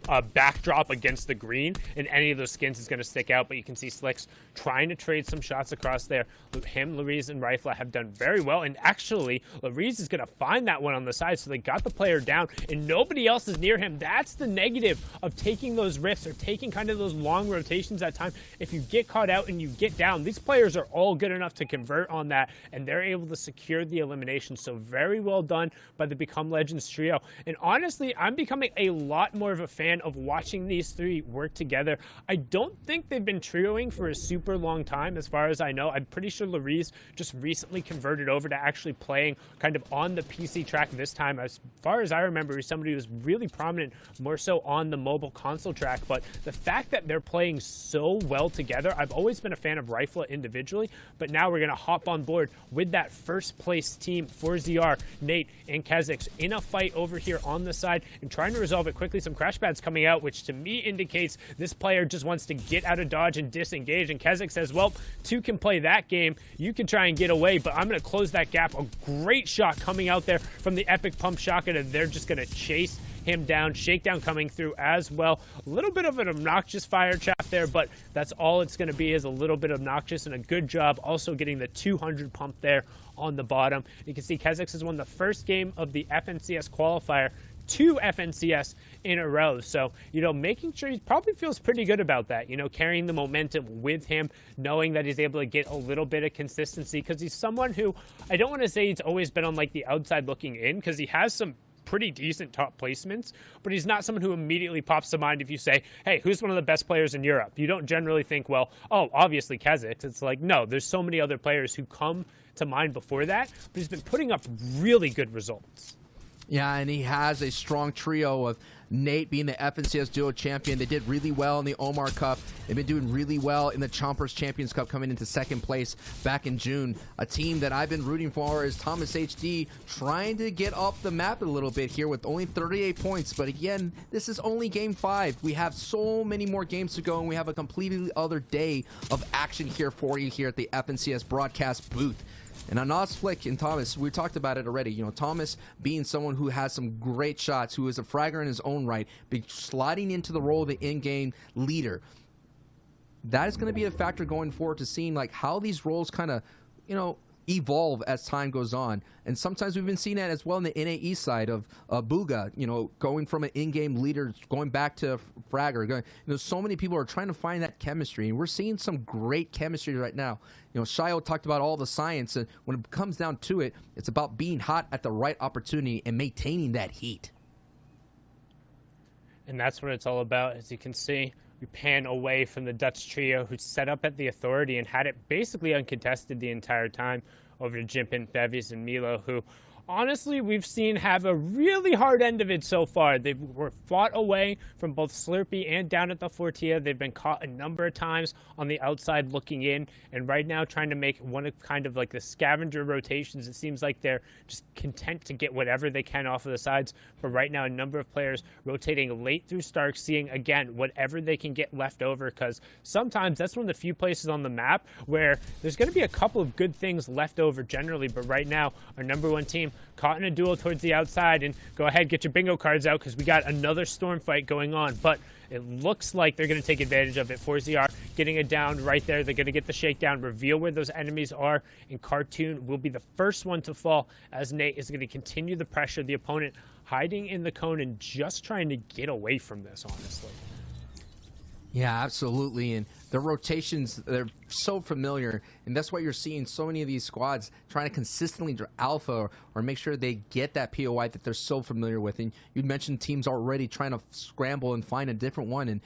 a backdrop against the green, and any of those skins is going to stick out. But you can see Slicks trying to trade some shots across there. Him, Louise, and Rifla have done very well, and actually Louise is going to find that one on the side, so they got the player down and nobody else is near him. That's the negative of taking those rifts or taking kind of those long rotations at time. If you get caught out and you get down, these players are all good enough to convert on that, and they're able to secure the elimination. So very well done by the Become Legends trio. And honestly, I'm becoming a lot more of a fan of watching these three work together. I don't think they've been trioing for a super long time, as far as I know. I'm pretty sure Larice just recently converted over to actually playing kind of on the PC track this time. As far as I remember, he's somebody who's really prominent, more so on the mobile console track. But the fact that they're playing so well together, I've always been a fan of Rifle individually, but now we're going to hop on board with that first place team for ZR, Nate and Kezix, in a fight over here on the side and trying to resolve it quickly. Some crash pads coming out, which to me indicates this player just wants to get out of dodge and disengage. And Kezix says, well, two can play that game. You can try and get away, but I'm going to close that gap. A great shot coming out there from the Epic Pump Shotgun, and they're just going to chase him down. Shakedown coming through as well. A little bit of an obnoxious fire trap there, but that's all it's going to be, is a little bit obnoxious, and a good job also getting the 200 pump there on the bottom. You can see Kezix has won the first game of the FNCS qualifier, 2 FNCS in a row. So, making sure he probably feels pretty good about that, carrying the momentum with him, knowing that he's able to get a little bit of consistency, because he's someone who, I don't want to say he's always been on like the outside looking in, because he has some pretty decent top placements, but he's not someone who immediately pops to mind if you say, hey, who's one of the best players in Europe? You don't generally think, well, oh, obviously Kezix. It's like, no, there's so many other players who come to mind before that, but he's been putting up really good results. Yeah, and he has a strong trio of Nate being the FNCS Duo champion. They did really well in the Omar Cup. They've been doing really well in the Chompers Champions Cup, coming into second place back in June. A team that I've been rooting for is Thomas HD, trying to get up the map a little bit here with only 38 points. But again, this is only game 5. We have so many more games to go, and we have a completely other day of action here for you here at the FNCS broadcast booth. And on Oz Flick and Thomas, we talked about it already. Thomas being someone who has some great shots, who is a fragger in his own right, be sliding into the role of the in-game leader. That is going to be a factor going forward to seeing like how these roles kind of, evolve as time goes on. And sometimes we've been seeing that as well in the NAE side of Booga, going from an in-game leader, going back to fragger. So many people are trying to find that chemistry, and we're seeing some great chemistry right now. Shio talked about all the science, and when it comes down to it, it's about being hot at the right opportunity and maintaining that heat. And that's what it's all about. As you can see, we pan away from the Dutch trio who set up at the Authority and had it basically uncontested the entire time, over to Jimpin, Bevies, and Milo, who honestly we've seen have a really hard end of it so far. They were fought away from both Slurpee and down at the Fortia. They've been caught a number of times on the outside looking in, and right now trying to make one of kind of like the scavenger rotations. It seems like they're just content to get whatever they can off of the sides, but right now a number of players rotating late through Stark, seeing again whatever they can get left over, because sometimes that's one of the few places on the map where there's going to be a couple of good things left over generally. But right now our number 1 team caught in a duel towards the outside, and go ahead, get your bingo cards out, because we got another storm fight going on. But it looks like they're going to take advantage of it. 4ZR getting it down right there. They're going to get the shakedown, reveal where those enemies are, and Cartoon will be the first one to fall, as Nate is going to continue the pressure. The opponent hiding in the cone and just trying to get away from this, honestly. Yeah, absolutely. And the rotations, they're so familiar, and that's why you're seeing so many of these squads trying to consistently alpha or make sure they get that POI that they're so familiar with. And you mentioned teams already trying to scramble and find a different one, and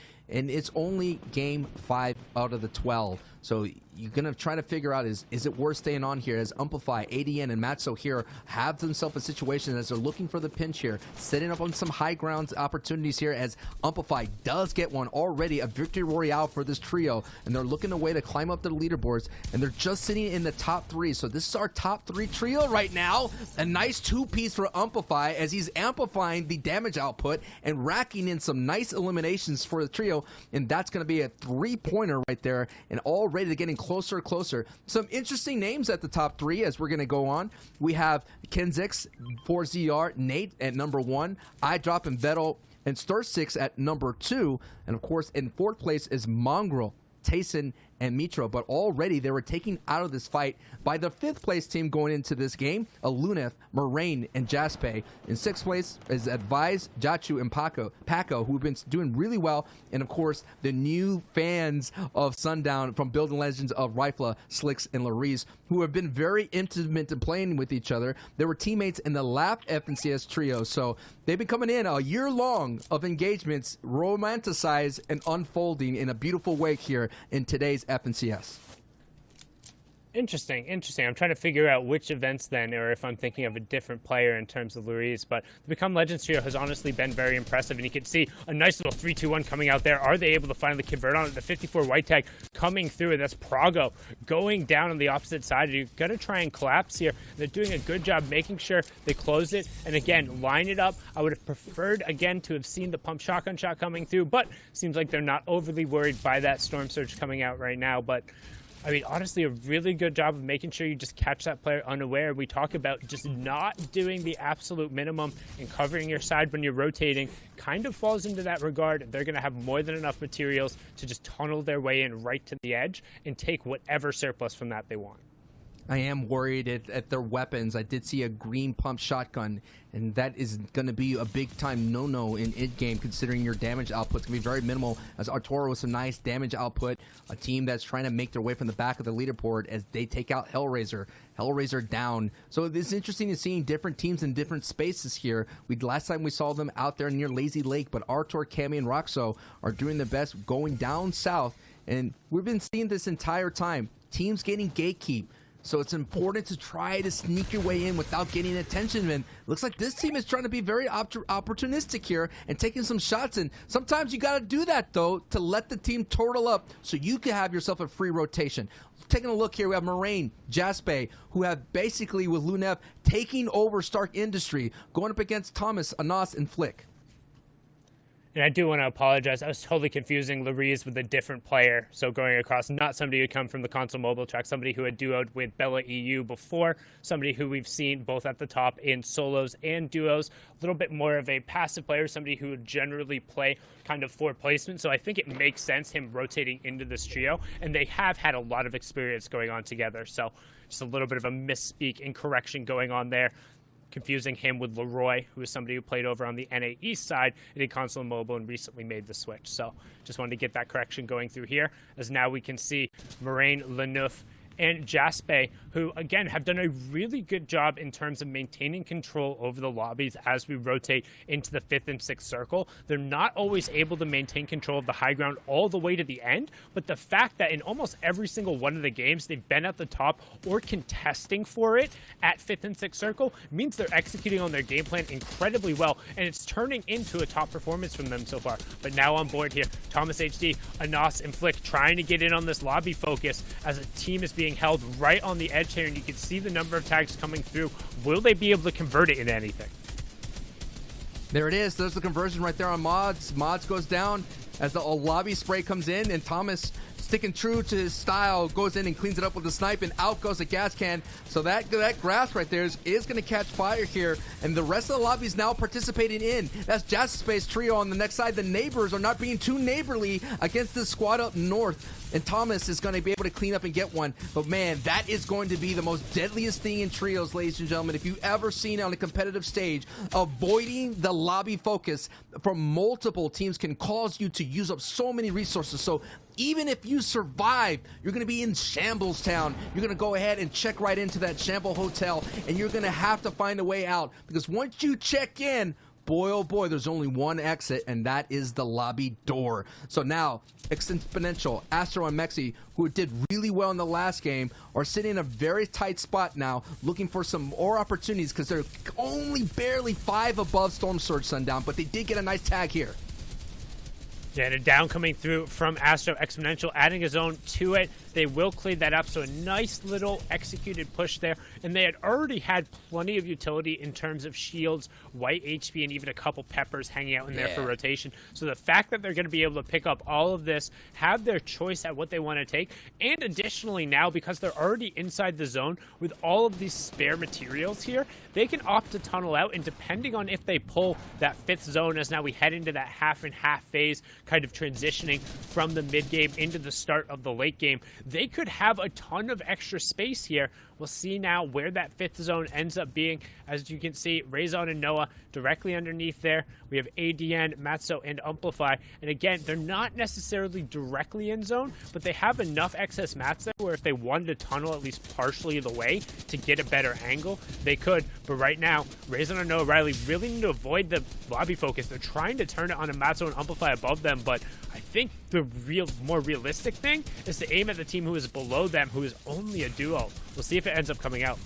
it's only game 5 out of the 12. So you're going to try to figure out, is it worth staying on here, as Amplify, ADN, and Matzo here have themselves a situation as they're looking for the pinch here, setting up on some high ground opportunities here, as Amplify does get one already, a victory royale for this trio, and they're looking a way to climb up the leaderboards, and they're just sitting in the top 3. So this is our top 3 trio right now. A nice 2-piece for Amplify, as he's amplifying the damage output and racking in some nice eliminations for the trio, and that's going to be a 3-pointer right there, and already they're getting closer and closer. Some interesting names at the top 3 as we're going to go on. We have Kenzix, 4ZR, Nate at number 1, iDrop and Vettel and Star 6 at number 2, and of course in 4th place is Mongrel, Tayson, and Mitro, but already they were taken out of this fight by the 5th place team going into this game, Alunef, Moraine, and Jaspe. In 6th place is Advise, Jachu, and Paco, who've been doing really well, and of course, the new fans of Sundown from Building Legends of Rifla, Slicks, and Larice, who have been very intimate in playing with each other. They were teammates in the LAP FNCS trio, so they've been coming in a year long of engagements, romanticized and unfolding in a beautiful way here in today's FNCS. Interesting. I'm trying to figure out which events then, or if I'm thinking of a different player in terms of Larice. But the Become Legends trio has honestly been very impressive, and you can see a nice little 3-2-1 coming out there. Are they able to finally convert on it? The 54 white tag coming through, and that's Prago going down on the opposite side. You're going to try and collapse here. They're doing a good job making sure they close it, and again, line it up. I would have preferred, again, to have seen the pump shotgun shot coming through, but seems like they're not overly worried by that Storm Surge coming out right now. But I mean, honestly, a really good job of making sure you just catch that player unaware. We talk about just not doing the absolute minimum and covering your side when you're rotating. Kind of falls into that regard. They're going to have more than enough materials to just tunnel their way in right to the edge and take whatever surplus from that they want. I am worried at their weapons. I did see a green pump shotgun, and that is going to be a big-time no-no in id-game, considering your damage output's going to be very minimal, as Arturo with some nice damage output, a team that's trying to make their way from the back of the leaderboard as they take out Hellraiser. Hellraiser down. So it's interesting to seeing different teams in different spaces here. Last time we saw them out there near Lazy Lake, but Artur, Cami, and Roxo are doing their best going down south, and we've been seeing this entire time. Teams getting gatekeep. So it's important to try to sneak your way in without getting attention. And looks like this team is trying to be very opportunistic here and taking some shots. And sometimes you got to do that, though, to let the team turtle up so you can have yourself a free rotation. Taking a look here, we have Moraine, Jaspe, who have basically, with Lunef, taking over Stark Industry, going up against Thomas, Anas, and Flick. And I do want to apologize. I was totally confusing Larice with a different player. So going across, not somebody who come from the console mobile track, somebody who had duoed with Bella EU before, somebody who we've seen both at the top in solos and duos, a little bit more of a passive player, somebody who would generally play kind of for placement. So I think it makes sense him rotating into this trio, and they have had a lot of experience going on together. So just a little bit of a misspeak and correction going on there, confusing him with Leroy, who is somebody who played over on the NA East side and did console and mobile and recently made the switch. So just wanted to get that correction going through here, as now we can see Moraine, Leneuf, and Jaspe, who, again, have done a really good job in terms of maintaining control over the lobbies as we rotate into the 5th and 6th circle. They're not always able to maintain control of the high ground all the way to the end, but the fact that in almost every single one of the games they've been at the top or contesting for it at 5th and 6th circle means they're executing on their game plan incredibly well, and it's turning into a top performance from them so far. But now on board here, Thomas HD, Anas, and Flick trying to get in on this lobby focus as a team is being held right on the edge here, and you can see the number of tags coming through. Will they be able to convert it into anything? There it is. There's the conversion right there on Mods. Mods goes down as the lobby spray comes in, and Thomas, sticking true to his style, goes in and cleans it up with a snipe, and out goes a gas can. So that grass right there is going to catch fire here, and the rest of the lobby is now participating in. That's Jasper's trio on the next side. The neighbors are not being too neighborly against this squad up north, and Thomas is going to be able to clean up and get one. But man, that is going to be the most deadliest thing in trios, ladies and gentlemen, if you've ever seen on a competitive stage. Avoiding the lobby focus from multiple teams can cause you to use up so many resources. So even if you survive, you're going to be in Shambles Town. You're going to go ahead and check right into that Shamble Hotel, and you're going to have to find a way out, because once you check in, boy, oh boy, there's only one exit, and that is the lobby door. So now, Exponential, Astro, and Mexi, who did really well in the last game, are sitting in a very tight spot now, looking for some more opportunities, because they're only barely 5 above Storm Surge Sundown, but they did get a nice tag here. Yeah, and a down coming through from Astro. Exponential adding his own to it. They will clean that up, so a nice little executed push there. And they had already had plenty of utility in terms of shields, white HP, and even a couple peppers hanging out in there for rotation. So the fact that they're going to be able to pick up all of this, have their choice at what they want to take, and additionally now, because they're already inside the zone with all of these spare materials here, they can opt to tunnel out, and depending on if they pull that 5th zone, as now we head into that half and half phase, kind of transitioning from the mid game into the start of the late game. They could have a ton of extra space here. We'll see now where that 5th zone ends up being. As you can see, Razon and Noah directly underneath there. We have ADN, Matzo, and Amplify. And again, they're not necessarily directly in zone, but they have enough excess mats there where if they wanted to tunnel at least partially the way to get a better angle, they could. But right now, Razon and Noah Riley really need to avoid the lobby focus. They're trying to turn it on a Matzo and Amplify above them, but I think the more realistic thing is to aim at the team who is below them, who is only a duo. We'll see if it ends up coming out.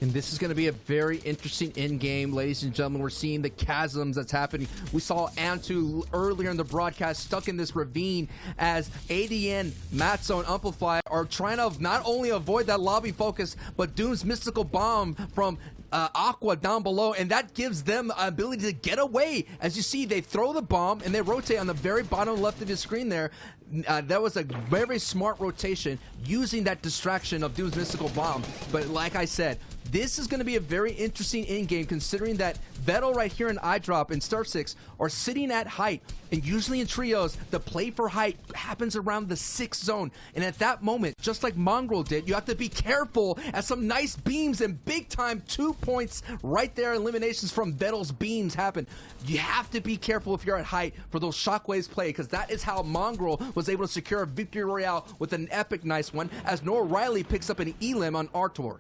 And this is going to be a very interesting in-game, ladies and gentlemen. We're seeing the chasms that's happening. We saw Antu earlier in the broadcast stuck in this ravine as ADN, Matzo, and Amplify are trying to not only avoid that lobby focus, but Doom's mystical bomb from Aqua down below, and that gives them the ability to get away. As you see, they throw the bomb and they rotate on the very bottom left of the screen there. That was a very smart rotation using that distraction of Doom's mystical bomb. But like I said, this is going to be a very interesting in-game, considering that Vettel right here in iDrop and Star 6 are sitting at height, and usually in trios, the play for height happens around the 6th zone. And at that moment, just like Mongrel did, you have to be careful as some nice beams and big-time 2 points right there, eliminations from Vettel's beams happen. You have to be careful if you're at height for those shockwaves play, because that is how Mongrel was able to secure a victory royale with an epic nice one, as Noah Riley picks up an elim on Artor.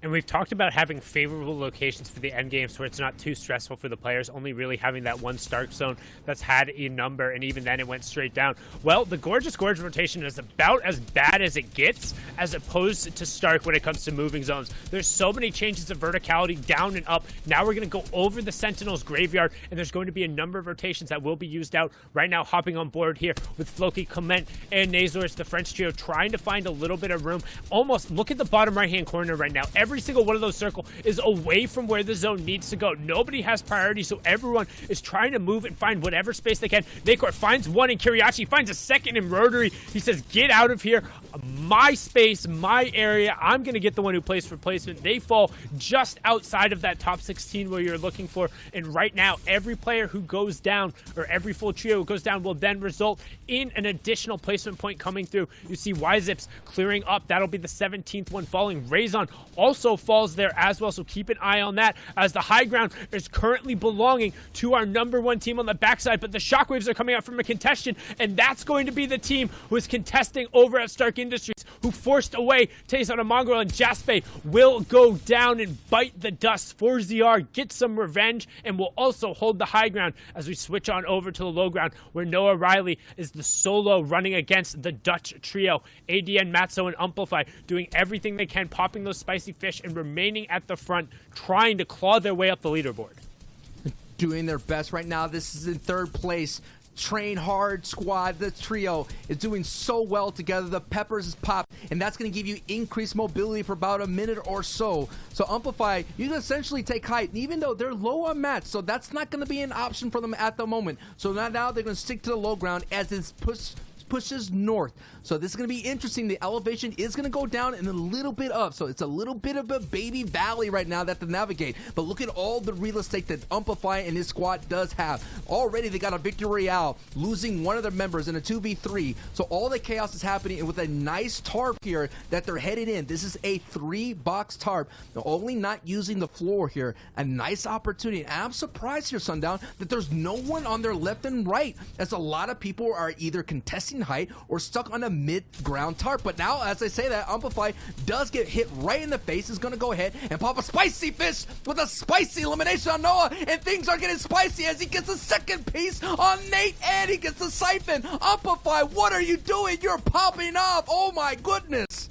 And we've talked about having favorable locations for the end games where it's not too stressful for the players, only really having that one Stark zone that's had a number, and even then it went straight down. Well, the Gorgeous Gorge rotation is about as bad as it gets, as opposed to Stark when it comes to moving zones. There's so many changes of verticality down and up. Now we're going to go over the Sentinel's graveyard, and there's going to be a number of rotations that will be used out. Right now, hopping on board here with Floki, Clement, and Nazors, the French trio, trying to find a little bit of room. Almost, look at the bottom right-hand corner right now. Every single one of those circles is away from where the zone needs to go. Nobody has priority, so everyone is trying to move and find whatever space they can. Nacor finds one in Kiriachi, finds a second in Rotary. He says, get out of here. My space, my area. I'm going to get the one who plays for placement. They fall just outside of that top 16 where you're looking for. And right now, every player who goes down, or every full trio who goes down, will then result in an additional placement point coming through. You see Yzips clearing up. That'll be the 17th one falling. Razon also falls there as well, so keep an eye on that, as the high ground is currently belonging to our #1 team on the backside, but the shockwaves are coming out from a contestant, and that's going to be the team who is contesting over at Stark Industries, who forced away Taste on a Mongrel, and Jaspe will go down and bite the dust for ZR, get some revenge, and will also hold the high ground as we switch on over to the low ground, where Noah Riley is the solo running against the Dutch trio. ADN, Matzo, and Amplify doing everything they can, popping those spicy fish and remaining at the front, trying to claw their way up the leaderboard. Doing their best right now. This is in 3rd place. Train Hard squad, the trio, is doing so well together. The peppers is popped, and that's going to give you increased mobility for about a minute or so. So Amplify, you can essentially take height, even though they're low on mats, so that's not going to be an option for them at the moment. So now they're going to stick to the low ground as it's pushes north. So this is going to be interesting. The elevation is going to go down and a little bit up. So it's a little bit of a baby valley right now that to navigate. But look at all the real estate that Amplify and his squad does have. Already they got a victory royale, losing one of their members in a 2v3. So all the chaos is happening, and with a nice tarp here that they're headed in. This is a 3-box tarp. They're only not using the floor here. A nice opportunity. And I'm surprised here, Sundown, that there's no one on their left and right, as a lot of people are either contesting height or stuck on a mid-ground tarp. But now, as I say that, Amplify does get hit right in the face. Is going to go ahead and pop a spicy fish with a spicy elimination on Noah, and things are getting spicy as he gets a second piece on Nate, and he gets the siphon. Amplify, what are you doing? You're popping off. Oh my goodness.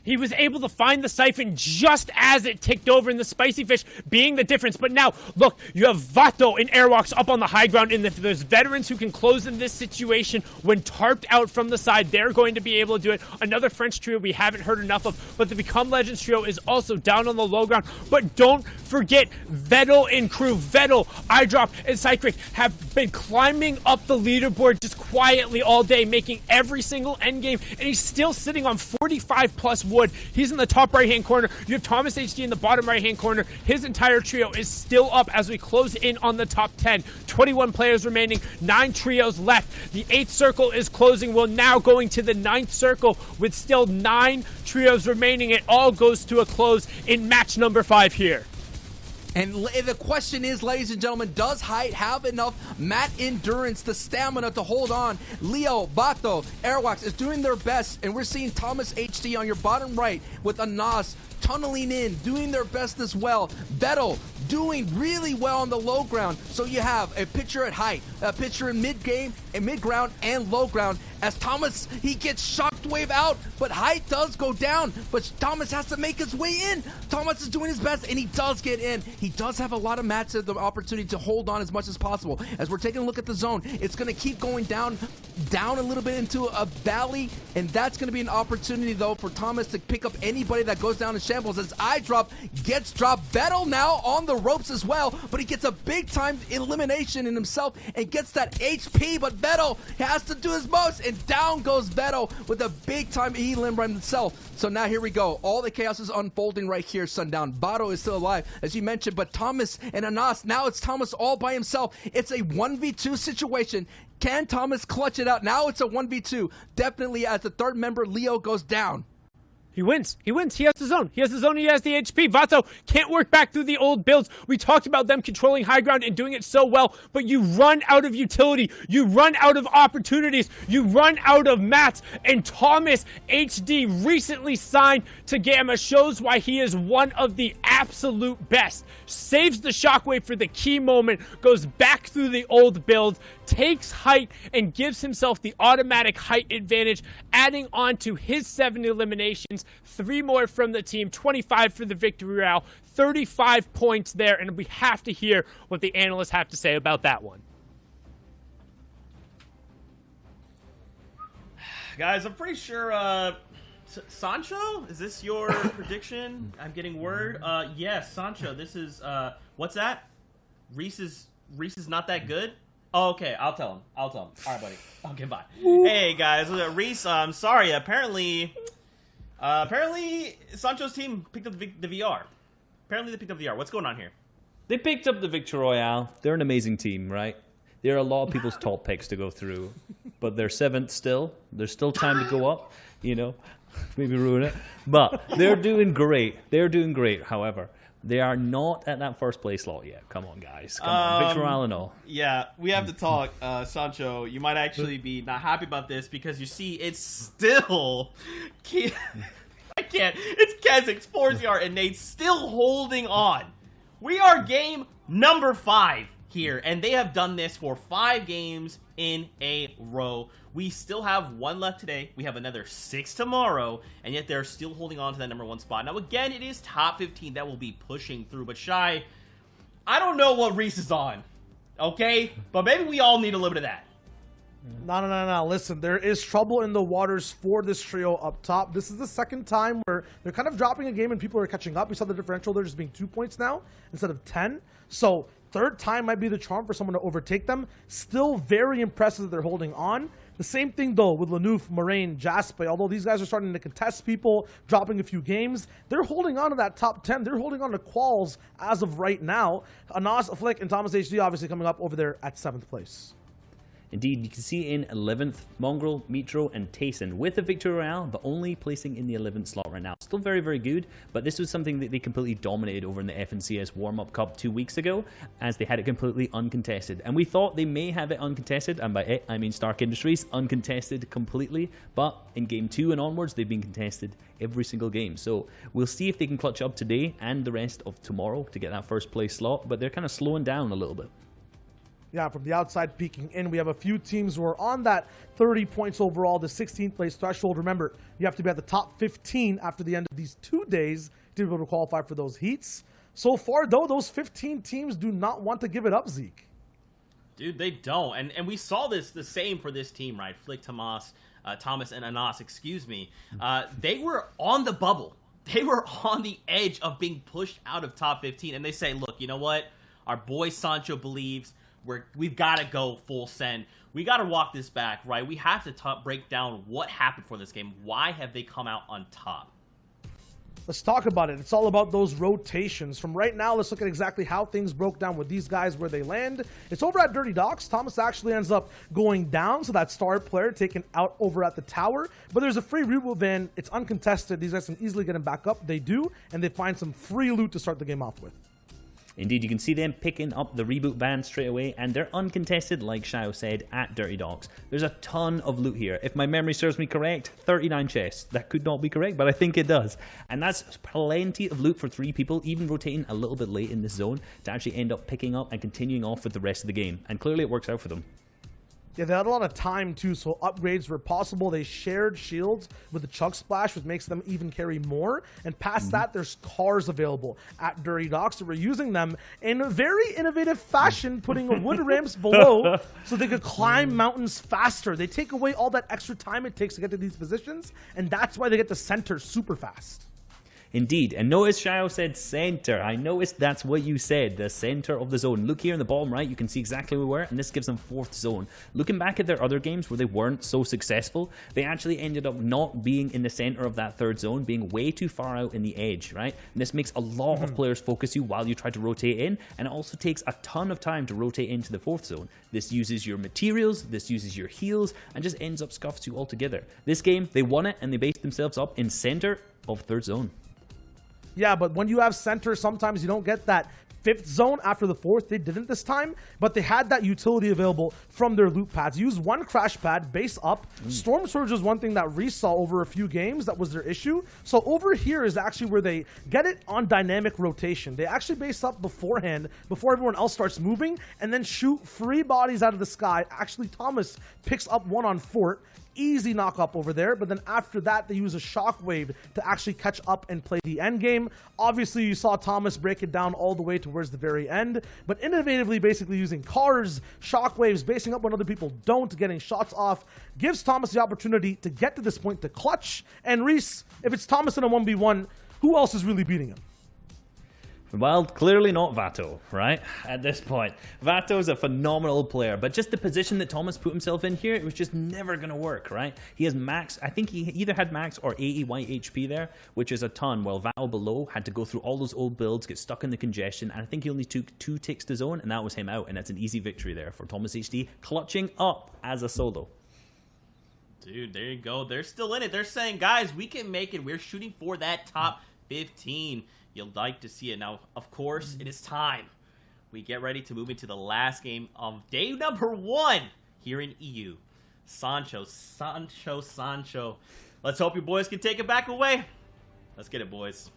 He was able to find the siphon just as it ticked over, and the spicy fish being the difference. But now, look, you have Vato and Airwalks up on the high ground, and if there's veterans who can close in this situation when tarped out from the side, they're going to be able to do it. Another French trio we haven't heard enough of, but the Become Legends trio is also down on the low ground. But don't forget, Vettel and crew, Vettel, iDrop, and Cycric have been climbing up the leaderboard just quietly all day, making every single endgame, and he's still sitting on 45+ would. He's in the top right-hand corner. You have Thomas HD in the bottom right-hand corner. His entire trio is still up as we close in on the top 10. 21 players remaining, 9 trios left. The 8th circle is closing. We're now going to the 9th circle with still 9 trios remaining. It all goes to a close in match number 5 here. And the question is, ladies and gentlemen, does Height have enough mat endurance, the stamina to hold on? Leo, Bato, Airwax is doing their best, and we're seeing Thomas HD on your bottom right with Anas tunneling in, doing their best as well. Vettel doing really well on the low ground. So you have a pitcher at height, a pitcher in mid-game, and mid-ground, and low ground. As Thomas, he gets shockwave out, but height does go down. But Thomas has to make his way in. Thomas is doing his best, and he does get in. He does have a lot of mats at the opportunity to hold on as much as possible. As we're taking a look at the zone, it's going to keep going down a little bit into a valley, and that's going to be an opportunity, though, for Thomas to pick up anybody that goes down in shambles. As iDrop gets dropped. Vettel now on the ropes as well, but he gets a big-time elimination in himself and gets that HP, but Vettel has to do his most, and down goes Vettel with a big-time elim by himself. So now here we go. All the chaos is unfolding right here, Sundown. Bato is still alive, as you mentioned, but Thomas and Anas, now it's Thomas all by himself. It's a 1v2 situation. Can Thomas clutch it out? Now it's a 1v2. Definitely as the third member, Leo, goes down. He wins. He wins. He has the zone. He has the zone. He has the HP. Vato can't work back through the old builds. We talked about them controlling high ground and doing it so well, but you run out of utility. You run out of opportunities. You run out of mats. And Thomas HD, recently signed to Gamma, shows why he is one of the absolute best. Saves the shockwave for the key moment, goes back through the old builds, takes height, and gives himself the automatic height advantage, adding on to his 7 eliminations. 3 more from the team, 25 for the victory royale, 35 points there, and we have to hear what the analysts have to say about that one. Guys, I'm pretty sure, Sancho, is this your prediction? I'm getting word. Yes, Sancho, this is, what's that? Reese is not that good? Oh, okay, I'll tell him. All right, buddy. Okay, bye. Hey, guys, Reese, I'm sorry. Apparently Sancho's team picked up the VR. Apparently they picked up VR. What's going on here? They picked up the Victory Royale. They're an amazing team, right? There are a lot of people's top picks to go through, but they're 7th still. There's still time to go up, you know, maybe ruin it. But they're doing great. They're doing great, however. They are not at that first place slot yet. Come on, guys. Come on. Victory Royale and all. Yeah, we have to talk, Sancho. You might actually be not happy about this because you see it's still... I can't. It's Kezix, Forziar, and Nate still holding on. We are game number 5 here, and they have done this for 5 games in a row. We still have 1 left today. We have another 6 tomorrow, and yet they're still holding on to that number 1 spot. Now, again, it is top 15 that will be pushing through, but Shy, I don't know what Reese is on, okay? But maybe we all need a little bit of that. No. Listen, there is trouble in the waters for this trio up top. This is the second time where they're kind of dropping a game and people are catching up. We saw the differential there just being 2 points now instead of 10. So third time might be the charm for someone to overtake them. Still very impressive that they're holding on. The same thing, though, with Lanouf, Moraine, Jaspe. Although these guys are starting to contest people, dropping a few games, they're holding on to that top 10. They're holding on to quals as of right now. Anas, Flick, and Thomas HD obviously coming up over there at 7th place. Indeed, you can see in 11th, Mongrel, Mitro, and Tayson with the Victory Royale, but only placing in the 11th slot right now. Still very, very good, but this was something that they completely dominated over in the FNCS Warm-Up Cup 2 weeks ago, as they had it completely uncontested. And we thought they may have it uncontested, and by it, I mean Stark Industries, uncontested completely, but in Game 2 and onwards, they've been contested every single game. So we'll see if they can clutch up today and the rest of tomorrow to get that first place slot, but they're kind of slowing down a little bit. Yeah, from the outside peeking in, we have a few teams who are on that 30 points overall, the 16th place threshold. Remember, you have to be at the top 15 after the end of these 2 days to be able to qualify for those heats. So far, though, those 15 teams do not want to give it up, Zeke. Dude, they don't. And we saw this the same for this team, right? Flick, Thomas, and Anas, excuse me. They were on the bubble. They were on the edge of being pushed out of top 15. And they say, look, you know what? Our boy Sancho believes... We've got to go full send. We got to walk this back, right? We have to break down what happened for this game. Why have they come out on top? Let's talk about it. It's all about those rotations. From right now, let's look at exactly how things broke down with these guys, where they land. It's over at Dirty Docks. Thomas actually ends up going down, so that star player taken out over at the tower. But there's a free reboot van. It's uncontested. These guys can easily get him back up. They do, and they find some free loot to start the game off with. Indeed, you can see them picking up the reboot ban straight away, and they're uncontested, like Shao said, at Dirty Docks. There's a ton of loot here. If my memory serves me correct, 39 chests. That could not be correct, but I think it does. And that's plenty of loot for 3 people, even rotating a little bit late in this zone, to actually end up picking up and continuing off with the rest of the game. And clearly it works out for them. Yeah, they had a lot of time too, so upgrades were possible. They shared shields with the Chug Splash, which makes them even carry more. And past that, there's cars available at Dirty Docks. So we're using them in a very innovative fashion, putting wood ramps below so they could climb mountains faster. They take away all that extra time it takes to get to these positions, and that's why they get to center super fast. Indeed, and notice Shao said center. I noticed that's what you said, the center of the zone. Look here in the bottom right, you can see exactly where we were, and this gives them 4th zone. Looking back at their other games where they weren't so successful, they actually ended up not being in the center of that 3rd zone, being way too far out in the edge, right? And this makes a lot of players focus you while you try to rotate in, and it also takes a ton of time to rotate into the 4th zone. This uses your materials, this uses your heals, and just ends up scuffs you altogether. This game, they won it, and they based themselves up in center of 3rd zone. Yeah, but when you have center, sometimes you don't get that 5th zone after the 4th. They didn't this time, but they had that utility available from their loot pads. Use one crash pad, base up. Storm Surge is one thing that Reese saw over a few games. That was their issue. So over here is actually where they get it on dynamic rotation. They actually base up beforehand, before everyone else starts moving, and then shoot free bodies out of the sky. Actually, Thomas picks up one on Fort. Easy knock up over there, but then after that they use a shockwave to actually catch up and play the end game. Obviously you saw Thomas break it down all the way towards the very end, but innovatively basically using cars, shockwaves, basing up when other people don't, getting shots off, gives Thomas the opportunity to get to this point to clutch. And Reese, if it's Thomas in a 1v1, who else is really beating him? Well, clearly not Vato, right? At this point. Vato's a phenomenal player, but just the position that Thomas put himself in here, it was just never going to work, right? He has max, I think he either had max or 80 white HP there, which is a ton, while Vato below had to go through all those old builds, get stuck in the congestion, and I think he only took 2 ticks to zone, and that was him out, and that's an easy victory there for Thomas HD, clutching up as a solo. Dude, there you go. They're still in it. They're saying, guys, we can make it. We're shooting for that top 15. You'll like to see it. Now, of course, it is time. We get ready to move into the last game of day number 1 here in EU. Sancho. Let's hope your boys can take it back away. Let's get it, boys.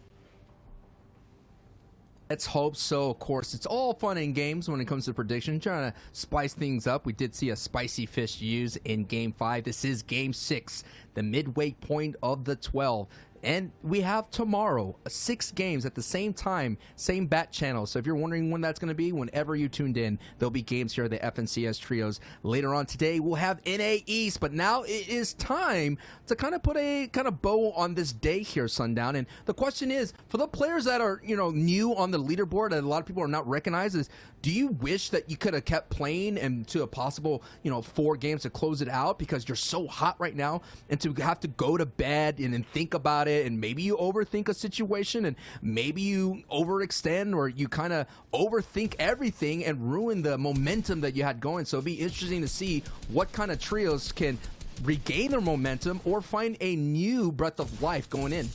Let's hope so. Of course, it's all fun and games when it comes to prediction. Trying to spice things up. We did see a spicy fish used in Game 5. This is Game 6, the midway point of the 12. And we have tomorrow 6 games at the same time, same bat channel. So if you're wondering when that's going to be, whenever you tuned in, there'll be games here at the FNCS Trios. Later on today, we'll have NA East. But now it is time to kind of put a kind of bow on this day here, Sundown. And the question is, for the players that are, new on the leaderboard that a lot of people are not recognized, is do you wish that you could have kept playing and to a possible, 4 games to close it out because you're so hot right now, and to have to go to bed and then think about it, and maybe you overthink a situation, and maybe you overextend, or you kind of overthink everything and ruin the momentum that you had going. So it'd be interesting to see what kind of trios can regain their momentum or find a new breath of life going in.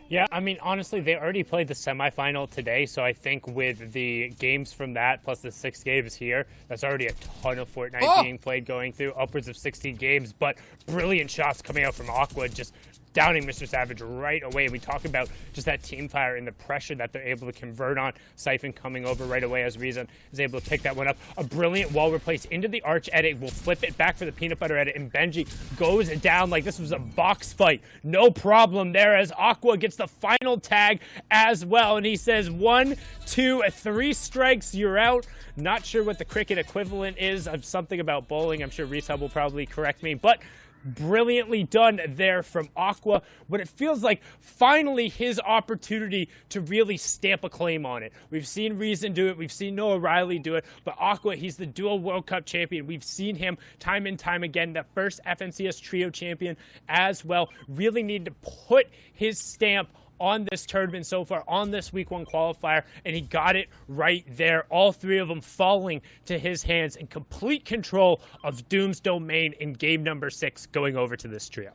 Yeah, I mean, honestly, they already played the semifinal today, so I think with the games from that, plus the 6 games here, that's already a ton of Fortnite being played going through, upwards of 16 games, but brilliant shots coming out from Aqua, just downing Mr. Savage right away. We talk about just that team fire and the pressure that they're able to convert on. Siphon coming over right away as Reason is able to pick that one up. A brilliant wall replace into the arch edit. Will flip it back for the peanut butter edit, and Benji goes down like this was a box fight. No problem there as Aqua gets the final tag as well, and he says 1, 2, 3 strikes, you're out. Not sure what the cricket equivalent is of something about bowling. I'm sure Reese will probably correct me, but Brilliantly done there from Aqua. But it feels like finally his opportunity to really stamp a claim on it. We've seen Reason do it. We've seen Noah Riley do it. But Aqua, he's the dual World Cup champion. We've seen him time and time again. The first FNCS trio champion as well. Really need to put his stamp on this tournament so far, on this week 1 qualifier, and he got it right there. All 3 of them falling to his hands in complete control of Doom's domain in game number 6 going over to this trio.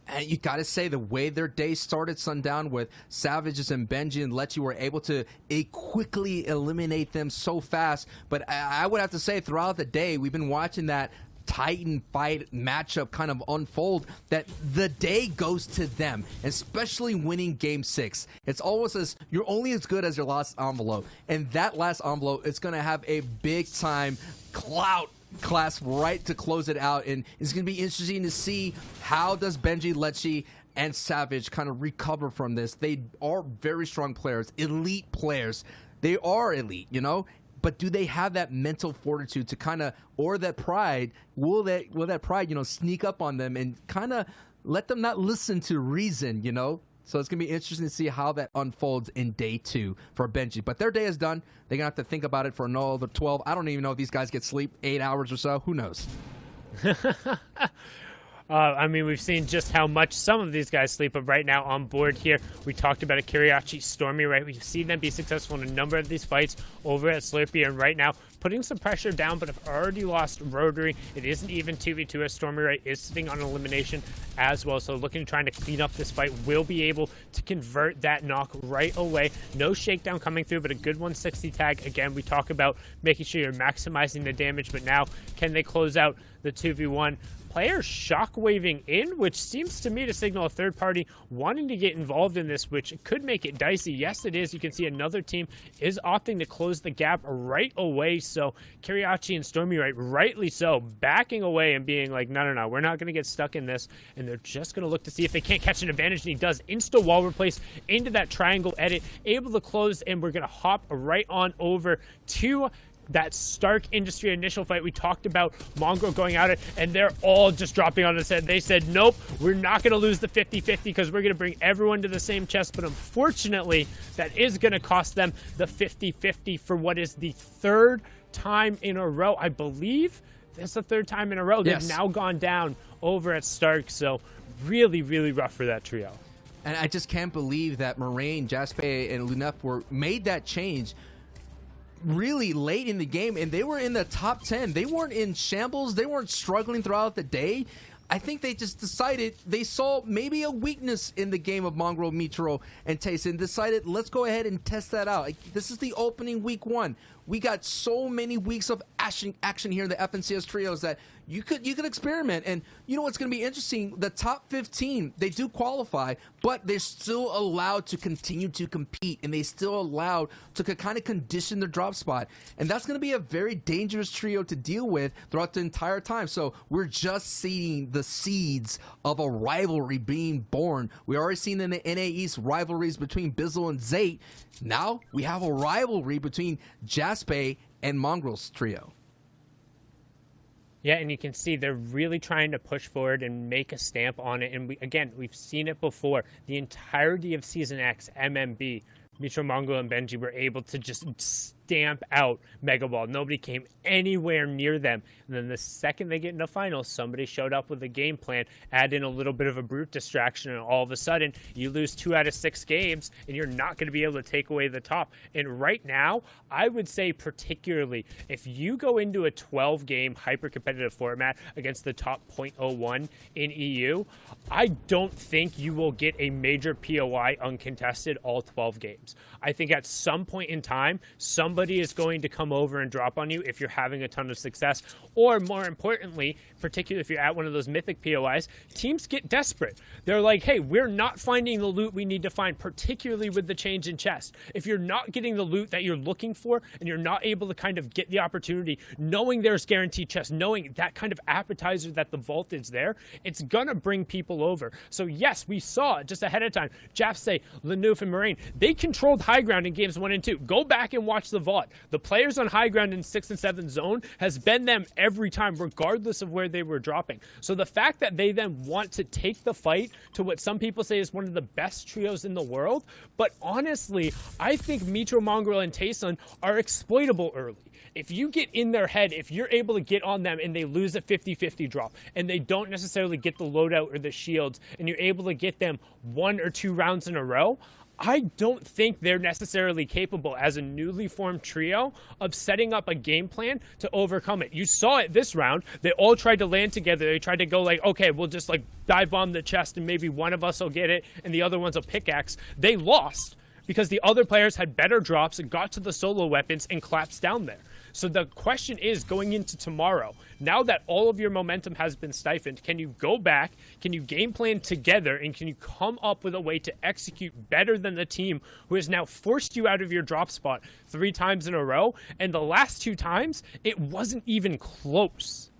And you got to say, the way their day started sundown with Savages and Benji and Lechi were able to quickly eliminate them so fast. But I would have to say, throughout the day, we've been watching that Titan fight matchup kind of unfold, that the day goes to them, especially winning game 6. It's almost as you're only as good as your last envelope, and that last envelope is going to have a big time clout class right to close it out, and it's going to be interesting to see how does Benji, Lechi, and Savage kind of recover from this. They are very strong players, elite players. They are elite, you know. But do they have that mental fortitude to kind of, or that pride, will that pride, you know, sneak up on them and kind of let them not listen to reason, you know? So it's going to be interesting to see how that unfolds in day 2 for Benji. But their day is done. They're going to have to think about it for another 12. I don't even know if these guys get sleep, 8 hours or so. Who knows? I mean, we've seen just how much some of these guys sleep, but right now on board here, we talked about a Kiriachi, Stormy, right? We've seen them be successful in a number of these fights over at Slurpee, and right now, putting some pressure down, but have already lost Rotary. It isn't even 2v2 as Stormy, right, is sitting on elimination as well, so looking trying to clean up this fight, will be able to convert that knock right away. No shakedown coming through, but a good 160 tag. Again, we talk about making sure you're maximizing the damage, but now, can they close out the 2v1? Players shockwaving in, which seems to me to signal a third party wanting to get involved in this, which could make it dicey. Yes, it is. You can see another team is opting to close the gap right away. So Kiriachi and Stormy, right, rightly so, backing away and being like, no, we're not going to get stuck in this. And they're just going to look to see if they can't catch an advantage. And he does. Insta wall replace into that triangle edit, able to close, and we're going to hop right on over to that Stark Industry initial fight. We talked about Mongrel going at it, and they're all just dropping on his head. They said, nope, we're not going to lose the 50-50 because we're going to bring everyone to the same chest. But unfortunately, that is going to cost them the 50-50 for what is the 3rd time in a row. I believe that's the 3rd time in a row. Yes. They've now gone down over at Stark. So really, really rough for that trio. And I just can't believe that Moraine, Jaspe, and Lunef made that change really late in the game, and they were in the top 10. They weren't in shambles. They weren't struggling throughout the day. I think they just decided, they saw maybe a weakness in the game of Mongrel, Mitro, and Taste, and decided, let's go ahead and test that out. This is the opening week 1. We got so many weeks of action here in the FNCS trios that you could experiment. And you know what's going to be interesting? The top 15, they do qualify, but they're still allowed to continue to compete, and they still allowed to kind of condition their drop spot. And that's going to be a very dangerous trio to deal with throughout the entire time. So we're just seeing the seeds of a rivalry being born. We already seen in the NA East rivalries between Bizzle and Zate. Now we have a rivalry between Jaspe and Mongrel's trio. Yeah, and you can see they're really trying to push forward and make a stamp on it. And we've seen it before. The entirety of Season X, MMB, Mitro, Mongrel, and Benji were able to just stamp out Mega Ball. Nobody came anywhere near them. And then the second they get into finals, somebody showed up with a game plan, add in a little bit of a brute distraction, and all of a sudden you lose 2 out of 6 games, and you're not going to be able to take away the top. And right now, I would say particularly, if you go into a 12-game hyper-competitive format against the top 0.01 in EU, I don't think you will get a major POI uncontested all 12 games. I think at some point in time, somebody is going to come over and drop on you if you're having a ton of success. Or more importantly, particularly if you're at one of those mythic POIs, teams get desperate. They're like, hey, we're not finding the loot we need to find, particularly with the change in chest. If you're not getting the loot that you're looking for and you're not able to kind of get the opportunity, knowing there's guaranteed chest, knowing that kind of appetizer that the vault is there, it's gonna bring people over. So yes, we saw just ahead of time, Japse, Lenoof, and Moraine, they controlled high ground in games 1 and 2. Go back and watch the vault. VOD. The players on high ground in 6th and 7th zone has been them every time, regardless of where they were dropping. So the fact that they then want to take the fight to what some people say is one of the best trios in the world, but honestly, I think Mitro, Mongrel, and Tayson are exploitable early. If you get in their head, if you're able to get on them and they lose a 50-50 drop and they don't necessarily get the loadout or the shields and you're able to get them 1 or 2 rounds in a row, I don't think they're necessarily capable as a newly formed trio of setting up a game plan to overcome it. You saw it this round. They all tried to land together. They tried to go like, okay, we'll just like dive bomb the chest and maybe one of us will get it and the other one's a pickaxe. They lost because the other players had better drops and got to the solo weapons and collapsed down there. So the question is, going into tomorrow, now that all of your momentum has been stifled, can you go back, can you game plan together, and can you come up with a way to execute better than the team who has now forced you out of your drop spot 3 times in a row, and the last 2 times, it wasn't even close.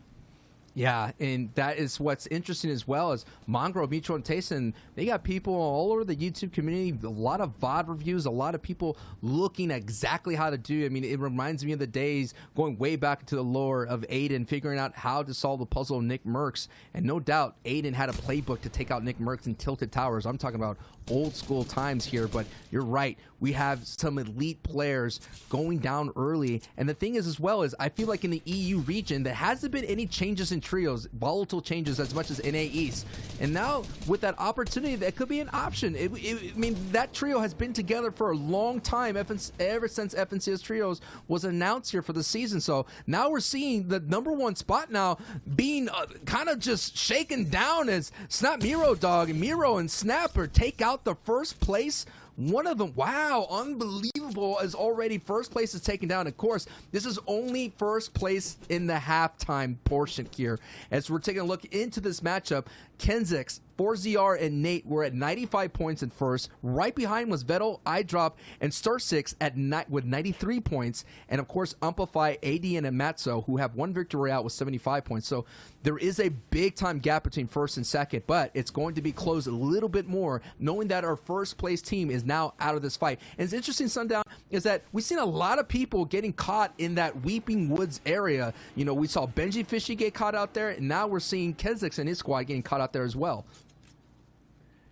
Yeah, and that is what's interesting as well as Mongrel, Mitro, and Tayson. They got people all over the YouTube community, a lot of VOD reviews, a lot of people looking at exactly how to do. I mean, it reminds me of the days going way back into the lore of Aiden, figuring out how to solve the puzzle of Nick Merckx. And no doubt, Aiden had a playbook to take out Nick Merckx in Tilted Towers. I'm talking about old school times here, but you're right. We have some elite players going down early. And the thing is as well is I feel like in the EU region, there hasn't been any changes in trios, volatile changes as much as NA East. And now with that opportunity, that could be an option. I mean, that trio has been together for a long time, ever since FNCS Trios was announced here for the season. So now we're seeing the #1 spot now being kind of just shaken down as Snap Miro Dog and Miro and Snapper take out the first place. One of them, wow, unbelievable, as already first place is taken down. Of course, this is only first place in the halftime portion here. As we're taking a look into this matchup, Kenzix, 4ZR, and Nate were at 95 points in first. Right behind was Vettel, iDrop, and Star6 with 93 points. And, of course, Amplify, ADN, and Matzo, who have 1 victory out with 75 points. So there is a big-time gap between first and second, but it's going to be closed a little bit more, knowing that our first-place team is now out of this fight. And it's interesting, Sundown, is that we've seen a lot of people getting caught in that Weeping Woods area. You know, we saw Benji Fishy get caught out there, and now we're seeing Kenzix and his squad getting caught out there as well.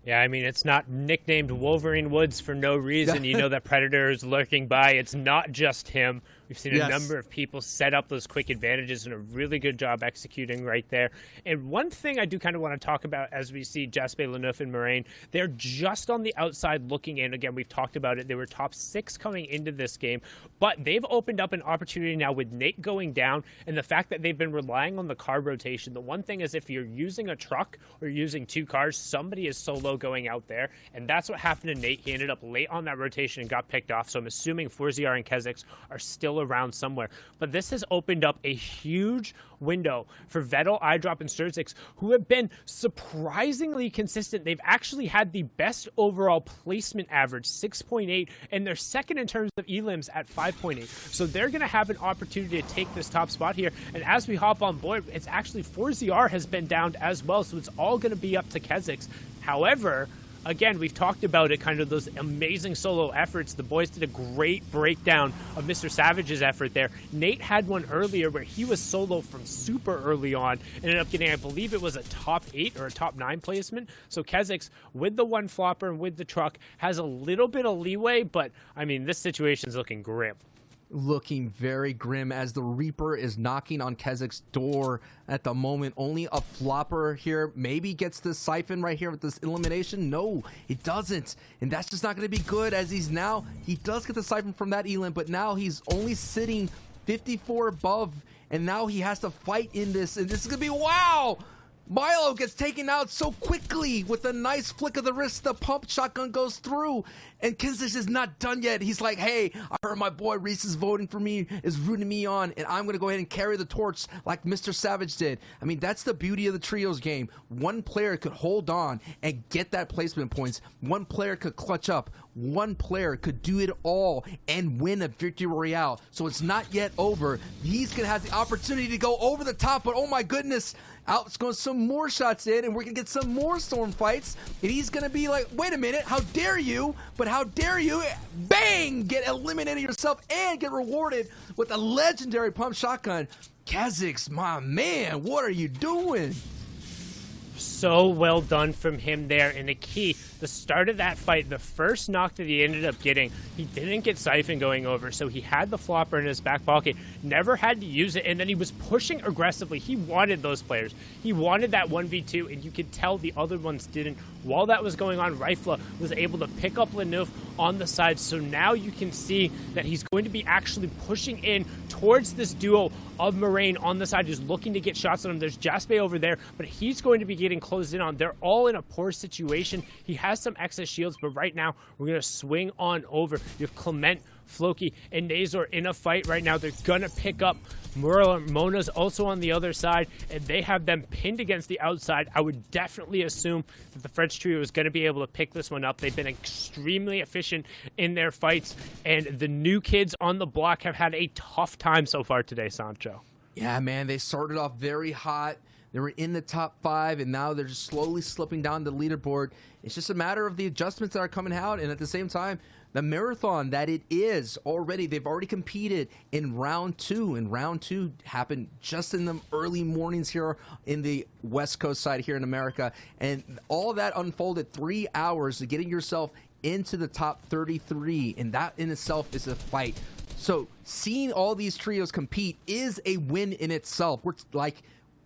Yeah, I mean, it's not nicknamed Wolverine Woods for no reason. You know that Predator is lurking by. It's not just him. We've seen a number of people set up those quick advantages and a really good job executing right there. And one thing I do kind of want to talk about as we see Jaspe, Leneuf, and Moraine, they're just on the outside looking in. Again, we've talked about it. They were top 6 coming into this game, but they've opened up an opportunity now with Nate going down and the fact that they've been relying on the car rotation. The one thing is if you're using a truck or using 2 cars, somebody is solo going out there, and that's what happened to Nate. He ended up late on that rotation and got picked off, so I'm assuming 4ZR and Kenzix are still around somewhere. But this has opened up a huge window for Vettel, iDrop, and Star6, who have been surprisingly consistent. They've actually had the best overall placement average, 6.8, and they're second in terms of elims at 5.8. So they're going to have an opportunity to take this top spot here. And as we hop on board, it's actually 4ZR has been downed as well, so it's all going to be up to Kenzix. However, again, we've talked about it, kind of those amazing solo efforts. The boys did a great breakdown of Mr. Savage's effort there. Nate had one earlier where he was solo from super early on, and ended up getting, I believe it was a top 8 or a top 9 placement. So Kenzix, with the 1 flopper and with the truck, has a little bit of leeway, but, I mean, this situation's looking grim. Looking very grim as the Reaper is knocking on Kenzix's door at the moment. Only a flopper here maybe gets this siphon right here with this elimination. No, it doesn't. And that's just not going to be good as he does get the siphon from that elim, but now he's only sitting 54 above, and now he has to fight in this, and this is going to be, wow! Milo gets taken out so quickly with a nice flick of the wrist. The pump shotgun goes through, and Kenzix is not done yet. He's like, hey, I heard my boy Reese is voting for me, is rooting me on, and I'm going to go ahead and carry the torch like Mr. Savage did. I mean, that's the beauty of the trios game. One player could hold on and get that placement points. One player could clutch up. One player could do it all and win a victory royale. So it's not yet over. He's going to have the opportunity to go over the top, but oh my goodness, Out's going some more shots in, and we're going to get some more storm fights. And he's going to be like, wait a minute, how dare you? But how dare you, bang, get eliminated yourself and get rewarded with a legendary pump shotgun. Kha'Zix, my man, what are you doing? So well done from him there. And the key, the start of that fight, the first knock that he ended up getting, he didn't get Siphon going over, so he had the flopper in his back pocket, never had to use it, and then he was pushing aggressively. He wanted those players. He wanted that 1v2, and you could tell the other ones didn't. While that was going on, Rifla was able to pick up Lenouf on the side, so now you can see that he's going to be actually pushing in towards this duo of Moraine on the side, just looking to get shots on him. There's Jaspe over there, but he's going to be getting closed in on. They're all in a poor situation. He has some excess shields, but right now we're going to swing on over. You have Clement, Floki, and Nazor in a fight right now. They're going to pick up Mona's also on the other side, and they have them pinned against the outside. I would definitely assume that the French trio is going to be able to pick this one up. They've been extremely efficient in their fights, and the new kids on the block have had a tough time so far today, Sancho. Yeah, man, they started off very hot. They were in the top 5, and now they're just slowly slipping down the leaderboard. It's just a matter of the adjustments that are coming out, and at the same time, the marathon that it is already, they've already competed in round 2, and round 2 happened just in the early mornings here in the West Coast side here in America, and all that unfolded 3 hours to getting yourself into the top 33, and that in itself is a fight. So seeing all these trios compete is a win in itself. We're like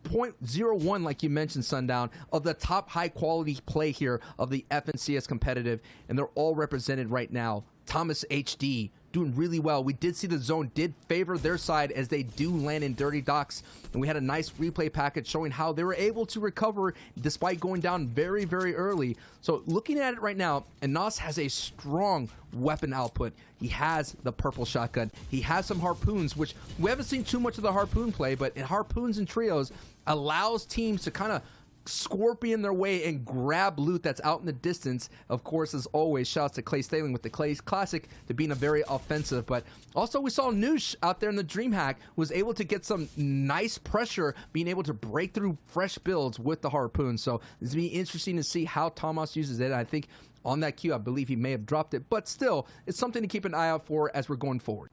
0.01, like you mentioned, Sundown, of the top high-quality play here of the FNCS competitive, and they're all represented right now. Thomas HD doing really well. We did see the zone did favor their side as they do land in dirty docks, and we had a nice replay package showing how they were able to recover despite going down very, very early. So looking at it right now, Anas has a strong weapon output. He has the purple shotgun. He has some harpoons, which we haven't seen too much of the harpoon play, but in harpoons and trios allows teams to kind of scorpion their way and grab loot that's out in the distance. Of course, as always, shouts to Clay Staling with the Clay Classic to being a very offensive. But also we saw Noosh out there in the DreamHack was able to get some nice pressure, being able to break through fresh builds with the harpoon. So it's going to be interesting to see how Thomas uses it. I think on that queue, I believe he may have dropped it, but still, it's something to keep an eye out for as we're going forward.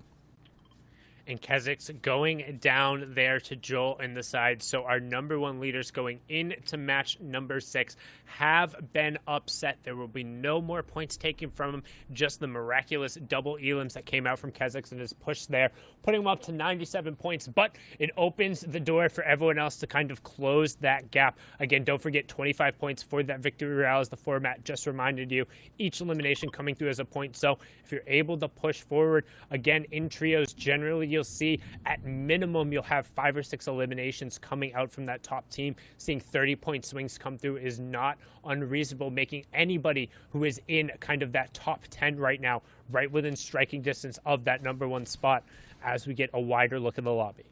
And Kha'Zix going down there to Joel in the side. So our number 1 leaders going into match number 6 have been upset. There will be no more points taken from him, just the miraculous double elims that came out from Kha'Zix and his push there, putting him up to 97 points. But it opens the door for everyone else to kind of close that gap. Again, don't forget 25 points for that victory royale, as the format just reminded you. Each elimination coming through as a point. So if you're able to push forward, again, in trios, generally you'll see at minimum you'll have 5 or 6 eliminations coming out from that top team. Seeing 30-point swings come through is not unreasonable, making anybody who is in kind of that top 10 right now right within striking distance of that number 1 spot as we get a wider look at the lobby.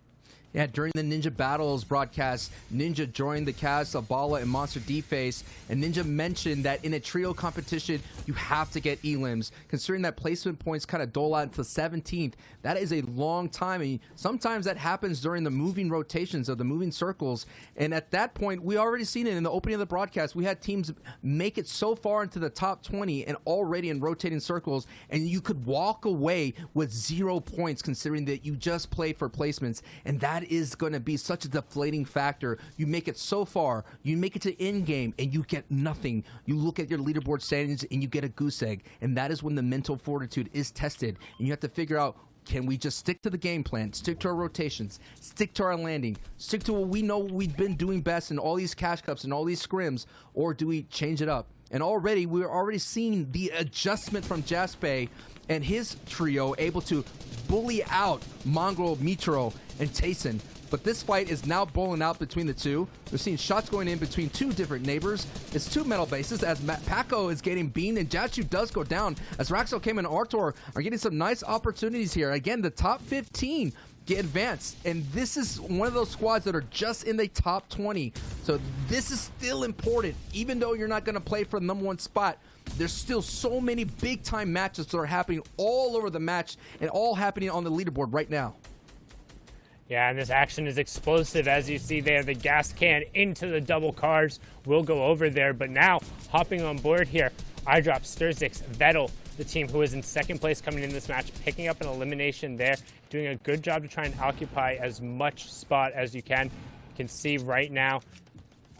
Yeah, during the Ninja Battles broadcast, Ninja joined the cast of Bala and Monster D-Face, and Ninja mentioned that in a trio competition, you have to get elims. Considering that placement points kind of dole out to 17th, that is a long time, and sometimes that happens during the moving rotations of the moving circles, and at that point, we already seen it in the opening of the broadcast. We had teams make it so far into the top 20 and already in rotating circles, and you could walk away with 0 points considering that you just played for placements, and that is going to be such a deflating factor. You make it so far, you make it to end game, and you get nothing. You look at your leaderboard standings and you get a goose egg, and that is when the mental fortitude is tested, and you have to figure out, can we just stick to the game plan, stick to our rotations, stick to our landing, stick to what we know we've been doing best in all these cash cups and all these scrims, or do we change it up? And already, we're already seeing the adjustment from Jaspe and his trio able to bully out Mongrel, Mitro, and Tayson. But this fight is now bowling out between the two. We're seeing shots going in between 2 different neighbors. It's 2 metal bases as Paco is getting beamed and Jachu does go down as Raxel Came and Artur are getting some nice opportunities here. Again, the top 15 get advanced, and this is one of those squads that are just in the top 20. So this is still important. Even though you're not going to play for the number 1 spot, there's still so many big-time matches that are happening all over the match and all happening on the leaderboard right now. Yeah, and this action is explosive, as you see there. The gas can into the double cars will go over there, but now hopping on board here, iDrop, Sturzix, Vettel, the team who is in second place coming in this match, picking up an elimination there, doing a good job to try and occupy as much spot as you can. You can see right now,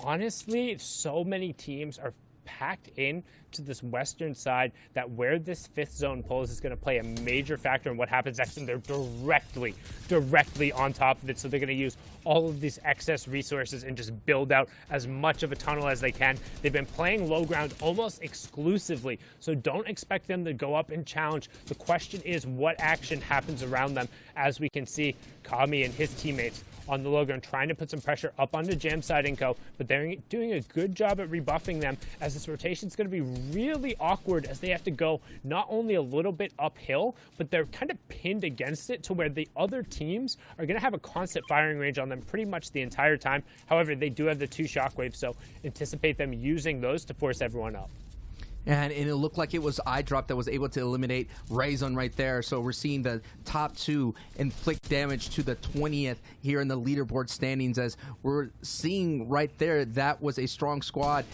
honestly, so many teams are packed in to this western side that where this fifth zone pulls is going to play a major factor in what happens next, and they're directly on top of it, so they're going to use all of these excess resources and just build out as much of a tunnel as they can. They've been playing low ground almost exclusively, so don't expect them to go up and challenge. The question is what action happens around them, as we can see Kami and his teammates on the low ground trying to put some pressure up onto Jam Side and Co, but they're doing a good job at rebuffing them, as this rotation is going to be really awkward, as they have to go not only a little bit uphill, but they're kind of pinned against it to where the other teams are going to have a constant firing range on them pretty much the entire time. However, they do have the 2 shockwaves, so anticipate them using those to force everyone up. And it looked like it was iDrop that was able to eliminate Raison right there. So we're seeing the top 2 inflict damage to the 20th here in the leaderboard standings, as we're seeing right there that was a strong squad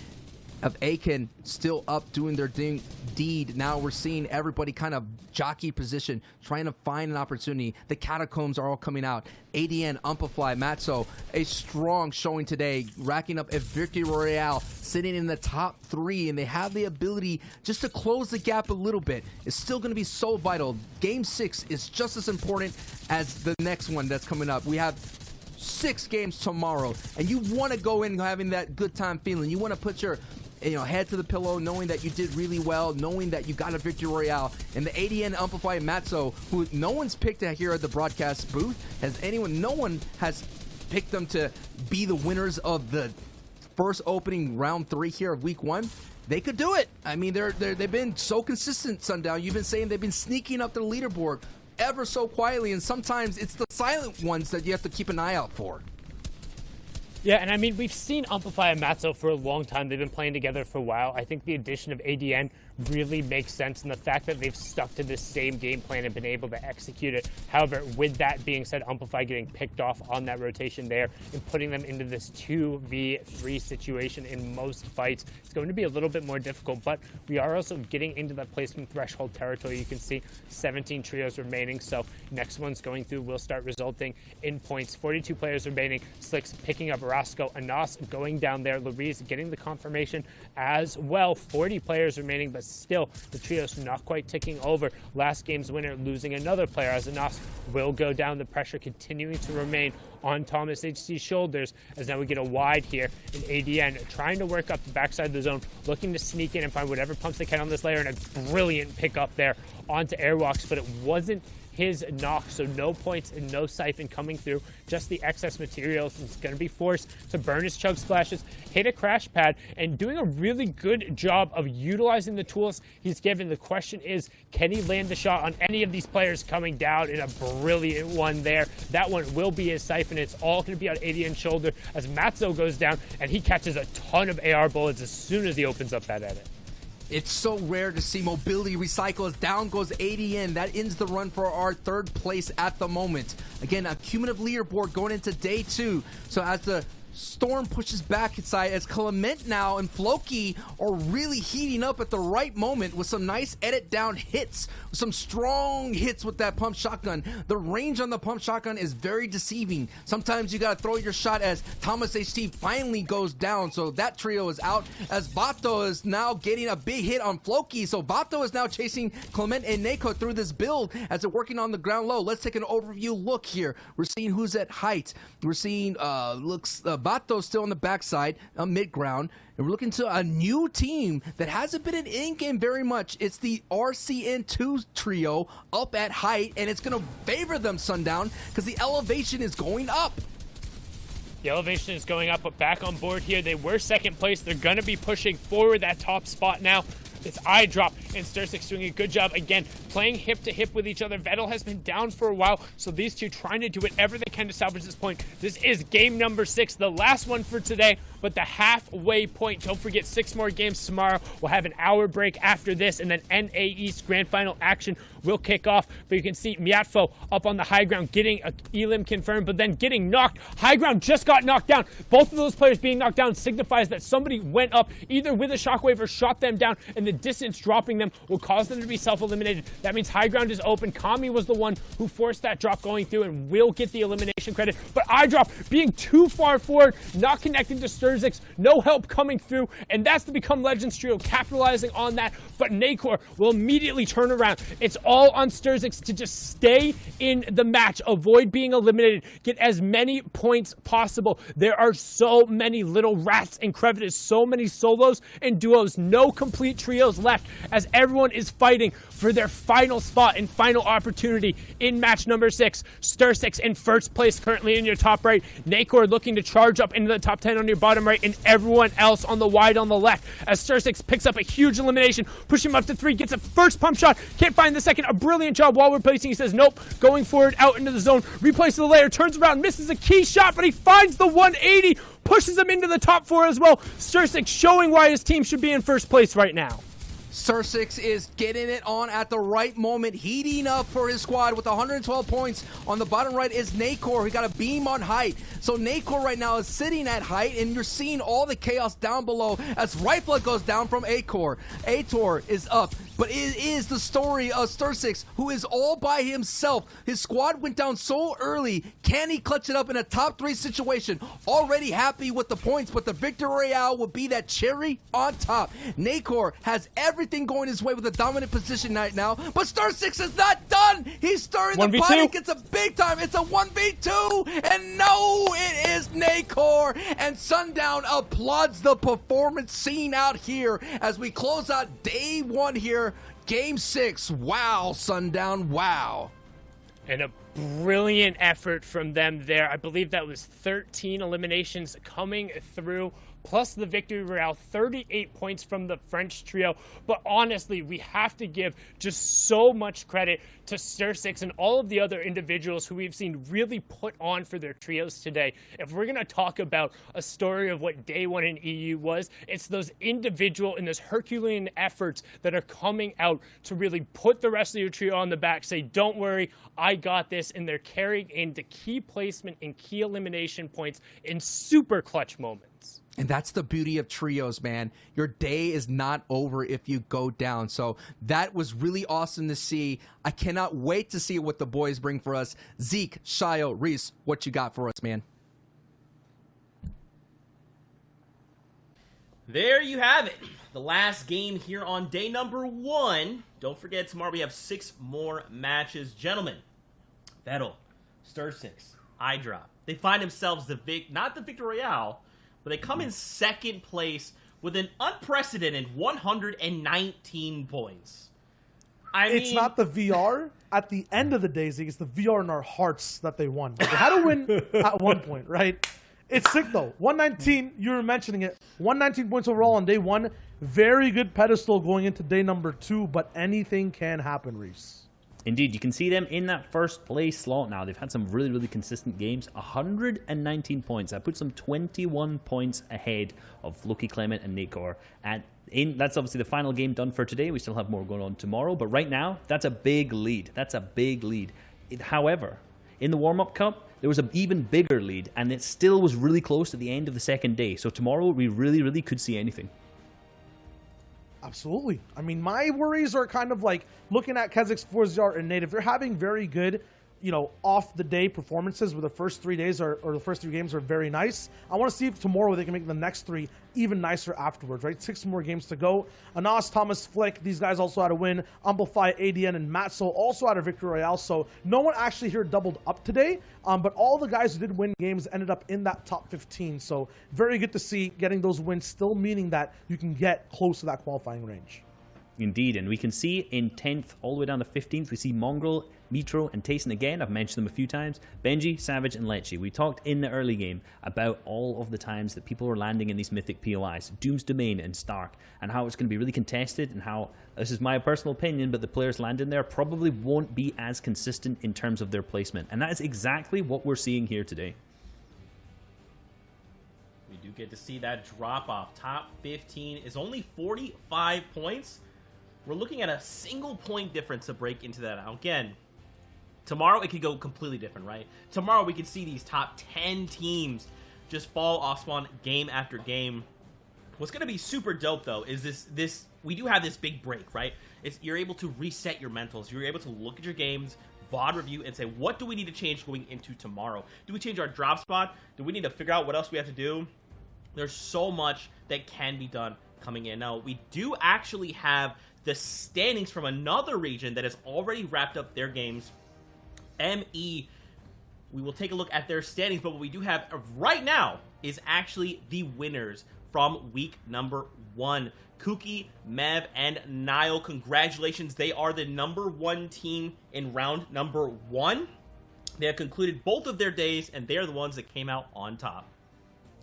of Aiken still up doing their deed. Now we're seeing everybody kind of jockey position, trying to find an opportunity. The Catacombs are all coming out. ADN, Umpafly, Matzo, a strong showing today, racking up a victory royale, sitting in the top 3, and they have the ability just to close the gap a little bit. It's still going to be so vital. Game 6 is just as important as the next one that's coming up. We have 6 games tomorrow, and you want to go in having that good time feeling. You want to put your head to the pillow, knowing that you did really well, knowing that you got a victory royale. And the ADN, Amplify, and Matzo, who no one's picked here at the broadcast booth. No one has picked them to be the winners of the first opening round 3 here of week 1. They could do it. I mean, they've been so consistent, Sundown. You've been saying they've been sneaking up the leaderboard ever so quietly, and sometimes it's the silent ones that you have to keep an eye out for. Yeah, and I mean, we've seen Amplify and Matzo for a long time. They've been playing together for a while. I think the addition of ADN really makes sense, and the fact that they've stuck to this same game plan and been able to execute it. However, with that being said, Amplify getting picked off on that rotation there and putting them into this 2v3 situation in most fights, it's going to be a little bit more difficult, but we are also getting into that placement threshold territory. You can see 17 trios remaining, so next one's going through will start resulting in points. 42 players remaining. Slicks picking up Roscoe, Anas going down there, Lariz getting the confirmation as well. 40 players remaining, but still the trio's not quite ticking over. Last game's winner losing another player, as Anas will go down. The pressure continuing to remain on Thomas HC's shoulders, as now we get a wide here in ADN trying to work up the backside of the zone, looking to sneak in and find whatever pumps they can on this layer, and a brilliant pick up there onto Airwalks, but it wasn't his knock, so no points and no siphon coming through, just the excess materials. He's going to be forced to burn his chug splashes, hit a crash pad, and doing a really good job of utilizing the tools he's given. The question is, can he land the shot on any of these players coming down? In a brilliant one there. That one will be his siphon. It's all going to be on ADN's shoulder as Matzo goes down, and he catches a ton of AR bullets as soon as he opens up that edit. It's so rare to see mobility recycles. Down goes ADN. That ends the run for our 3rd place at the moment. Again, a cumulative leaderboard going into day 2. So as the Storm pushes back inside, as Clement now and Floki are really heating up at the right moment with some nice edit down hits, some strong hits with that pump shotgun. The range on the pump shotgun is very deceiving. Sometimes you got to throw your shot, as Thomas HT finally goes down. So that trio is out, as Vato is now getting a big hit on Floki. So Vato is now chasing Clement and Neko through this build as they're working on the ground low. Let's take an overview look here. We're seeing who's at height. We're seeing Vato still on the backside, mid-ground, and we're looking to a new team that hasn't been in game very much. It's the RCN2 trio up at height, and it's going to favor them, Sundown, because the elevation is going up. The elevation is going up, but back on board here. They were 2nd place. They're going to be pushing forward that top spot now. It's iDrop and Sturzix doing a good job again, playing hip to hip with each other. Vettel has been down for a while, so these two trying to do whatever they can to salvage this point. This is game number 6, the last one for today. but the halfway point, don't forget 6 more games tomorrow. We'll have an hour break after this, and then NA East Grand Final action will kick off. But you can see Miatfo up on the high ground getting a elim confirmed, but then getting knocked. High ground just got knocked down. Both of those players being knocked down signifies that somebody went up either with a shockwave or shot them down, and the distance dropping them will cause them to be self-eliminated. That means high ground is open. Kami was the one who forced that drop going through and will get the elimination credit. But iDrop being too far forward, not connecting to Sturzix, no help coming through, and that's the Become Legends trio capitalizing on that. But Nacor will immediately turn around. It's all on Sturzix to just stay in the match, avoid being eliminated, get as many points possible. There are so many little rats and crevices, so many solos and duos, no complete trios left as everyone is fighting for their final spot and final opportunity in match number 6. Sturzix in first place currently in your top right. Nacor looking to charge up into the top 10 on your bottom right, and everyone else on the wide on the left as Sturzix picks up a huge elimination, pushing him up to 3, gets a first pump shot, can't find the second. A brilliant job while replacing. He says nope, going forward out into the zone, replaces the layer, turns around, misses a key shot, but he finds the 180, pushes him into the top 4 as well. Sturzix showing why his team should be in first place right now. Sturzix is getting it on at the right moment, heating up for his squad with 112 points. On the bottom right is Nacor. He got a beam on height. So Nacor right now is sitting at height, and you're seeing all the chaos down below as Rifla goes down from Acor. Ator is up, but it is the story of Sturzix, who is all by himself. His squad went down so early. Can he clutch it up in a top 3 situation? Already happy with the points, but the Victory Royale would be that cherry on top. Nacor has everything going his way with a dominant position right now, but Sturzix is not done. He's stirring the pot. He gets a big time. It's a 1v2, and no, it is Nacor. And Sundown applauds the performance seen out here as we close out day 1 here, game 6. Wow, Sundown, wow. And a brilliant effort from them there. I believe that was 13 eliminations coming through, plus the Victory Royale, 38 points from the French trio. But honestly, we have to give just so much credit to Sturzix and all of the other individuals who we've seen really put on for their trios today. If we're going to talk about a story of what day 1 in EU was, it's those individual and those Herculean efforts that are coming out to really put the rest of your trio on the back, say, don't worry, I got this, and they're carrying into key placement and key elimination points in super clutch moments. And that's the beauty of trios, man. Your day is not over if you go down. So that was really awesome to see. I cannot wait to see what the boys bring for us. Zeke, Shio, Reese, what you got for us, man? There you have it. The last game here on day number 1. Don't forget, tomorrow we have 6 more matches. Gentlemen, Vettel, Sturzix, iDrop. They find themselves not the Victory Royale, but they come in second place with an unprecedented 119 points. It's not the VR. At the end of the day, Zeke, it's the VR in our hearts that they won. They had to win at one point, right? It's sick, though. 119, you were mentioning it. 119 points overall on day 1. Very good pedestal going into day number 2, but anything can happen, Reese. Indeed, you can see them in that first place slot now. They've had some really, really consistent games. 119 points. That puts them 21 points ahead of Loki Clement and Nacor. And that's obviously the final game done for today. We still have more going on tomorrow. But right now, that's a big lead. That's a big lead. However, in the warm-up cup, there was an even bigger lead. And it still was really close at the end of the second day. So tomorrow, we really, really could see anything. Absolutely. I mean, my worries are kind of like looking at Kezik's 4ZR and Nate. If they're having very good, off the day performances where the first 3 days or the first 3 games are very nice, I want to see if tomorrow they can make the next 3 even nicer afterwards, right? 6 more games to go. Anas, Thomas, Flick, these guys also had a win. Amplify, ADN, and Matzo also had a Victory Royale. So no one actually here doubled up today, but all the guys who did win games ended up in that top 15. So very good to see getting those wins, still meaning that you can get close to that qualifying range. Indeed, and we can see in 10th all the way down to 15th, we see Mongrel, Mitro, and Tayson again. I've mentioned them a few times. Benji, Savage, and Lecce. We talked in the early game about all of the times that people are landing in these mythic POIs, Doom's Domain and Stark, and how it's going to be really contested, and how, this is my personal opinion, but the players landing there probably won't be as consistent in terms of their placement. And that is exactly what we're seeing here today. We do get to see that drop off. Top 15 is only 45 points. We're looking at a single point difference to break into that. Now, again, tomorrow it could go completely different, right? Tomorrow we can see these top 10 teams just fall off spawn game after game. What's going to be super dope, though, is this we do have this big break, right? You're able to reset your mentals. You're able to look at your games, VOD review, and say, what do we need to change going into tomorrow? Do we change our drop spot? Do we need to figure out what else we have to do? There's so much that can be done coming in. Now, we do actually have the standings from another region that has already wrapped up their games. ME, we will take a look at their standings, but what we do have right now is actually the winners from week number 1. Kuki, Mev, and Nile, congratulations. They are the #1 team in round number 1. They have concluded both of their days, and they are the ones that came out on top.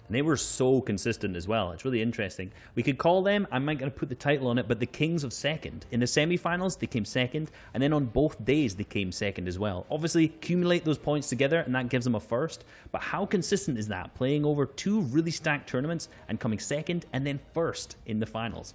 And they were so consistent as well. It's really interesting. We could call them, I'm not going to put the title on it, but the Kings of Second. In the semifinals, they came second, and then on both days, they came second as well. Obviously, accumulate those points together, and that gives them a first. But how consistent is that? Playing over 2 really stacked tournaments and coming second and then first in the finals.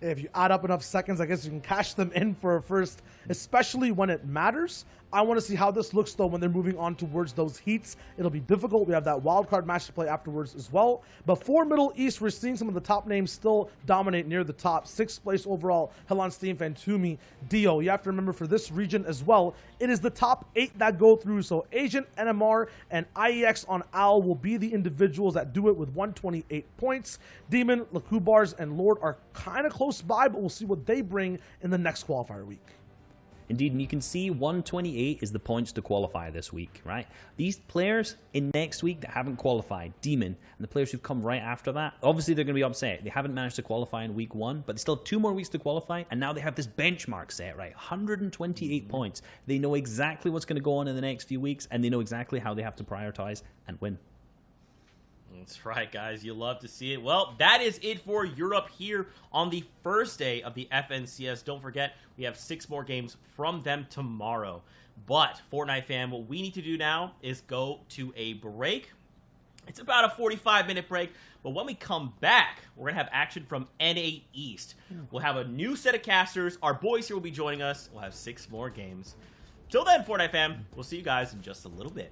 If you add up enough seconds, I guess you can cash them in for a first, especially when it matters. I want to see how this looks, though, when they're moving on towards those heats. It'll be difficult. We have that wildcard match to play afterwards as well. But for Middle East, we're seeing some of the top names still dominate near the top. 6th place overall, Helan Steam, Fantumi, Dio. You have to remember for this region as well, it is the top 8 that go through. So Asian, NMR, and IEX on OWL will be the individuals that do it with 128 points. Demon, Lakubars, and Lord are kind of close by, but we'll see what they bring in the next qualifier week. Indeed, and you can see 128 is the points to qualify this week, right? These players in next week that haven't qualified, Demon, and the players who've come right after that, obviously they're going to be upset. They haven't managed to qualify in week 1, but they still have 2 more weeks to qualify, and now they have this benchmark set, right? 128 points. They know exactly what's going to go on in the next few weeks, and they know exactly how they have to prioritize and win. That's right, guys. You love to see it. Well, that is it for Europe here on the first day of the FNCS. Don't forget, we have 6 more games from them tomorrow. But, Fortnite fam, what we need to do now is go to a break. It's about a 45-minute break, but when we come back, we're going to have action from NA East. We'll have a new set of casters. Our boys here will be joining us. We'll have 6 more games. Till then, Fortnite fam, we'll see you guys in just a little bit.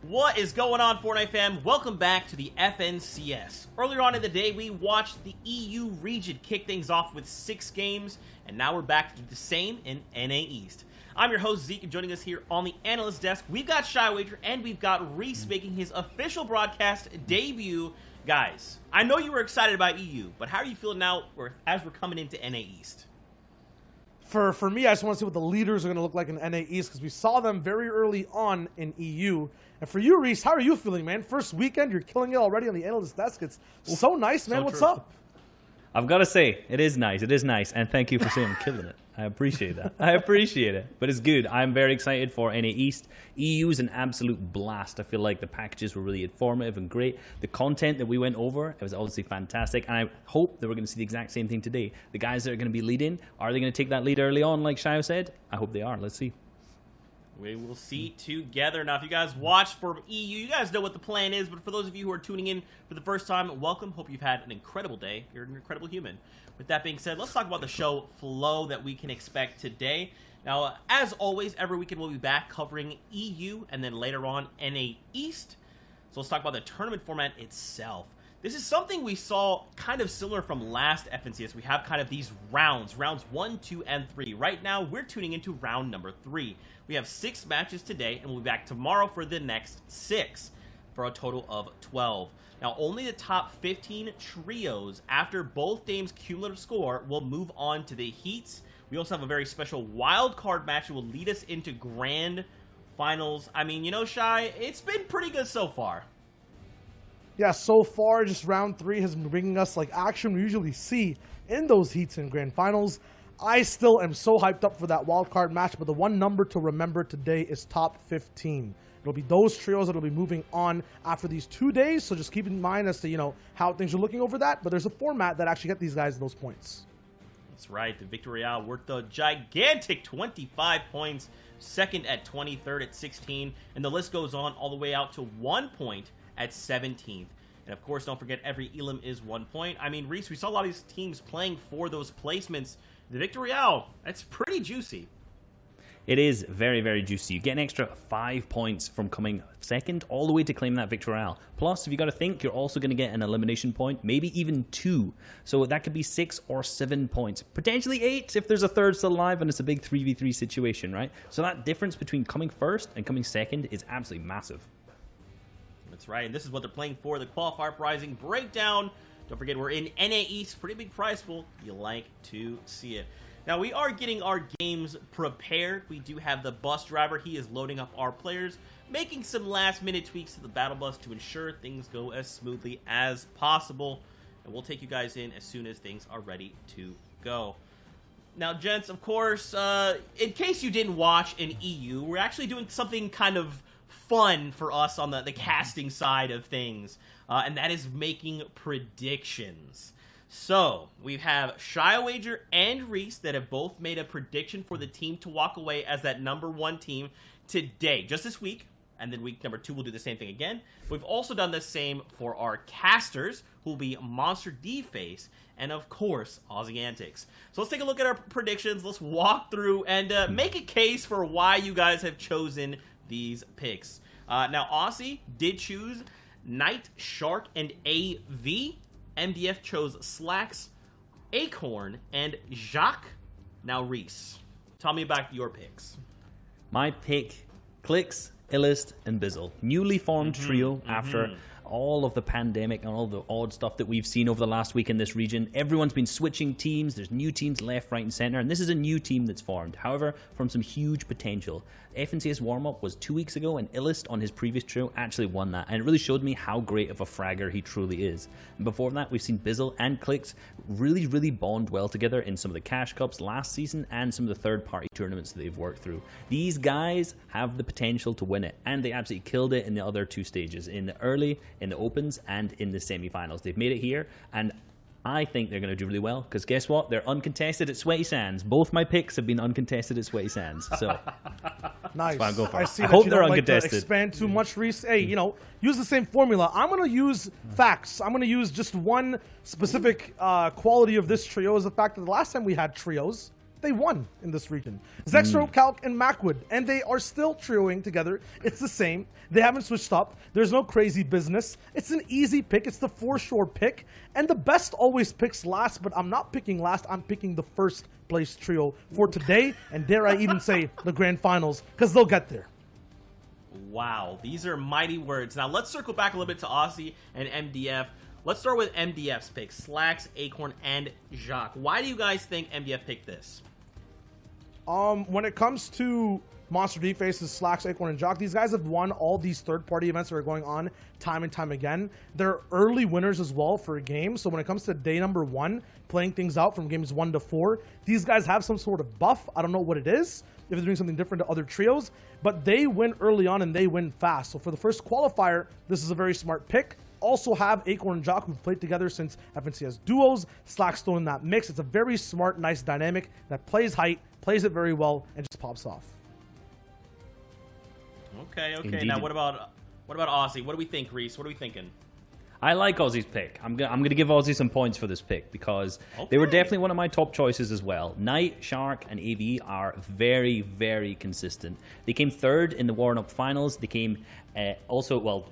What is going on, Fortnite fam? Welcome back to the FNCS. Earlier on in the day, we watched the EU region kick things off with 6 games, and now we're back to do the same in NA East. I'm your host, Zeke, and joining us here on the analyst desk, we've got ShyWager, and we've got Reese making his official broadcast debut. Guys, I know you were excited about EU, but how are you feeling now as we're coming into NA East? For me, I just want to see what the leaders are going to look like in NA East because we saw them very early on in EU. And for you, Reese, how are you feeling, man? First weekend, you're killing it already on the analyst desk. It's so nice, man. What's up? I've got to say, it is nice. It is nice. And thank you for saying I'm killing it. I appreciate that. I appreciate it. But it's good. I'm very excited for NA East. EU is an absolute blast. I feel like the packages were really informative and great. The content that we went over, it was obviously fantastic. And I hope that we're going to see the exact same thing today. The guys that are going to be leading, are they going to take that lead early on, like Shio said? I hope they are. Let's see. We will see together. Now, if you guys watch from EU, you guys know what the plan is, but for those of you who are tuning in for the first time, welcome. Hope you've had an incredible day. You're an incredible human. With that being said, let's talk about the show flow that we can expect today. Now, as always, every weekend we'll be back covering EU and then later on NA East. So let's talk about the tournament format itself. This is something we saw kind of similar from last FNCS. We have kind of these rounds 1, 2, and 3. Right now, we're tuning into round number 3. We have 6 matches today, and we'll be back tomorrow for the next 6, for a total of 12. Now, only the top 15 trios after both games' cumulative score will move on to the heats. We also have a very special wild card match that will lead us into grand finals. I mean, you know, Shy, it's been pretty good so far. Yeah, so far, just round 3 has been bringing us like action we usually see in those heats and grand finals. I still am so hyped up for that wild card match, but the one number to remember today is top 15. It'll be those trios that will be moving on after these 2 days, so just keep in mind as to, you know, how things are looking over that, but there's a format that actually get these guys those points. That's right, the Victory Royale worked a gigantic 25 points, second at 20, third at 16, and the list goes on all the way out to 1 point at 17th. And of course, don't forget, every elim is 1 point. I mean, Reese, we saw a lot of these teams playing for those placements. The Victory Royale, that's pretty juicy. It is very, very juicy. You get an extra 5 points from coming second all the way to claim that Victory Royale. Plus, if you got to think, you're also going to get an elimination point, maybe even 2. So that could be 6 or 7 points. Potentially 8 if there's a third still alive and it's a big 3v3 situation, right? So that difference between coming first and coming second is absolutely massive. That's right, and this is what they're playing for, the Qualifier Prizing Breakdown. Don't forget, we're in NA East, pretty big prize pool. You like to see it. Now, we are getting our games prepared. We do have the bus driver. He is loading up our players, making some last-minute tweaks to the battle bus to ensure things go as smoothly as possible. And we'll take you guys in as soon as things are ready to go. Now, gents, of course, in case you didn't watch in EU, we're actually doing something kind of fun for us on the casting side of things, and that is making predictions. So, we have ShyWager and Reese that have both made a prediction for the team to walk away as that number 1 team today, just this week, and then week number 2 we'll do the same thing again. We've also done the same for our casters, who will be Monster D-Face, and of course, Aussie Antics. So let's take a look at our predictions, let's walk through, and make a case for why you guys have chosen these picks. Now, Aussie did choose Knight, Shark, and AV. MDF chose Slacks, Acorn, and Jacques. Now, Reese, tell me about your picks. My pick, Clicks, Illist, and Bizzle. Newly formed trio after all of the pandemic and all the odd stuff that we've seen over the last week in this region. Everyone's been switching teams. There's new teams left, right, and center, and this is a new team that's formed. However, from some huge potential. FNCS warm-up was 2 weeks ago, and Illist on his previous trio actually won that, and it really showed me how great of a fragger he truly is. And before that, we've seen Bizzle and Clicks really, really bond well together in some of the Cash Cups last season and some of the third-party tournaments that they've worked through. These guys have the potential to win it, and they absolutely killed it in the other 2 stages, in the early, in the opens, and in the semi-finals. They've made it here, and I think they're going to do really well, because guess what? They're uncontested at Sweaty Sands. Both my picks have been uncontested at Sweaty Sands. So nice. That's why I see I that hope you they're don't like uncontested. to expand too much, Reese. Hey, you know, use the same formula. I'm going to use facts. I'm going to use just one specific quality of this trio is the fact that the last time we had trios, they won in this region. Zexro, Calc, and Macwood, and they are still trioing together. It's the same. They haven't switched up. There's no crazy business. It's an easy pick. It's the for-sure pick, and the best always picks last, but I'm not picking last. I'm picking the first place trio for today, and dare I even say the grand finals, because they'll get there. Wow, these are mighty words. Now let's circle back a little bit to OCE and MDF. Let's start with MDF's pick, Slacks, Acorn, and Jacques. Why do you guys think MDF picked this? When it comes to Monster D Faces, Slacks, Acorn, and Jacques, these guys have won all these third-party events that are going on time and time again. They're early winners as well for a game, so when it comes to day number 1, playing things out from games 1 to 4, these guys have some sort of buff. I don't know what it is, if they're doing something different to other trios, but they win early on and they win fast. So for the first qualifier, this is a very smart pick. Also have Acorn and Jacques, who've played together since FNCS duos. Slack still in that mix. It's a very smart, nice dynamic that plays height, plays it very well, and just pops off. Okay. Indeed. Now what about OCE? What do we think, Reese? What are we thinking? I like Ozzy's pick. I'm gonna give Ozzy some points for this pick because they were definitely one of my top choices as well. Knight, Shark, and AV are very, very consistent. They came third in the Warren-Up finals. They came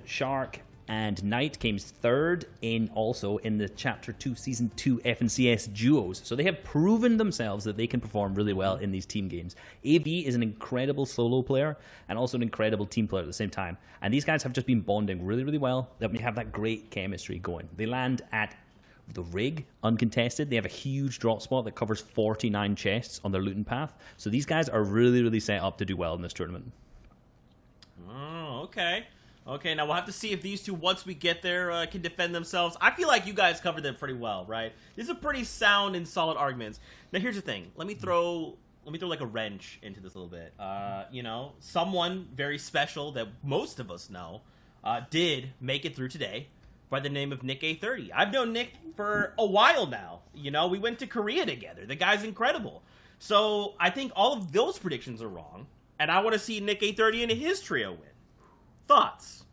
Shark and Knight came third in the Chapter 2 Season 2 FNCS duos. So they have proven themselves that they can perform really well in these team games. AV is an incredible solo player and also an incredible team player at the same time. And these guys have just been bonding really, really well. They have that great chemistry going. They land at the rig, uncontested. They have a huge drop spot that covers 49 chests on their looting path. So these guys are really, really set up to do well in this tournament. Oh, okay. Okay, now we'll have to see if these two, once we get there, can defend themselves. I feel like you guys covered them pretty well, right? These are pretty sound and solid arguments. Now, here's the thing. Let me throw like a wrench into this a little bit. Someone very special that most of us know did make it through today by the name of Nick A30. I've known Nick for a while now. We went to Korea together. The guy's incredible. So I think all of those predictions are wrong, and I want to see Nick A30 and his trio win. Thoughts?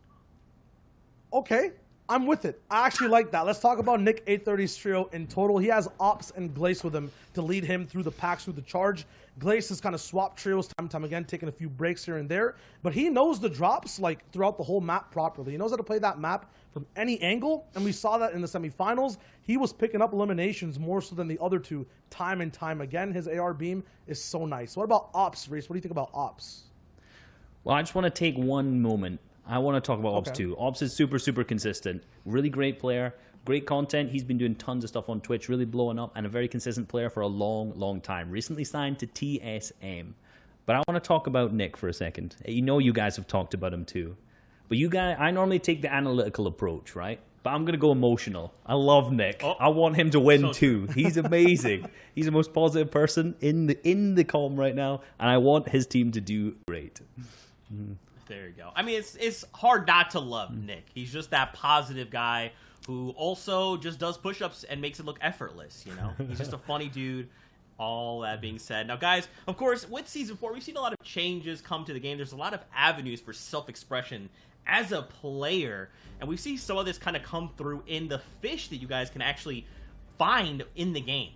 Okay, I'm with it. I actually like that. Let's talk about Nick 830's trio in total. He has Ops and Glace with him to lead him through the packs, through the charge. Glace has kind of swapped trios time and time again, taking a few breaks here and there. But he knows the drops throughout the whole map properly. He knows how to play that map from any angle, and we saw that in the semifinals. He was picking up eliminations more so than the other two time and time again. His AR beam is so nice. What about Ops, Reese? What do you think about Ops? Well, I just want to take one moment. I want to talk about Ops too. Ops is super, super consistent. Really great player. Great content. He's been doing tons of stuff on Twitch, really blowing up, and a very consistent player for a long, long time. Recently signed to TSM. But I want to talk about Nick for a second. You guys have talked about him too. But I normally take the analytical approach, right? But I'm going to go emotional. I love Nick. I want him to win too. He's amazing. He's the most positive person in the comm right now, and I want his team to do great. There you go. I mean, it's hard not to love Nick. He's just that positive guy who also just does push-ups and makes it look effortless, He's just a funny dude. All that being said. Now, guys, of course, with Season 4, we've seen a lot of changes come to the game. There's a lot of avenues for self-expression as a player, and we see some of this kind of come through in the fish that you guys can actually find in the game.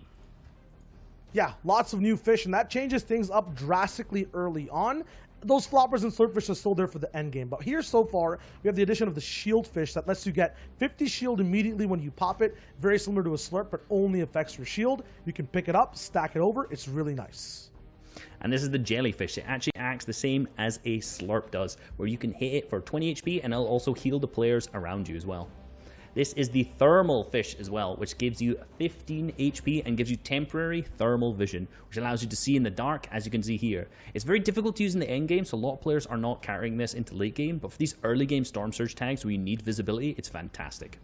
Yeah, lots of new fish, and that changes things up drastically early on. Those floppers and slurpfish are still there for the end game. But here so far, we have the addition of the shield fish that lets you get 50 shield immediately when you pop it. Very similar to a slurp, but only affects your shield. You can pick it up, stack it over. It's really nice. And this is the jellyfish. It actually acts the same as a slurp does, where you can hit it for 20 HP and it'll also heal the players around you as well. This is the thermal fish as well, which gives you 15 HP and gives you temporary thermal vision, which allows you to see in the dark, as you can see here. It's very difficult to use in the end game, so a lot of players are not carrying this into late game, but for these early game Storm Surge tags where you need visibility, it's fantastic.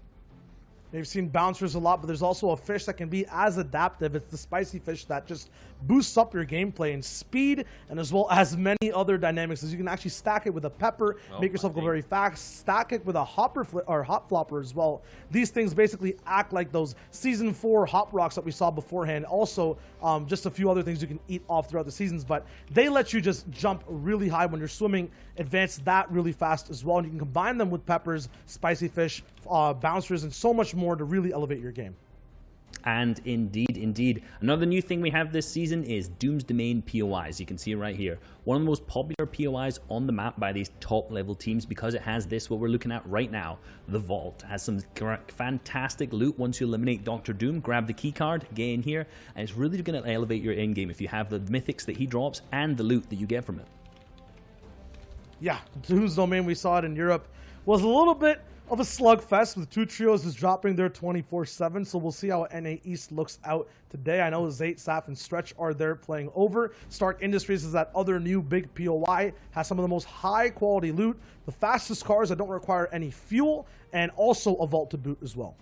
They've seen bouncers a lot, but there's also a fish that can be as adaptive. It's the spicy fish that just boosts up your gameplay and speed, and as well as many other dynamics. As you can actually stack it with a pepper, make yourself go very fast. Stack it with a hop flopper as well. These things basically act like those Season 4 hop rocks that we saw beforehand. Also, just a few other things you can eat off throughout the seasons, but they let you just jump really high when you're swimming, advance that really fast as well, and you can combine them with peppers, spicy fish, bouncers, and so much more to really elevate your game. And indeed. Another new thing we have this season is Doom's Domain POIs. You can see it right here. One of the most popular POIs on the map by these top level teams because it has this, what we're looking at right now. The Vault has some fantastic loot. Once you eliminate Dr. Doom, grab the key card, get in here, and it's really going to elevate your end game if you have the mythics that he drops and the loot that you get from it. Yeah, Doom's Domain, we saw it in Europe, was a little bit of a slugfest with two trios just dropping their 24/7. So we'll see how NA East looks out today. I know Zayt, Saf, and Stretch are there playing over. Stark Industries is that other new big POI, has some of the most high quality loot, the fastest cars that don't require any fuel, and also a vault to boot as well.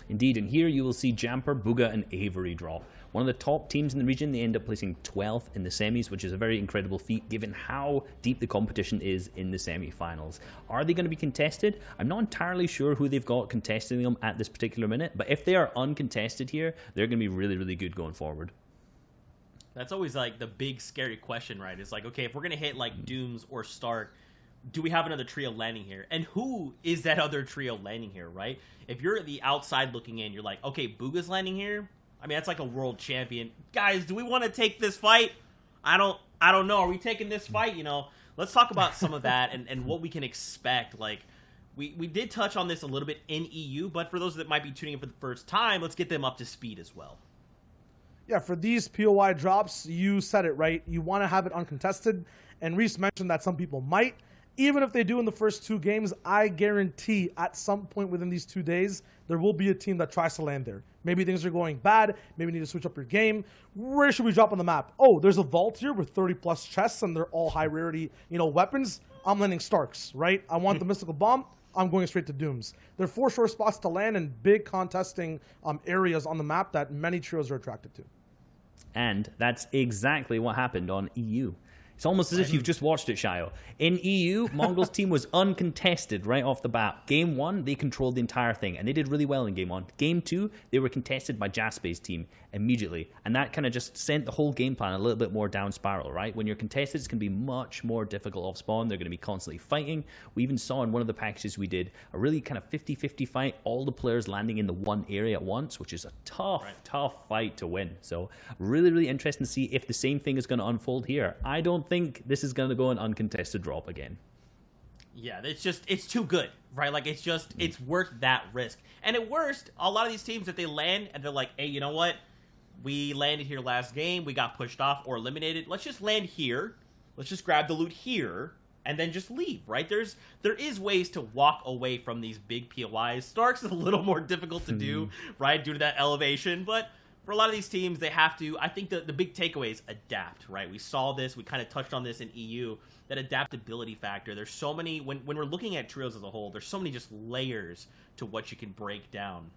Indeed, and here you will see Jamper, Booga, and Avery drop. One of the top teams in the region, they end up placing 12th in the semis, which is a very incredible feat given how deep the competition is in the semi-finals. Are they going to be contested? I'm not entirely sure who they've got contesting them at this particular minute, but if they are uncontested here, they're going to be really, really good going forward. That's always like the big scary question, right? It's like, okay, if we're going to hit like Dooms or Stark, do we have another trio landing here? And who is that other trio landing here, right? If you're at the outside looking in, you're like, okay, Booga's landing here. I mean, that's like a world champion. Guys, do we want to take this fight? I don't know. Are we taking this fight? You know, let's talk about some of that and what we can expect. Like, we did touch on this a little bit in EU, but for those that might be tuning in for the first time, let's get them up to speed as well. Yeah, for these POI drops, you said it right. You want to have it uncontested. And Reese mentioned that some people might. Even if they do in the first two games, I guarantee at some point within these 2 days, there will be a team that tries to land there. Maybe things are going bad. Maybe you need to switch up your game. Where should we drop on the map? Oh, there's a vault here with 30+ chests, and they're all high rarity, weapons. I'm landing Starks, right? I want the mystical bomb. I'm going straight to Dooms. There are 4 short spots to land in big contesting areas on the map that many trios are attracted to. And that's exactly what happened on EU. It's almost as if you've just watched it, Shayo. In EU, Mongrel's team was uncontested right off the bat. Game 1, they controlled the entire thing, and they did really well in Game 1. Game 2, they were contested by Jaspay's team immediately, and that kind of just sent the whole game plan a little bit more down spiral, right? When you're contested, it's going to be much more difficult off spawn. They're going to be constantly fighting. We even saw in one of the packages we did a really kind of 50-50 fight, all the players landing in the one area at once, which is a tough fight to win. So really, really interesting to see if the same thing is going to unfold here. I don't think this is going to go an uncontested drop again. Yeah, it's too good, right? Like, it's worth that risk. And at worst, a lot of these teams that they land and they're like, hey, you know what? We landed here last game. We got pushed off or eliminated. Let's just land here. Let's just grab the loot here and then just leave, right? There is ways to walk away from these big POIs. Stark's a little more difficult to do, right, due to that elevation, but for a lot of these teams, they have to, I think the big takeaway is adapt, right? We saw this, we kind of touched on this in EU, that adaptability factor. There's so many, when we're looking at trios as a whole, there's so many just layers to what you can break down.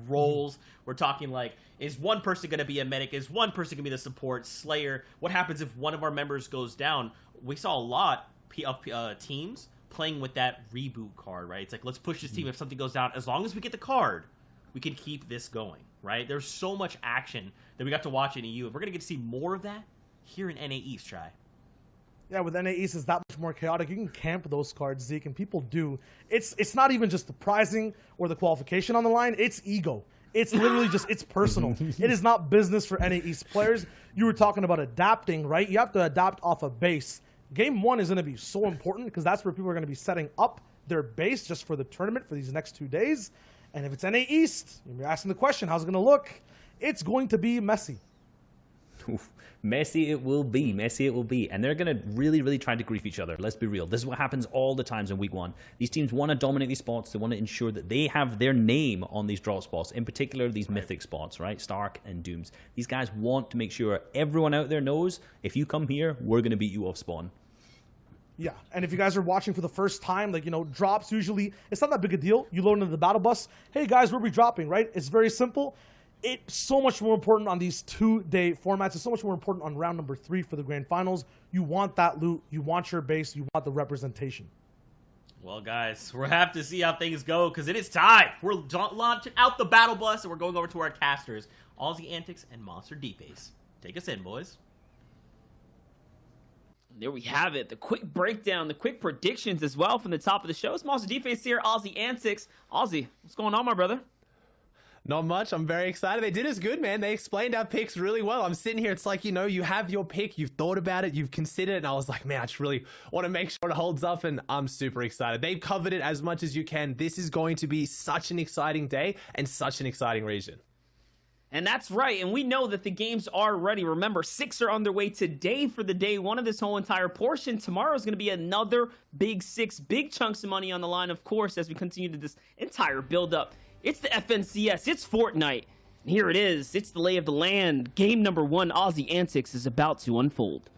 Roles, we're talking like, is one person going to be a medic? Is one person going to be the support, Slayer? What happens if one of our members goes down? We saw a lot of teams playing with that reboot card, right? It's like, let's push this team if something goes down. As long as we get the card, we can keep this going, right? There's so much action that we got to watch in EU. We're going to get to see more of that here in NA East, Try. Yeah, with NA East, it's that much more chaotic. You can camp those cards, Zeke, and people do. It's not even just the prizing or the qualification on the line. It's ego. It's literally just, it's personal. It is not business for NA East players. You were talking about adapting, right? You have to adapt off a base. Game 1 is going to be so important because that's where people are going to be setting up their base just for the tournament for these next 2 days. And if it's NA East, you're asking the question, how's it going to look? It's going to be messy. Oof. Messy it will be. Messy it will be. And they're going to really, really try to grief each other. Let's be real. This is what happens all the times in week 1. These teams want to dominate these spots. They want to ensure that they have their name on these drop spots, in particular these mythic spots, right? Stark and Dooms. These guys want to make sure everyone out there knows, if you come here, we're going to beat you off spawn. Yeah, and if you guys are watching for the first time, like, drops usually, it's not that big a deal. You load into the battle bus. Hey, guys, where are we dropping, right? It's very simple. It's so much more important on these 2-day formats. It's so much more important on round number 3 for the grand finals. You want that loot. You want your base. You want the representation. Well, guys, we'll have to see how things go because it is time. We're launching out the battle bus and we're going over to our casters, Aussie Antics and Monster D-Face. Take us in, boys. There we have it. The quick breakdown, the quick predictions as well from the top of the show. It's Monster D-Face here, Aussie Antics. Aussie, what's going on, my brother? Not much. I'm very excited. They did us good, man. They explained our picks really well. I'm sitting here. It's like, you know, you have your pick. You've thought about it. You've considered it. And I was like, man, I just really want to make sure it holds up. And I'm super excited. They've covered it as much as you can. This is going to be such an exciting day and such an exciting region. And that's right. And we know that the games are ready. Remember, 6 are underway today for the day one of this whole entire portion. Tomorrow is going to be another big 6, big chunks of money on the line, of course, as we continue to this entire build-up. It's the FNCS. It's Fortnite. And here it is. It's the lay of the land. Game number 1, Aussie Antics, is about to unfold.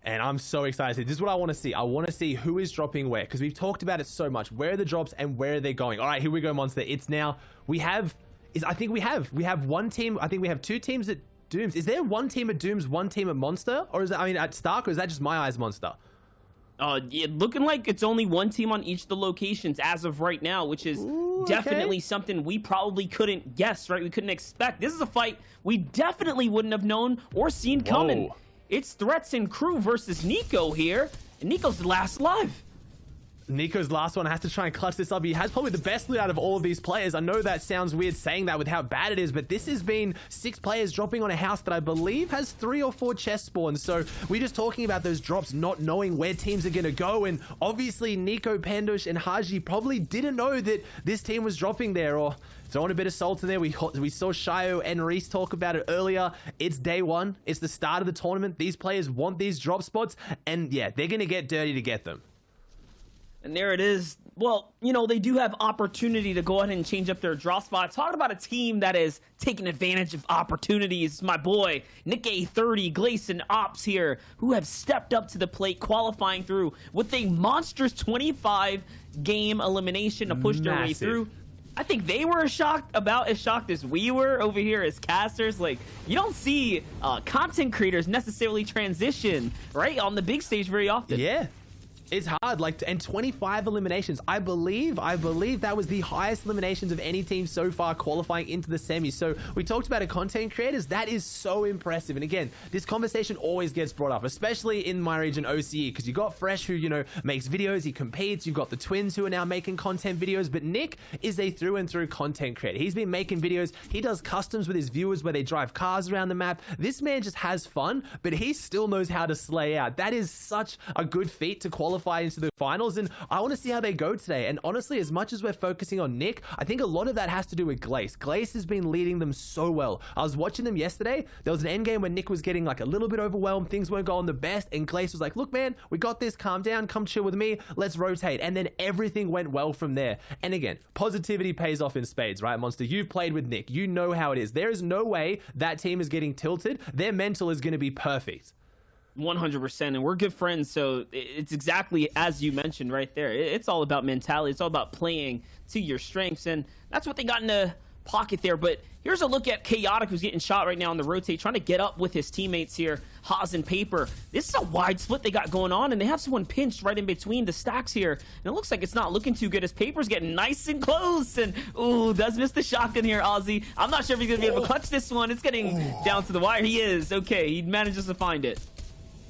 And I'm so excited. This is what I want to see. I want to see who is dropping where, because we've talked about it so much. Where are the drops and where are they going? All right, here we go, Monster. It's now, I think we have one team. I think we have 2 teams at Dooms. Is there one team at Dooms, one team at Monster? Or is that, I mean, at Stark, or is that just my eyes, Monster? Looking like it's only one team on each of the locations as of right now, which is definitely something we probably couldn't guess, right? We couldn't expect. This is a fight we definitely wouldn't have known or seen coming. It's Threats and Crew versus Nico here, and Nico's the last alive. Nico's last one has to try and clutch this up. He has probably the best loot out of all of these players. I know that sounds weird saying that with how bad it is, but this has been 6 players dropping on a house that I believe has 3 or 4 chest spawns. So we're just talking about those drops, not knowing where teams are going to go. And obviously Nico, Pandush, and Haji probably didn't know that this team was dropping there, or throwing a bit of salt in there. We saw Shio and Reese talk about it earlier. It's day 1. It's the start of the tournament. These players want these drop spots, and yeah, they're going to get dirty to get them. And there it is. Well, you know, they do have opportunity to go ahead and change up their drop spot. Talking about a team that is taking advantage of opportunities. My boy, Nick A30, Gleason Ops here, who have stepped up to the plate, qualifying through with a monstrous 25-game elimination to push their way through. I think they were about as shocked as we were over here as casters. Like, you don't see content creators necessarily transition, right, on the big stage very often. Yeah. It's hard, like, and 25 eliminations. I believe that was the highest eliminations of any team so far qualifying into the semis. So we talked about content creators. That is so impressive. And again, this conversation always gets brought up, especially in my region, OCE, because you got Fresh, who, you know, makes videos, he competes. You've got the Twins, who are now making content videos. But Nick is a through and through content creator. He's been making videos. He does customs with his viewers where they drive cars around the map. This man just has fun, but he still knows how to slay out. That is such a good feat to qualify into the finals, and I want to see how they go today. And honestly, as much as we're focusing on Nick, I think a lot of that has to do with Glace. Glace has been leading them so well. I was watching them yesterday. There was an end game where Nick was getting like a little bit overwhelmed. Things weren't going the best, and Glace was like, look, man, we got this. Calm down. Come chill with me. Let's rotate. And then everything went well from there. And again, positivity pays off in spades, right, Monster? You've played with Nick. You know how it is. There is no way that team is getting tilted. Their mental is going to be perfect. 100%, and we're good friends, so it's exactly as you mentioned right there. It's all about mentality. It's all about playing to your strengths, and that's what they got in the pocket there. But here's a look at Chaotic, who's getting shot right now on the rotate, trying to get up with his teammates here, Haas and Paper. This is a wide split they got going on, and they have someone pinched right in between the stacks here, and it looks like it's not looking too good as Paper's getting nice and close, and ooh, does miss the shotgun here, Ozzy. I'm not sure if he's gonna be able to clutch this one. It's getting down to the wire. He is. Okay, he manages to find it.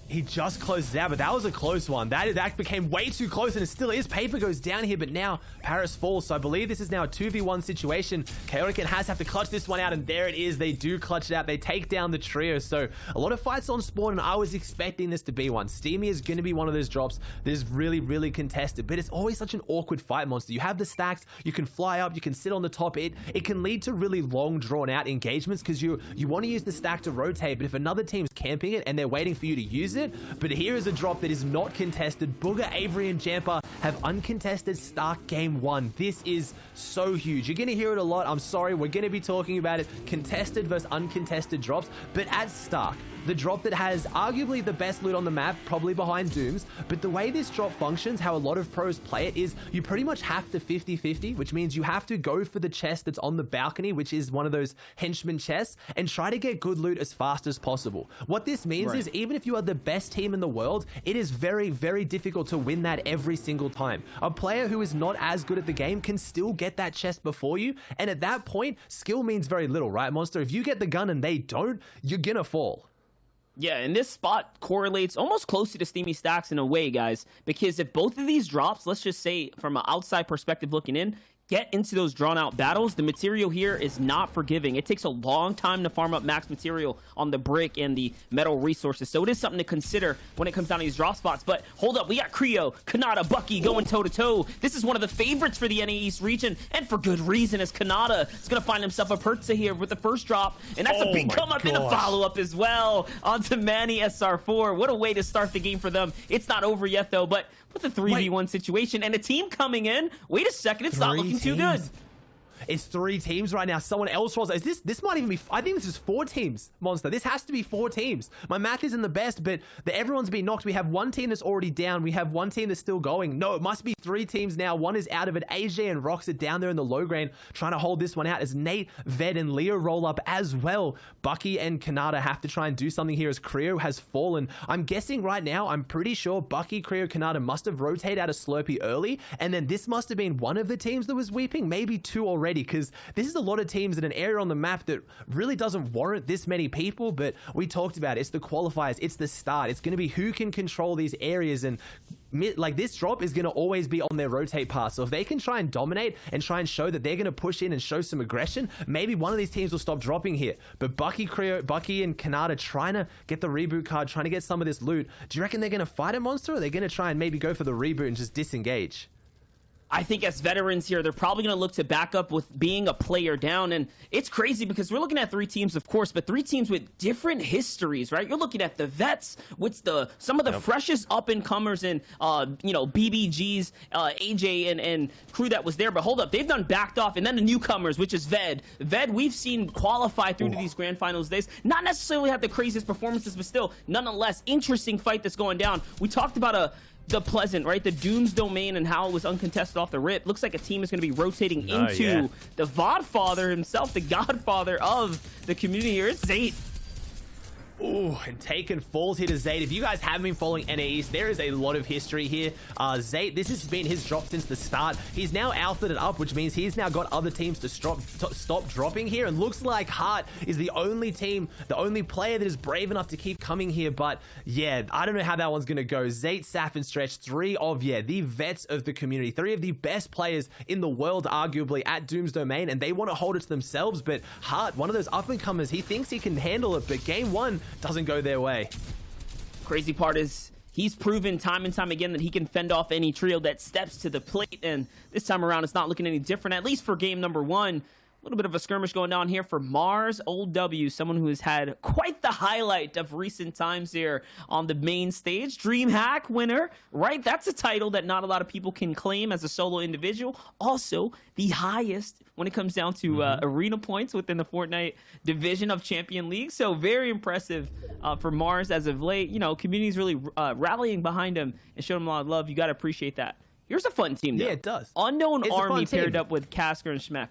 He just closes out, but that was a close one. That became way too close, and it still is. Paper goes down here, but now Paris falls. So I believe this is now a 2v1 situation. Chaotic and Has have to clutch this one out, and there it is. They do clutch it out. They take down the trio. So a lot of fights on spawn, and I was expecting this to be one. Steamy is going to be one of those drops that is really, really contested, but it's always such an awkward fight, Monster. You have the stacks, you can fly up, you can sit on the top. It can lead to really long, drawn-out engagements because you want to use the stack to rotate, but if another team's camping it and they're waiting for you to use it. But here is a drop that is not contested. Booger, Avery, and Jampa have uncontested Stark Game 1. This is so huge. You're going to hear it a lot. I'm sorry. We're going to be talking about it. Contested versus uncontested drops. But at Stark, the drop that has arguably the best loot on the map, probably behind Dooms. But the way this drop functions, how a lot of pros play it, is you pretty much have to 50-50, which means you have to go for the chest that's on the balcony, which is one of those henchman chests, and try to get good loot as fast as possible. What this means is even if you are the best team in the world, it is very, very difficult to win that every single time. A player who is not as good at the game can still get that chest before you, and at that point, skill means very little, right, Monster? If you get the gun and they don't, you're gonna fall. Yeah, and this spot correlates almost closely to Steamy Stacks in a way, guys, because if both of these drops, let's just say from an outside perspective looking in, get into those drawn-out battles, the material here is not forgiving. It takes a long time to farm up max material on the brick and the metal resources, so it is something to consider when it comes down to these drop spots. But hold up, we got Creo, Kanata, Bucky going toe-to-toe. This is one of the favorites for the NA East region, and for good reason, as Kanata is going to find himself a Pertza here with the first drop, and that's a big come-up and a follow-up as well onto Manny SR4. What a way to start the game for them. It's not over yet, though, but with a 3v1 situation and a team coming in, wait a second, it's not looking too good. It's 3 teams right now. Someone else rolls. This might even be, I think this is 4 teams, Monster. This has to be 4 teams. My math isn't the best, but everyone's been knocked. We have 1 team that's already down. We have 1 team that's still going. No, it must be 3 teams now. 1 is out of it. AJ and Rox are down there in the low grade trying to hold this one out as Nate, Ved, and Leo roll up as well. Bucky and Kanata have to try and do something here as Creo has fallen. I'm guessing right now, I'm pretty sure Bucky, Creo, Kanata must have rotated out of Slurpee early, and then this must have been one of the teams that was weeping, maybe 2 already, because this is a lot of teams in an area on the map that really doesn't warrant this many people. But we talked about it. It's the qualifiers, it's the start, it's going to be who can control these areas, and like this drop is going to always be on their rotate path. So if they can try and dominate and try and show that they're going to push in and show some aggression, maybe one of these teams will stop dropping here. But Bucky and Kanata trying to get the reboot card, trying to get some of this loot. Do you reckon they're going to fight a monster, or are they going to try and maybe go for the reboot and just disengage? I think as veterans here, they're probably going to look to back up with being a player down. And it's crazy because we're looking at 3 teams, of course, but 3 teams with different histories, right? You're looking at the vets with some of the freshest up-and-comers in, BBG's, AJ and crew that was there. But hold up, they've done backed off. And then the newcomers, which is Ved. Ved, we've seen qualify through to these grand finals days. Not necessarily have the craziest performances, but still, nonetheless, interesting fight that's going down. We talked about the Pleasant, right? The Doom's domain and how it was uncontested off the rip. Looks like a team is going to be rotating into the Vodfather himself, the godfather of the community here. It's Zayt. Ooh, and Taken falls here to Zayt. If you guys haven't been following NA East, there is a lot of history here. Zayt, this has been his drop since the start. He's now alphaed it up, which means he's now got other teams to stop dropping here. And looks like Heart is the only team, the only player that is brave enough to keep coming here. But yeah, I don't know how that one's going to go. Zayt, Saf, and Stretch, 3 of, the vets of the community. 3 of the best players in the world, arguably, at Doom's domain. And they want to hold it to themselves. But Heart, one of those up-and-comers, he thinks he can handle it. But game 1 doesn't go their way. Crazy part is he's proven time and time again that he can fend off any trio that steps to the plate, and this time around it's not looking any different, at least for game number 1. A little bit of a skirmish going on here for Mars Old W, someone who has had quite the highlight of recent times here on the main stage. DreamHack winner, right? That's a title that not a lot of people can claim as a solo individual. Also, the highest when it comes down to arena points within the Fortnite division of Champion League. So very impressive for Mars as of late. You know, community's really rallying behind him and showing him a lot of love. You got to appreciate that. Here's a fun team, though. Yeah, it does. Unknown Army paired up with Casker and Schmeck.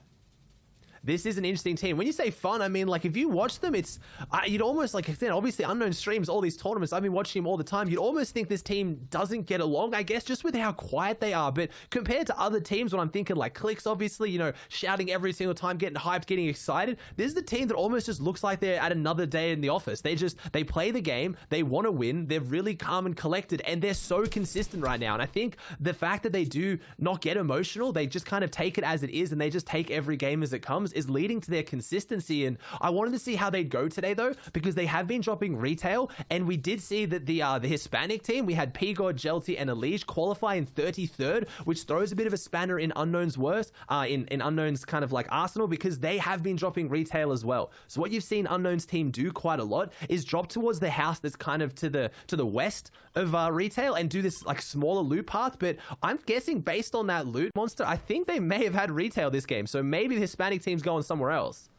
This is an interesting team. When you say fun, I mean, like, if you watch them, it's, you'd almost, like I said, obviously Unknown streams all these tournaments. I've been watching him all the time. You'd almost think this team doesn't get along, I guess, just with how quiet they are. But compared to other teams, when I'm thinking, like, Clicks, obviously, you know, shouting every single time, getting hyped, getting excited, this is the team that almost just looks like they're at another day in the office. They play the game, they want to win, they're really calm and collected, and they're so consistent right now. And I think the fact that they do not get emotional, they just kind of take it as it is, and they just take every game as it comes, is leading to their consistency. And I wanted to see how they'd go today, though, because they have been dropping retail, and we did see that the Hispanic team, we had P-God, Jelty, and Elige qualify in 33rd, which throws a bit of a spanner in Unknown's in Unknown's kind of like arsenal, because they have been dropping retail as well. So what you've seen Unknown's team do quite a lot is drop towards the house that's kind of to the west of retail and do this like smaller loot path. But I'm guessing based on that loot, Monster, I think they may have had retail this game, so maybe the Hispanic team's going somewhere else.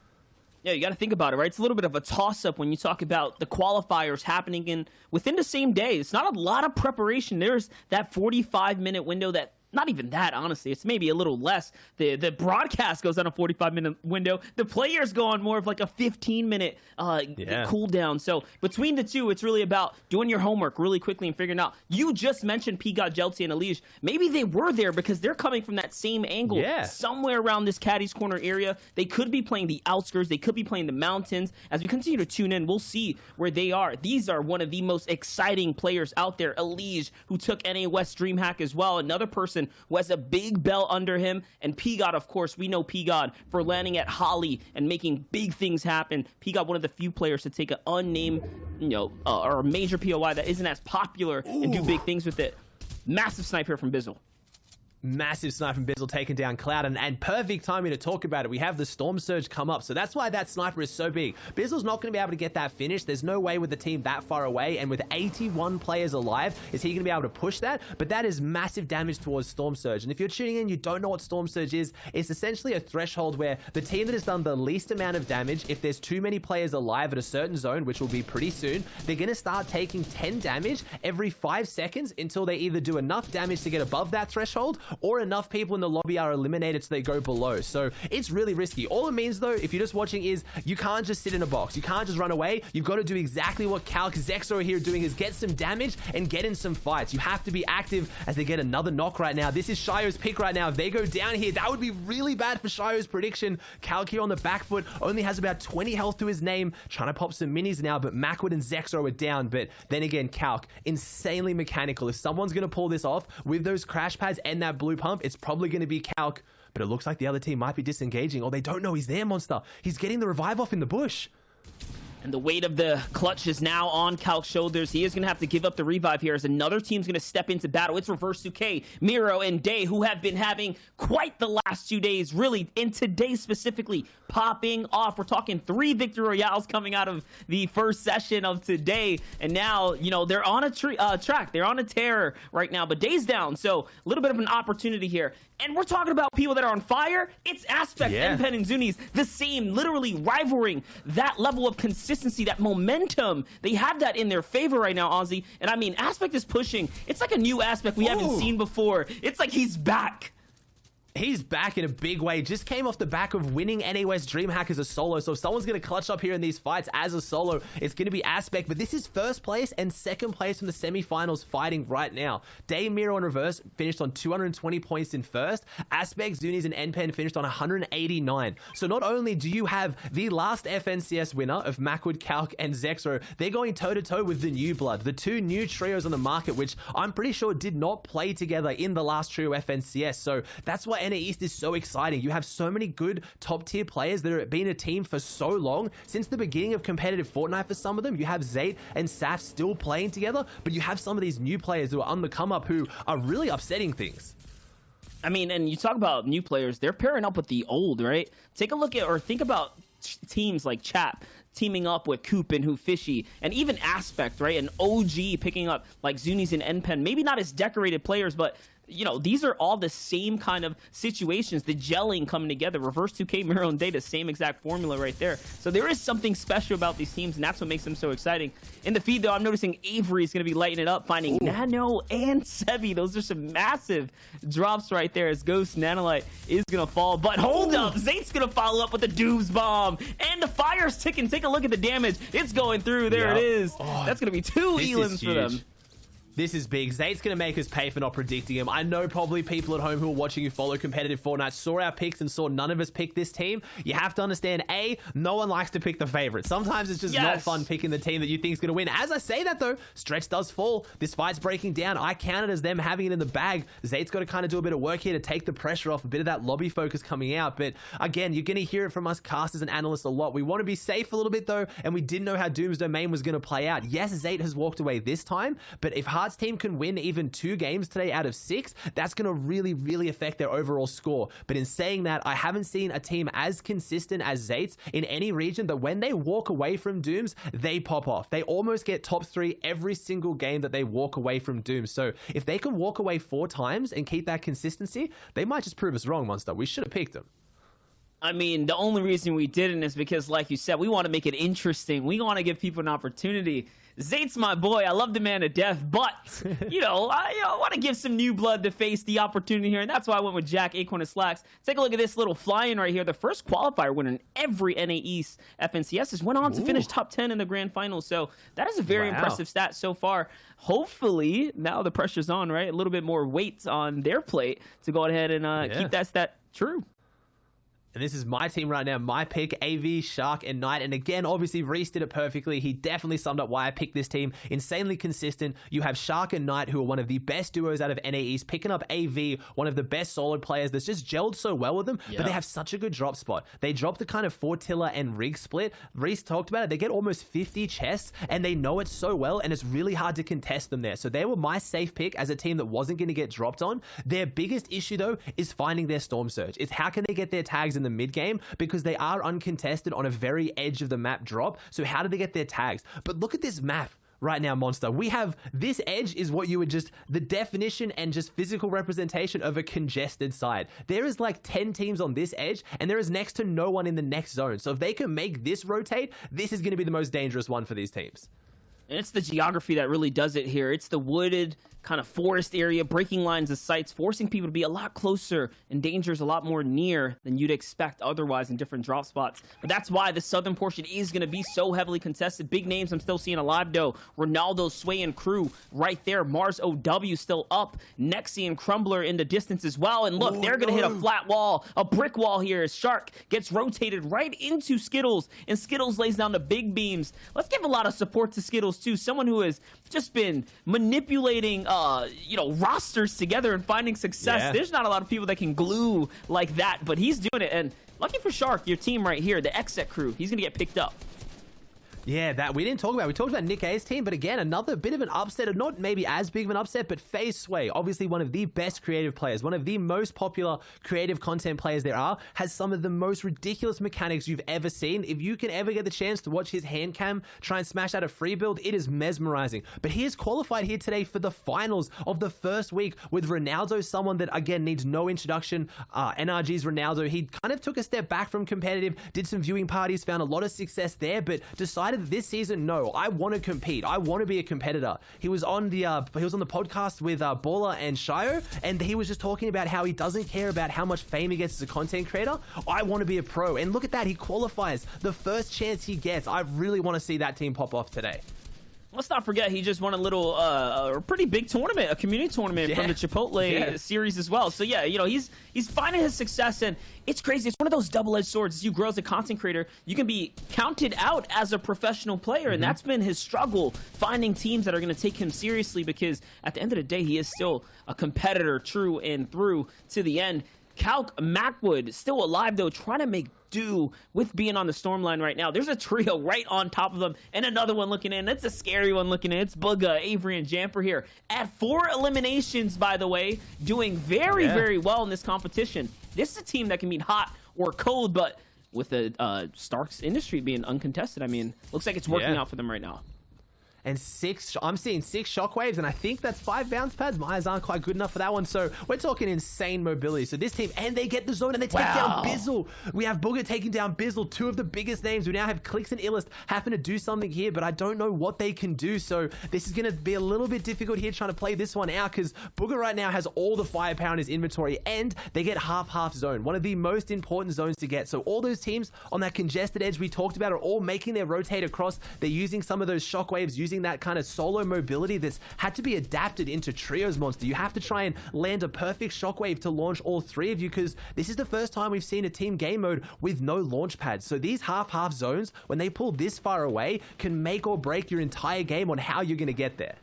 Yeah, you got to think about it, right? It's a little bit of a toss-up when you talk about the qualifiers happening within the same day. It's not a lot of preparation. There's that 45-minute window that, not even that, honestly. It's maybe a little less. The broadcast goes on a 45-minute window. The players go on more of like a 15-minute cooldown. So between the two, it's really about doing your homework really quickly and figuring out. You just mentioned P-God, Jelty, and Elige. Maybe they were there because they're coming from that same angle. Yeah. Somewhere around this Caddy's Corner area. They could be playing the outskirts. They could be playing the mountains. As we continue to tune in, we'll see where they are. These are one of the most exciting players out there. Elige, who took NA West DreamHack as well. Another person person who has a big belt under him. And P-God, of course, we know P-God for landing at Holly and making big things happen. P-God, one of the few players to take an unnamed, or a major POI that isn't as popular and do big things with it. Massive snipe here from Bizzle. Massive snipe from Bizzle taking down Cloud, and perfect timing to talk about it. We have the Storm Surge come up, so that's why that sniper is so big. Bizzle's not going to be able to get that finish. There's no way with the team that far away, and with 81 players alive, is he going to be able to push that? But that is massive damage towards Storm Surge, and if you're tuning in, you don't know what Storm Surge is, it's essentially a threshold where the team that has done the least amount of damage, if there's too many players alive at a certain zone, which will be pretty soon, they're going to start taking 10 damage every 5 seconds until they either do enough damage to get above that threshold, or enough people in the lobby are eliminated so they go below. So it's really risky. All it means though, if you're just watching, is you can't just sit in a box. You can't just run away. You've got to do exactly what Calc Zexo here are doing, is get some damage and get in some fights. You have to be active as they get another knock right now. This is Shio's pick right now. If they go down here, that would be really bad for Shio's prediction. Calc here on the back foot only has about 20 health to his name, trying to pop some minis now, but Macwood and Zexo are down. But then again, Calc, insanely mechanical. If someone's going to pull this off with those crash pads and that blue pump, it's probably going to be Calc, but it looks like the other team might be disengaging, or they don't know he's there, Monster. He's getting the revive off in the bush. And the weight of the clutch is now on Calc's shoulders. He is going to have to give up the revive here as another team's going to step into battle. It's Reverse 2K, Miro, and Day, who have been having quite the last 2 days, really, and today specifically, popping off. We're talking 3 Victory Royales coming out of the first session of today. And now, they're on a track. They're on a tear right now, but Day's down. So a little bit of an opportunity here. And we're talking about people that are on fire. It's Aspect, NPen, and Zuni's, the same, literally rivaling that level of consistency, that momentum. They have that in their favor right now, Ozzy. And I mean, Aspect is pushing. It's like a new Aspect we haven't seen before. It's like he's back. He's back in a big way. Just came off the back of winning NA West DreamHack as a solo. So if someone's going to clutch up here in these fights as a solo, it's going to be Aspect. But this is first place and second place from the semifinals fighting right now. Day, Miro, and Reverse finished on 220 points in first. Aspect, Zunis, and NPen finished on 189. So not only do you have the last FNCS winner of Macwood, Calc, and Zexo, they're going toe-to-toe with the new blood, the 2 new trios on the market, which I'm pretty sure did not play together in the last trio FNCS. So that's why NA East is so exciting. You have so many good top tier players that have been a team for so long, since the beginning of competitive Fortnite for some of them. You have Zayt and Saf still playing together, but you have some of these new players who are on the come up who are really upsetting things. I mean, and you talk about new players, they're pairing up with the old, right? Take a look at, or think about teams like Chap teaming up with Coop and Fishy, and even Aspect, right? An OG picking up like Zunis and NPen. Maybe not as decorated players, but these are all the same kind of situations, the gelling coming together. Reverse 2K, Miro, and Data, same exact formula right there. So there is something special about these teams, and that's what makes them so exciting. In the feed, though, I'm noticing Avery is going to be lighting it up, finding Nano and Sebi. Those are some massive drops right there as Ghost Nanolite is going to fall. But hold up, Zayt's going to follow up with the Doobs Bomb, and the fire's ticking. Take a look at the damage. It's going through. There it is. That's going to be 2 elims for them. This is big. Zayt's going to make us pay for not predicting him. I know probably people at home who are watching who follow competitive Fortnite saw our picks and saw none of us pick this team. You have to understand, A, no one likes to pick the favorite. Sometimes it's just not fun picking the team that you think is going to win. As I say that, though, Stretch does fall. This fight's breaking down. I count it as them having it in the bag. Zayt's got to kind of do a bit of work here to take the pressure off, a bit of that lobby focus coming out. But again, you're going to hear it from us casters and analysts a lot. We want to be safe a little bit, though, and we didn't know how Doom's Domain was going to play out. Yes, Zayt has walked away this time, but if Heart's team can win even 2 games today out of 6, that's going to really, really affect their overall score. But in saying that, I haven't seen a team as consistent as Zayt's in any region that when they walk away from Dooms, they pop off. They almost get top 3 every single game that they walk away from Dooms. So if they can walk away 4 times and keep that consistency, they might just prove us wrong, Monster. We should have picked them. I mean, the only reason we didn't is because, like you said, we want to make it interesting. We want to give people an opportunity. Zayt's my boy. I love the man to death, but, I want to give some new blood to face the opportunity here, and that's why I went with Jack, Acorn, and Slacks. Take a look at this little fly-in right here. The first qualifier winner in every NA East FNCS went on to finish top 10 in the grand final, so that is a very impressive stat so far. Hopefully, now the pressure's on, right? A little bit more weight on their plate to go ahead and keep that stat true. And this is my team right now, my pick, AV, Shark, and Knight. And again, obviously, Reese did it perfectly. He definitely summed up why I picked this team. Insanely consistent. You have Shark and Knight, who are one of the best duos out of NA East, picking up AV, one of the best solo players that's just gelled so well with them, but they have such a good drop spot. They drop the kind of Fortilla and Rig split. Reese talked about it. They get almost 50 chests, and they know it so well, and it's really hard to contest them there. So they were my safe pick as a team that wasn't going to get dropped on. Their biggest issue, though, is finding their Storm Surge. It's how can they get their tags in the mid game, because they are uncontested on a very edge of the map drop. So how do they get their tags? But look at this map right now, Monster. We have this edge is what you would just the definition and just physical representation of a congested side. There is like 10 teams on this edge, and there is next to no one in the next zone. So if they can make this rotate, this is going to be the most dangerous one for these teams. And it's the geography that really does it here. It's the wooded kind of forest area, breaking lines of sights, forcing people to be a lot closer, and dangers a lot more near than you'd expect otherwise in different drop spots. But that's why the southern portion is going to be so heavily contested. Big names I'm still seeing alive, though. Ronaldo, Sway, and crew right there. Mars OW still up. Nexi and Crumbler in the distance as well. And look, they're going to hit a flat wall, a brick wall here as Shark gets rotated right into Skittles, and Skittles lays down the big beams. Let's give a lot of support to Skittles, too. Someone who has just been manipulating rosters together and finding success. Yeah. There's not a lot of people that can glue like that, but he's doing it. And lucky for Shark, your team right here, the Exec crew, he's going to get picked up. Yeah, that we didn't talk about. We talked about Nick A's team, but again, another bit of an upset, or not maybe as big of an upset, but FaZe Sway, obviously one of the best creative players, one of the most popular creative content players there are, has some of the most ridiculous mechanics you've ever seen. If you can ever get the chance to watch his hand cam try and smash out a free build, it is mesmerizing. But he is qualified here today for the finals of the first week with Ronaldo, someone that, again, needs no introduction. NRG's Ronaldo, he kind of took a step back from competitive, did some viewing parties, found a lot of success there, but decided this season, no, I want to compete. I want to be a competitor. He was on the podcast with Baller and Shio, and he was just talking about how he doesn't care about how much fame he gets as a content creator. I want to be a pro. And look at that. He qualifies the first chance he gets. I really want to see that team pop off today. Let's not forget, he just won a little, a pretty big tournament, a community tournament from the Chipotle series as well. So yeah, he's finding his success, and it's crazy. It's one of those double-edged swords. As you grow as a content creator, you can be counted out as a professional player, and that's been his struggle, finding teams that are going to take him seriously, because at the end of the day, he is still a competitor, true and through to the end. Calc Macwood still alive, though, trying to make do with being on the storm line right now. There's a trio right on top of them, and another one looking in. It's a scary one looking in. It's Bugga, Avery, and Jamper here. At 4 eliminations, by the way, doing very, very well in this competition. This is a team that can be hot or cold, but with the Stark's Industry being uncontested, I mean, looks like it's working out for them right now. And I'm seeing 6 shockwaves, and I think that's 5 bounce pads. My eyes aren't quite good enough for that one, so we're talking insane mobility. So this team, and they get the zone, and they take down Bizzle. We have Booger taking down Bizzle, 2 of the biggest names. We now have Clicks and Illest having to do something here, but I don't know what they can do, so this is going to be a little bit difficult here trying to play this one out, because Booger right now has all the firepower in his inventory, and they get half-half zone, one of the most important zones to get. So all those teams on that congested edge we talked about are all making their rotate across. They're using some of those shockwaves, using that kind of solo mobility that's had to be adapted into trios, Monster. You have to try and land a perfect shockwave to launch all 3 of you, because this is the first time we've seen a team game mode with no launch pads. So these half-half zones, when they pull this far away, can make or break your entire game on how you're going to get there.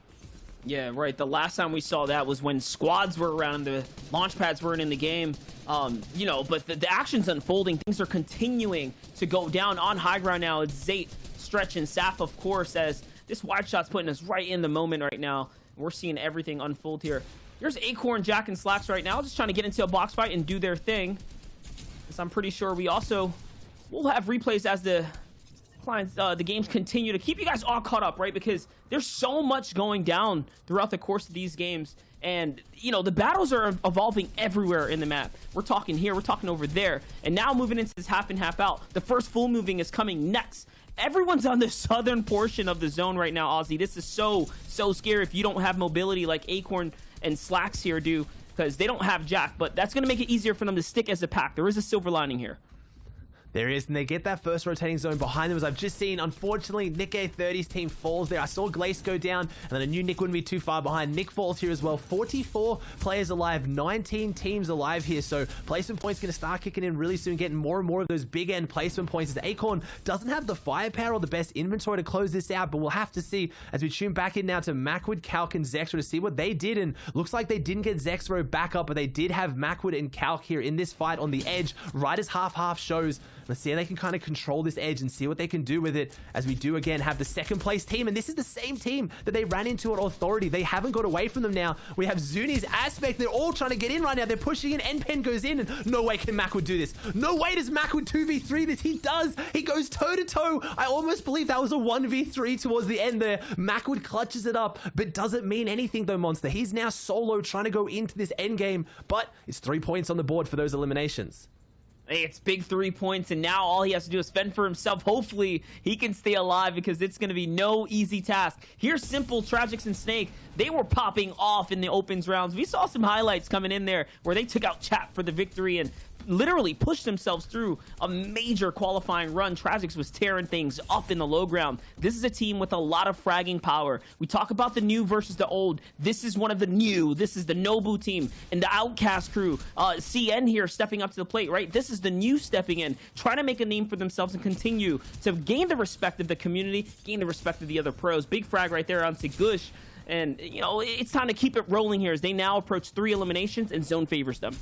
Yeah, right. The last time we saw that was when squads were around, the launch pads weren't in the game. But the action's unfolding. Things are continuing to go down on high ground now. It's Zate, Stretch, and Saf, of course, as this wide shot's putting us right in the moment right now. We're seeing everything unfold here. Here's Acorn, Jack, and Slacks right now, just trying to get into a box fight and do their thing. Because I'm pretty sure we also will have replays as the games continue to keep you guys all caught up, right? Because there's so much going down throughout the course of these games. And, the battles are evolving everywhere in the map. We're talking here, we're talking over there. And now moving into this half in, half out. The first full moving is coming next. Everyone's on the southern portion of the zone right now, Ozzy. This is so scary if you don't have mobility like Acorn and Slacks here do, because they don't have Jack. But that's going to make it easier for them to stick as a pack. There is a silver lining here. There is, and they get that first rotating zone behind them. As I've just seen, unfortunately, Nick A30's team falls there. I saw Glace go down, and then I knew Nick wouldn't be too far behind. Nick falls here as well. 44 players alive, 19 teams alive here, so placement points going to start kicking in really soon, getting more and more of those big end placement points, as Acorn doesn't have the firepower or the best inventory to close this out, but we'll have to see as we tune back in now to Macwood, Calc, and Zexro to see what they did, and looks like they didn't get Zexro back up, but they did have Macwood and Calc here in this fight on the edge, right as half shows. Let's see how they can kind of control this edge and see what they can do with it, as we do again have the second place team, and this is the same team that they ran into at Authority. They haven't got away from them now. We have Zuni's Aspect. They're all trying to get in right now. They're pushing in. Npen goes in, and no way can Macwood do this. No way does Macwood 2v3 this. He does. He goes toe to toe. I almost believe that was a 1v3 towards the end there. Macwood clutches it up, but doesn't mean anything though, Monster. He's now solo trying to go into this end game, but it's 3 points on the board for those eliminations. Hey, it's big 3 points, and now all he has to do is fend for himself. Hopefully, he can stay alive, because it's going to be no easy task. Here's Simple, Tragics, and Snake. They were popping off in the opens rounds. We saw some highlights coming in there where they took out Chat for the victory and literally pushed themselves through a major qualifying run. Tragics was tearing things up in the low ground. This is a team with a lot of fragging power. We talk about the new versus the old. This is one of the new. This is the Nobu team and the Outcast crew. CN here stepping up to the plate, right? This is the new stepping in, trying to make a name for themselves and continue to gain the respect of the community, gain the respect of the other pros. Big frag right there on Segush. And, you know, it's time to keep it rolling here as they now approach 3 eliminations and zone favors them.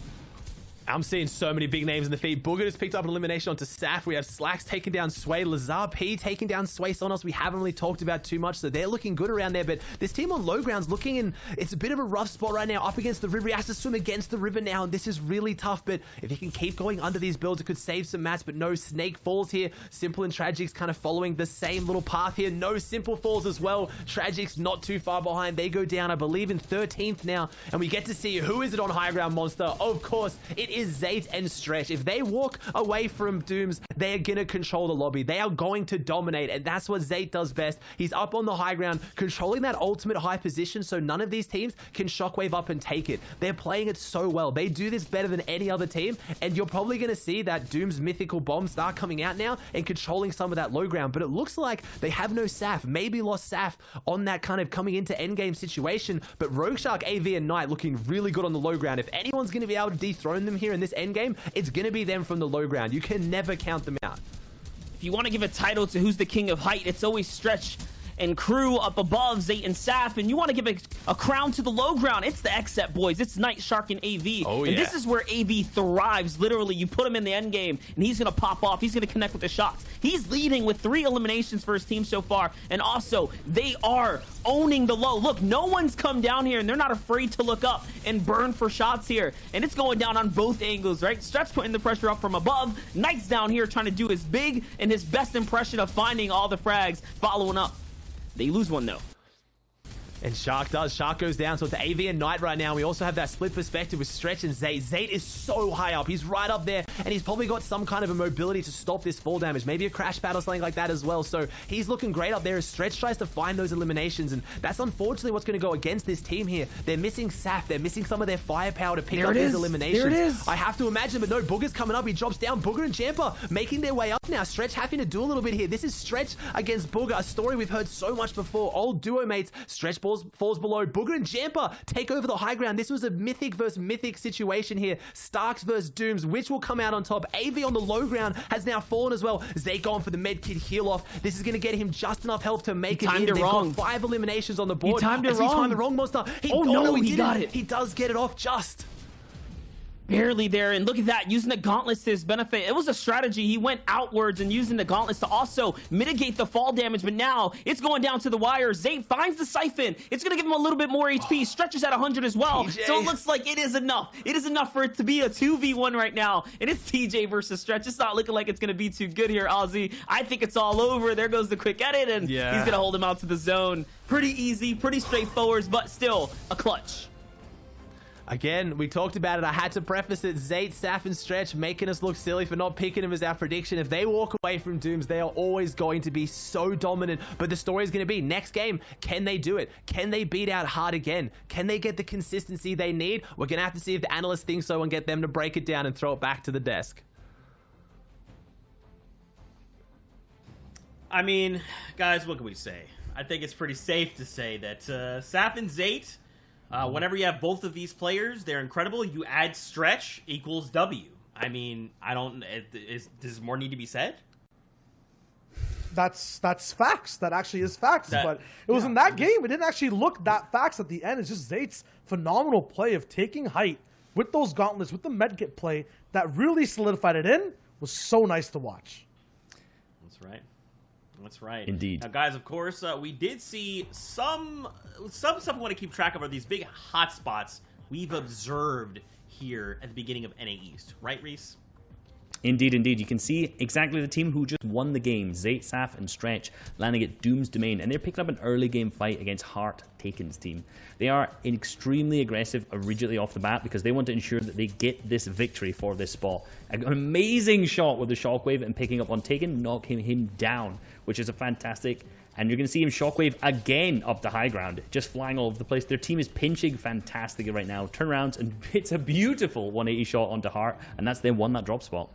I'm seeing so many big names in the feed. Booger has picked up an elimination onto Saf. We have Slacks taking down Sway. Lazar P taking down Sway. Someone else we haven't really talked about too much, so they're looking good around there. But this team on low ground's looking in, it's a bit of a rough spot right now, up against the river. He has to swim against the river now, and this is really tough. But if he can keep going under these builds, it could save some mats. But no, Snake falls here. Simple and Tragics kind of following the same little path here. No, Simple falls as well. Tragics not too far behind. They go down, I believe, in 13th now. And we get to see who is it on high ground, Monster. Of course, it is Zayt and Stretch. If they walk away from Dooms, they are gonna control the lobby. They are going to dominate, and that's what Zayt does best. He's up on the high ground, controlling that ultimate high position, so none of these teams can shockwave up and take it. They're playing it so well. They do this better than any other team, and you're probably gonna see that Doom's mythical bombs start coming out now and controlling some of that low ground, but it looks like they have no Saf. Maybe lost Saf on that kind of coming into endgame situation, but Rogue Shark, AV, and Knight looking really good on the low ground. If anyone's gonna be able to dethrone them here in this endgame, it's going to be them from the low ground. You can never count them out. If you want to give a title to who's the king of height, it's always Stretch and crew up above, Zayt and Saf, and you want to give a crown to the low ground, it's the XSET boys. It's Night, Shark, and AV. Oh, and yeah. this is where AV thrives. Literally, you put him in the end game, and he's going to pop off. He's going to connect with the shots. He's leading with 3 eliminations for his team so far, and also, they are owning the low. Look, no one's come down here, and they're not afraid to look up and burn for shots here, and it's going down on both angles, right? Stretch putting the pressure up from above. Knight's down here trying to do his big and his best impression of finding all the frags, following up. They lose one, though. And Shark does. Shark goes down, so it's AV and Knight right now. We also have that split perspective with Stretch and Zayt. Zayt is so high up. He's right up there, and he's probably got some kind of a mobility to stop this fall damage. Maybe a crash pad or something like that as well. So he's looking great up there as Stretch tries to find those eliminations, and that's unfortunately what's going to go against this team here. They're missing Saf. They're missing some of their firepower to pick up these eliminations. There it is. I have to imagine, but no, Booger's coming up. He drops down. Booger and Champa making their way up now. Stretch having to do a little bit here. This is Stretch against Booger, a story we've heard so much before. Old duo mates. Stretch falls below. Booger and Jampa take over the high ground. This was a mythic versus mythic situation here. Starks versus Dooms. Which will come out on top? AV on the low ground has now fallen as well. Zay going for the med kit heal off. This is going to get him just enough health to make it in. They've got 5 eliminations on the board. He timed it He wrong. timed the wrong, Monster. Oh, no, he got it. He does get it off just. Barely there, and look at that, using the gauntlets to his benefit. It was a strategy. He went outwards and using the gauntlets to also mitigate the fall damage, but now it's going down to the wire. Zayt finds the siphon. It's going to give him a little bit more HP. Stretches at 100 as well, TJ. So it looks like it is enough. It is enough for it to be a 2v1 right now, and it's TJ versus Stretch. It's not looking like it's going to be too good here, Ozzy. I think it's all over. There goes the quick edit, and he's going to hold him out to the zone. Pretty easy, pretty straightforward, but still a clutch. Again, we talked about it. I had to preface it. Zayt, Saf, and Stretch making us look silly for not picking him as our prediction. If they walk away from Dooms, they are always going to be so dominant. But the story is going to be, next game, can they do it? Can they beat out hard again? Can they get the consistency they need? We're going to have to see if the analysts think so and get them to break it down and throw it back to the desk. I mean, guys, what can we say? I think it's pretty safe to say that Saf and Zayt, whenever you have both of these players, they're incredible. You add stretch equals W. I mean, I don't. Does more need to be said? That's facts. That actually is facts. But it was in that game. It didn't actually look that facts at the end. It's just Zayt's phenomenal play of taking height with those gauntlets, with the medkit play that really solidified it in. Was so nice to watch. That's right. That's right. Indeed. Now, guys, of course, we did see some stuff we want to keep track of are these big hotspots we've observed here at the beginning of NA East. Right, Reese? Indeed, indeed. You can see exactly the team who just won the game, Zayt, Saf, and Stretch, landing at Doom's Domain, and they're picking up an early game fight against Heart Taken's team. They are extremely aggressive immediately off the bat because they want to ensure that they get this victory for this spot. An amazing shot with the Shockwave and picking up on Taken, knocking him down, which is a fantastic. And you're going to see him Shockwave again up the high ground, just flying all over the place. Their team is pinching fantastically right now. Turnarounds, and it's a beautiful 180 shot onto Heart, and that's then won that drop spot.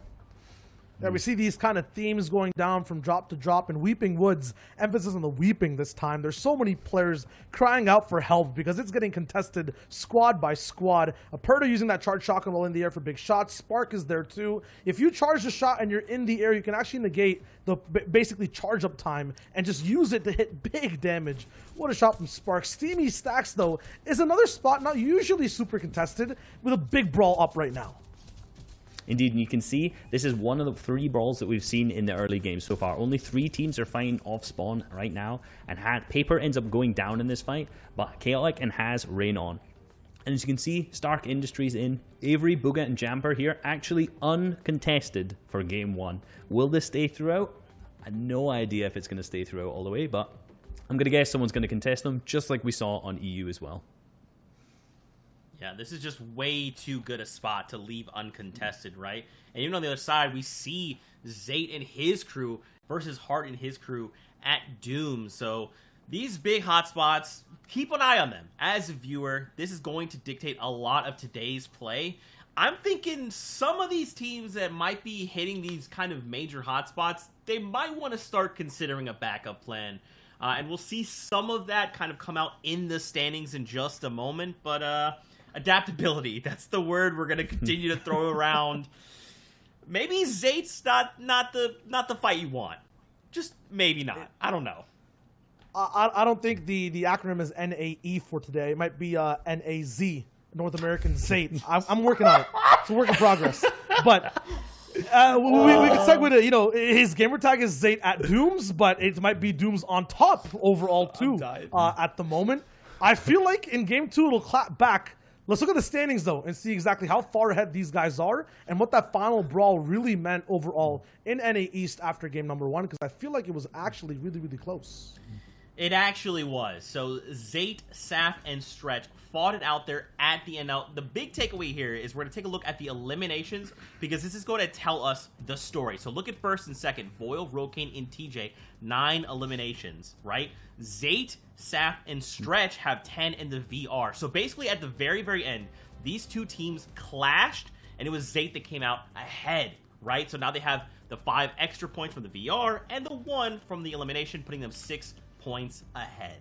Yeah, we see these kind of themes going down from drop to drop, and Weeping Woods, emphasis on the weeping this time. There's so many players crying out for help because it's getting contested squad by squad. Aperta using that charge shotgun while in the air for big shots. Spark is there too. If you charge the shot and you're in the air, you can actually negate the basically charge up time and just use it to hit big damage. What a shot from Spark. Steamy Stacks, though, is another spot not usually super contested with a big brawl up right now. Indeed, and you can see this is one of the 3 brawls that we've seen in the early game so far. Only 3 teams are fighting off spawn right now, and Paper ends up going down in this fight, but Chaotic and Has reign on. And as you can see, Stark Industries in, Avery, Booga, and Jamper here actually uncontested for game 1. Will this stay throughout? I have no idea if it's going to stay throughout all the way, but I'm going to guess someone's going to contest them, just like we saw on EU as well. Yeah, this is just way too good a spot to leave uncontested, right? And even on the other side, we see Zayt and his crew versus Heart and his crew at Doom. So these big hotspots, keep an eye on them. As a viewer, this is going to dictate a lot of today's play. I'm thinking some of these teams that might be hitting these kind of major hotspots, they might want to start considering a backup plan. And we'll see some of that kind of come out in the standings in just a moment, but adaptability, that's the word we're going to continue to throw around. Maybe Zayt's not the fight you want. Just maybe not. I don't know. I don't think the acronym is NAE for today. It might be NAZ, North American Zayt. I'm working on it. It's a work in progress. But we can segue to, his gamer tag is Zayt at Dooms, but it might be Dooms on top overall too at the moment. I feel like in game 2 it'll clap back. Let's look at the standings, though, and see exactly how far ahead these guys are and what that final brawl really meant overall in NA East after game number 1, because I feel like it was actually really, really close. It actually was. So Zayt, Saf, and Stretch fought it out there at the end. Now, the big takeaway here is we're going to take a look at the eliminations because this is going to tell us the story. So look at first and second. Voil, Rokane, and TJ, 9 eliminations, right? Zayt, Saf, and Stretch have 10 in the VR. So basically at the very, very end, these 2 teams clashed, and it was Zayt that came out ahead, right? So now they have the 5 extra points from the VR and the 1 from the elimination, putting them 6 points ahead.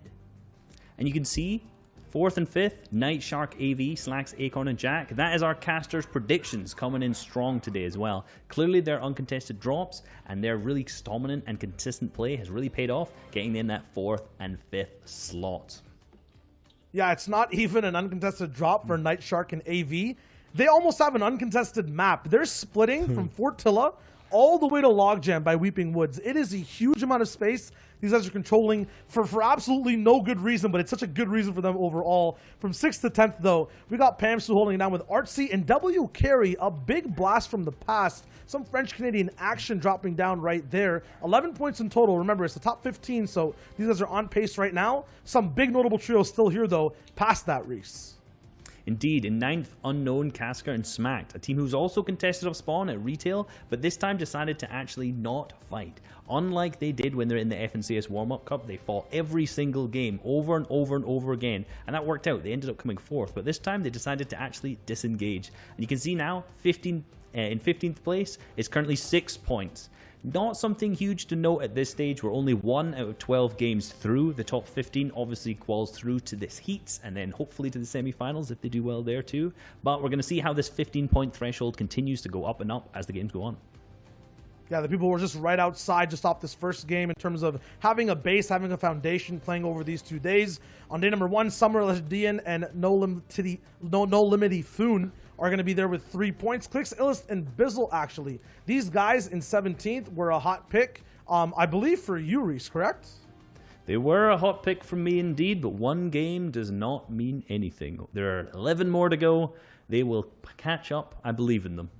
And you can see 4th and 5th, Night Shark AV, Slacks, Acorn, and Jack. That is our casters' predictions coming in strong today as well. Clearly their uncontested drops and their really dominant and consistent play has really paid off, getting in that 4th and 5th slot. Yeah, it's not even an uncontested drop for Night Shark and AV. They almost have an uncontested map. They're splitting from Fortilla all the way to Logjam by Weeping Woods. It is a huge amount of space these guys are controlling for absolutely no good reason, but it's such a good reason for them overall. From 6th to 10th, though, we got Pamsu holding it down with Artsy and W Carry, a big blast from the past. Some French-Canadian action dropping down right there. 11 points in total. Remember, it's the top 15, so these guys are on pace right now. Some big notable trios still here, though, past that, Reese. Indeed, in 9th, Unknown, Casca, and Smacked, a team who's also contested off spawn at retail, but this time decided to actually not fight. Unlike they did when they're in the FNCS Warm-Up Cup, they fought every single game over and over and over again, and that worked out. They ended up coming 4th, but this time they decided to actually disengage. And you can see now, in 15th place is currently 6 points. Not something huge to note at this stage. We're only 1 out of 12 games through. The top 15 obviously quals through to this heats and then hopefully to the semi-finals if they do well there too. But we're going to see how this 15-point threshold continues to go up and up as the games go on. Yeah, the people were just right outside just off this first game in terms of having a base, having a foundation, playing over these 2 days. On day number 1, Summer Lashdian and No Limity Foon are going to be there with 3 points. Clicks, Illist, and Bizzle, actually. These guys in 17th were a hot pick, I believe, for you, Reese, correct? They were a hot pick from me indeed, but 1 game does not mean anything. There are 11 more to go. They will catch up. I believe in them.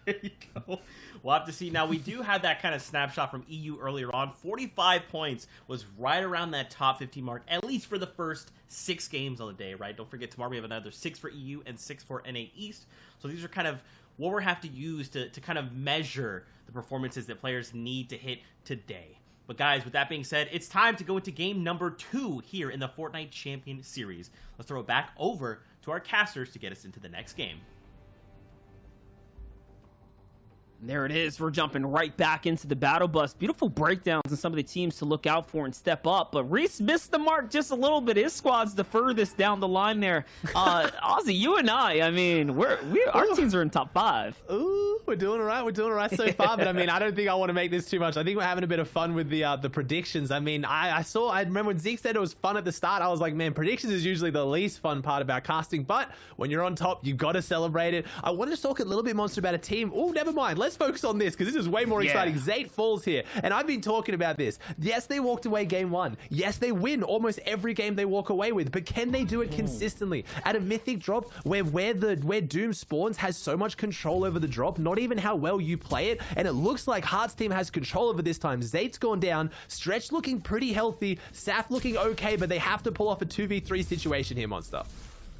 There you go. We'll have to see. Now, we do have that kind of snapshot from EU earlier on. 45 points was right around that top 15 mark, at least for the first 6 games on the day, right? Don't forget, tomorrow we have another 6 for EU and 6 for NA East. So these are kind of what we have to use to kind of measure the performances that players need to hit today. But guys, with that being said, it's time to go into game number 2 here in the Fortnite Champion Series. Let's throw it back over to our casters to get us into the next game. There it is. We're jumping right back into the battle bus. Beautiful breakdowns and some of the teams to look out for and step up. But Reese missed the mark just a little bit. His squad's the furthest down the line there. Ozzy, you and I mean, our teams are in top 5. Ooh, we're doing all right. We're doing all right so far. But I mean, I don't think I want to make this too much. I think we're having a bit of fun with the predictions. I mean, I remember when Zeke said it was fun at the start. I was like, man, predictions is usually the least fun part about casting. But when you're on top, you got to celebrate it. I wanted to talk a little bit, Monster, about a team. Oh, never mind. Let's focus on this because this is way more exciting. Zate falls here, and I've been talking about this. Yes, they walked away game 1. Yes, they win almost every game they walk away with, but can they do it consistently at a mythic drop where Doom spawns has so much control over the drop, not even how well you play it, and it looks like Heart's team has control over this time. Zate's gone down, Stretch looking pretty healthy, Saf looking okay, but they have to pull off a 2v3 situation here, Monster.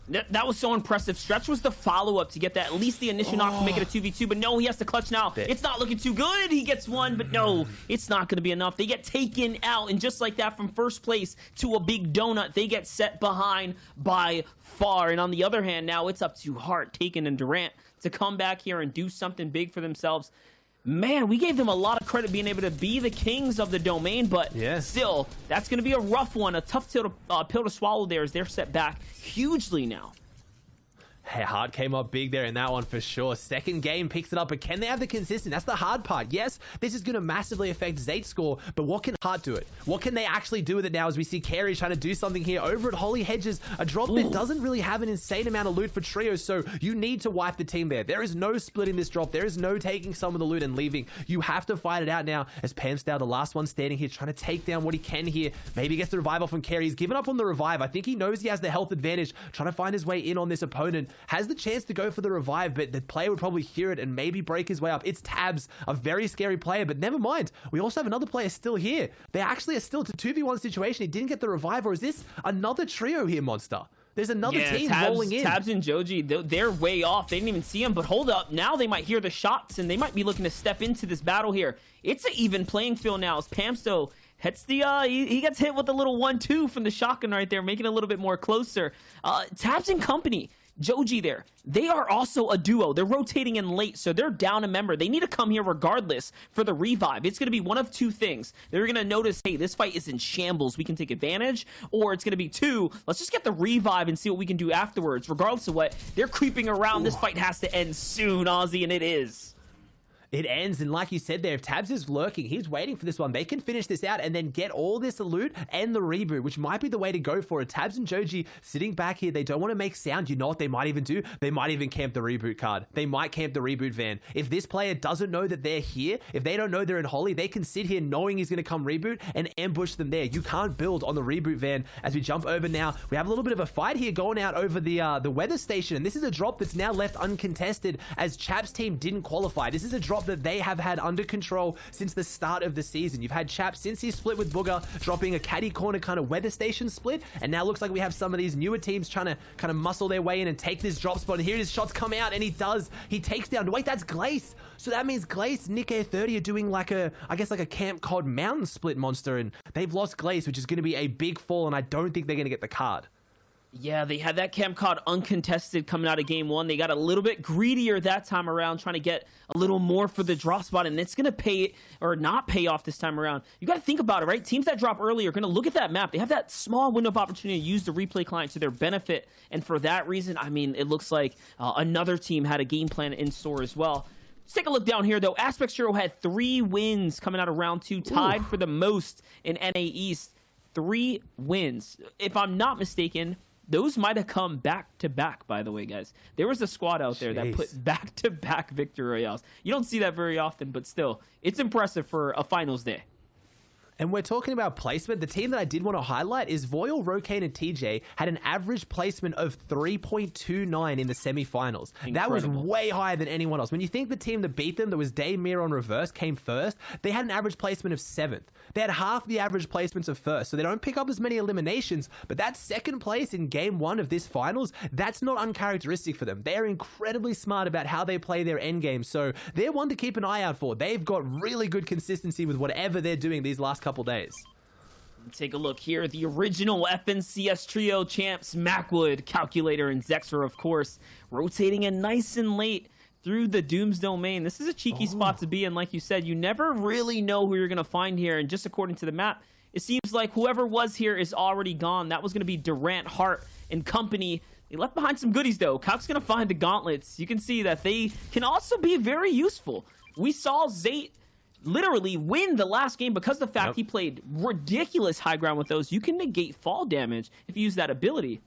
That was so impressive. Stretch was the follow-up to get that, at least the initial knock to make it a 2v2, but no, he has to clutch now. It's not looking too good. He gets 1, but no, it's not going to be enough. They get taken out, and just like that, from first place to a big donut, they get set behind by far. And on the other hand, now it's up to Hart, Taken, and Durant to come back here and do something big for themselves. Man, we gave them a lot of credit being able to be the kings of the domain, but still, that's going to be a rough one, a tough pill to swallow there as they're set back hugely now. Hey, Hart came up big there in that one for sure. Second game picks it up, but can they have the consistency? That's the hard part. Yes, this is going to massively affect Zate's score, but what can Hart do it? What can they actually do with it now as we see Carey trying to do something here over at Holy Hedges, a drop that doesn't really have an insane amount of loot for trios, so you need to wipe the team there. There is no splitting this drop. There is no taking some of the loot and leaving. You have to fight it out now as Pamstow, the last one standing here, trying to take down what he can here. Maybe he gets the revive off from Carey. He's given up on the revive. I think he knows he has the health advantage, trying to find his way in on this opponent. Has the chance to go for the revive, but the player would probably hear it and maybe break his way up. It's Tabs, a very scary player, but never mind. We also have another player still here. They actually are still to 2v1 situation. He didn't get the revive, or is this another trio here, Monster? There's another team rolling in. Tabs and Joji, they're way off. They didn't even see him, but hold up. Now they might hear the shots, and they might be looking to step into this battle here. It's an even playing field now as Pamstow hits the, he gets hit with a little 1-2 from the shotgun right there, making it a little bit more closer. Tabs and company, Joji there, they are also a duo. They're rotating in late, so they're down a member. They need to come here regardless for the revive. It's going to be one of 2 things. They're going to notice, hey, this fight is in shambles. We can take advantage. Or it's going to be 2, let's just get the revive and see what we can do afterwards. Regardless of what, they're creeping around. This fight has to end soon, Ozzy, and it is. It ends, and like you said there, if Tabs is lurking, he's waiting for this one. They can finish this out and then get all this loot and the reboot, which might be the way to go for it. Tabs and Joji sitting back here, they don't want to make sound. You know what they might even do? They might even camp the reboot card. They might camp the reboot van. If this player doesn't know that they're here, if they don't know they're in Holly, they can sit here knowing he's going to come reboot and ambush them there. You can't build on the reboot van. As we jump over now, we have a little bit of a fight here going out over the weather station, and this is a drop that's now left uncontested as Chap's team didn't qualify. This is a drop that they have had under control since the start of the season. You've had Chap, since he split with Booger, dropping a caddy corner kind of weather station split, and now looks like we have some of these newer teams trying to kind of muscle their way in and take this drop spot. And here his shots come out, and he does. He takes down. Wait, that's Glace. So that means Glace, Nick Air 30 are doing like a, I guess like a Camp Cod mountain split, Monster, and they've lost Glace, which is going to be a big fall, and I don't think they're going to get the card. Yeah, they had that camp called uncontested coming out of game 1. They got a little bit greedier that time around, trying to get a little more for the drop spot, and it's going to pay or not pay off this time around. You got to think about it, right? Teams that drop early are going to look at that map. They have that small window of opportunity to use the replay client to their benefit, and for that reason, I mean, it looks like another team had a game plan in store as well. Let's take a look down here, though. Aspect Hero had 3 wins coming out of round 2, tied for the most in NA East. 3 wins. If I'm not mistaken, those might have come back-to-back, by the way, guys. There was a squad out there that put back-to-back victory royales. You don't see that very often, but still, it's impressive for a finals day. And we're talking about placement. The team that I did want to highlight is Voyal, Rokane, and TJ had an average placement of 3.29 in the semifinals. That was way higher than anyone else. When you think the team that beat them, that was Daymir on reverse, came first, they had an average placement of 7th. They had half the average placements of first, so they don't pick up as many eliminations, but that second place in game 1 of this finals, that's not uncharacteristic for them. They're incredibly smart about how they play their end game, so they're one to keep an eye out for. They've got really good consistency with whatever they're doing these last couple days. Take a look here. The original FNCS trio champs, Macwood, Calculator, and Zexer, of course, rotating in nice and late through the Doom's domain. This is a cheeky spot to be in. Like you said, you never really know who you're going to find here. And just according to the map, it seems like whoever was here is already gone. That was going to be Durant, Hart, and company. They left behind some goodies, though. Calc's going to find the gauntlets. You can see that they can also be very useful. We saw Zate literally win the last game because of the fact he played ridiculous high ground with those. You can negate fall damage if you use that ability.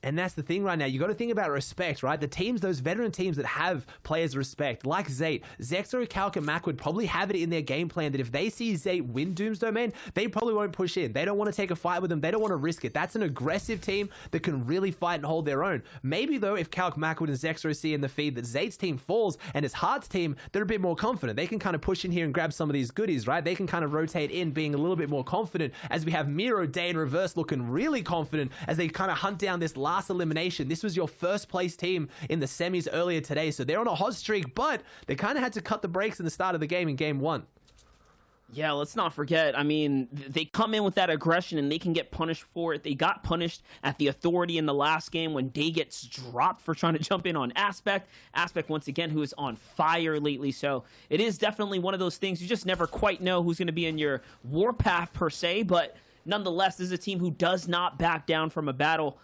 And that's the thing right now. You got to think about respect, right? The teams, those veteran teams that have players' respect, like Zate, Zexer, Calc, and Mac would probably have it in their game plan that if they see Zate win Doom's Domain, they probably won't push in. They don't want to take a fight with them. They don't want to risk it. That's an aggressive team that can really fight and hold their own. Maybe, though, if Calc, Macwood, and Zexer see in the feed that Zate's team falls and it's Heart's team, they're a bit more confident. They can kind of push in here and grab some of these goodies, right? They can kind of rotate in, being a little bit more confident, as we have Miro, Day, and Reverse looking really confident as they kind of hunt down this last elimination. This was your first place team in the semis earlier today, so they're on a hot streak, but they kind of had to cut the brakes in the start of the game in game 1. Yeah, let's not forget, I mean, they come in with that aggression and they can get punished for it. They got punished at the Authority in the last game when Day gets dropped for trying to jump in on Aspect. Aspect, once again, who is on fire lately, so it is definitely one of those things. You just never quite know who's going to be in your warpath per se, but nonetheless, this is a team who does not back down from a battle.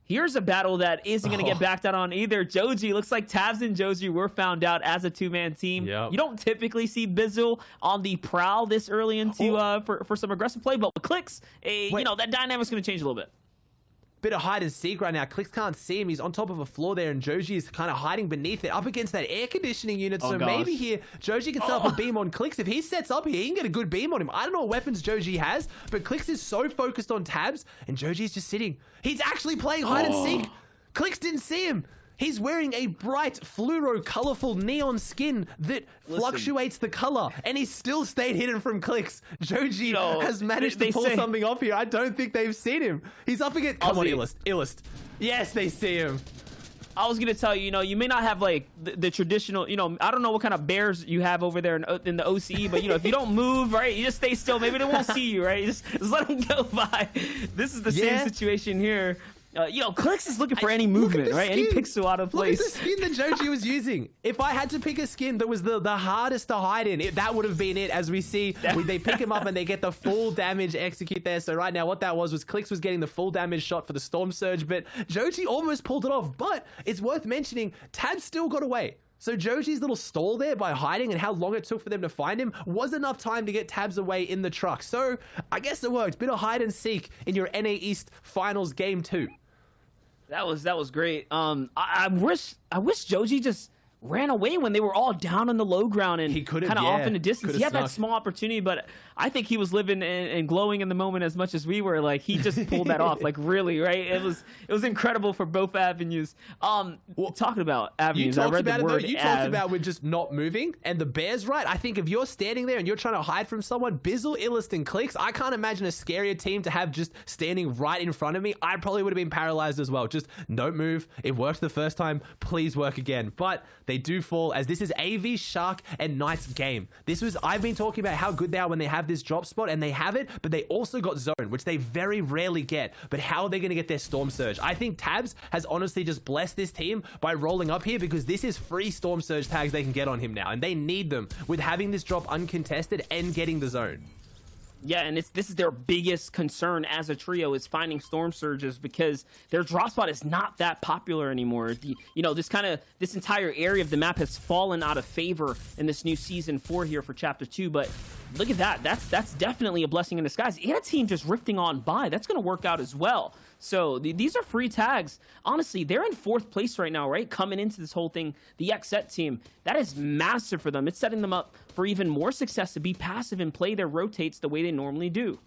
Here's a battle that isn't going to get backed out on either. Joji, looks like Tabs and Joji were found out as a 2-man team. You don't typically see Bizzle on the prowl this early into for some aggressive play, but with Clicks, you know, that dynamic's going to change a little bit. Bit of hide and seek right now. Clicks can't see him. He's on top of a floor there, and Joji is kind of hiding beneath it, up against that air conditioning unit. So maybe here, Joji can set up a beam on Clicks. If he sets up here, he can get a good beam on him. I don't know what weapons Joji has, but Clicks is so focused on Tabs, and Joji's just sitting. He's actually playing hide and seek. Clicks didn't see him. He's wearing a bright, fluoro, colorful neon skin that fluctuates the color, and he still stayed hidden from Clicks. Joji has managed to pull something off here. I don't think they've seen him. He's up against... Come on, Illust. Yes, they see him. I was going to tell you, you know, you may not have, like, the traditional, you know, I don't know what kind of bears you have over there in the OCE, but, you know, if you don't move, right, you just stay still, maybe they won't see you, right? Just let them go by. This is the same situation here. You know, Clicks is looking for any movement, right? Any pixel out of place. Look at the skin that Joji was using. If I had to pick a skin that was the hardest to hide in, that would have been it. As we see, they pick him up and they get the full damage execute there. So right now, what that was Clicks was getting the full damage shot for the Storm Surge, but Joji almost pulled it off. But it's worth mentioning, Tab still got away. So Joji's little stall there by hiding and how long it took for them to find him was enough time to get Tabs away in the truck. So I guess it worked. Bit of hide and seek in your NA East Finals Game 2. That was great. I wish Joji just ran away when they were all down on the low ground and kind of off in the distance. He had that small opportunity, but I think he was living and glowing in the moment as much as we were. Like, he just pulled that off. Like, really, right? It was incredible for both avenues. Talking about avenues, I read the word You talked about with just not moving, and the Bears, right? I think if you're standing there and you're trying to hide from someone, Bizzle, Illust, and Clicks, I can't imagine a scarier team to have just standing right in front of me. I probably would have been paralyzed as well. Just don't move. It worked the first time. Please work again. But they they do fall, as this is AV, Shark, and Knight's game. I've been talking about how good they are when they have this drop spot, and they have it, but they also got Zone, which they very rarely get. But how are they going to get their Storm Surge? I think Tabs has honestly just blessed this team by rolling up here, because this is free Storm Surge tags they can get on him now, and they need them with having this drop uncontested and getting the Zone. Yeah, and this is their biggest concern as a trio, is finding Storm Surges, because their drop spot is not that popular anymore. This entire area of the map has fallen out of favor in this new Season 4 here for Chapter 2, but look at that. That's definitely a blessing in disguise. And a team just rifting on by. That's going to work out as well. So these are free tags. Honestly, they're in 4th place right now, right? Coming into this whole thing, the XSET team, that is massive for them. It's setting them up for even more success to be passive and play their rotates the way they normally do.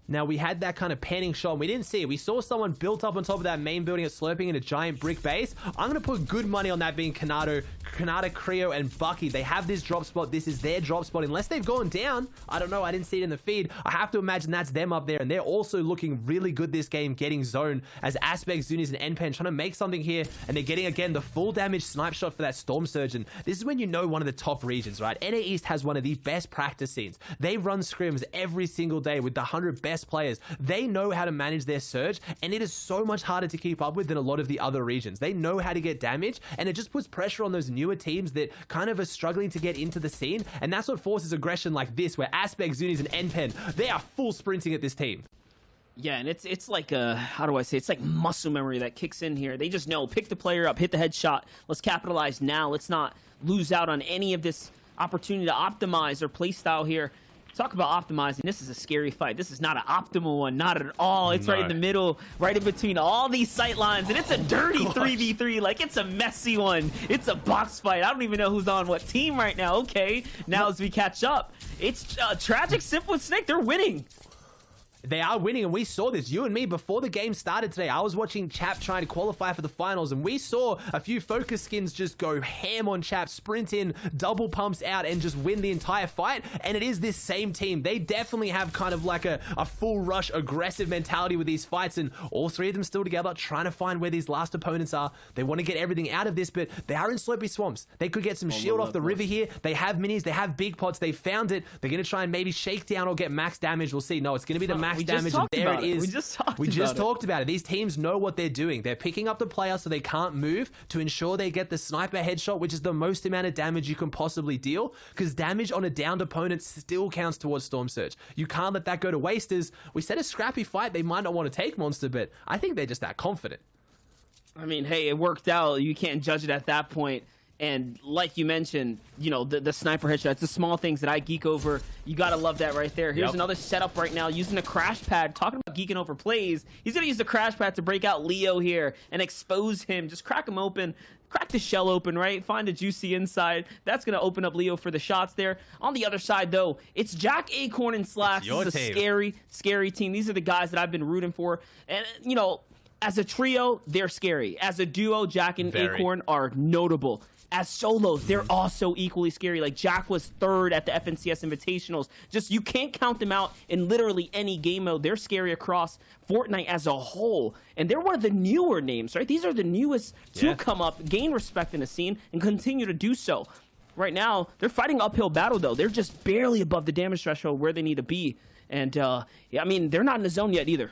Now, we had that kind of panning shot, and we didn't see it. We saw someone built up on top of that main building at Slurping in a giant brick base. I'm going to put good money on that being Kanata, Creo, and Bucky. They have this drop spot. This is their drop spot. Unless they've gone down, I don't know. I didn't see it in the feed. I have to imagine that's them up there, and they're also looking really good this game, getting Zone as Aspect, Zunis, and NPen trying to make something here, and they're getting, again, the full damage snipe shot for that Storm Surge. And this is when you know one of the top regions, right? NA East has one of the best practice scenes. They run scrims every single day with the 100 best players. They know how to manage their surge, and it is so much harder to keep up with than a lot of the other regions. They know how to get damage, and it just puts pressure on those newer teams that kind of are struggling to get into the scene, and that's what forces aggression like this, where Aspect, Zunis, and NPen, they are full sprinting at this team. Yeah, and it's like how do I say? It's like muscle memory that kicks in here. They just know, pick the player up, hit the headshot. Let's capitalize now. Let's not lose out on any of this opportunity to optimize their playstyle here. Talk about optimizing. This is a scary fight. This is not an optimal one. Not at all. It's right in the middle, right in between all these sight lines. And it's a dirty 3v3. Like, it's a messy one. It's a box fight. I don't even know who's on what team right now. Okay, now as we catch up, it's Tragic, Simple, and Snake. They're winning. They are winning, and we saw this. You and me, before the game started today, I was watching Chap trying to qualify for the finals, and we saw a few focus skins just go ham on Chap, sprint in, double pumps out, and just win the entire fight. And it is this same team. They definitely have kind of like a full rush, aggressive mentality with these fights, and all three of them still together, trying to find where these last opponents are. They want to get everything out of this, but they are in slopey swamps. They could get some shield off the river here. They have minis, they have big pots, they found it. They're going to try and maybe shake down or get max damage. We'll see. No, it's going to be the max damage, and there it is. We just talked about it. These teams know what they're doing. They're picking up the player so they can't move to ensure they get the sniper headshot, which is the most amount of damage you can possibly deal, because damage on a downed opponent still counts towards Storm Surge. You can't let that go to waste. As we said, a scrappy fight. They might not want to take Monster, but I think they're just that confident. I mean, hey, it worked out. You can't judge it at that point. And like you mentioned, you know, the sniper headshots, the small things that I geek over. You got to love that right there. Here's another setup right now using a crash pad. Talking about geeking over plays. He's going to use the crash pad to break out Leo here and expose him. Just crack him open. Crack the shell open, right? Find the juicy inside. That's going to open up Leo for the shots there. On the other side, though, it's Jack, Acorn, and Slacks. This is a scary, scary team. These are the guys that I've been rooting for. And, you know, as a trio, they're scary. As a duo, Jack and Acorn are notable. As solos, they're also equally scary. Like, Jack was third at the FNCS Invitationals. Just, you can't count them out in literally any game mode. They're scary across Fortnite as a whole. And they're one of the newer names, right? These are the newest to come up, gain respect in the scene, and continue to do so. Right now, they're fighting uphill battle, though. They're just barely above the damage threshold where they need to be. And, yeah, I mean, they're not in the zone yet either.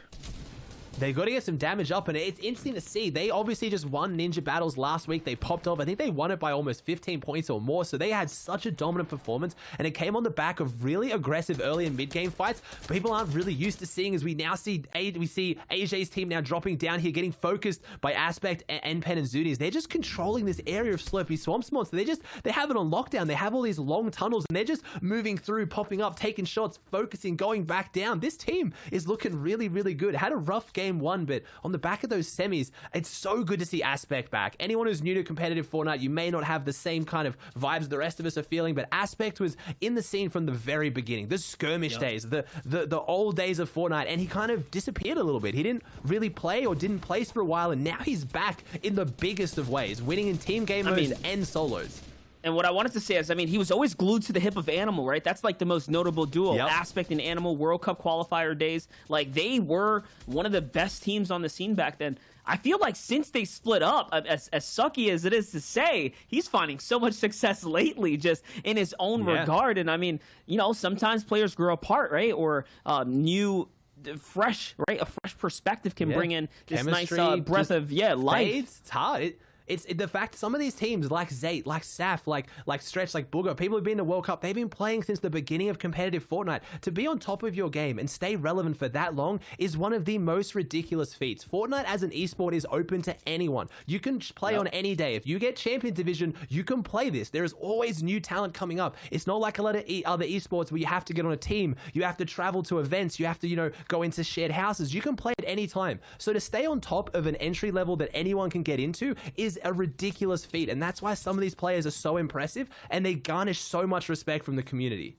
They got to get some damage up, and it's interesting to see. They obviously just won Ninja Battles last week. They popped off. I think they won it by almost 15 points or more, so they had such a dominant performance, and it came on the back of really aggressive early and mid-game fights. People aren't really used to seeing, as we now see AJ's team now dropping down here, getting focused by Aspect, NPen, and Zunis. They're just controlling this area of Slurpy Swamp Monster. They have it on lockdown. They have all these long tunnels, and they're just moving through, popping up, taking shots, focusing, going back down. This team is looking really, really good. Had a rough game one, but on the back of those semis, it's so good to see Aspect back. Anyone who's new to competitive Fortnite, you may not have the same kind of vibes the rest of us are feeling, but Aspect was in the scene from the very beginning, the skirmish days, the old days of Fortnite, and he kind of disappeared a little bit. He didn't really play or didn't place for a while, and now he's back in the biggest of ways, winning in team game modes and solos. And what I wanted to say is, I mean, he was always glued to the hip of Animal, right? That's like the most notable duo. Aspect and Animal, World Cup qualifier days. Like, they were one of the best teams on the scene back then. I feel like since they split up, as sucky as it is to say, he's finding so much success lately just in his own regard. And I mean, you know, sometimes players grow apart, right? Or fresh perspective can bring in this Chemistry, nice breath of life. It's hard. It's the fact some of these teams like Zayt, like Saf, like Stretch, like Booger, people who've been to World Cup, they've been playing since the beginning of competitive Fortnite. To be on top of your game and stay relevant for that long is one of the most ridiculous feats. Fortnite as an esport is open to anyone. You can play on any day. If you get Champion Division, you can play this. There is always new talent coming up. It's not like a lot of other esports where you have to get on a team, you have to travel to events, you have to, you know, go into shared houses. You can play at any time. So to stay on top of an entry level that anyone can get into is a ridiculous feat, and that's why some of these players are so impressive and they garnish so much respect from the community.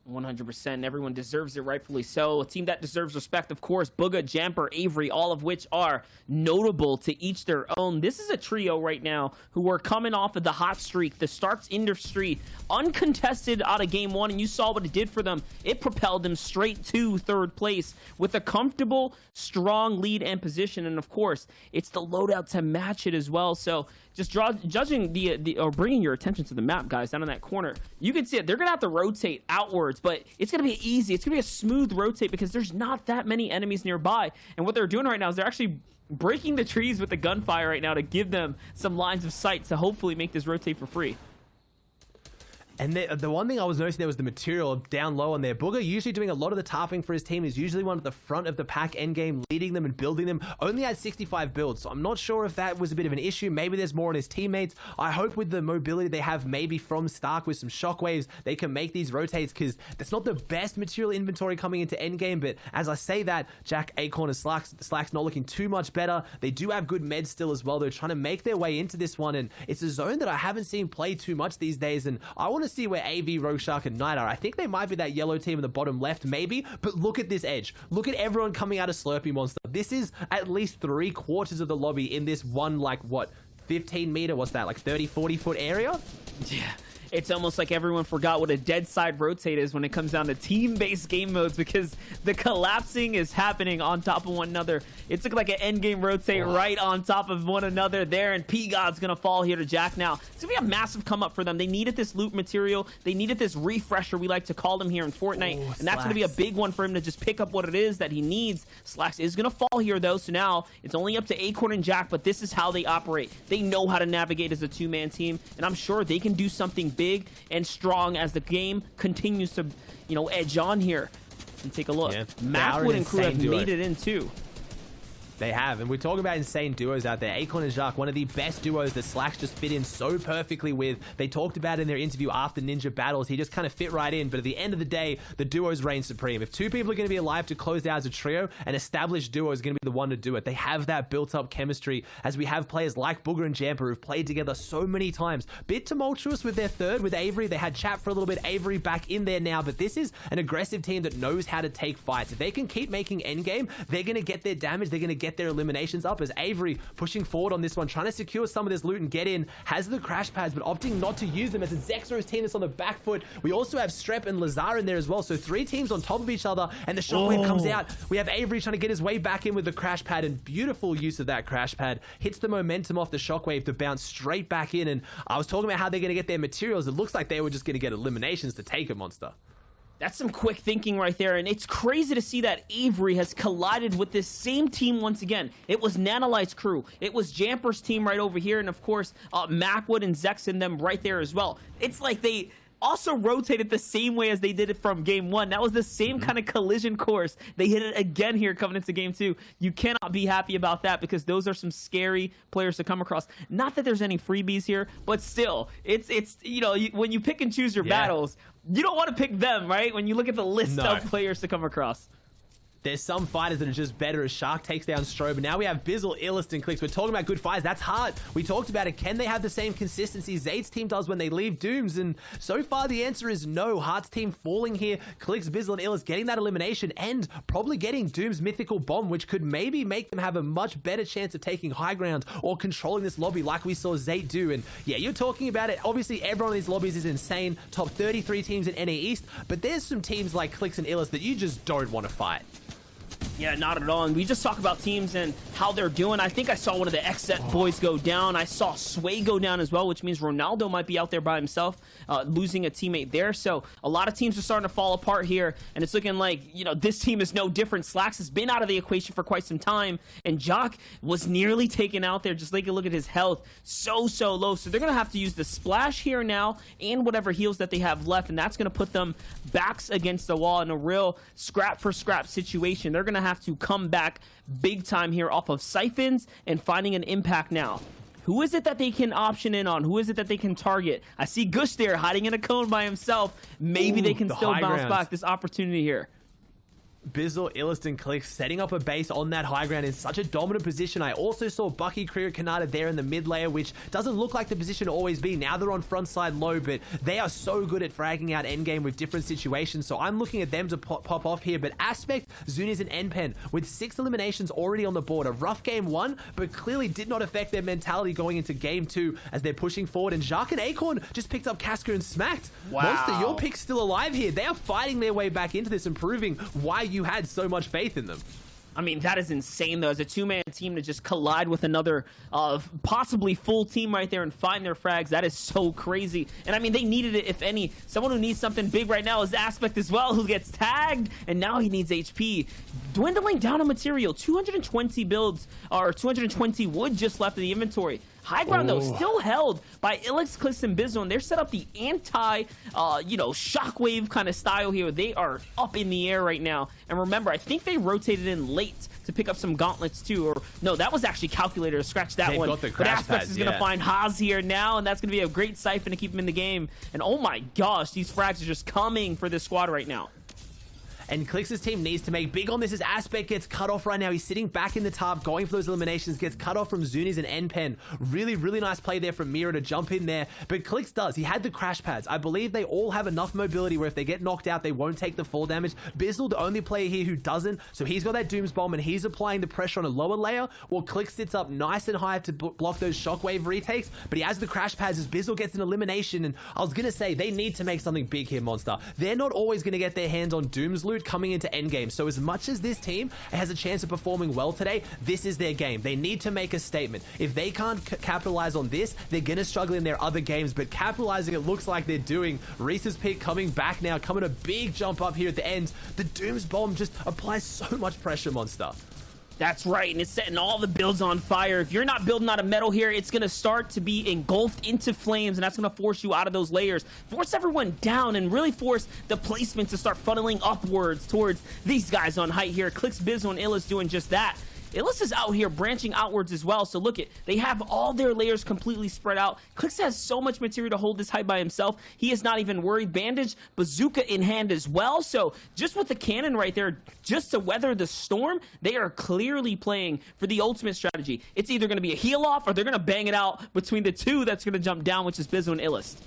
100%. Everyone deserves it, rightfully so. A team that deserves respect, of course, Booga, Jamper, Avery, all of which are notable to each their own. This is a trio right now who are coming off of the hot streak, the starts industry, uncontested out of game one, and you saw what it did for them. It propelled them straight to third place with a comfortable, strong lead and position, and of course, it's the loadout to match it as well. So just judging or bringing your attention to the map, guys, down in that corner, you can see it. They're gonna have to rotate outwards, but it's gonna be easy. It's gonna be a smooth rotate because there's not that many enemies nearby. And what they're doing right now is they're actually breaking the trees with the gunfire right now to give them some lines of sight to hopefully make this rotate for free. And the one thing I was noticing there was the material down low on there. Booger usually doing a lot of the tarping for his team. Is usually one at the front of the pack endgame, leading them and building them. Only had 65 builds, so I'm not sure if that was a bit of an issue. Maybe there's more on his teammates. I hope with the mobility they have maybe from Stark with some shockwaves, they can make these rotates, because that's not the best material inventory coming into endgame. But as I say that, Jack, Acorn, and Slack's not looking too much better. They do have good meds still as well. They're trying to make their way into this one, and it's a zone that I haven't seen play too much these days, and I want to see where AV, Rogue Shark, and Knight are. I think they might be that yellow team in the bottom left, maybe, but look at this edge. Look at everyone coming out of Slurpee Monster. This is at least 3/4 of the lobby in this one, like, what, 15 meter, what's that, like 30, 40 foot area? Yeah. It's almost like everyone forgot what a dead side rotate is when it comes down to team-based game modes, because the collapsing is happening on top of one another. It's like an endgame rotate right on top of one another there, and P-God's going to fall here to Jack now. It's going to be a massive come-up for them. They needed this loot material. They needed this refresher, we like to call them here in Fortnite, and that's going to be a big one for him to just pick up what it is that he needs. Slacks is going to fall here, though, so now it's only up to Acorn and Jack, but this is how they operate. They know how to navigate as a two-man team, and I'm sure they can do something big and strong as the game continues to, you know, edge on here. And take a look. Yeah, Macwood and crew have made it in too. They have, and we're talking about insane duos out there. Acorn and Jacques, one of the best duos that Slacks just fit in so perfectly with. They talked about it in their interview after Ninja Battles. He just kind of fit right in, but at the end of the day, the duos reign supreme. If two people are going to be alive to close out as a trio, an established duo is going to be the one to do it. They have that built-up chemistry, as we have players like Booger and Jamper who've played together so many times. Bit tumultuous with their third, with Avery. They had chat for a little bit. Avery back in there now, but this is an aggressive team that knows how to take fights. If they can keep making endgame, they're going to get their damage. They're going to get their eliminations up, as Avery pushing forward on this one, trying to secure some of this loot and get in. Has the crash pads, but opting not to use them, as it's Zexro's team that's on the back foot. We also have Strep and Lazar in there as well, so three teams on top of each other, and the shockwave comes out. We have Avery trying to get his way back in with the crash pad, and beautiful use of that crash pad. Hits the momentum off the shockwave to bounce straight back in, and I was talking about how they're going to get their materials. It looks like they were just going to get eliminations to take a monster. That's some quick thinking right there, and it's crazy to see that Avery has collided with this same team once again. It was Nanolight's crew, it was Jamper's team right over here, and of course, Macwood and Zex and them right there as well. It's like they also rotated the same way as they did it from game one. That was the same kind of collision course. They hit it again here coming into game two. You cannot be happy about that, because those are some scary players to come across. Not that there's any freebies here, but still, it's you know, when you pick and choose your battles, you don't want to pick them, right? When you look at the list of players to come across. There's some fighters that are just better, as Shark takes down Strobe. And now we have Bizzle, Illist, and Clicks. We're talking about good fighters. That's hard. We talked about it. Can they have the same consistency Zayd's team does when they leave Dooms? And so far, the answer is no. Heart's team falling here. Clicks, Bizzle, and Illist getting that elimination, and probably getting Doom's mythical bomb, which could maybe make them have a much better chance of taking high ground or controlling this lobby like we saw Zayd do. And yeah, you're talking about it. Obviously, everyone in these lobbies is insane. Top 33 teams in NA East. But there's some teams like Clicks and Illist that you just don't want to fight. Yeah, not at all. And we just talk about teams and how they're doing. I think I saw one of the XZ boys go down. I saw Sway go down as well, which means Ronaldo might be out there by himself, losing a teammate there. So a lot of teams are starting to fall apart here, and it's looking like, you know, this team is no different. Slacks has been out of the equation for quite some time, and Jock was nearly taken out there. Just take a look at his health. So low. So they're going to have to use the splash here now and whatever heals that they have left, and that's going to put them backs against the wall in a real scrap for scrap situation. They're going to have to come back big time here off of siphons and finding an impact now. Who is it that they can option in on? Who is it that they can target? I see Gush there hiding in a cone by himself. Maybe they can still bounce back this opportunity here. Bizzle, Illiston, Click setting up a base on that high ground in such a dominant position. I also saw Bucky, Kriya, Kanata there in the mid layer, which doesn't look like the position to always be. Now they're on front side low, but they are so good at fragging out endgame with different situations, so I'm looking at them to pop off here. But Aspect, Zuni's, and NPen with 6 eliminations already on the board. A rough game 1, but clearly did not affect their mentality going into game 2 as they're pushing forward. And Jacques and Acorn just picked up Casca and smacked. Wow. Monster, your pick's still alive here. They are fighting their way back into this and proving why you had so much faith in them. I mean, that is insane, though, as a two-man team to just collide with another possibly full team right there and find their frags. That is so crazy. And, I mean, they needed it, if any. Someone who needs something big right now is Aspect as well, who gets tagged, and now he needs HP. Dwindling down on material. 220 builds, or 220 wood just left in the inventory. High ground, though, still held by Illix, Clix, and Bizzle, and they're set up the anti, shockwave kind of style here. They are up in the air right now. And remember, I think they rotated in late to pick up some gauntlets, too. Or, no, that was actually Calculator to scratch that one. Got the but crash Aspect pads, is going to find Haas here now, and that's going to be a great siphon to keep him in the game. And, oh my gosh, these frags are just coming for this squad right now. And Clix's team needs to make big on this as Aspect gets cut off right now. He's sitting back in the top, going for those eliminations, gets cut off from Zuni's and NPen. Really, really nice play there from Mira to jump in there. But Clix does. He had the crash pads. I believe they all have enough mobility where if they get knocked out, they won't take the fall damage. Bizzle, the only player here who doesn't, so he's got that Dooms Bomb and he's applying the pressure on a lower layer, while Clix sits up nice and high to block those shockwave retakes. But he has the crash pads as Bizzle gets an elimination. And I was going to say, they need to make something big here, Monster. They're not always going to get their hands on Doom's loot coming into endgame. So as much as this team has a chance of performing well today, this is their game. They need to make a statement. If they can't capitalize on this, they're going to struggle in their other games, but capitalizing, it looks like they're doing. Reese's pick coming back now, coming a big jump up here at the end. The Doom's Bomb just applies so much pressure, Monster. That's right, and it's setting all the builds on fire. If you're not building out of metal here, it's going to start to be engulfed into flames, and that's going to force you out of those layers. Force everyone down and really force the placement to start funneling upwards towards these guys on height here. Clix, Bizzle, and Illis doing just that. Illis is out here branching outwards as well, so look it. They have all their layers completely spread out. Clix has so much material to hold this height by himself. He is not even worried. Bandage, bazooka in hand as well, so just with the cannon right there, just to weather the storm, they are clearly playing for the ultimate strategy. It's either going to be a heal off or they're going to bang it out between the two that's going to jump down, which is Bizzle and Illis.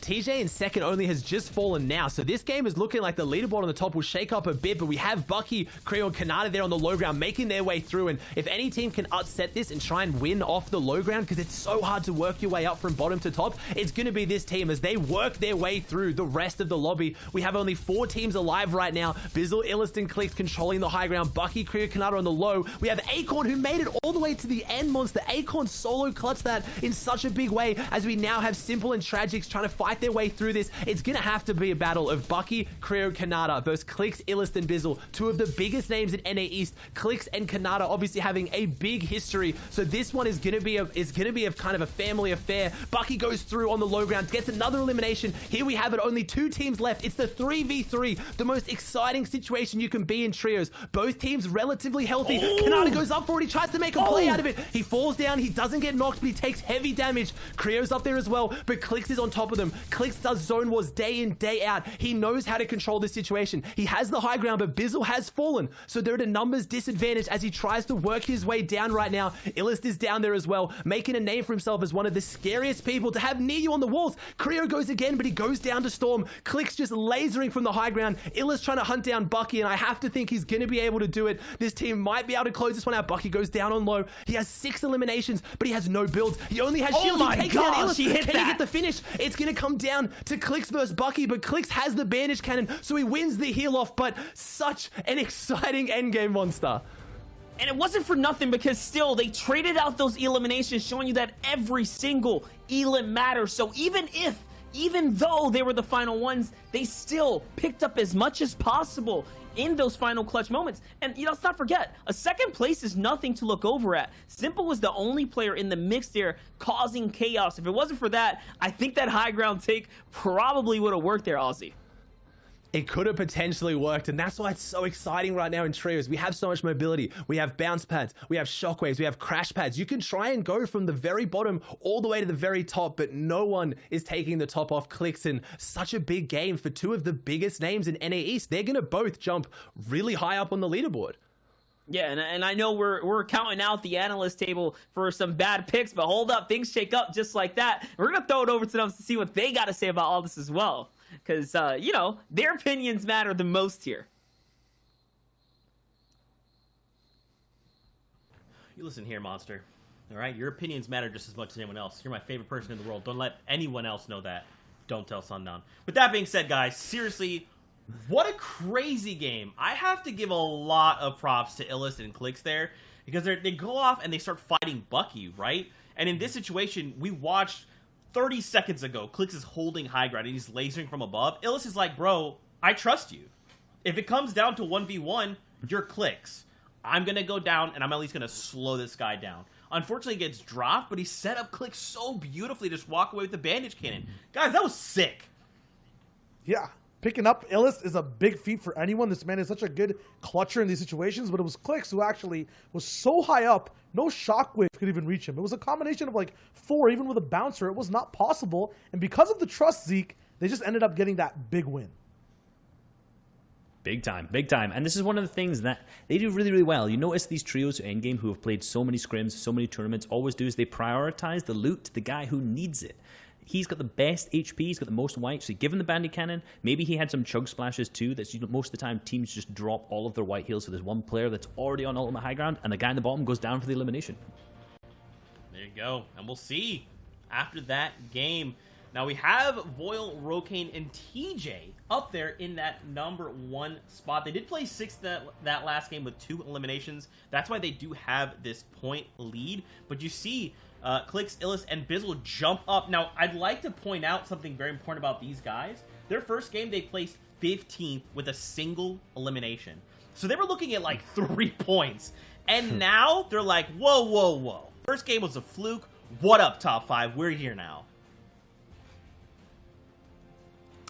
TJ in second only has just fallen now, so this game is looking like the leaderboard on the top will shake up a bit, but we have Bucky, Creo, and Kanata there on the low ground making their way through, and if any team can upset this and try and win off the low ground, because it's so hard to work your way up from bottom to top, it's going to be this team as they work their way through the rest of the lobby. We have only 4 teams alive right now. Bizzle, Illiston, Clix controlling the high ground, Bucky, Creo, Kanata on the low. We have Acorn who made it all the way to the end, Monster. Acorn solo clutched that in such a big way as we now have Simple and Tragics trying to fight their way through this. It's going to have to be a battle of Bucky, Creo, Kanata versus Clix, Illiston, Bizzle, 2 of the biggest names in NA East. Clix and Kanata obviously having a big history, so this one is going to be a kind of a family affair. Bucky goes through on the low ground, gets another elimination. Here we have it, only 2 teams left. It's the 3v3, the most exciting situation you can be in trios. Both teams relatively healthy. Kanata goes up for it. He tries to make a play out of it. He falls down. He doesn't get knocked, but he takes heavy damage. Creo's up there as well, but Clix is on top of them. Clix does zone wars day in, day out. He knows how to control this situation. He has the high ground, but Bizzle has fallen, so they're at a numbers disadvantage as he tries to work his way down right now. Illist is down there as well, making a name for himself as one of the scariest people to have near you on the walls. Creo goes again, but he goes down to Storm. Clix just lasering from the high ground. Illist trying to hunt down Bucky, and I have to think he's going to be able to do it. This team might be able to close this one out. Bucky goes down on low. He has 6 eliminations, but he has no builds. He only has shields. Oh my He takes down gosh, Illist. he hit Can that. he get the finish? It's going to come come down to Clix versus Bucky, but Clix has the bandage cannon, so he wins the heal off, but such an exciting endgame monster. And it wasn't for nothing, because still they traded out those eliminations, showing you that every single elim matters. So even though they were the final ones, they still picked up as much as possible in those final clutch moments. And let's not forget, a second place is nothing to look over at. Simple was the only player in the mix there causing chaos. If it wasn't for that, I think that high ground take probably would have worked there, Ozzy. It could have potentially worked, and that's why it's so exciting right now in trios. We have so much mobility. We have bounce pads, we have shockwaves, we have crash pads. You can try and go from the very bottom all the way to the very top, but no one is taking the top off Clix in such a big game for two of the biggest names in NA East. They're going to both jump really high up on the leaderboard. Yeah, and I know we're counting out the analyst table for some bad picks, but hold up, things shake up just like that. We're going to throw it over to them to see what they got to say about all this as well. Because, their opinions matter the most here. You listen here, Monster. All right? Your opinions matter just as much as anyone else. You're my favorite person in the world. Don't let anyone else know that. Don't tell Sundown. With that being said, guys, seriously, what a crazy game. I have to give a lot of props to Illis and Clix there, because they go off and they start fighting Bucky, right? And in this situation, we watched 30 seconds ago, Clix is holding high ground and he's lasering from above. Illis is like, bro, I trust you. If it comes down to 1v1, you're Clix. I'm going to go down and I'm at least going to slow this guy down. Unfortunately, he gets dropped, but he set up Clix so beautifully to just walk away with the bandage cannon. Guys, that was sick. Yeah. Picking up Illis is a big feat for anyone. This man is such a good clutcher in these situations, but it was Clix who actually was so high up, no shockwave could even reach him. It was a combination of like 4, even with a bouncer. It was not possible. And because of the trust, Zeke, they just ended up getting that big win. Big time, big time. And this is one of the things that they do really, really well. You notice these trios endgame who have played so many scrims, so many tournaments, always do is they prioritize the loot to the guy who needs it. He's got the best HP, he's got the most white, so given the bandit cannon, maybe he had some chug splashes too. That's most of the time teams just drop all of their white heals, so there's one player that's already on ultimate high ground, and the guy in the bottom goes down for the elimination. There you go, and we'll see after that game. Now we have Voil, Rokane, and TJ up there in that number 1 spot. They did play 6th that last game with 2 eliminations. That's why they do have this point lead. But you see Clix, Illis, and Bizzle jump up. Now, I'd like to point out something very important about these guys. Their first game, they placed 15th with a single elimination. So they were looking at like 3 points. And now they're like, whoa, whoa, whoa. First game was a fluke. What up, top 5? We're here now.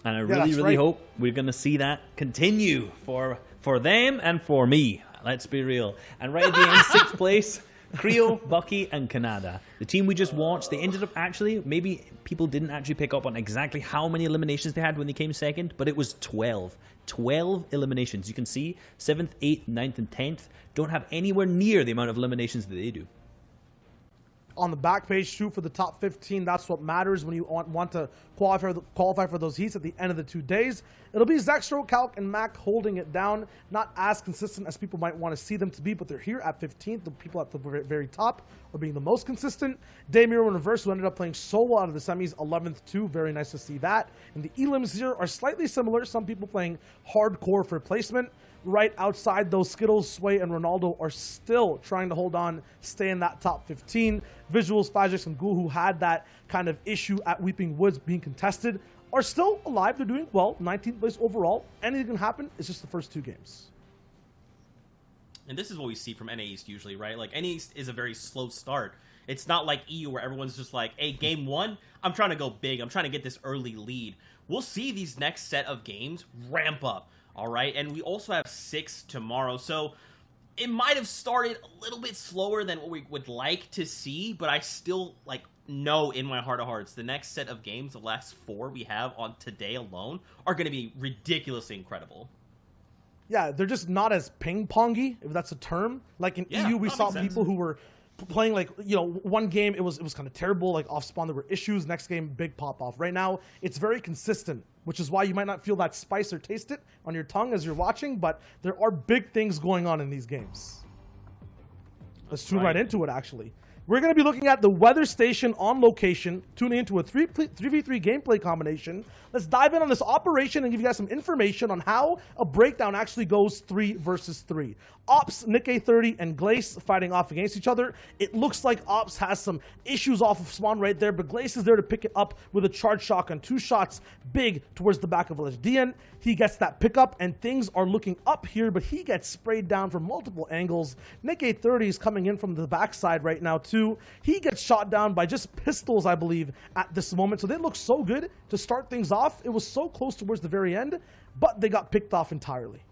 And I really hope we're going to see that continue for them and for me. Let's be real. And right at the end, 6th place, Creo, Bucky, and Canada. The team we just watched, they ended up actually, maybe people didn't actually pick up on exactly how many eliminations they had when they came 2nd, but it was 12. 12 eliminations. You can see 7th, 8th, 9th, and 10th don't have anywhere near the amount of eliminations that they do. On the back page, too, for the top 15, that's what matters when you want to qualify for those heats at the end of the 2 days. It'll be Zextro, Calc, and Mac holding it down. Not as consistent as people might want to see them to be, but they're here at 15th. The people at the very top are being the most consistent. Daymiro and Reverse, who ended up playing so well out of the semis, 11th too. Very nice to see that. And the elims here are slightly similar. Some people playing hardcore for placement. Right outside those, Skittles, Sway, and Ronaldo are still trying to hold on, stay in that top 15. Visuals, Fajix, and Ghoul, who had that kind of issue at Weeping Woods being contested, are still alive. They're doing well. 19th place overall. Anything can happen. It's just the first 2 games. And this is what we see from NA East usually, right? Like, NA East is a very slow start. It's not like EU where everyone's just like, hey, game 1, I'm trying to go big. I'm trying to get this early lead. We'll see these next set of games ramp up. All right, and we also have 6 tomorrow, so it might have started a little bit slower than what we would like to see, but I still know in my heart of hearts the next set of games, the last 4 we have on today alone, are going to be ridiculously incredible. Yeah, they're just not as ping-pongy, if that's a term. Like in EU, we saw people who were playing one game it was kind of terrible, like off spawn there were issues, next game big pop off. Right now it's very consistent, which is why you might not feel that spice or taste it on your tongue as you're watching, but there are big things going on in these games. Let's tune right into it. Actually, We're going to be looking at the weather station on location, tuning into a 3v3 gameplay combination. Let's dive in on this operation and give you guys some information on how a breakdown actually goes 3 versus 3. Ops, Nick-A30, and Glace fighting off against each other. It looks like Ops has some issues off of spawn right there, but Glace is there to pick it up with a charge shotgun. 2 shots big towards the back of LHDN. He gets that pickup, and things are looking up here, but he gets sprayed down from multiple angles. Nick-A30 is coming in from the backside right now, too. He gets shot down by just pistols, I believe, at this moment. So they look so good to start things off. It was so close towards the very end, but they got picked off entirely.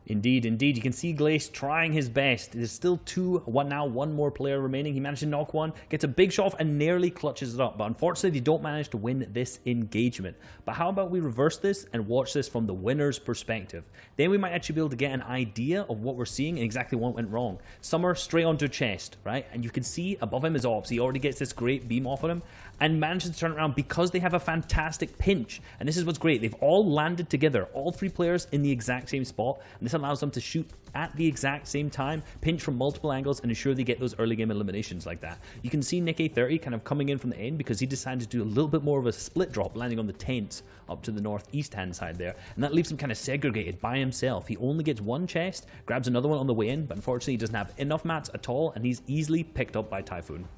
Indeed, indeed. You can see Glace trying his best. There's still one more player remaining. He managed to knock one, gets a big shot off, and nearly clutches it up. But unfortunately, they don't manage to win this engagement. But how about we reverse this and watch this from the winner's perspective? Then we might actually be able to get an idea of what we're seeing and exactly what went wrong. Summer straight onto chest, right? And you can see above him is Ops. He already gets this great beam off of him and manages to turn around because they have a fantastic pinch. And this is what's great. They've all landed together, all 3 players in the exact same spot. And this allows them to shoot at the exact same time, pinch from multiple angles, and ensure they get those early game eliminations like that. You can see Nick-A30 kind of coming in from the end because he decided to do a little bit more of a split drop, landing on the tents up to the northeast hand side there. And that leaves him kind of segregated by himself. He only gets one chest, grabs another one on the way in, but unfortunately he doesn't have enough mats at all, and he's easily picked up by Typhoon.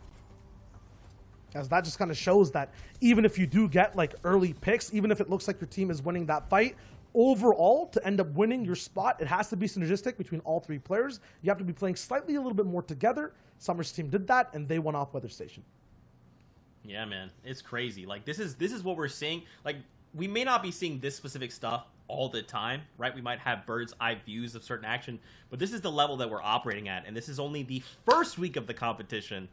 As that just kind of shows that even if you do get like early picks, even if it looks like your team is winning that fight, overall, to end up winning your spot, it has to be synergistic between all 3 players. You have to be playing slightly a little bit more together. Summer's team did that, and they won off Weather Station. Yeah, man, it's crazy. Like this is what we're seeing. Like we may not be seeing this specific stuff all the time, right? We might have bird's eye views of certain action, but this is the level that we're operating at, and this is only the first week of the competition.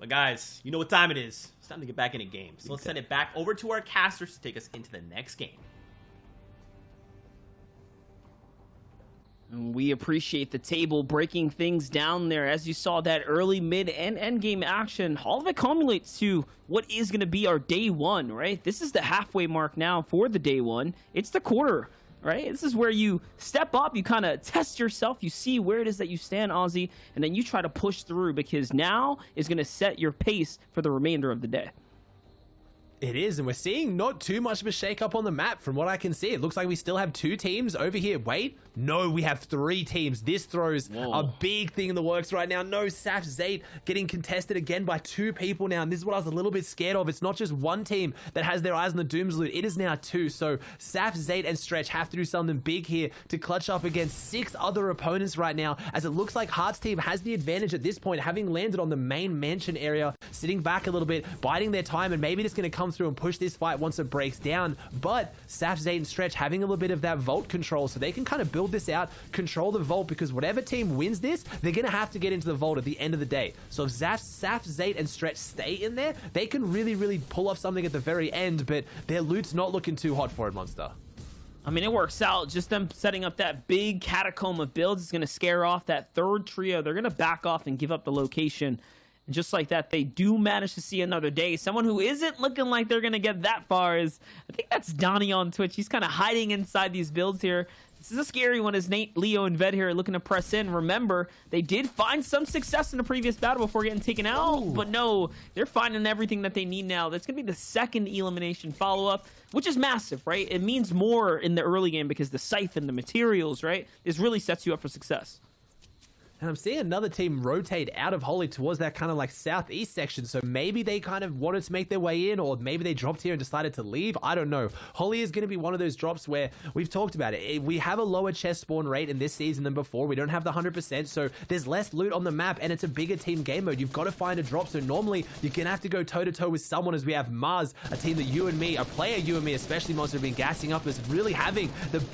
But guys, you know what time it is. It's time to get back in a game. So let's send it back over to our casters to take us into the next game. We appreciate the table breaking things down there. As you saw that early, mid, and end game action, all of it culminates to what is going to be our day 1, right? This is the halfway mark now for the day 1. It's the quarter, right? This is where you step up, you kind of test yourself, you see where it is that you stand, Ozzy, and then you try to push through because now is going to set your pace for the remainder of the day. It is, and we're seeing not too much of a shake-up on the map from what I can see. It looks like we still have 2 teams over here. Wait, no, we have 3 teams. This throws a big thing in the works right now. No, Saf Zate getting contested again by 2 people now, and this is what I was a little bit scared of. It's not just one team that has their eyes on the Dooms loot. It is now 2, so Saf, Zate, and Stretch have to do something big here to clutch up against 6 other opponents right now, as it looks like Heart's team has the advantage at this point, having landed on the main mansion area, sitting back a little bit, biding their time, and maybe just going to come through and push this fight once it breaks down. But Saf, Zate, and Stretch having a little bit of that vault control, so they can kind of build this out, control the vault, because whatever team wins this, they're going to have to get into the vault at the end of the day. So if Saf, Zate, and Stretch stay in there, they can really pull off something at the very end, but their loot's not looking too hot for it, Monster. I mean, it works out. Just them setting up that big catacomb of builds is going to scare off that 3rd trio. They're going to back off and give up the location. And just like that, they do manage to see another day. Someone who isn't looking like they're going to get that far is, I think that's Donnie on Twitch. He's kind of hiding inside these builds here. This is a scary one as Nate, Leo, and Ved here are looking to press in. Remember, they did find some success in the previous battle before getting taken out. Ooh. But no, they're finding everything that they need now. That's going to be the 2nd elimination follow-up, which is massive, right? It means more in the early game because the scythe and the materials, right? This really sets you up for success. And I'm seeing another team rotate out of Holy towards that kind of like southeast section. So maybe they kind of wanted to make their way in, or maybe they dropped here and decided to leave. I don't know. Holy is going to be one of those drops where we've talked about it. We have a lower chest spawn rate in this season than before. We don't have the 100%. So there's less loot on the map, and it's a bigger team game mode. You've got to find a drop. So normally you're going to have to go toe to toe with someone, as we have Mars, a team that you and me, a player you and me, especially Monster, have been gassing up as really having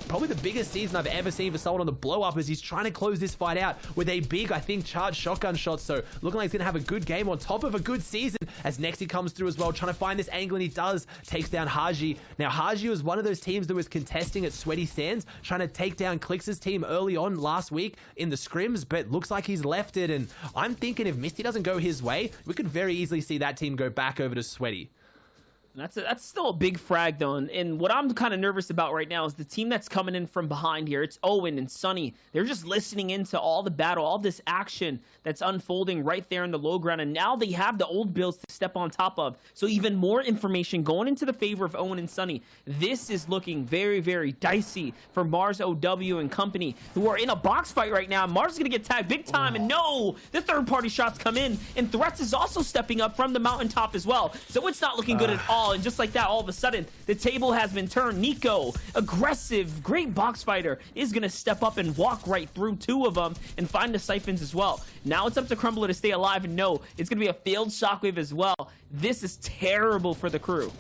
probably the biggest season I've ever seen for someone on the blow up, as he's trying to close this fight out with a big, I think, charged shotgun shot. So looking like he's gonna have a good game on top of a good season, as Nexi comes through as well, trying to find this angle, and he does. Takes down Haji. Now Haji was one of those teams that was contesting at Sweaty Sands, trying to take down Clix's team early on last week in the scrims, but looks like he's left it. And I'm thinking if Misty doesn't go his way, we could very easily see that team go back over to Sweaty. That's still a big frag, though. And what I'm kind of nervous about right now is the team that's coming in from behind here. It's Owen and Sunny. They're just listening into all the battle, all this action that's unfolding right there in the low ground. And now they have the old builds to step on top of. So even more information going into the favor of Owen and Sunny. This is looking very, very dicey for Mars OW and company, who are in a box fight right now. Mars is going to get tagged big time. And no, the third-party shots come in. And Threats is also stepping up from the mountaintop as well. So it's not looking good at all. And just like that, all of a sudden, the table has been turned. Nico, aggressive, great box fighter, is going to step up and walk right through two of them and find the siphons as well. Now it's up to Crumbler to stay alive, and no, it's going to be a failed shockwave as well. This is terrible for the crew.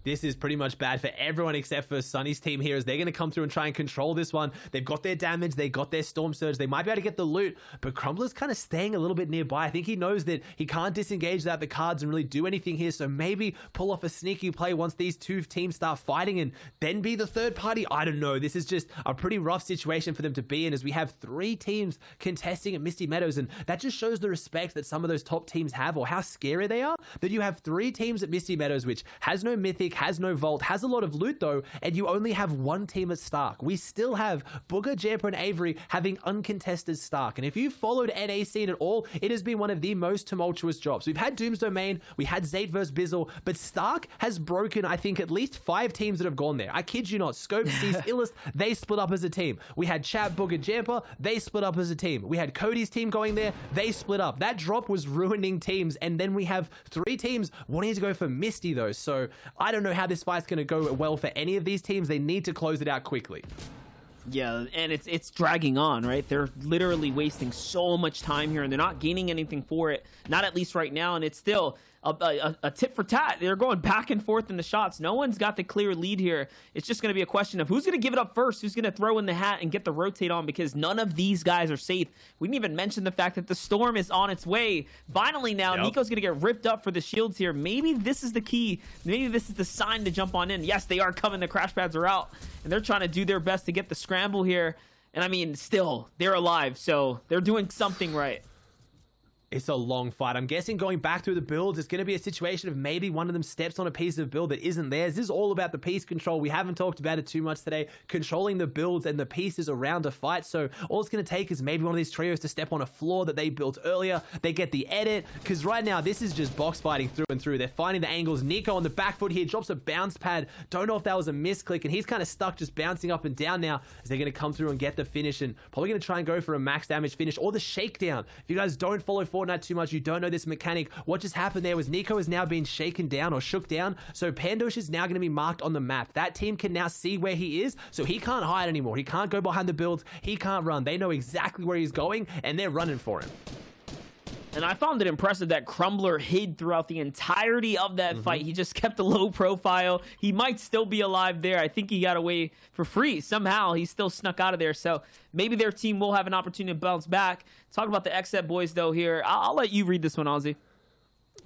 This is pretty much bad for everyone except for Sunny's team here, as they're going to come through and try and control this one. They've got their damage, they got their Storm Surge, they might be able to get the loot, but Crumbler's kind of staying a little bit nearby. I think he knows that he can't disengage without the cards and really do anything here, so maybe pull off a sneaky play once these two teams start fighting and then be the third party. I don't know. This is just a pretty rough situation for them to be in, as we have 3 teams contesting at Misty Meadows, and that just shows the respect that some of those top teams have, or how scary they are, that you have 3 teams at Misty Meadows, which has no Mythic, has no Vault, has a lot of loot though, and you only have 1 team at Stark. We still have Booger, Jamper, and Avery having uncontested Stark, and if you've followed NA scene at all, it has been one of the most tumultuous drops. We've had Doom's Domain, we had Zayt vs Bizzle, but Stark has broken, I think, at least 5 teams that have gone there. I kid you not. Scope, Cease, Illust, they split up as a team. We had Chap, Booger, Jamper, they split up as a team. We had Cody's team going there, they split up. That drop was ruining teams, and then we have 3 teams wanting to go for Misty though, so I don't know how this fight's going to go well for any of these teams. They need to close it out quickly. Yeah, and it's dragging on, right? They're literally wasting so much time here, and they're not gaining anything for it, not at least right now, and it's still a tit for tat. They're going back and forth in the shots. No one's got the clear lead here. It's just going to be a question of who's going to give it up first, who's going to throw in the hat and get the rotate on, because none of these guys are safe. We didn't even mention the fact that the Storm is on its way. Finally now, Nico's going to get ripped up for the shields here. Maybe this is the key. Maybe this is the sign to jump on in. Yes, they are coming. The crash pads are out, and they're trying to do their best to get the scramble here. And I mean, still, they're alive, so they're doing something right. It's a long fight. I'm guessing going back through the builds, it's going to be a situation of maybe one of them steps on a piece of build that isn't theirs. This is all about the piece control. We haven't talked about it too much today. Controlling the builds and the pieces around a fight. So all it's going to take is maybe one of these trios to step on a floor that they built earlier. They get the edit, because right now this is just box fighting through and through. They're finding the angles. Nico on the back foot here drops a bounce pad. Don't know if that was a misclick, and he's kind of stuck just bouncing up and down now, as they're going to come through and get the finish, and probably going to try and go for a max damage finish or the shakedown. If you guys don't follow Fortnite too much, you don't know this mechanic. What just happened there was Nico is now being shaken down or shook down, so Pandosh is now going to be marked on the map. That team can now see where he is, so he can't hide anymore. He can't go behind the builds. He can't run. They know exactly where he's going, and they're running for him. And I found it impressive that Crumbler hid throughout the entirety of that fight. He just kept a low profile. He might still be alive there. I think he got away for free. Somehow he still snuck out of there. So maybe their team will have an opportunity to bounce back. Talk about the XZ boys, though, here. I'll let you read this one, Ozzy.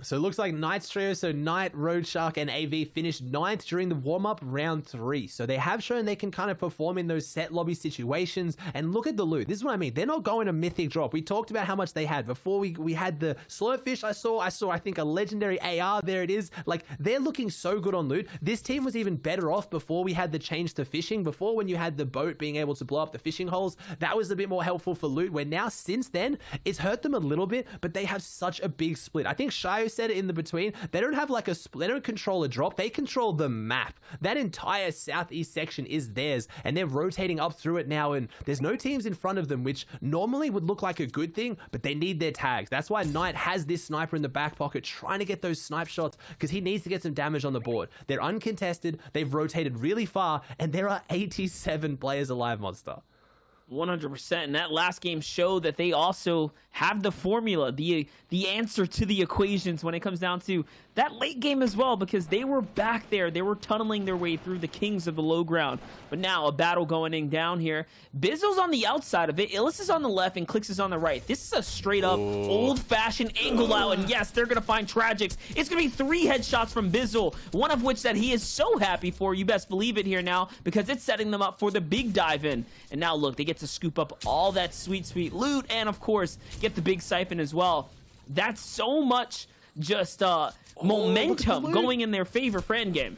So it looks like Knight's trio, so Knight, Road Shark, and AV finished 9th during the warm-up round 3. So they have shown they can kind of perform in those set lobby situations. And look at the loot. This is what I mean. They're not going a mythic drop. We talked about how much they had. Before we had the Slurfish I saw, I think, a legendary AR. There it is. Like, they're looking so good on loot. This team was even better off before we had the change to fishing. Before, when you had the boat being able to blow up the fishing holes, that was a bit more helpful for loot. Where now, since then, it's hurt them a little bit, but they have such a big split. I think Shayo said it in the between. They don't have like a split. They don't control a drop. They control the map. That entire southeast section is theirs, and they're rotating up through it now, and there's no teams in front of them, which normally would look like a good thing, but they need their tags. That's why Knight has this sniper in the back pocket trying to get those snipe shots, because he needs to get some damage on the board. They're uncontested. They've rotated really far, and there are 87 players alive, Monster. 100%, and that last game showed that they also have the formula, the answer to the equations when it comes down to that late game as well, because they were back there. They were tunneling their way through the kings of the low ground. But now a battle going down here. Bizzle's on the outside of it. Illis is on the left and Clicks is on the right. This is a straight up old-fashioned angle out, and yes, they're going to find Tragics. It's going to be 3 headshots from Bizzle, one of which that he is so happy for. You best believe it here now, because it's setting them up for the big dive in. And now look, they get to scoop up all that sweet, sweet loot, and of course, get the big siphon as well. That's so much just momentum going in their favor for endgame.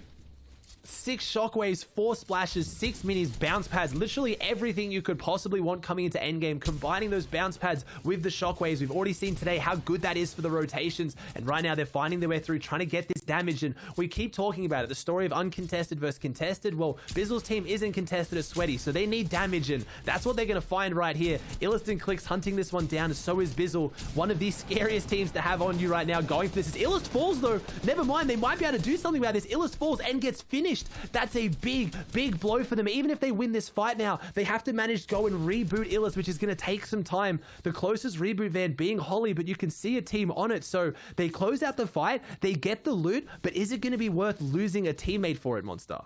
6 shockwaves, 4 splashes, 6 minis, bounce pads, literally everything you could possibly want coming into endgame. Combining those bounce pads with the shockwaves, we've already seen today how good that is for the rotations, and right now they're finding their way through, trying to get this damage, and we keep talking about it, the story of uncontested versus contested. Well, Bizzle's team isn't contested as Sweaty, so they need damage, and that's what they're going to find right here. Illust Clicks hunting this one down, and so is Bizzle, one of the scariest teams to have on you right now going for this. As Illust falls though, never mind, they might be able to do something about this. Illust falls and gets finished. That's a big blow for them. Even if they win this fight now, they have to manage to go and reboot Illust, which is going to take some time. The closest reboot van being Holly, but you can see a team on it. So they close out the fight, they get the loot, but is it going to be worth losing a teammate for it, Monster?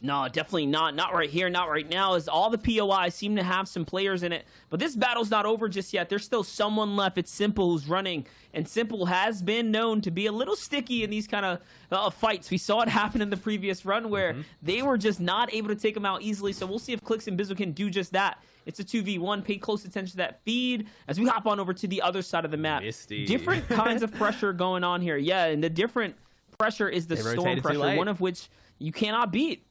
No, definitely not. Not right here, not right now, as all the POIs seem to have some players in it. But this battle's not over just yet. There's still someone left. It's Simple who's running. And Simple has been known to be a little sticky in these kind of fights. We saw it happen in the previous run where they were just not able to take him out easily. So we'll see if Clicks and Bizzle can do just that. It's a 2v1. Pay close attention to that feed as we hop on over to the other side of the map. Misty. Different kinds of pressure going on here. Yeah, and the different pressure is the storm pressure, one of which you cannot beat.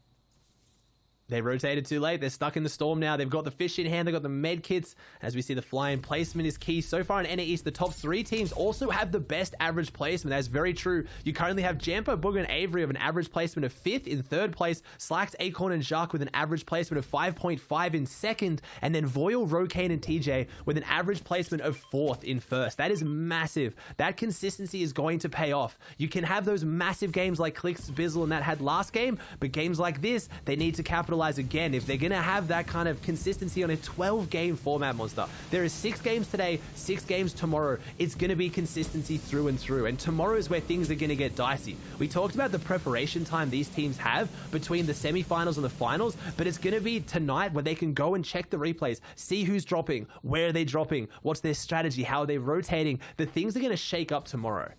They rotated too late. They're stuck in the storm now. They've got the fish in hand. They've got the med kits. As we see, the flying placement is key. So far in NA East, the top 3 teams also have the best average placement. That's very true. You currently have Jamper, Booger, and Avery of an average placement of 5th. In 3rd place, Slacks, Acorn, and Jacques with an average placement of 5.5 in 2nd. And then Voyle, Rokane, and TJ with an average placement of 4th in 1st. That is massive. That consistency is going to pay off. You can have those massive games like Clicks, Bizzle, and that had last game, but games like this, they need to capitalize again if they're going to have that kind of consistency on a 12-game format, Monster. There is 6 games today, 6 games tomorrow. It's going to be consistency through and through, and tomorrow is where things are going to get dicey. We talked about the preparation time these teams have between the semifinals and the finals, but it's going to be tonight where they can go and check the replays, see who's dropping, where are they dropping, what's their strategy, how are they rotating. The things are going to shake up tomorrow.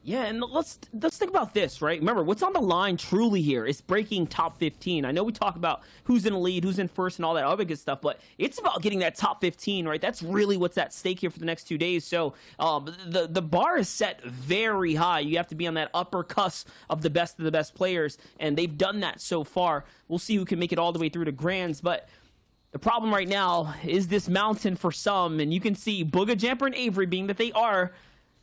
Yeah, and let's think about this, right? Remember, what's on the line truly here is breaking top 15. I know we talk about who's in the lead, who's in first, and all that other good stuff, but it's about getting that top 15, right? That's really what's at stake here for the next 2 days. So the bar is set very high. You have to be on that upper cusp of the best players, and they've done that so far. We'll see who can make it all the way through to Grands, but the problem right now is this mountain for some, and you can see Booga, Jamper, and Avery, being that they are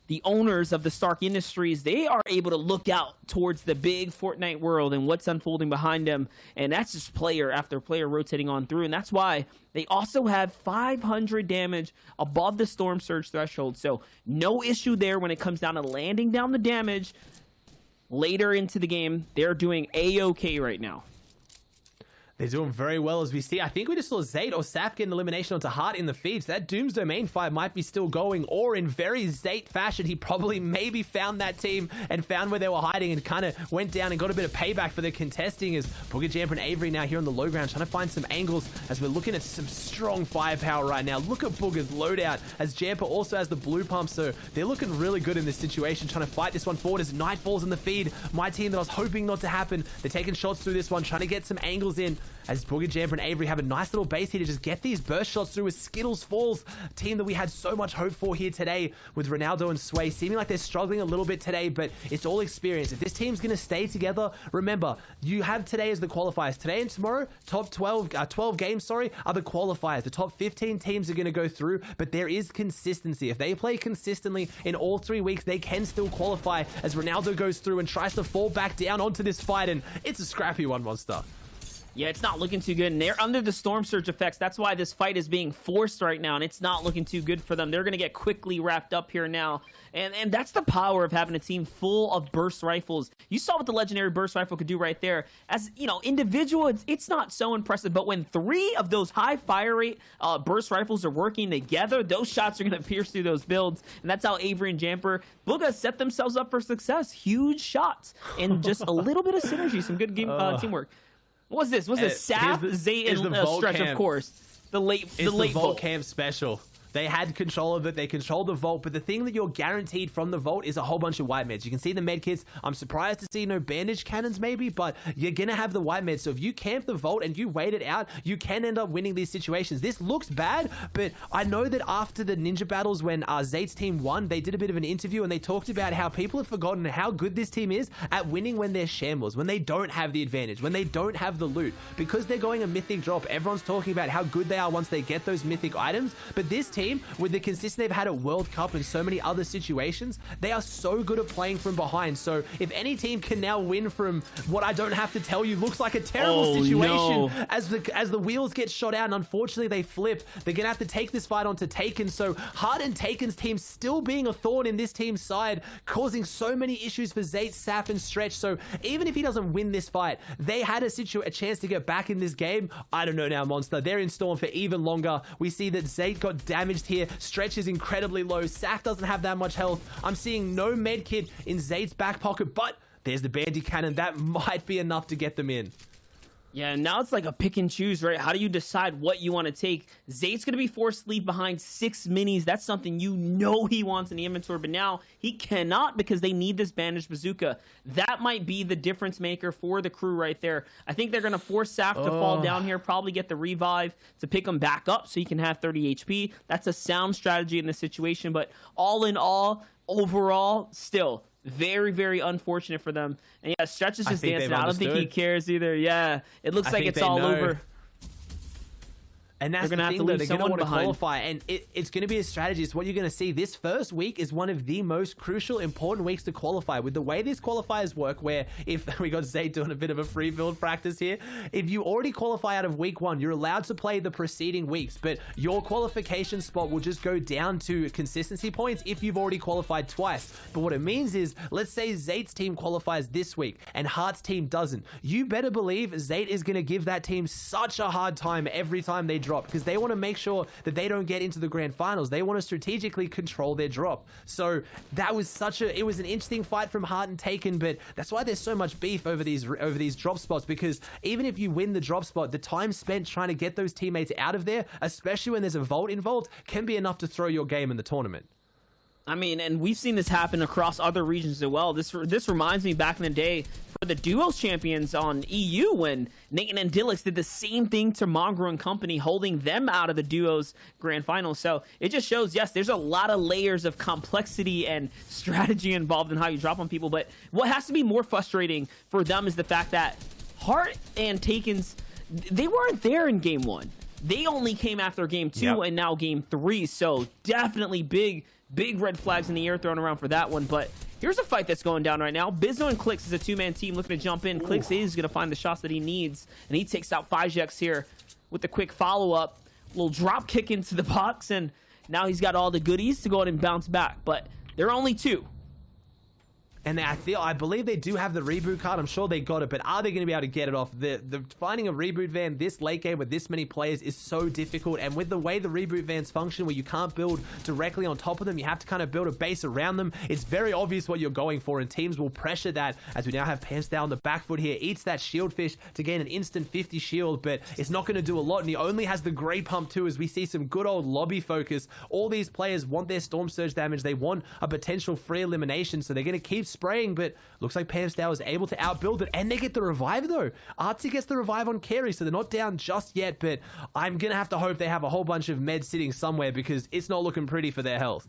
the owners of the Stark Industries, they are able to look out towards the big Fortnite world and what's unfolding behind them. And that's just player after player rotating on through. And that's why they also have 500 damage above the Storm Surge threshold. So no issue there when it comes down to landing down the damage. Later into the game, they're doing A-OK right now. They're doing very well as we see. I think we just saw Zayd or Saf get an elimination onto Hart in the feed. So that Doom's Domain fight might be still going, or in very Zayd fashion, he probably maybe found that team and found where they were hiding and kind of went down and got a bit of payback for the contesting. As Booger, Jamper, and Avery now here on the low ground trying to find some angles as we're looking at some strong firepower right now. Look at Booger's loadout as Jamper also has the blue pump, so they're looking really good in this situation, trying to fight this one forward as night falls in the feed. My team that I was hoping not to happen, they're taking shots through this one, trying to get some angles in as Booger, Jamper, and Avery have a nice little base here to just get these burst shots through as Skittles falls. A team that we had so much hope for here today with Ronaldo and Sway seeming like they're struggling a little bit today, but it's all experience. If this team's going to stay together, remember, you have today as the qualifiers. Today and tomorrow, top 12 games, are the qualifiers. The top 15 teams are going to go through, but there is consistency. If they play consistently in all 3 weeks, they can still qualify as Ronaldo goes through and tries to fall back down onto this fight, and it's a scrappy one, Monster. Yeah, it's not looking too good, and they're under the Storm Surge effects. That's why this fight is being forced right now, and it's not looking too good for them. They're going to get quickly wrapped up here now, and that's the power of having a team full of burst rifles. You saw what the legendary burst rifle could do right there. As, you know, individual, it's not so impressive, but when 3 of those high fire rate burst rifles are working together, those shots are going to pierce through those builds, and that's how Avery and Jamper, Booga, set themselves up for success. Huge shots, and just a little bit of synergy, some good game teamwork. What's this? What's this? Saf, Zayd, and Stretch, of course. The late Vault Vault Camp special. They had control of it. They controlled the vault. But the thing that you're guaranteed from the vault is a whole bunch of white meds. You can see the med kits. I'm surprised to see no bandage cannons maybe, but you're going to have the white meds. So if you camp the vault and you wait it out, you can end up winning these situations. This looks bad, but I know that after the ninja battles when Zate's team won, they did a bit of an interview and they talked about how people have forgotten how good this team is at winning when they're shambles, when they don't have the advantage, when they don't have the loot. Because they're going a mythic drop, everyone's talking about how good they are once they get those mythic items. But this team, with the consistency they've had at World Cup and so many other situations, they are so good at playing from behind. So if any team can now win from what I don't have to tell you looks like a terrible situation as the wheels get shot out and unfortunately they flip, they're gonna have to take this fight on to Taken. So Hart and Taken's team still being a thorn in this team's side, causing so many issues for Zate, Saf, and Stretch. So even if he doesn't win this fight, they had a chance to get back in this game. I don't know now, Monster. They're in Storm for even longer. We see that Zate got damaged here. Stretch is incredibly low. Saf doesn't have that much health. I'm seeing no med kit in Zate's back pocket, but there's the bandit cannon. That might be enough to get them in. Yeah, now it's like a pick and choose, right? How do you decide what you want to take? Zate's going to be forced to leave behind 6 minis. That's something you know he wants in the inventory, but now he cannot because they need this bandaged bazooka. That might be the difference maker for the crew right there. I think they're going to force Saf to fall down here, probably get the revive to pick him back up so he can have 30 HP. That's a sound strategy in this situation, but all in all, overall, still very, very unfortunate for them. And yeah, Stretch is just dancing. I don't think he cares either. Yeah, it looks like it's all over. And that's the thing, though. They're going to want to qualify, and it's going to be a strategy. It's what you're going to see. This first week is one of the most crucial, important weeks to qualify. With the way these qualifiers work, where if we got Zay doing a bit of a free build practice here, if you already qualify out of week 1, you're allowed to play the preceding weeks, but your qualification spot will just go down to consistency points if you've already qualified twice. But what it means is, let's say Zate's team qualifies this week and Hart's team doesn't. You better believe Zate is going to give that team such a hard time every time they drop, because they want to make sure that they don't get into the grand finals. They want to strategically control their drop. So that was it was an interesting fight from Hart and Taken, but that's why there's so much beef over these drop spots, because even if you win the drop spot, the time spent trying to get those teammates out of there, especially when there's a vault involved, can be enough to throw your game in the tournament. I mean, and we've seen this happen across other regions as well. This reminds me back in the day for the duos champions on EU when Nathan and Dillix did the same thing to Mongrel and company, holding them out of the duos grand final. So it just shows, yes, there's a lot of layers of complexity and strategy involved in how you drop on people. But what has to be more frustrating for them is the fact that Hart and Taken's, they weren't there in game 1. They only came after game 2 and now game 3. So definitely big red flags in the air thrown around for that one. But here's a fight that's going down right now. Bizzo and Clix is a 2-man team looking to jump in. Clix is going to find the shots that he needs, and he takes out Fijex here with a quick follow-up. Little drop kick into the box, and now he's got all the goodies to go ahead and bounce back. But there are only 2. And I believe they do have the reboot card. I'm sure they got it, but are they going to be able to get it off? The finding a reboot van this late game with this many players is so difficult. And with the way the reboot vans function, where you can't build directly on top of them, you have to kind of build a base around them. It's very obvious what you're going for, and teams will pressure that. As we now have Pamstow on the back foot here, eats that shield fish to gain an instant 50 shield, but it's not going to do a lot. And he only has the Grey Pump too, as we see some good old lobby focus. All these players want their Storm Surge damage. They want a potential free elimination, so they're going to keep spraying, but looks like Pamstow is able to outbuild it, and they get the revive though. Artsy gets the revive on Carry, so they're not down just yet, but I'm gonna have to hope they have a whole bunch of meds sitting somewhere, because it's not looking pretty for their health.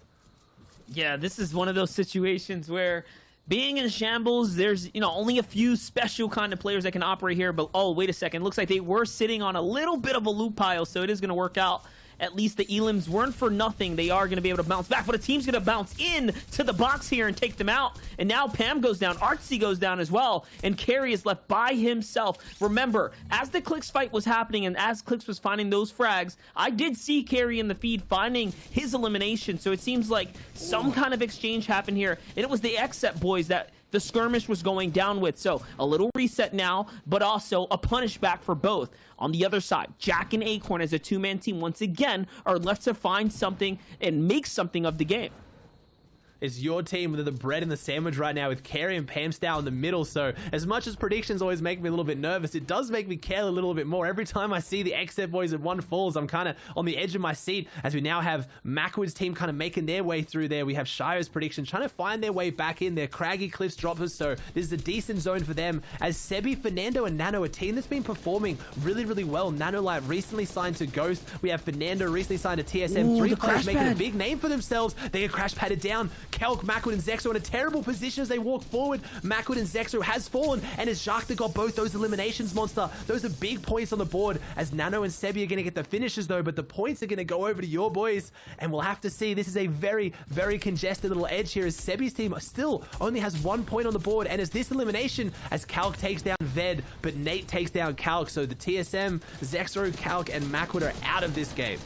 Yeah, this is one of those situations where being in shambles, there's, only a few special kind of players that can operate here, but oh, wait a second, looks like they were sitting on a little bit of a loot pile, so it is gonna work out. At least the elims weren't for nothing. They are going to be able to bounce back, but a team's going to bounce in to the box here and take them out. And now Pam goes down. Artsy goes down as well. And Carry is left by himself. Remember, as the Clix fight was happening and as Clix was finding those frags, I did see Carry in the feed finding his elimination. So it seems like some kind of exchange happened here. And it was the Xset boys that the skirmish was going down with. So a little reset now, but also a punish back for both. On the other side, Jack and Acorn as a 2-man team once again are left to find something and make something of the game. It's your team with the bread and the sandwich right now with Carey and Pamstow in the middle. So as much as predictions always make me a little bit nervous, it does make me care a little bit more. Every time I see the XF boys at 1 falls, I'm kind of on the edge of my seat as we now have Macwood's team kind of making their way through there. We have Shire's prediction trying to find their way back in there. Craggy Cliffs droppers, so this is a decent zone for them as Sebi, Fernando, and Nano, a team that's been performing really, really well. Nanolight recently signed to Ghost. We have Fernando recently signed to TSM. 3 players making a big name for themselves. They get crash padded down. Kelk, Macwood, and Zexo in a terrible position as they walk forward. Macwood and Zexo has fallen, and it's Jacques that got both those eliminations, Monster. Those are big points on the board as Nano and Sebi are going to get the finishes though, but the points are going to go over to your boys, and we'll have to see. This is a very, very congested little edge here as Sebi's team still only has 1 point on the board, and as this elimination as Calc takes down Ved, but Nate takes down Calc, so the TSM, Zexo, Calc, and Macwood are out of this game.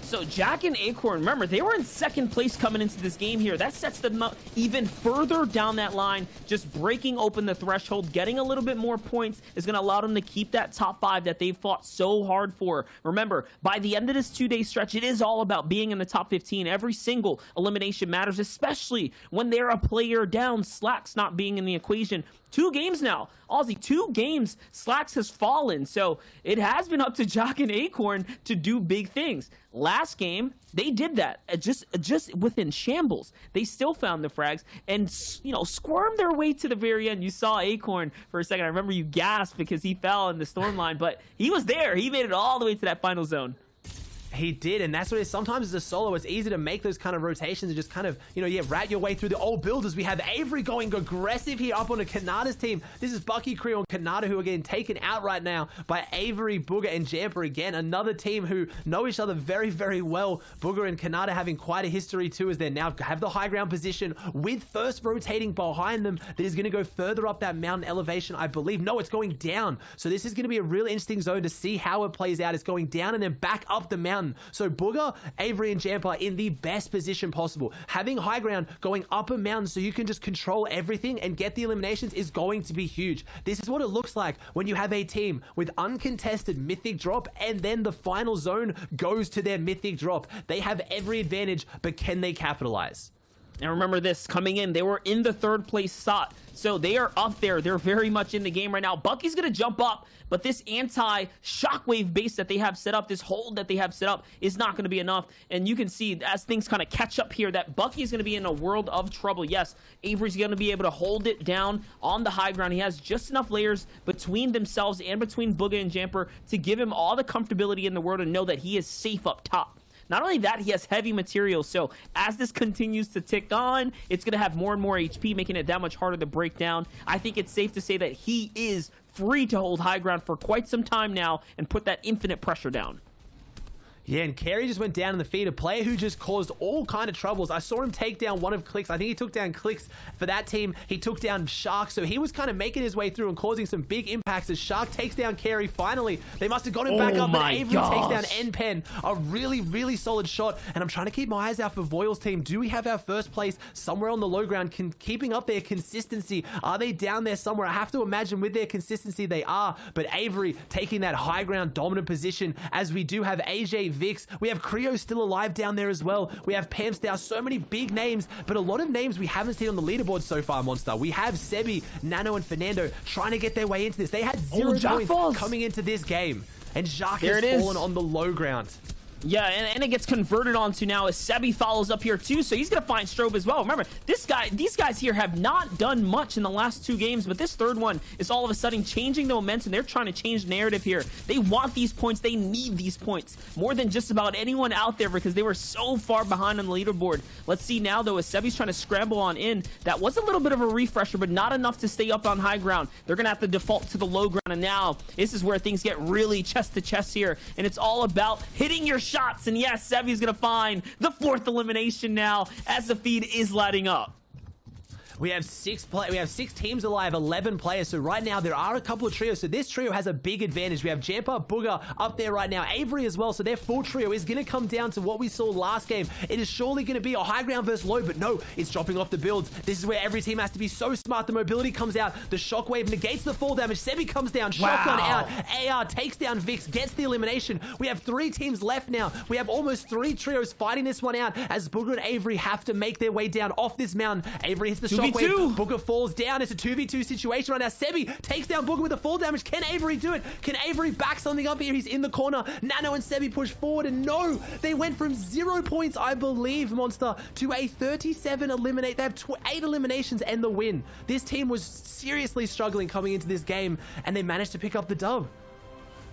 So Jack and Acorn, remember, they were in second place coming into this game here. That sets them up even further down that line. Just breaking open the threshold, getting a little bit more points is going to allow them to keep that top 5 that they've fought so hard for. Remember, by the end of this 2-day stretch, it is all about being in the top 15. Every single elimination matters, especially when they're a player down. Slacks not being in the equation. 2 games now. Aussie, 2 games. Slacks has fallen. So it has been up to Jock and Acorn to do big things. Last game, they did that. Just within shambles. They still found the frags and, you know, squirmed their way to the very end. You saw Acorn for a second. I remember you gasped because he fell in the storm line, but he was there. He made it all the way to that final zone. He did, and that's what it is. Sometimes as a solo, it's easy to make those kind of rotations and just kind of, you know, yeah, rat your way through the old builders. We have Avery going aggressive here up on a Kanata's team. This is Bucky, Creo, and Kanata who are getting taken out right now by Avery, Booger, and Jamper again. Another team who know each other very, very well. Booger and Kanata having quite a history too as they now have the high ground position with first rotating behind them that is going to go further up that mountain elevation, I believe. No, it's going down. So this is going to be a real interesting zone to see how it plays out. It's going down and then back up the mountain. So Booger, Avery, and Jampa are in the best position possible. Having high ground going up a mountain so you can just control everything and get the eliminations is going to be huge. This is what it looks like when you have a team with uncontested mythic drop and then the final zone goes to their mythic drop. They have every advantage, but can they capitalize? Now remember this, coming in, they were in the 3rd place spot. So they are up there. They're very much in the game right now. Bucky's going to jump up, but this anti-shockwave base that they have set up, this hold that they have set up is not going to be enough. And you can see as things kind of catch up here that Bucky is going to be in a world of trouble. Yes, Avery's going to be able to hold it down on the high ground. He has just enough layers between themselves and between Booga and Jamper to give him all the comfortability in the world and know that he is safe up top. Not only that, he has heavy materials, so as this continues to tick on, it's going to have more and more HP, making it that much harder to break down. I think it's safe to say that he is free to hold high ground for quite some time now and put that infinite pressure down. Yeah, and Carey just went down in the feed, a player who just caused all kind of troubles. I saw him take down one of Clicks. I think he took down Clicks for that team. He took down Shark, so he was kind of making his way through and causing some big impacts as Shark takes down Carey finally. They must have got him back up, and Avery takes down N-Pen. A really, really solid shot, and I'm trying to keep my eyes out for Voil's team. Do we have our first place somewhere on the low ground, keeping up their consistency? Are they down there somewhere? I have to imagine with their consistency they are, but Avery taking that high ground dominant position as we do have AJ, Vix. We have Creo still alive down there as well. We have Pamstow, so many big names, but a lot of names we haven't seen on the leaderboard so far, Monster. We have Sebi, Nano, and Fernando trying to get their way into this. They had 0 points coming into this game, and Jacques has fallen on the low ground. Yeah, and it gets converted onto now as Sebi follows up here too, so he's going to find Strobe as well. Remember, these guys here have not done much in the last 2 games, but this 3rd one is all of a sudden changing the momentum. They're trying to change the narrative here. They want these points. They need these points more than just about anyone out there because they were so far behind on the leaderboard. Let's see now, though, as Sebi's trying to scramble on in. That was a little bit of a refresher, but not enough to stay up on high ground. They're going to have to default to the low ground, and now this is where things get really chest to chest here, and it's all about hitting your shots. And yes, Sebi's gonna find the 4th elimination now as the feed is lighting up. We have six teams alive, 11 players. So right now there are a couple of trios. So this trio has a big advantage. We have Jampa, Booger up there right now, Avery as well. So their full trio is going to come down to what we saw last game. It is surely going to be a high ground versus low, but no, it's dropping off the builds. This is where every team has to be so smart. The mobility comes out, the shockwave negates the fall damage. Sebi comes down, shotgun out, AR takes down Vix, gets the elimination. We have 3 teams left now. We have almost 3 trios fighting this one out as Booger and Avery have to make their way down off this mountain. Avery hits the shockwave. Booger falls down. It's a 2v2 situation right now. Sebi takes down Booger with the fall damage. Can Avery do it? Can Avery back something up here? He's in the corner. Nano and Sebi push forward, and no, they went from 0 points, I believe, Monster, to a 37 eliminate. They have 8 eliminations and the win. This team was seriously struggling coming into this game, and they managed to pick up the dub.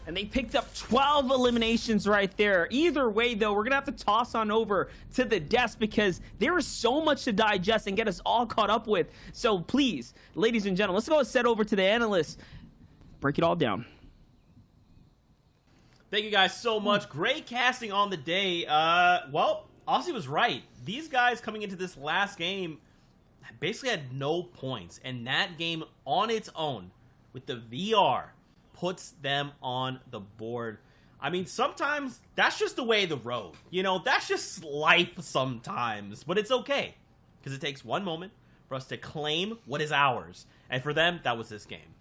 And they picked up 12 eliminations right there. Either way, though, we're going to have to toss on over to the desk because there is so much to digest and get us all caught up with. So please, ladies and gentlemen, let's go and set over to the analysts. Break it all down. Thank you guys so much. Great casting on the day. Well, Ozzy was right. These guys coming into this last game basically had no points. And that game on its own with the VR puts them on the board. I mean, sometimes that's just the way of the road. You know, that's just life sometimes. But it's okay, because it takes one moment for us to claim what is ours. And for them, that was this game.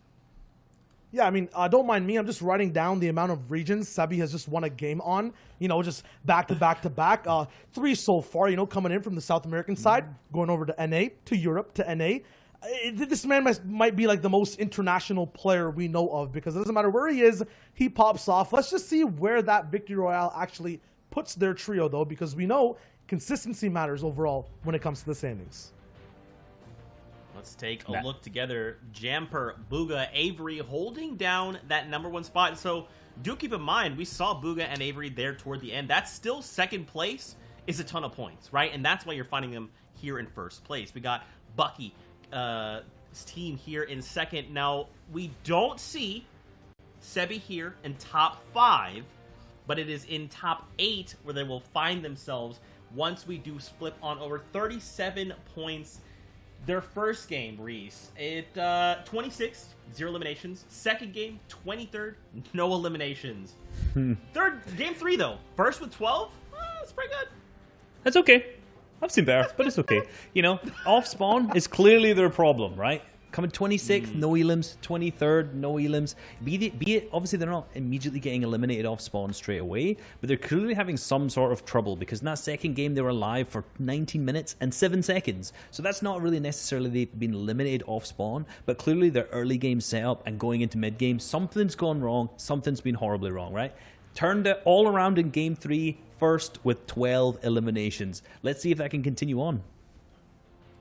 Yeah, I mean, don't mind me. I'm just writing down the amount of regions Sebi has just won a game on. You know, just back to back to back. 3 so far, you know, coming in from the South American side, going over to NA, to Europe, to NA. This man might be like the most international player we know of, because it doesn't matter where he is, he pops off. Let's just see where that Victory Royale actually puts their trio, though, because we know consistency matters overall when it comes to the standings. Let's take a look together. Jamper, Booga, Avery holding down that #1 spot. So do keep in mind, we saw Booga and Avery there toward the end. That's still second place is a ton of points, right? And that's why you're finding them here in first place. We got Bucky, team here in second. Now, we don't see Sebi here in top 5, but it is in top 8 where they will find themselves once we do flip on over. 37 points. Their first game, Reese, 26, 0 eliminations. Second game, 23rd, no eliminations. Third, game 3, though. First with 12? That's pretty good. That's okay. I've seen better, but it's okay. You know, off spawn is clearly their problem, right? Coming 26th, no elims. 23rd, no elims. Be it, obviously they're not immediately getting eliminated off spawn straight away, but they're clearly having some sort of trouble, because in that second game they were alive for 19 minutes and 7 seconds. So that's not really necessarily they've been eliminated off spawn, but clearly their early game setup and going into mid game, something's gone wrong. Something's been horribly wrong, right? Turned it all around in game 3, first with 12 eliminations. Let's see if that can continue on.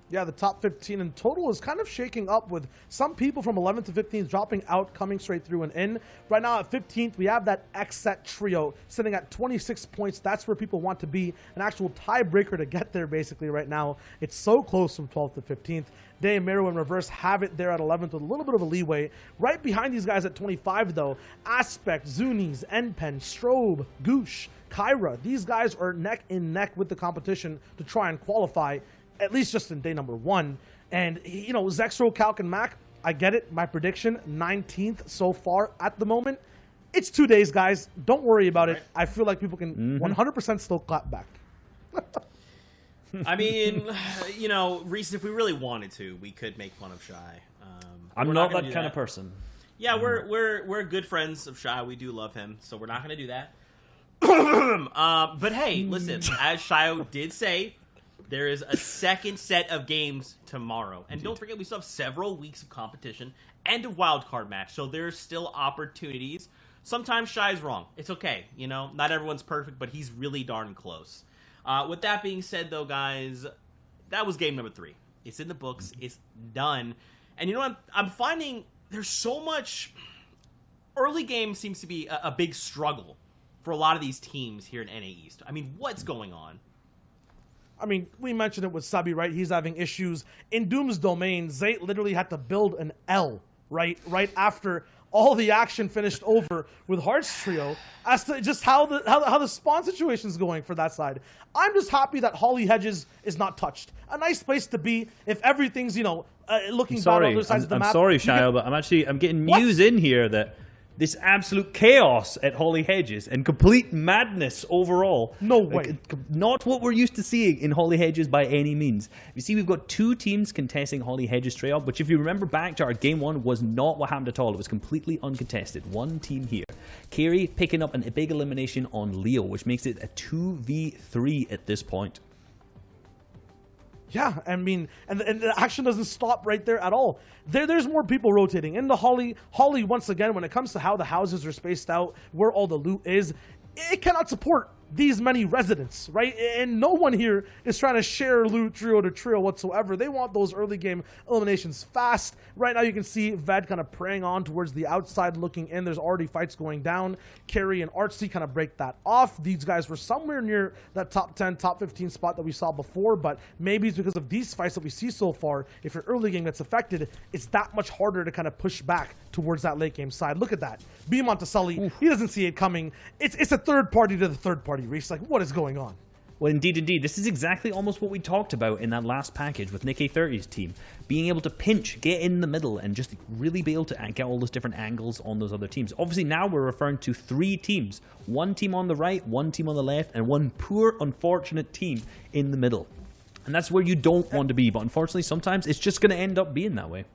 Yeah, the top 15 in total is kind of shaking up, with some people from 11th to 15th dropping out, coming straight through and in. Right now at 15th, we have that X-Set trio sitting at 26 points. That's where people want to be, an actual tiebreaker to get there basically right now. It's so close from 12th to 15th. Day and Mero in reverse have it there at 11th with a little bit of a leeway. Right behind these guys at 25 though, Aspect, Zunies, Npen, Strobe, Goosh, Kyra. These guys are neck and neck with the competition to try and qualify, at least just in day #1. And, you know, Zexro, Calc, and Mac, I get it. My prediction, 19th so far at the moment. It's 2 days, guys. Don't worry about it. I feel like people can 100% still clap back. I mean, you know, Reese, if we really wanted to, we could make fun of Shy. I'm not that kind of person. Yeah, we're good friends of Shy. We do love him, so we're not going to do that. But hey, listen, as Shio did say, there is a second set of games tomorrow. And don't forget, we still have several weeks of competition and a wildcard match, so there's still opportunities. Sometimes Shy's wrong. It's okay, you know? Not everyone's perfect, but he's really darn close. With that being said, though, guys, that was game #3. It's in the books. It's done. And you know what? I'm finding there's so much... Early game seems to be a big struggle for a lot of these teams here in NA East. I mean, what's going on? I mean, we mentioned it with Sabi, right? He's having issues. In Doom's domain, Zayt literally had to build an L, right after all the action finished over with Hearts trio as to just how the spawn situation is going for that side. I'm just happy that Holly Hedges is not touched. A nice place to be if everything's, looking bad on the other sides of the map. I'm sorry, Shio, but I'm getting news in here that this absolute chaos at Holly Hedges and complete madness overall. No way. Not what we're used to seeing in Holly Hedges by any means. You see, we've got 2 teams contesting Holly Hedges trail, which if you remember back to our game 1 was not what happened at all. It was completely uncontested. 1 team here. Carey picking up a big elimination on Leo, which makes it a 2v3 at this point. Yeah, I mean, and the action doesn't stop right there at all. There's more people rotating. In the Holly, once again, when it comes to how the houses are spaced out, where all the loot is, it cannot support these many residents, right? And no one here is trying to share loot trio to trio whatsoever. They want those early game eliminations fast. Right now you can see Ved kind of preying on towards the outside looking in. There's already fights going down. Carey and Artsy kind of break that off. These guys were somewhere near that top 10, top 15 spot that we saw before, but maybe it's because of these fights that we see so far. If your early game gets affected, it's that much harder to kind of push back towards that late game side. Look at that. B Monteselli, he doesn't see it coming. It's a third party to the third party. Reese, like, what is going on? Well, indeed. This is exactly almost what we talked about in that last package with Nick A30's team. Being able to pinch, get in the middle, and just really be able to get all those different angles on those other teams. Obviously, now we're referring to 3 teams. 1 team on the right, 1 team on the left, and 1 poor, unfortunate team in the middle. And that's where you don't want to be. But unfortunately, sometimes it's just going to end up being that way.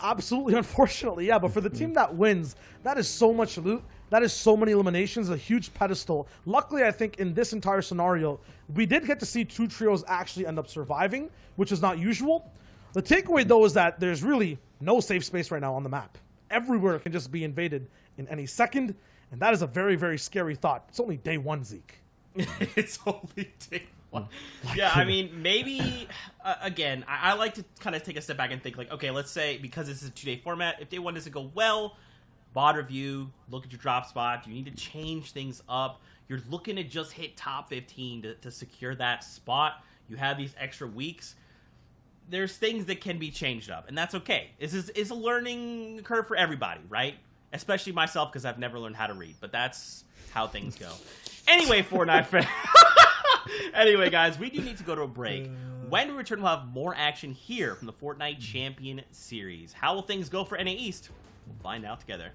Absolutely, unfortunately, yeah. But for the team that wins, that is so much loot. That is so many eliminations, a huge pedestal. Luckily, I think in this entire scenario, we did get to see 2 trios actually end up surviving, which is not usual. The takeaway, though, is that there's really no safe space right now on the map. Everywhere can just be invaded in any second, and that is a very, very scary thought. It's only day 1, Zeke. It's only day 1. Yeah, I mean, maybe, again, I like to kind of take a step back and think, like, okay, let's say, because this is a 2-day format, if day 1 doesn't go well, VOD review, look at your drop spot. Do you need to change things up? You're looking to just hit top 15 to secure that spot. You have these extra weeks. There's things that can be changed up, and that's okay. It's a learning curve for everybody, right? Especially myself, because I've never learned how to read, but that's how things go. Anyway, Fortnite fans. Anyway, guys, we do need to go to a break. When we return, we'll have more action here from the Fortnite Champion Series. How will things go for NA East? We'll find out together.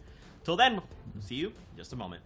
Till then, we'll see you in just a moment.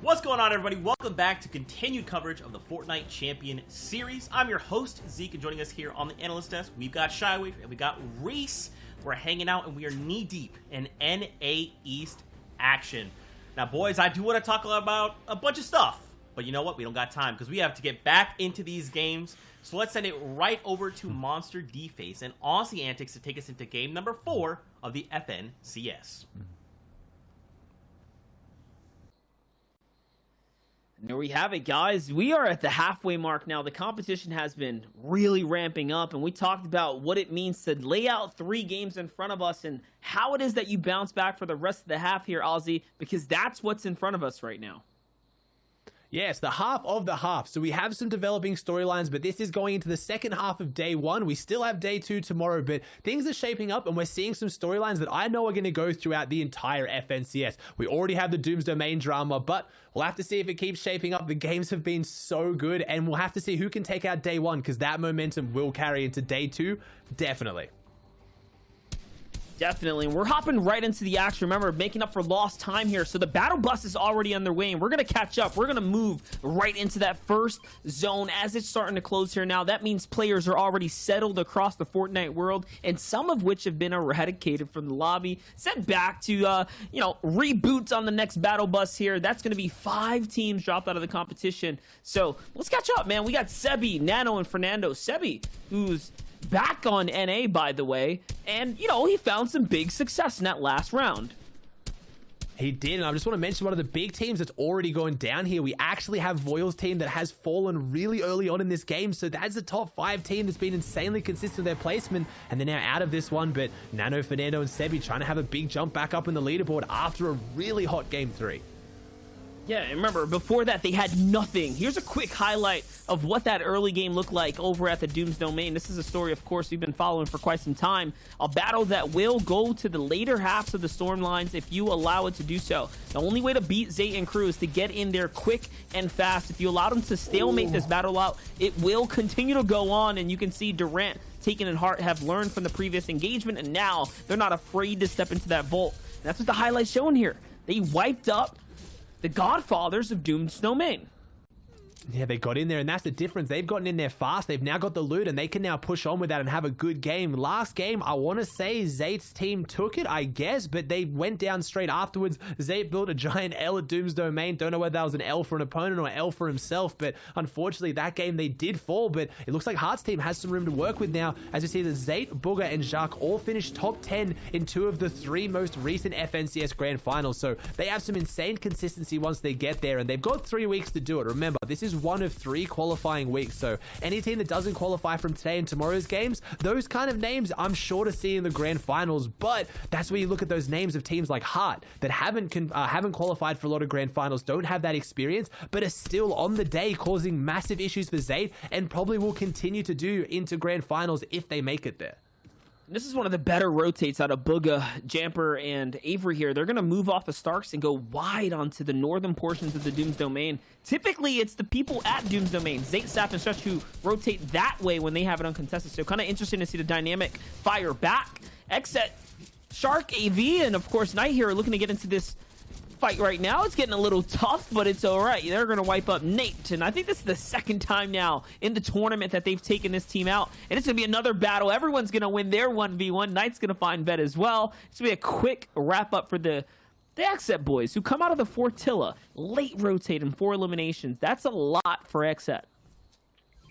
What's going on, everybody? Welcome back to continued coverage of the Fortnite Champion Series. I'm your host, Zeke, and joining us here on the analyst desk, we've got Shywave and we got Reese. We're hanging out and we are knee-deep in NA East action. Now, boys, I do want to talk about a bunch of stuff, but you know what? We don't got time because we have to get back into these games. So let's send it right over to Monster D-Face and Aussie Antics to take us into game number 4 of the FNCS. And there we have it, guys. We are at the halfway mark now. The competition has been really ramping up, and we talked about what it means to lay out 3 games in front of us and how it is that you bounce back for the rest of the half here, Aussie, because that's what's in front of us right now. Yes, the half of the half. So we have some developing storylines, but this is going into the second half of day 1. We still have day 2 tomorrow, but things are shaping up and we're seeing some storylines that I know are going to go throughout the entire FNCS. We already have the Dooms Domain drama, but we'll have to see if it keeps shaping up. The games have been so good, and we'll have to see who can take out day 1, because that momentum will carry into day 2, definitely. Definitely. We're hopping right into the action. Remember, making up for lost time here. So the battle bus is already underway, and we're going to catch up. We're going to move right into that first zone as it's starting to close here now. That means players are already settled across the Fortnite world, and some of which have been eradicated from the lobby, sent back to, reboots on the next battle bus here. That's going to be 5 teams dropped out of the competition. So let's catch up, man. We got Sebi, Nano, and Fernando. Sebi, who's back on NA, by the way, and he found some big success in that last round. He did, and I just want to mention one of the big teams that's already going down here. We actually have Voil's team that has fallen really early on in this game, so that's the top 5 team that's been insanely consistent with their placement, and they're now out of this one. But Nano, Fernando, and Sebi trying to have a big jump back up in the leaderboard after a really hot game 3. Yeah, and remember, before that, they had nothing. Here's a quick highlight of what that early game looked like over at the Dooms Domain. This is a story, of course, we've been following for quite some time. A battle that will go to the later halves of the Stormlines if you allow it to do so. The only way to beat Zayt and crew is to get in there quick and fast. If you allow them to stalemate this battle out, it will continue to go on, and you can see Durant taking it hard, have learned from the previous engagement, and now they're not afraid to step into that vault. And that's what the highlight's showing here. They wiped up the godfathers of Doom's Domain. Yeah, they got in there, and that's the difference. They've gotten in there fast. They've now got the loot, and they can now push on with that and have a good game. Last game, I want to say Zayt's team took it, I guess, but they went down straight afterwards. Zayt built a giant L at Doom's Domain. Don't know whether that was an L for an opponent or an L for himself, but unfortunately, that game they did fall, but it looks like Heart's team has some room to work with now, as you see that Zayt, Booger, and Jacques all finished top 10 in 2 of the 3 most recent FNCS Grand Finals, so they have some insane consistency once they get there, and they've got 3 weeks to do it. Remember, this is one of 3 qualifying weeks, so any team that doesn't qualify from today and tomorrow's games, those kind of names I'm sure to see in the grand finals. But that's where you look at those names of teams like Heart that haven't qualified for a lot of grand finals, don't have that experience, but are still on the day causing massive issues for Zayt, and probably will continue to do into grand finals if they make it there. This is one of the better rotates out of Booga, Jamper, and Avery here. They're going to move off of Starks and go wide onto the northern portions of the Doom's Domain. Typically, it's the people at Doom's Domain, Zayt, Staff, and Stretch, who rotate that way when they have it uncontested. So kind of interesting to see the dynamic fire back. Exet, Shark, AV, and of course Knight here are looking to get into this fight right now. It's getting a little tough, but it's all right. They're going to wipe up Nate, and I think this is the second time now in the tournament that they've taken this team out, and it's going to be another battle. Everyone's going to win their 1v1. Knight's going to find vet as well. It's going to be a quick wrap-up for the Exet boys, who come out of the Fortilla, late rotate in 4 eliminations. That's a lot for Exet.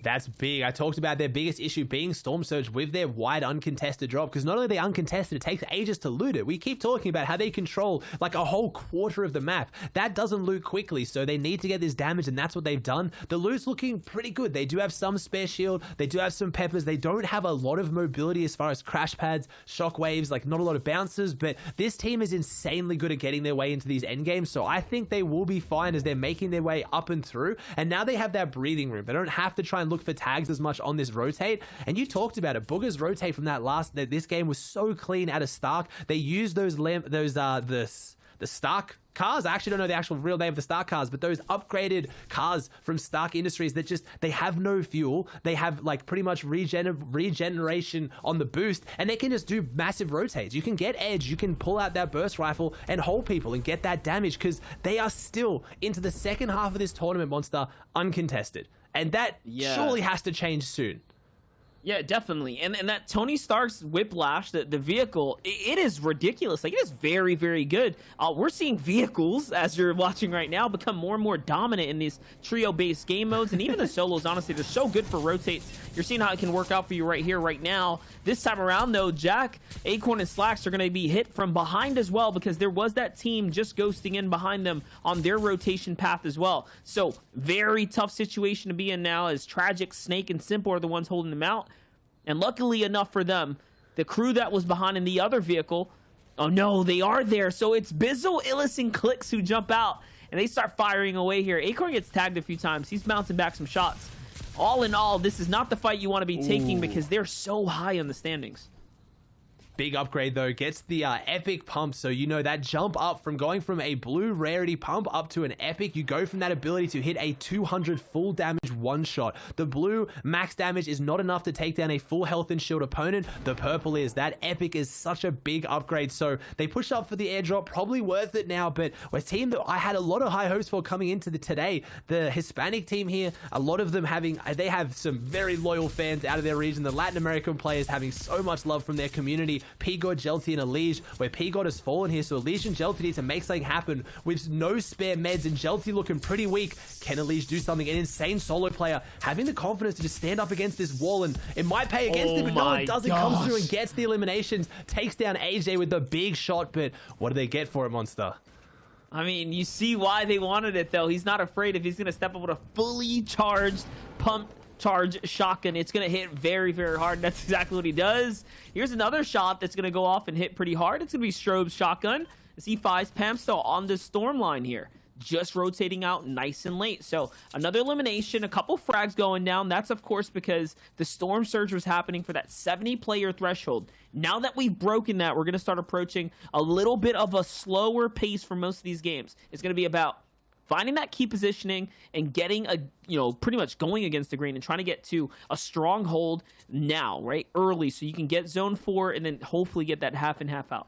That's big. I talked about their biggest issue being Storm Surge with their wide uncontested drop, because not only are they uncontested, it takes ages to loot it. We keep talking about how they control like a whole quarter of the map. That doesn't loot quickly, so they need to get this damage, and that's what they've done. The loot's looking pretty good. They do have some spare shield. They do have some peppers. They don't have a lot of mobility as far as crash pads, shockwaves, like not a lot of bounces, but this team is insanely good at getting their way into these endgames, so I think they will be fine as they're making their way up and through, and now they have that breathing room. They don't have to try and look for tags as much on this rotate, and you talked about it. Booger's rotate from this game was so clean out of Stark. They used those the Stark cars. I actually don't know the actual real name of the Stark cars, but those upgraded cars from Stark Industries that just, they have no fuel. They have like pretty much regeneration on the boost, and they can just do massive rotates. You can get edge, you can pull out that burst rifle and hold people and get that damage, because they are still into the second half of this tournament, Monster, uncontested. And that surely has to change soon. Yeah, definitely. And that Tony Stark's Whiplash, the vehicle, it is ridiculous. Like, it is very, very good. We're seeing vehicles, as you're watching right now, become more and more dominant in these trio-based game modes. And even the solos, honestly, they're so good for rotates. You're seeing how it can work out for you right here, right now. This time around, though, Jack, Acorn, and Slacks are going to be hit from behind as well, because there was that team just ghosting in behind them on their rotation path as well. So, very tough situation to be in now, as Tragic, Snake, and Simple are the ones holding them out. And luckily enough for them, the crew that was behind in the other vehicle, oh no, they are there. So it's Bizzle, Illis, and Clicks who jump out, and they start firing away here. Acorn gets tagged a few times. He's bouncing back some shots. All in all, this is not the fight you want to be taking, because they're so high on the standings. Big upgrade though, gets the epic pump, so you know that jump up from going from a blue rarity pump up to an epic. You go from that ability to hit a 200 full damage one shot. The blue max damage is not enough to take down a full health and shield opponent. The purple is. That epic is such a big upgrade, so they push up for the airdrop, probably worth it now. But a team that I had a lot of high hopes for coming into today, the Hispanic team here, a lot of them they have some very loyal fans out of their region. The Latin American players having so much love from their community. P-God, Jelty, and Elige, where P-God has fallen here, so Elige and Jelty need to make something happen with no spare meds, and Jelty looking pretty weak. Can Elige do something? An insane solo player having the confidence to just stand up against this wall, and it might pay against him, but no, it doesn't. Comes through and gets the eliminations, takes down AJ with the big shot, but what do they get for it, Monster? I mean, you see why they wanted it, though. He's not afraid if he's going to step up with a fully charged pump charge shotgun. It's going to hit very, very hard. That's exactly what he does. Here's another shot that's going to go off and hit pretty hard. It's going to be Strobe's shotgun. C5's Pam still on the storm line here, just rotating out nice and late. So another elimination, a couple frags going down. That's of course because the storm surge was happening for that 70 player threshold. Now that we've broken that, we're going to start approaching a little bit of a slower pace for most of these games. It's going to be about finding that key positioning and getting pretty much going against the grain and trying to get to a stronghold now, right? Early, so you can get zone 4 and then hopefully get that half and half out.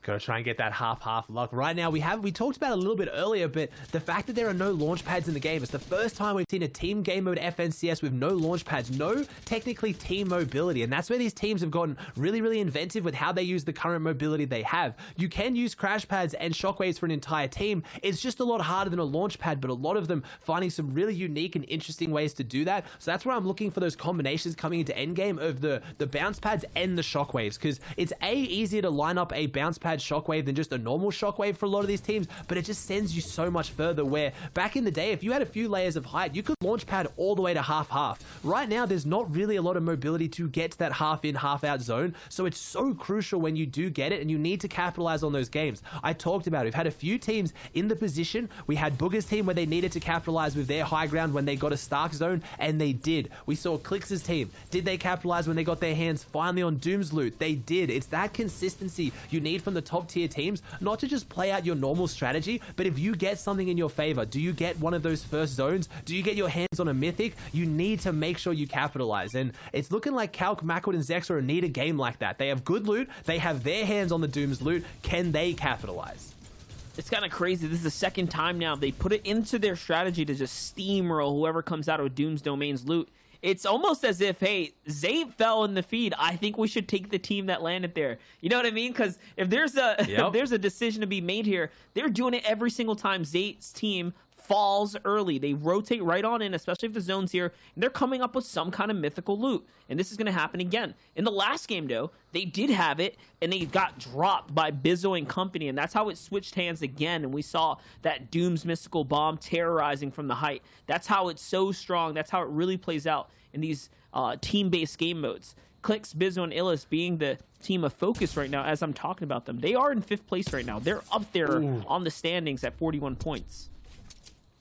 Gotta try and get that half luck. Right now, we talked about it a little bit earlier, but the fact that there are no launch pads in the game, it's the first time we've seen a team game mode FNCS with no launch pads, no technically team mobility, and that's where these teams have gotten really, really inventive with how they use the current mobility they have. You can use crash pads and shockwaves for an entire team. It's just a lot harder than a launch pad, but a lot of them finding some really unique and interesting ways to do that. So that's where I'm looking for those combinations coming into endgame of the bounce pads and the shockwaves, because it's easier to line up a bounce pad shockwave than just a normal shockwave for a lot of these teams, but it just sends you so much further, where back in the day, if you had a few layers of height, you could launch pad all the way to half. Right now, there's not really a lot of mobility to get to that half in, half out zone, so it's so crucial when you do get it, and you need to capitalize on those games. I talked about it. We've had a few teams in the position. We had Booger's team where they needed to capitalize with their high ground when they got a Stark zone, and they did. We saw Clix's team. Did they capitalize when they got their hands finally on Doom's loot? They did. It's that consistency you need from the top tier teams, not to just play out your normal strategy, but if you get something in your favor, do you get one of those first zones? Do you get your hands on a mythic? You need to make sure you capitalize, and it's looking like Calc, Macwood, and Zexor need a game like that. They have good loot, they have their hands on the Doom's loot. Can they capitalize? It's kind of crazy. This is the second time now they put it into their strategy to just steamroll whoever comes out of Doom's Domain's loot. It's almost as if, hey, Zayt fell in the feed. I think we should take the team that landed there. You know what I mean? Because if there's if there's a decision to be made here, they're doing it every single time Zayt's team falls early. They rotate right on in, especially if the zone's here, and they're coming up with some kind of mythical loot. And this is going to happen again. In the last game, though, they did have it, and they got dropped by Bizzo and company, and that's how it switched hands again, and we saw that Doom's mystical bomb terrorizing from the height. That's how it's so strong. That's how it really plays out in these team-based game modes. Clicks, Bizzo, and Illis being the team of focus right now as I'm talking about them. They are in 5th place right now. They're up there on the standings at 41 points.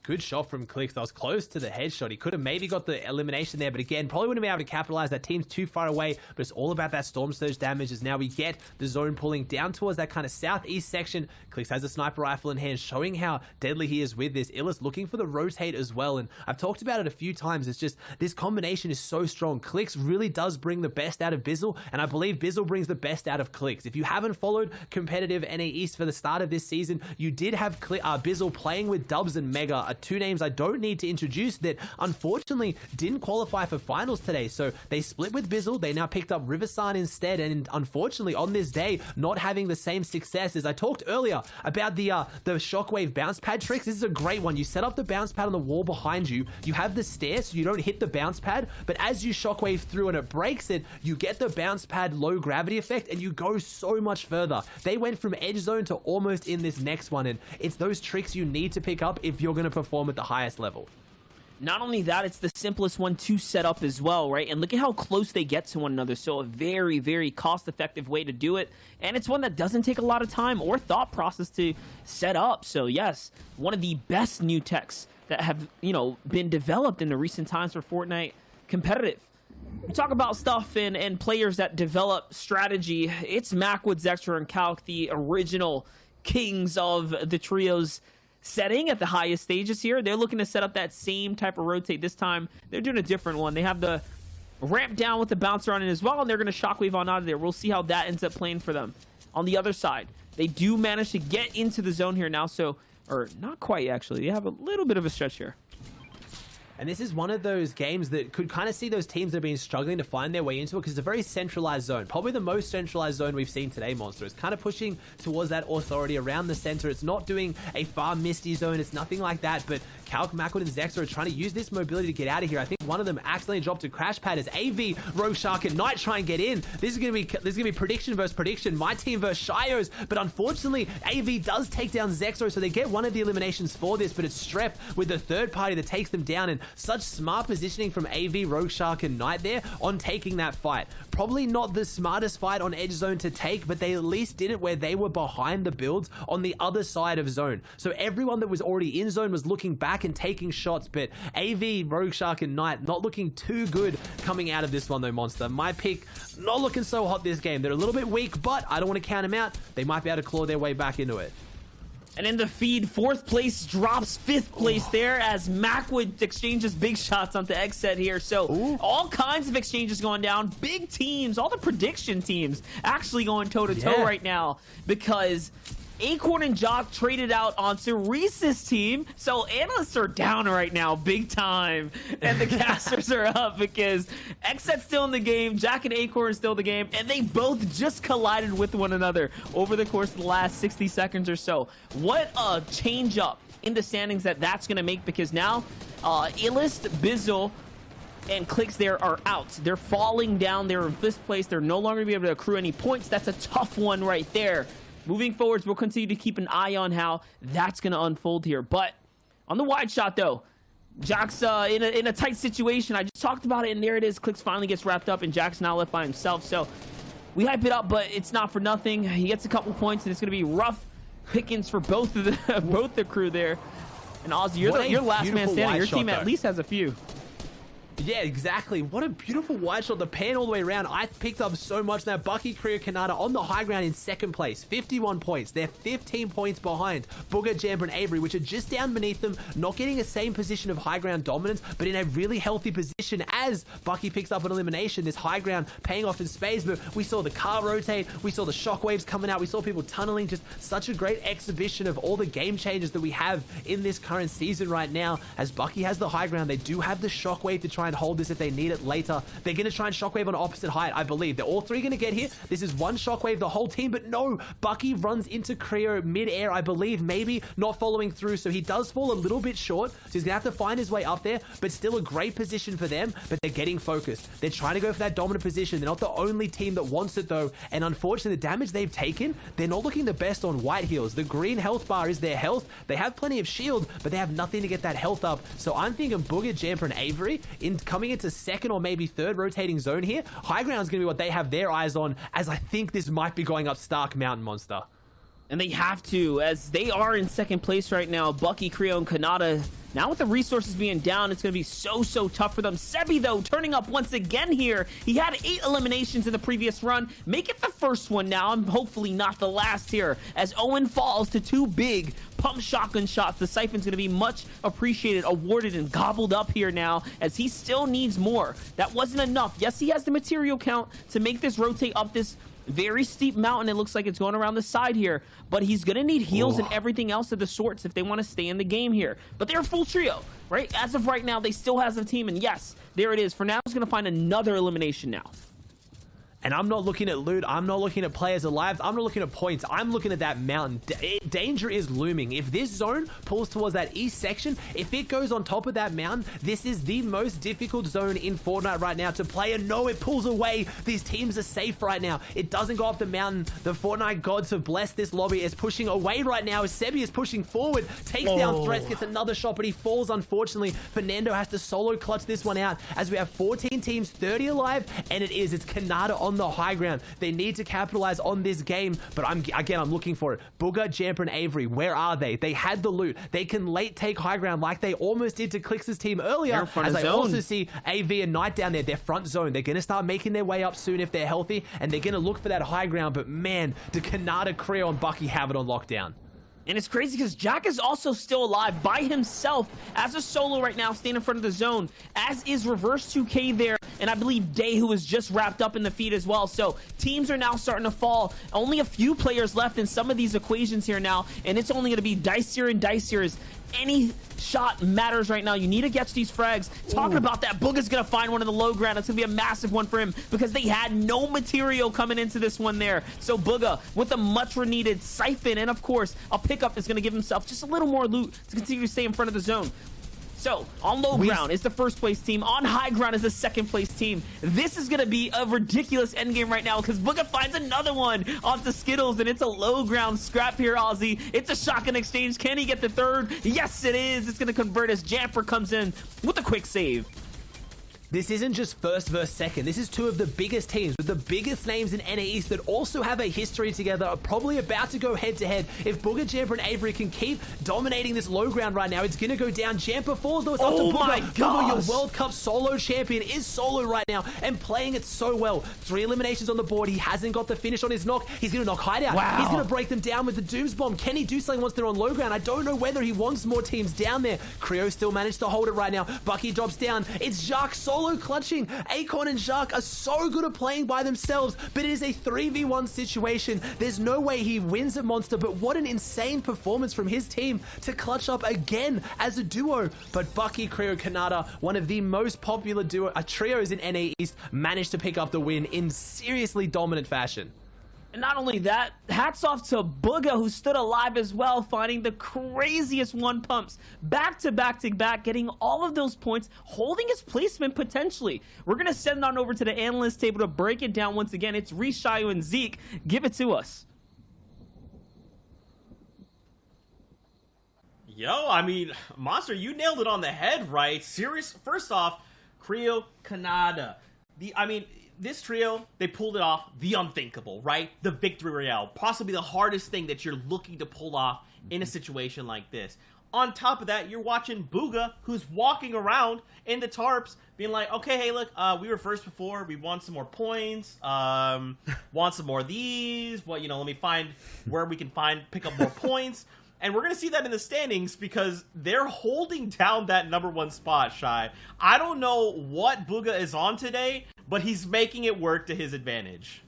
Good shot from Clix. That was close to the headshot. He could have maybe got the elimination there, but again, probably wouldn't be able to capitalize. That team's too far away, but it's all about that Storm Surge damage as now we get the zone pulling down towards that kind of southeast section. Clix has a sniper rifle in hand, showing how deadly he is with this. Illis looking for the rotate as well, and I've talked about it a few times. It's just, this combination is so strong. Clix really does bring the best out of Bizzle, and I believe Bizzle brings the best out of Clix. If you haven't followed competitive NA East for the start of this season, you did have Bizzle playing with Dubs and Mega, two names I don't need to introduce that unfortunately didn't qualify for finals today. So they split with Bizzle. They now picked up Riversan instead, and unfortunately on this day not having the same success. As I talked earlier about the Shockwave bounce pad tricks, this is a great one. You set up the bounce pad on the wall behind you. You have the stairs so you don't hit the bounce pad, but as you Shockwave through and it breaks it, you get the bounce pad low gravity effect and you go so much further. They went from edge zone to almost in this next one, and it's those tricks you need to pick up if you're going to perform at the highest level. Not only that, it's the simplest one to set up as well, right? And look at how close they get to one another. So a very, very cost-effective way to do it. And it's one that doesn't take a lot of time or thought process to set up. So yes, one of the best new techs that have, been developed in the recent times for Fortnite competitive. We talk about stuff and players that develop strategy. It's Macwood, Zextra, and Calc, the original kings of the trios setting at the highest stages here. They're looking to set up that same type of rotate. This time, they're doing a different one. They have the ramp down with the bouncer on it as well, and they're going to shockwave on out of there. We'll see how that ends up playing for them. On the other side, they do manage to get into the zone here now, or not quite actually. They have a little bit of a stretch here. And this is one of those games that could kind of see those teams that have been struggling to find their way into it, because it's a very centralized zone. Probably the most centralized zone we've seen today, Monster. It's kind of pushing towards that authority around the center. It's not doing a far misty zone. It's nothing like that. But Calc, Macwood, and Zextra are trying to use this mobility to get out of here. I think one of them accidentally dropped a crash pad as AV, Rogue Shark, and Knight try and get in. This is gonna be prediction versus prediction. My team versus Shios. But unfortunately, AV does take down Zextra, so they get one of the eliminations for this, but it's Strep with the third party that takes them down, and such smart positioning from AV, Rogue Shark, and Knight there on taking that fight. Probably not the smartest fight on edge zone to take, but they at least did it where they were behind the builds on the other side of zone. So everyone that was already in zone was looking back and taking shots, but AV, Rogue Shark, and Knight not looking too good coming out of this one though, Monster. My pick, not looking so hot this game. They're a little bit weak, but I don't want to count them out. They might be able to claw their way back into it. And in the feed, 4th place drops 5th place there as Macwood exchanges big shots onto Xset here. So all kinds of exchanges going down. Big teams, all the prediction teams actually going toe-to-toe right now, because Acorn and Jock traded out onto Reese's team, so analysts are down right now, big time, and the casters are up because Xset's still in the game, Jack and Acorn are still in the game, and they both just collided with one another over the course of the last 60 seconds or so. What a change up in the standings that's going to make, because now Illist, Bizzle, and Clix there are out. They're falling down. They're in 5th place. They're no longer going to be able to accrue any points. That's a tough one right there. Moving forwards, we'll continue to keep an eye on how that's going to unfold here. But on the wide shot, though, Jack's in a tight situation. I just talked about it, and there it is. Clix finally gets wrapped up, and Jack's now left by himself. So we hype it up, but it's not for nothing. He gets a couple points, and it's going to be rough pickings for both the crew there. And Ozzy, you're last man standing. Your team at least has a few. Yeah, exactly. What a beautiful wide shot. The pan all the way around. I picked up so much now. Bucky, Korea, Kanata on the high ground in 2nd place. 51 points. They're 15 points behind Booger, Jamber, and Avery, which are just down beneath them, not getting the same position of high ground dominance, but in a really healthy position as Bucky picks up an elimination. This high ground paying off in spades, but we saw the car rotate. We saw the shockwaves coming out. We saw people tunneling. Just such a great exhibition of all the game changes that we have in this current season right now. As Bucky has the high ground, they do have the shockwave to try and hold this if they need it later. They're going to try and shockwave on opposite height, I believe. They're all three going to get here. This is one shockwave, the whole team, but no, Bucky runs into Creo mid-air, I believe, maybe not following through, so he does fall a little bit short, so he's going to have to find his way up there, but still a great position for them, but they're getting focused. They're trying to go for that dominant position. They're not the only team that wants it, though, and unfortunately, the damage they've taken, they're not looking the best on white heals. The green health bar is their health. They have plenty of shield, but they have nothing to get that health up, so I'm thinking Booger, Jamper, and Avery coming into 2nd or maybe 3rd rotating zone here. High ground is going to be what they have their eyes on, as I think this might be going up Stark Mountain, Monster. And they have to, as they are in second place right now. Bucky, Creo, and Kanata. Now with the resources being down, it's going to be so tough for them. Sebi, though, turning up once again here. He had 8 eliminations in the previous run. Make it the first one now, and hopefully not the last here. As Owen falls to 2 big pump shotgun shots, the Siphon's going to be much appreciated, awarded, and gobbled up here now, as he still needs more. That wasn't enough. Yes, he has the material count to make this rotate up this very steep mountain. It looks like it's going around the side here, but he's gonna need heals and everything else of the sorts if they want to stay in the game here. But they're a full trio, right? As of right now, they still has a team, and yes, there it is. For now, he's gonna find another elimination now. And I'm not looking at loot. I'm not looking at players alive. I'm not looking at points. I'm looking at that mountain. Danger is looming. If this zone pulls towards that east section, if it goes on top of that mountain, this is the most difficult zone in Fortnite right now to play. And no, it pulls away. These teams are safe right now. It doesn't go up the mountain. The Fortnite gods have blessed this lobby. It's pushing away right now as Sebi is pushing forward. Takes down Threats, gets another shot, but he falls, unfortunately. Fernando has to solo clutch this one out as we have 14 teams, 30 alive, and it's Kanata on the high ground. They need to capitalize on this game, but I'm looking for it. Booger, Jamper, and Avery, where are they? They had the loot. They can late take high ground like they almost did to Clix's team earlier. As I also see AV and Knight down there, their front zone. They're going to start making their way up soon if they're healthy, and they're going to look for that high ground, but man, do Kanata, Creo, and Bucky have it on lockdown. And it's crazy because Jack is also still alive by himself as a solo right now, staying in front of the zone, as is Reverse 2K there, and I believe Day, who was just wrapped up in the feed as well. So teams are now starting to fall. Only a few players left in some of these equations here now, and it's only going to be dicier and dicier as any shot matters right now. You need to catch these frags. Talking about that, Booga's going to find one in the low ground. It's going to be a massive one for him because they had no material coming into this one there. So Booga with a much needed Siphon and of course a pickup is going to give himself just a little more loot to continue to stay in front of the zone. So, on low ground is the first place team. On high ground is the second place team. This is going to be a ridiculous endgame right now because Booga finds another one onto Skittles, and it's a low ground scrap here, Ozzy. It's a shotgun exchange. Can he get the third? Yes, it is. It's going to convert as Jamper comes in with a quick save. This isn't just first versus second. This is two of the biggest teams with the biggest names in NA East that also have a history together, are probably about to go head-to-head. If Booga, Jamper, and Avery can keep dominating this low ground right now, it's going to go down. Jamper falls, though. It's up to Booga. My gosh. Booga, your World Cup solo champion, is solo right now and playing it so well. 3 eliminations on the board. He hasn't got the finish on his knock. He's going to knock Hideout. Wow. He's going to break them down with the Dooms Bomb. Can he do something once they're on low ground? I don't know whether he wants more teams down there. Creo still managed to hold it right now. Bucky drops down. It's Jacques solo clutching. Acorn and Jacques are so good at playing by themselves, but it is a 3v1 situation. There's no way he wins at Monster, but what an insane performance from his team to clutch up again as a duo. But Bucky, Creo, Kanata, one of the most popular trios in NA East, managed to pick up the win in seriously dominant fashion. And not only that, hats off to Booga, who stood alive as well, finding the craziest one pumps back to back to back, getting all of those points, holding his placement potentially. We're going to send it on over to the analyst table to break it down once again. It's Rishayu and Zeke. Give it to us. Yo, I mean, Monster, you nailed it on the head, right? First off, Creo, Kanata. This trio, they pulled it off, the unthinkable, right? The victory royale, possibly the hardest thing that you're looking to pull off in a situation like this. On top of that, you're watching Booga, who's walking around in the tarps, being like, okay, hey, look, we were first before, we want some more points, want some more of these, well, let me find where we can pick up more points. And we're going to see that in the standings because they're holding down that #1 spot, Shy. I don't know what Booga is on today, but he's making it work to his advantage.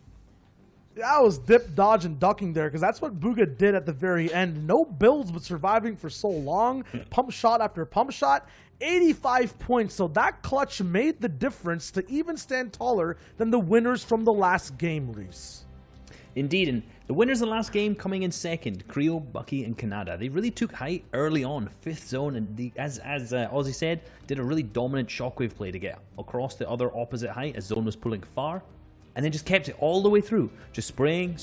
Yeah, I was dip, dodge, and ducking there because that's what Booga did at the very end. No builds, but surviving for so long. Pump shot after pump shot. 85 points. So that clutch made the difference to even stand taller than the winners from the last game, Reese. Indeed, and the winners of the last game coming in second, Creo, Bucky, and Kanata. They really took height early on, 5th zone, and as Ozzy said, did a really dominant shockwave play to get across the other opposite height as zone was pulling far, and then just kept it all the way through. Just spraying,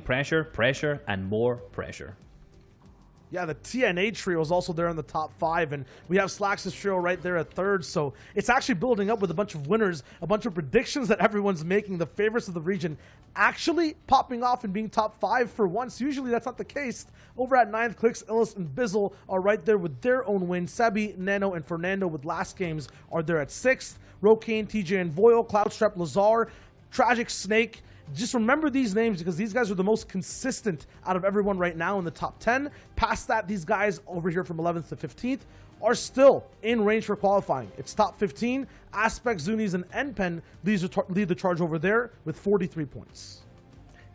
pressure, and more pressure. Yeah, the TNA trio is also there in the top 5, and we have Slax's trio right there at 3rd, so it's actually building up with a bunch of winners, a bunch of predictions that everyone's making, the favorites of the region actually popping off and being top 5 for once. Usually that's not the case. Over at 9th, Clicks, Illis, and Bizzle are right there with their own win. Sebi, Nano, and Fernando with last games are there at 6th. Rokane, TJ, and Voyle, Cloudstrap, Lazar, Tragic Snake. Just remember these names because these guys are the most consistent out of everyone right now in the top 10. Past that, these guys over here from 11th to 15th are still in range for qualifying. It's top 15. Aspect, Zunies, and NPen lead the charge over there with 43 points.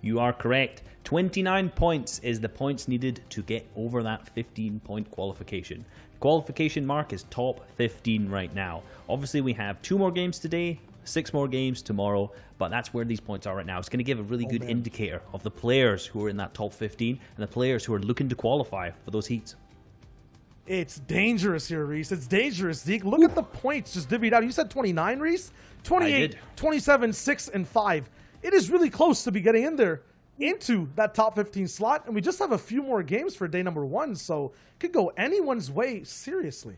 You are correct. 29 points is the points needed to get over that 15-point qualification. The qualification mark is top 15 right now. Obviously, we have 2 more games today, 6 more games tomorrow, but that's where these points are right now. It's going to give a really good indicator of the players who are in that top 15 and the players who are looking to qualify for those heats. It's dangerous here, Reese. It's dangerous, Zeke. Look at the points just divvied out. You said 29, Reese? 28, 27, 6, and 5. It is really close to be getting in there into that top 15 slot, and we just have a few more games for day number 1, so it could go anyone's way, seriously.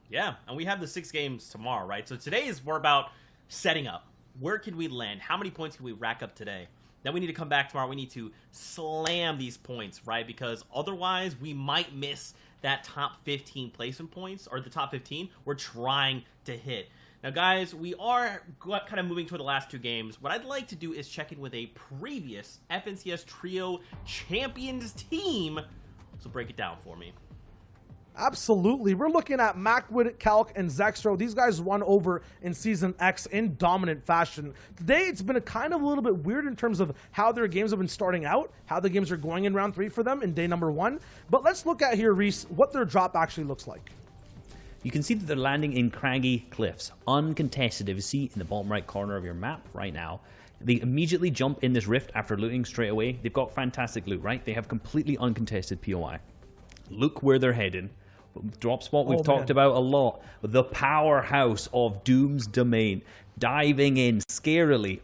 Yeah, and we have the 6 games tomorrow, right? So today is more about setting up. Where can we land? How many points can we rack up today? Then we need to come back tomorrow. We need to slam these points, right? Because otherwise we might miss that top 15 placement points, or the top 15 we're trying to hit. Now, guys, we are kind of moving toward the last 2 games. What I'd like to do is check in with a previous FNCS Trio Champions team. So break it down for me. Absolutely. We're looking at Macwood, Calc, and Zextro. These guys won over in Season X in dominant fashion. Today, it's been a kind of a little bit weird in terms of how their games have been starting out, how the games are going in round 3 for them in day number 1. But let's look at here, Reese, what their drop actually looks like. You can see that they're landing in craggy cliffs, uncontested, if you see in the bottom right corner of your map right now. They immediately jump in this rift after looting straight away. They've got fantastic loot, right? They have completely uncontested POI. Look where they're heading. Drop spot we've talked about a lot. The powerhouse of Doom's Domain. Diving in scarily.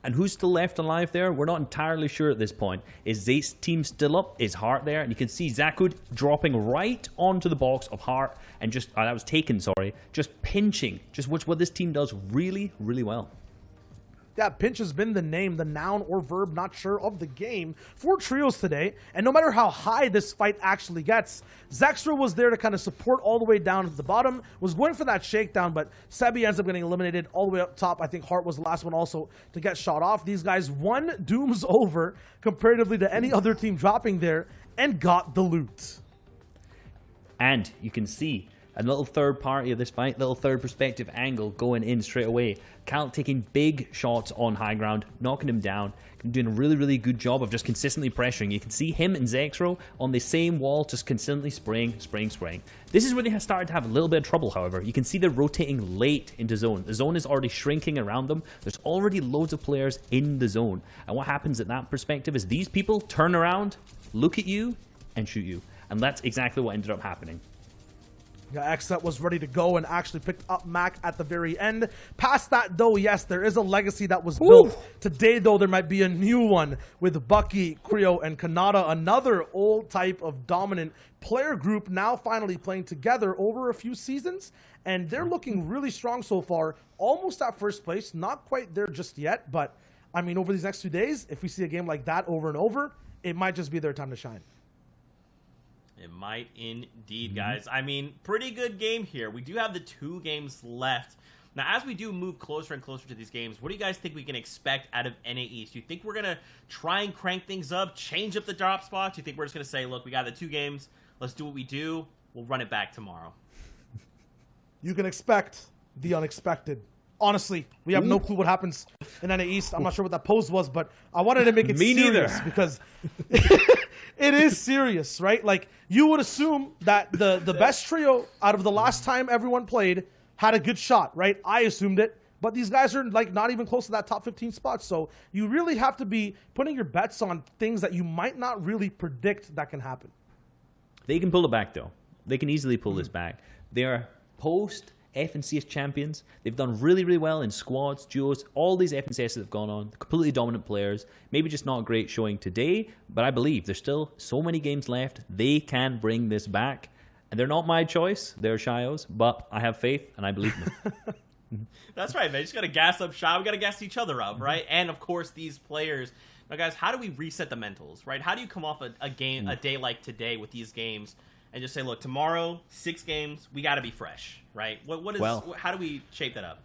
And who's still left alive there? We're not entirely sure at this point. Is Zate's team still up? Is Hart there? And you can see Zakud dropping right onto the box of Hart and just, that was taken, sorry, just pinching. Just what this team does really, really well. Yeah, pinch has been the name, the noun or verb, not sure, of the game for trios today. And no matter how high this fight actually gets, Zextra was there to kind of support all the way down at the bottom, was going for that shakedown, but Sebi ends up getting eliminated all the way up top. I think Hart was the last one also to get shot off. These guys won Doom's over comparatively to any other team dropping there and got the loot. And you can see a little third party of this fight, little third perspective angle going in straight away. Cal taking big shots on high ground, knocking him down, doing a really, really good job of just consistently pressuring. You can see him and Zexro on the same wall, just consistently spraying. This is where they have started to have a little bit of trouble, however. You can see they're rotating late into zone. The zone is already shrinking around them. There's already loads of players in the zone. And what happens at that perspective is these people turn around, look at you, and shoot you. And that's exactly what ended up happening. Yeah, Xset was ready to go and actually picked up Mac at the very end. Past that, though, yes, there is a legacy that was built. Today, though, there might be a new one with Bucky, Creo, and Kanata, another old type of dominant player group now finally playing together over a few seasons. And they're looking really strong so far, almost at first place. Not quite there just yet, but, I mean, over these next 2 days, if we see a game like that over and over, it might just be their time to shine. It might indeed, guys. I mean, pretty good game here. We do have the 2 games left. Now, as we do move closer and closer to these games, what do you guys think we can expect out of NA East? Do you think we're going to try and crank things up, change up the drop spots? Do you think we're just going to say, look, we got the 2 games. Let's do what we do. We'll run it back tomorrow. You can expect the unexpected. Honestly, we have no clue what happens in NA East. I'm not sure what that pose was, but I wanted to make it serious because it is serious, right? Like, you would assume that the best trio out of the last time everyone played had a good shot, right? I assumed it, but these guys are like not even close to that top 15 spot. So you really have to be putting your bets on things that you might not really predict that can happen. They can pull it back, though. They can easily pull this back. They are post FNCS champions. They've done really, really well in squads, duos, all these FNCS that have gone on. Completely dominant players. Maybe just not a great showing today, but I believe there's still so many games left. They can bring this back. And they're not my choice. They're Shio's, but I have faith and I believe in them. That's right, man. You just got to gas up Shio. We got to gas each other up, right? And, of course, these players. Now, guys, how do we reset the mentals, right? How do you come off a game, a day like today with these games and just say, look, tomorrow, 6 games, we got to be fresh, right? How do we shape that up?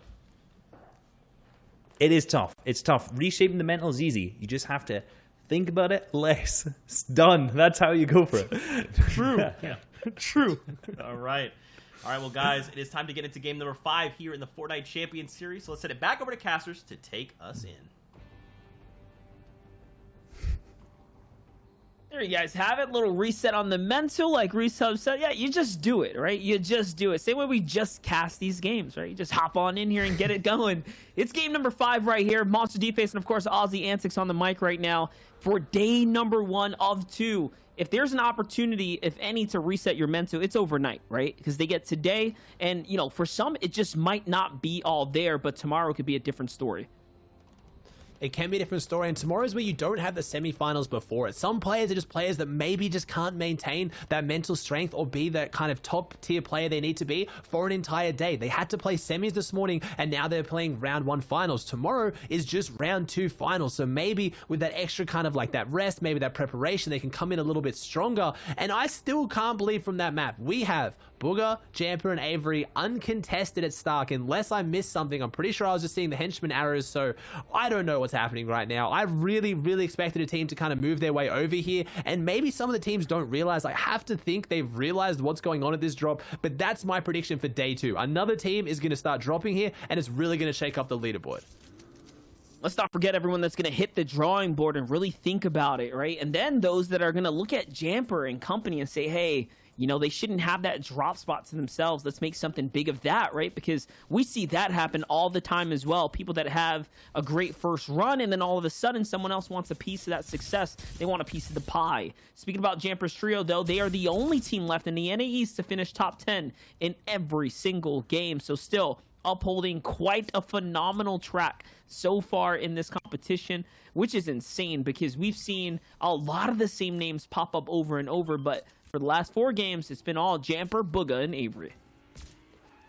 It is tough. It's tough. Reshaping the mental is easy. You just have to think about it less. It's done. That's how you go for it. True. Yeah. True. All right. Well, guys, it is time to get into game number 5 here in the Fortnite Champion Series. So let's send it back over to Casters to take us in. There you guys have it. Little reset on the mental, like Resub said. Yeah, you just do it, right? You just do it. Same way we just cast these games, right? You just hop on in here and get it going. It's game number 5 right here. Monster D-Face and, of course, Aussie Antics on the mic right now for day number 1 of 2. If there's an opportunity, if any, to reset your mental, it's overnight, right? Because they get today, and, you know, for some, it just might not be all there, but tomorrow could be a different story. It can be a different story, and tomorrow's where you don't have the semifinals before it. Some players are just players that maybe just can't maintain that mental strength or be that kind of top tier player they need to be for an entire day. They had to play semis this morning, and now they're playing round 1 finals. Tomorrow is just round 2 finals, so maybe with that extra kind of like that rest, maybe that preparation, they can come in a little bit stronger. And I still can't believe from that map, we have Booger, Jamper, and Avery uncontested at Stark. Unless I missed something, I'm pretty sure I was just seeing the henchman arrows, so I don't know what's happening right now. I really, really expected a team to kind of move their way over here, and maybe some of the teams don't realize. I have to think they've realized what's going on at this drop, but that's my prediction for day 2. Another team is going to start dropping here, and it's really going to shake up the leaderboard. Let's not forget everyone that's going to hit the drawing board and really think about it, right? And then those that are going to look at Jamper and company and say, hey, you know, they shouldn't have that drop spot to themselves. Let's make something big of that, right? Because we see that happen all the time as well. People that have a great first run, and then all of a sudden someone else wants a piece of that success. They want a piece of the pie. Speaking about Jamper's trio, though, they are the only team left in the NA East to finish top 10 in every single game. So still upholding quite a phenomenal track so far in this competition, which is insane because we've seen a lot of the same names pop up over and over, but for the last 4 games, it's been all Jamper, Booga, and Avery.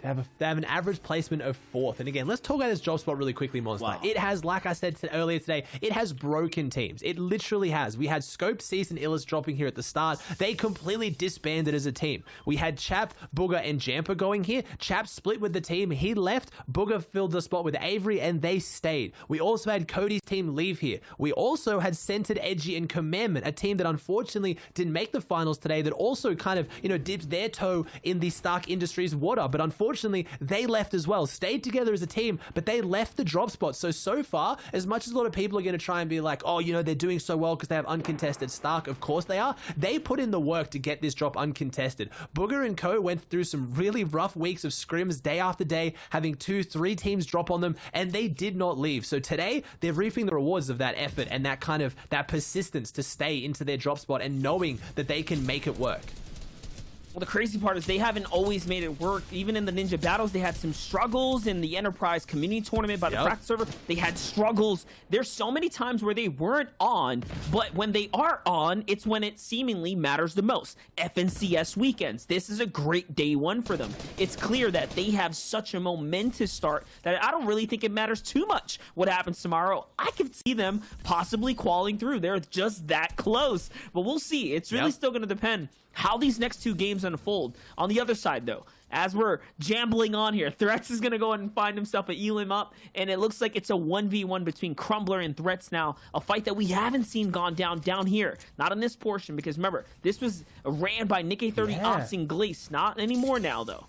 They have an average placement of 4th. And again, let's talk about this drop spot really quickly, Monster. Wow. It has, like I said earlier today, it has broken teams. It literally has. We had Scope, Cease, and Illis dropping here at the start. They completely disbanded as a team. We had Chap, Booger, and Jamper going here. Chap split with the team. He left. Booger filled the spot with Avery, and they stayed. We also had Cody's team leave here. We also had Centered, Edgy, and Commandment, a team that unfortunately didn't make the finals today, that also kind of, you know, dipped their toe in the Stark Industries water, but unfortunately, they left as well. Stayed together as a team, but they left the drop spot. So far, as much as a lot of people are going to try and be like, oh, you know, they're doing so well because they have uncontested Stark. Of course they are. They put in the work to get this drop uncontested. Booger and Co went through some really rough weeks of scrims day after day, having 2-3 teams drop on them, and they did not leave. So today, they're reaping the rewards of that effort and that kind of that persistence to stay into their drop spot and knowing that they can make it work. Well, the crazy part is they haven't always made it work. Even in the Ninja Battles, they had some struggles. In the Enterprise Community Tournament by the practice server, they had struggles. There's so many times where they weren't on, but when they are on, it's when it seemingly matters the most. FNCS weekends. This is a great day 1 for them. It's clear that they have such a momentous start that I don't really think it matters too much what happens tomorrow. I could see them possibly qualing through. They're just that close. But we'll see. It's really still going to depend how these next 2 games unfold. On the other side, though, as we're jambling on here, Threats is going to go and find himself a Elim up, and it looks like it's a 1v1 between Crumbler and Threats now, a fight that we haven't seen gone down here. Not in this portion, because remember, this was ran by Nick 30 Ops and Glace. Not anymore now, though.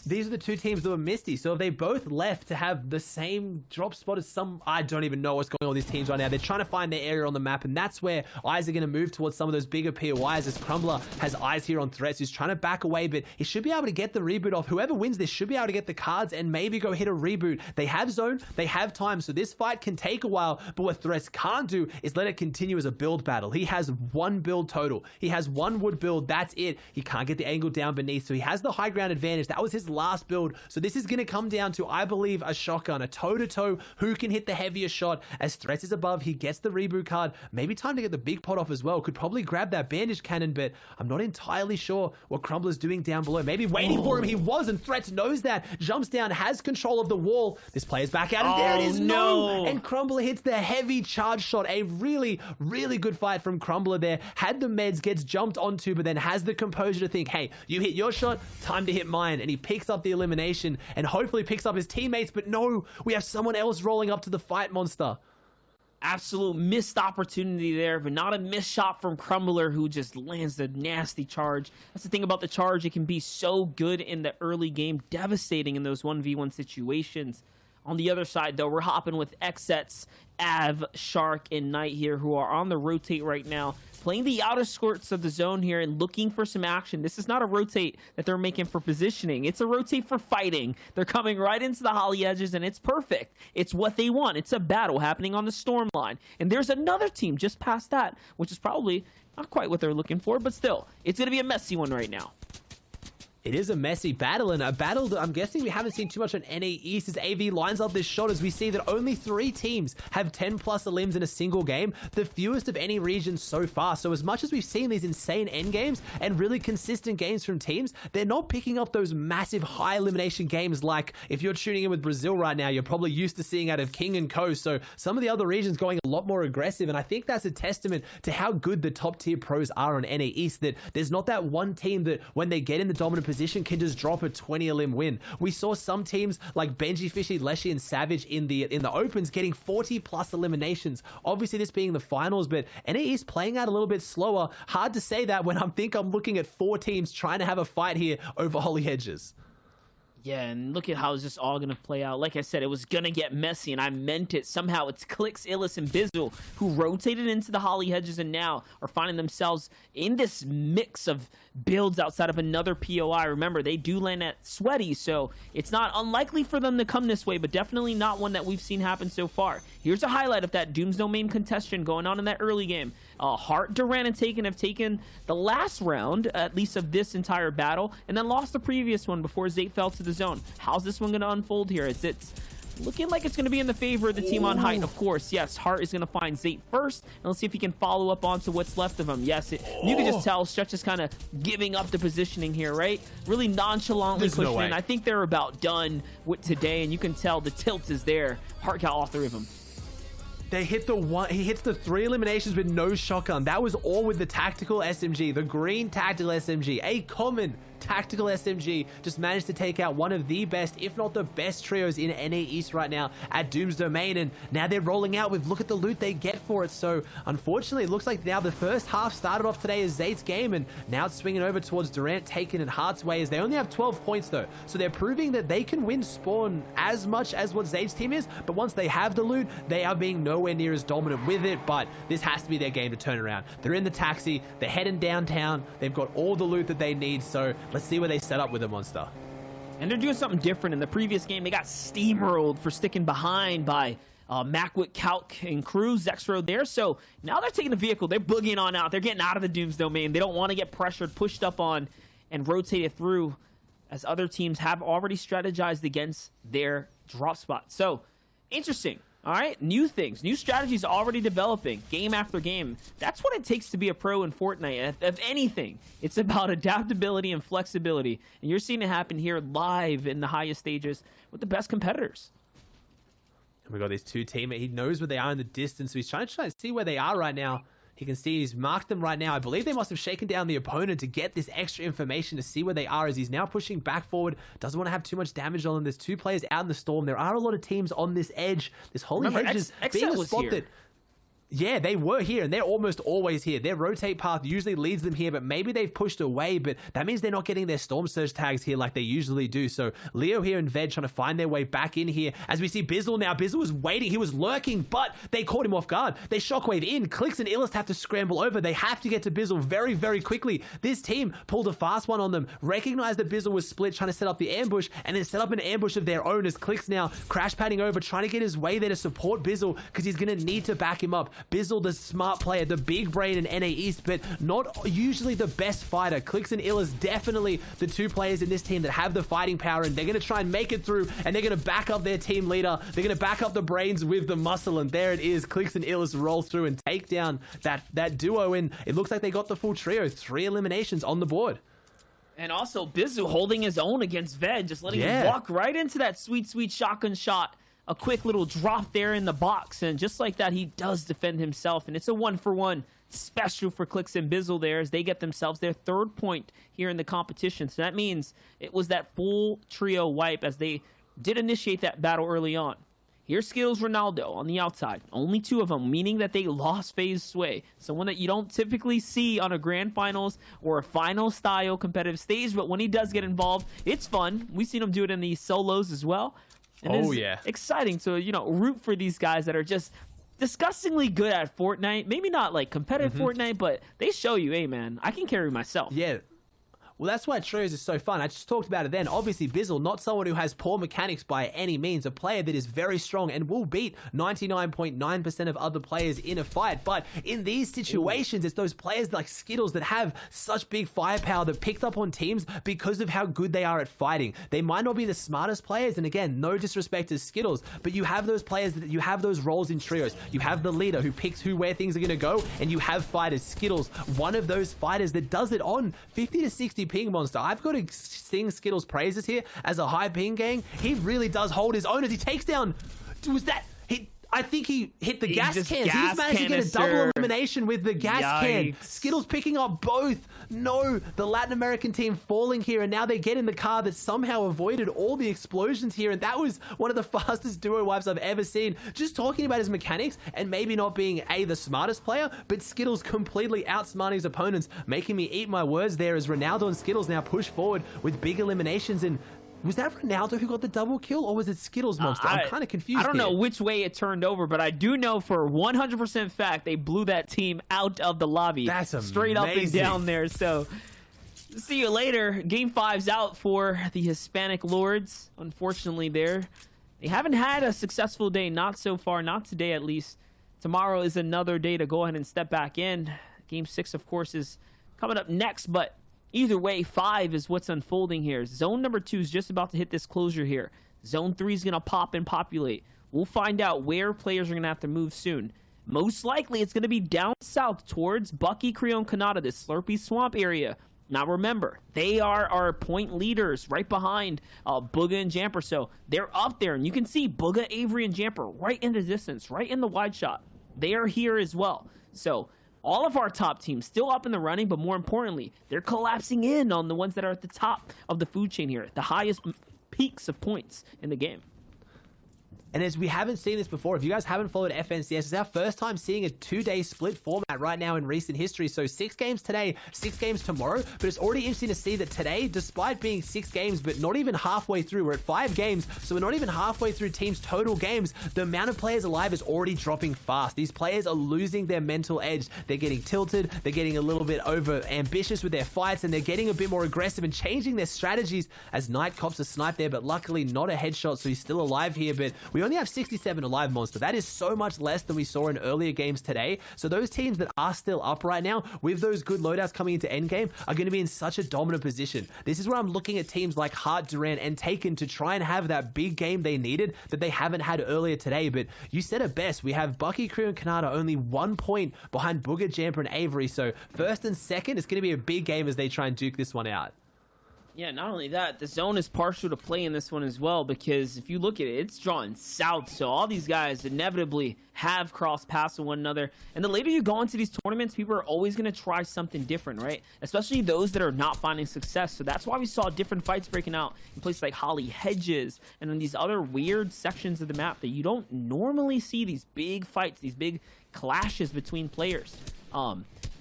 These are the 2 teams that were misty, so if they both left to have the same drop spot as some, I don't even know what's going on with these teams right now. They're trying to find their area on the map, and that's where eyes are going to move towards some of those bigger POIs, as Crumbler has eyes here on Threats. He's trying to back away, but he should be able to get the reboot off. Whoever wins this should be able to get the cards and maybe go hit a reboot. They have zone, they have time, so this fight can take a while, but what Threats can't do is let it continue as a build battle. He has 1 build total. He has 1 wood build, that's it. He can't get the angle down beneath, so he has the high ground advantage. That was his last build. So this is going to come down to, I believe, a shotgun, a toe-to-toe, who can hit the heavier shot. As Threats is above, he gets the reboot card. Maybe time to get the big pot off as well. Could probably grab that bandage cannon, but I'm not entirely sure what Crumbler's doing down below. Maybe waiting for him. He was, and Threats knows that. Jumps down, has control of the wall. This player's back out, and there it is. No! And Crumbler hits the heavy charge shot. A really, really good fight from Crumbler there. Had the meds, gets jumped onto, but then has the composure to think, hey, you hit your shot, time to hit mine. And he picks up the elimination and hopefully picks up his teammates, but no, we have someone else rolling up to the fight monster. Absolute missed opportunity there, but not a missed shot from Crumbler, who just lands the nasty charge. That's the thing about the charge. It can be so good in the early game, devastating in those 1v1 situations. On the other side, though, we're hopping with Xets, Av, Shark, and Knight here, who are on the rotate right now, playing the outer skirts of the zone here and looking for some action. This is not a rotate that they're making for positioning. It's a rotate for fighting. They're coming right into the holly edges, and it's perfect. It's what they want. It's a battle happening on the storm line. And there's another team just past that, which is probably not quite what they're looking for, but still, it's going to be a messy one right now. It is a messy battle, and a battle that I'm guessing we haven't seen too much on NA East as AV lines up this shot, as we see that only 3 teams have 10 plus elims in a single game, the fewest of any region so far. So as much as we've seen these insane end games and really consistent games from teams, they're not picking up those massive high elimination games like if you're tuning in with Brazil right now, you're probably used to seeing out of King and Co. So some of the other regions going a lot more aggressive, and I think that's a testament to how good the top tier pros are on NA East, that there's not that one team that when they get in the dominant position can just drop a 20 elim win. We saw some teams like Benji, Fishy, Leshy, and Savage in the opens getting 40 plus eliminations. Obviously this being the finals, but NA East playing out a little bit slower. Hard to say that when I'm looking at 4 teams trying to have a fight here over Holly Hedges. Yeah, and look at how it's just all going to play out. Like I said, it was going to get messy, and I meant it. Somehow it's Clix, Illis, and Bizzle who rotated into the Holly Hedges and now are finding themselves in this mix of builds outside of another POI. Remember, they do land at Sweaty, so it's not unlikely for them to come this way, but definitely not one that we've seen happen so far. Here's a highlight of that Doom's Domain contestation going on in that early game. Hart, Duran, and Taken have taken the last round, at least of this entire battle, and then lost the previous one before Zate fell to the zone. How's this one going to unfold here? It's looking like it's going to be in the favor of the team on height. Of course, yes, Hart is going to find Zate first, and let's see if he can follow up onto what's left of him. Yes, you can just tell Stretch is kind of giving up the positioning here, right? Really nonchalantly pushing in. I think they're about done with today, and you can tell the tilt is there. Hart got all 3 of them. They hit the one. He hits the 3 eliminations with no shotgun. That was all with the tactical SMG, the green tactical SMG, a common tactical SMG. Just managed to take out one of the best, if not the best trios in NA East right now at Doom's Domain, and now they're rolling out with, look at the loot they get for it. So unfortunately, it looks like now the first half started off today as Zate's game, and now it's swinging over towards Durant, Taken, and Hart's way, as they only have 12 points though. So they're proving that they can win spawn as much as what Zate's team is, but once they have the loot, they are being nowhere near as dominant with it. But this has to be their game to turn around. They're in the taxi, they're heading downtown, they've got all the loot that they need, so let's see where they set up with the monster. And they're doing something different. In the previous game, they got steamrolled for sticking behind by Macwick, Calc, and crew. Zexro there. So now they're taking the vehicle. They're boogieing on out. They're getting out of the Doom's Domain. They don't want to get pressured, pushed up on, and rotated through, as other teams have already strategized against their drop spot. So, interesting. All right, new things, new strategies already developing game after game. That's what it takes to be a pro in Fortnite. If anything, it's about adaptability and flexibility. And you're seeing it happen here live in the highest stages with the best competitors. And we got these 2 teammates. He knows where they are in the distance, so he's trying to see where they are right now. He can see he's marked them right now. I believe they must have shaken down the opponent to get this extra information to see where they are, as he's now pushing back forward. Doesn't want to have too much damage on them. There's 2 players out in the storm. There are a lot of teams on this edge. This Holy Hedges being a spot that... Yeah, they were here, and they're almost always here. Their rotate path usually leads them here, but maybe they've pushed away, but that means they're not getting their Storm Surge tags here like they usually do. So Leo here and Veg trying to find their way back in here. As we see Bizzle now, Bizzle was waiting, he was lurking, but they caught him off guard. They shockwave in, Clix and Illist have to scramble over. They have to get to Bizzle very, very quickly. This team pulled a fast one on them, recognized that Bizzle was split, trying to set up the ambush, and then set up an ambush of their own as Clix now crash padding over, trying to get his way there to support Bizzle, because he's going to need to back him up. Bizzle, the smart player, the big brain in NA East, but not usually the best fighter. Clix and Ill is definitely the two players in this team that have the fighting power, and they're going to try and make it through, and they're going to back up their team leader. They're going to back up the brains with the muscle, and there it is. Clix and Illis roll through and take down that duo, and it looks like they got the full trio. 3 eliminations on the board. And also Bizu holding his own against Ved, just letting him walk right into that sweet, sweet shotgun shot. A quick little drop there in the box, and just like that, he does defend himself, and it's a 1-for-1 special for Clix and Bizzle there as they get themselves their 3rd point here in the competition. So that means it was that full trio wipe as they did initiate that battle early on. Here's Skills Ronaldo on the outside. Only 2 of them, meaning that they lost phase sway. Someone that you don't typically see on a grand finals or a final style competitive stage, but when he does get involved, it's fun. We've seen him do it in the solos as well. And it's exciting to, root for these guys that are just disgustingly good at Fortnite. Maybe not like competitive Fortnite, but they show you, hey man, I can carry myself. Yeah. Well, that's why trios is so fun. I just talked about it then. Obviously, Bizzle, not someone who has poor mechanics by any means. A player that is very strong and will beat 99.9% of other players in a fight. But in these situations, it's those players like Skittles that have such big firepower that picked up on teams because of how good they are at fighting. They might not be the smartest players, and again, no disrespect to Skittles, but you have those players, that you have those roles in trios. You have the leader who picks where things are going to go, and you have fighters. Skittles, one of those fighters that does it on 50 to 60 ping monster. I've got to sing Skittles' praises here as a high ping gang. He really does hold his own as he takes down. Was that hit? I think he hit the gas can. He's managed to get a double elimination with the gas can. Skittles picking up both. No, the Latin American team falling here, and now they get in the car that somehow avoided all the explosions here, and that was one of the fastest duo wipes I've ever seen. Just talking about his mechanics and maybe not being the smartest player, but Skittles completely outsmarting his opponents, making me eat my words there as Ronaldo and Skittles now push forward with big eliminations. And was that Ronaldo who got the double kill, or was it Skittles monster? I'm kind of confused. I don't know which way it turned over, but I do know for 100% fact they blew that team out of the lobby. That's amazing. Straight up and down there. So see you later. Game 5's out for the Hispanic Lords. Unfortunately, they haven't had a successful day. Not so far. Not today, at least. Tomorrow is another day to go ahead and step back in. Game 6, of course, is coming up next, but either way, 5 is what's unfolding here. Zone number 2 is just about to hit this closure here. Zone 3 is going to pop and populate. We'll find out where players are going to have to move soon. Most likely, it's going to be down south towards Bucky, Creon, Kanata, this Slurpy Swamp area. Now remember, they are our point leaders right behind Booga and Jamper. So they're up there, and you can see Booga, Avery, and Jamper right in the distance, right in the wide shot. They are here as well. So all of our top teams still up in the running, but more importantly, they're collapsing in on the ones that are at the top of the food chain here, the highest peaks of points in the game. And as we haven't seen this before, if you guys haven't followed FNCS, it's our first time seeing a 2-day split format right now in recent history. So 6 games today, 6 games tomorrow. But it's already interesting to see that today, despite being 6 games, but not even halfway through, we're at 5 games. So we're not even halfway through teams' total games. The amount of players alive is already dropping fast. These players are losing their mental edge. They're getting tilted. They're getting a little bit over ambitious with their fights, and they're getting a bit more aggressive and changing their strategies as Night cops a snipe there, but luckily not a headshot, so he's still alive here. But we only have 67 alive, Monster. That is so much less than we saw in earlier games today. So those teams that are still up right now with those good loadouts coming into endgame are going to be in such a dominant position. This is where I'm looking at teams like Hart, Duran, and Taken to try and have that big game they needed that they haven't had earlier today. But you said it best. We have Bucky, Crew, and Kanata only 1 point behind Booger, Jamper, and Avery. So first and second, it's going to be a big game as they try and duke this one out. Yeah, not only that, the zone is partial to play in this one as well, because if you look at it, it's drawn south, so all these guys inevitably have crossed paths with one another. And the later you go into these tournaments, people are always going to try something different, right? Especially those that are not finding success. So that's why we saw different fights breaking out in places like Holly Hedges and in these other weird sections of the map that you don't normally see these big fights, these big clashes between players.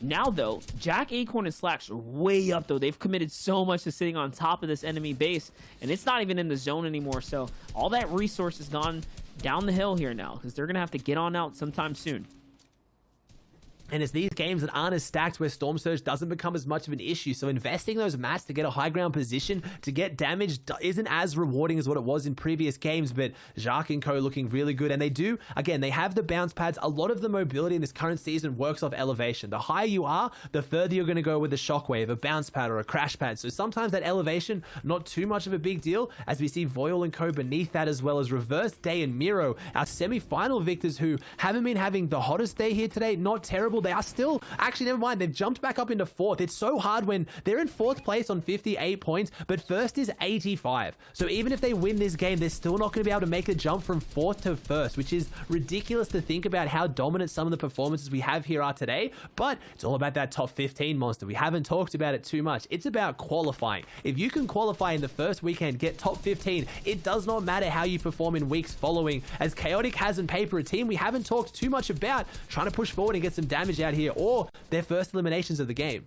Now, though, Jack, Acorn, and Slacks are way up, though. They've committed so much to sitting on top of this enemy base, and it's not even in the zone anymore. So all that resource has gone down the hill here now, because they're going to have to get on out sometime soon. And it's these games that aren't as stacked where Storm Surge doesn't become as much of an issue. So investing those mats to get a high ground position, to get damage, isn't as rewarding as what it was in previous games. But Jacques and co looking really good. And they do, again, they have the bounce pads. A lot of the mobility in this current season works off elevation. The higher you are, the further you're going to go with a shockwave, a bounce pad, or a crash pad. So sometimes that elevation, not too much of a big deal, as we see Voil and co beneath that, as well as Reverse Day and Miro, our semi-final victors who haven't been having the hottest day here today. Not terrible. They are still, actually, never mind, they've jumped back up into 4th. It's so hard when they're in 4th place on 58 points, but first is 85. So even if they win this game, they're still not going to be able to make a jump from 4th to 1st, which is ridiculous to think about how dominant some of the performances we have here are today. But it's all about that top 15 monster. We haven't talked about it too much. It's about qualifying. If you can qualify in the first weekend, get top 15, it does not matter how you perform in weeks following, as Chaotic has in paper a team we haven't talked too much about, trying to push forward and get some damage out here, or their first eliminations of the game.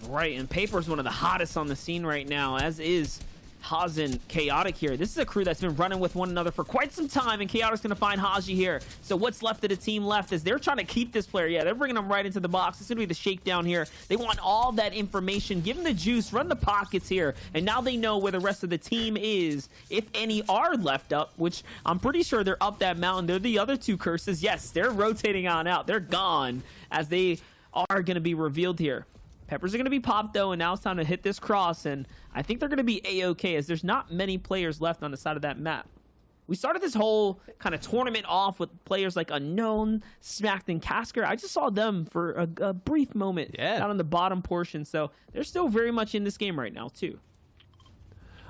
Right, and Paper's one of the hottest on the scene right now, as is Haas and Chaotic here. This is a crew that's been running with one another for quite some time, and Chaotic's going to find Haji here. So what's left of the team left is they're trying to keep this player. Yeah, they're bringing him right into the box. It's going to be the shakedown here. They want all that information. Give them the juice. Run the pockets here. And now they know where the rest of the team is, if any are left up, which I'm pretty sure they're up that mountain. They're the other two curses. Yes, they're rotating on out. They're gone, as they are going to be revealed here. Peppers are going to be popped, though, and now it's time to hit this cross, and I think they're going to be A-okay, as there's not many players left on the side of that map. We started this whole kind of tournament off with players like Unknown, Smacked, and Casker. I just saw them for a brief moment down on the bottom portion, so they're still very much in this game right now, too.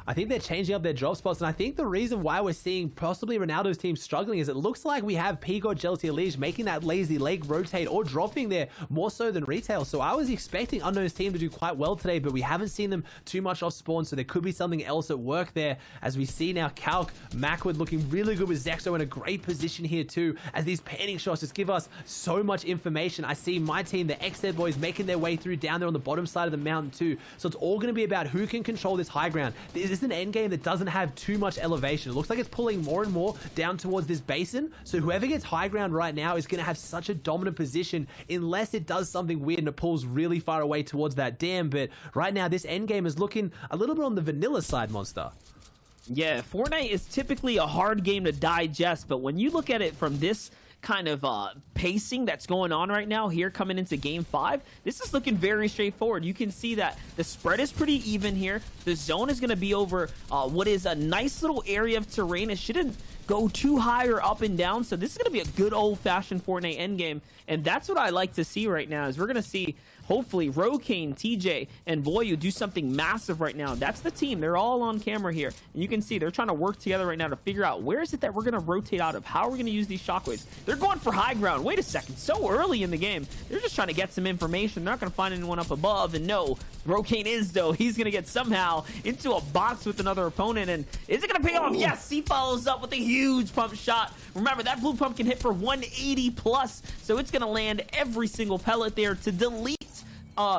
I think they're changing up their drop spots, and I think the reason why we're seeing possibly Ronaldo's team struggling is it looks like we have P-God, Jealousy, Lige making that lazy leg rotate or dropping there more so than Retail. So I was expecting Unknown's team to do quite well today, but we haven't seen them too much off spawn, so there could be something else at work there. As we see now Calc, Macwood looking really good with Zexo in a great position here too, as these panning shots just give us so much information. I see my team, the XZ boys, making their way through down there on the bottom side of the mountain too. So it's all going to be about who can control this high ground. This is an end game that doesn't have too much elevation. It looks like it's pulling more and more down towards this basin. So whoever gets high ground right now is going to have such a dominant position, unless it does something weird and it pulls really far away towards that dam. But right now, this end game is looking a little bit on the vanilla side, Monster. Yeah, Fortnite is typically a hard game to digest, but when you look at it from this kind of pacing that's going on right now here coming into game 5, this is looking very straightforward. You can see that the spread is pretty even here. The zone is going to be over what is a nice little area of terrain. It shouldn't go too high or up and down, so this is going to be a good old-fashioned Fortnite endgame, and that's what I like to see right now, is we're going to see hopefully Rokane, TJ, and Voyu do something massive right now. That's the team. They're all on camera here, and you can see they're trying to work together right now to figure out where is it that we're going to rotate out of. How are we going to use these shockwaves? They're going for high ground. Wait a second. So early in the game. They're just trying to get some information. They're not going to find anyone up above, and no, Rokane is, though. He's going to get somehow into a box with another opponent, and is it going to pay off? Yes, he follows up with a huge pump shot. Remember, that blue pump can hit for 180 plus, so it's going to land every single pellet there to delete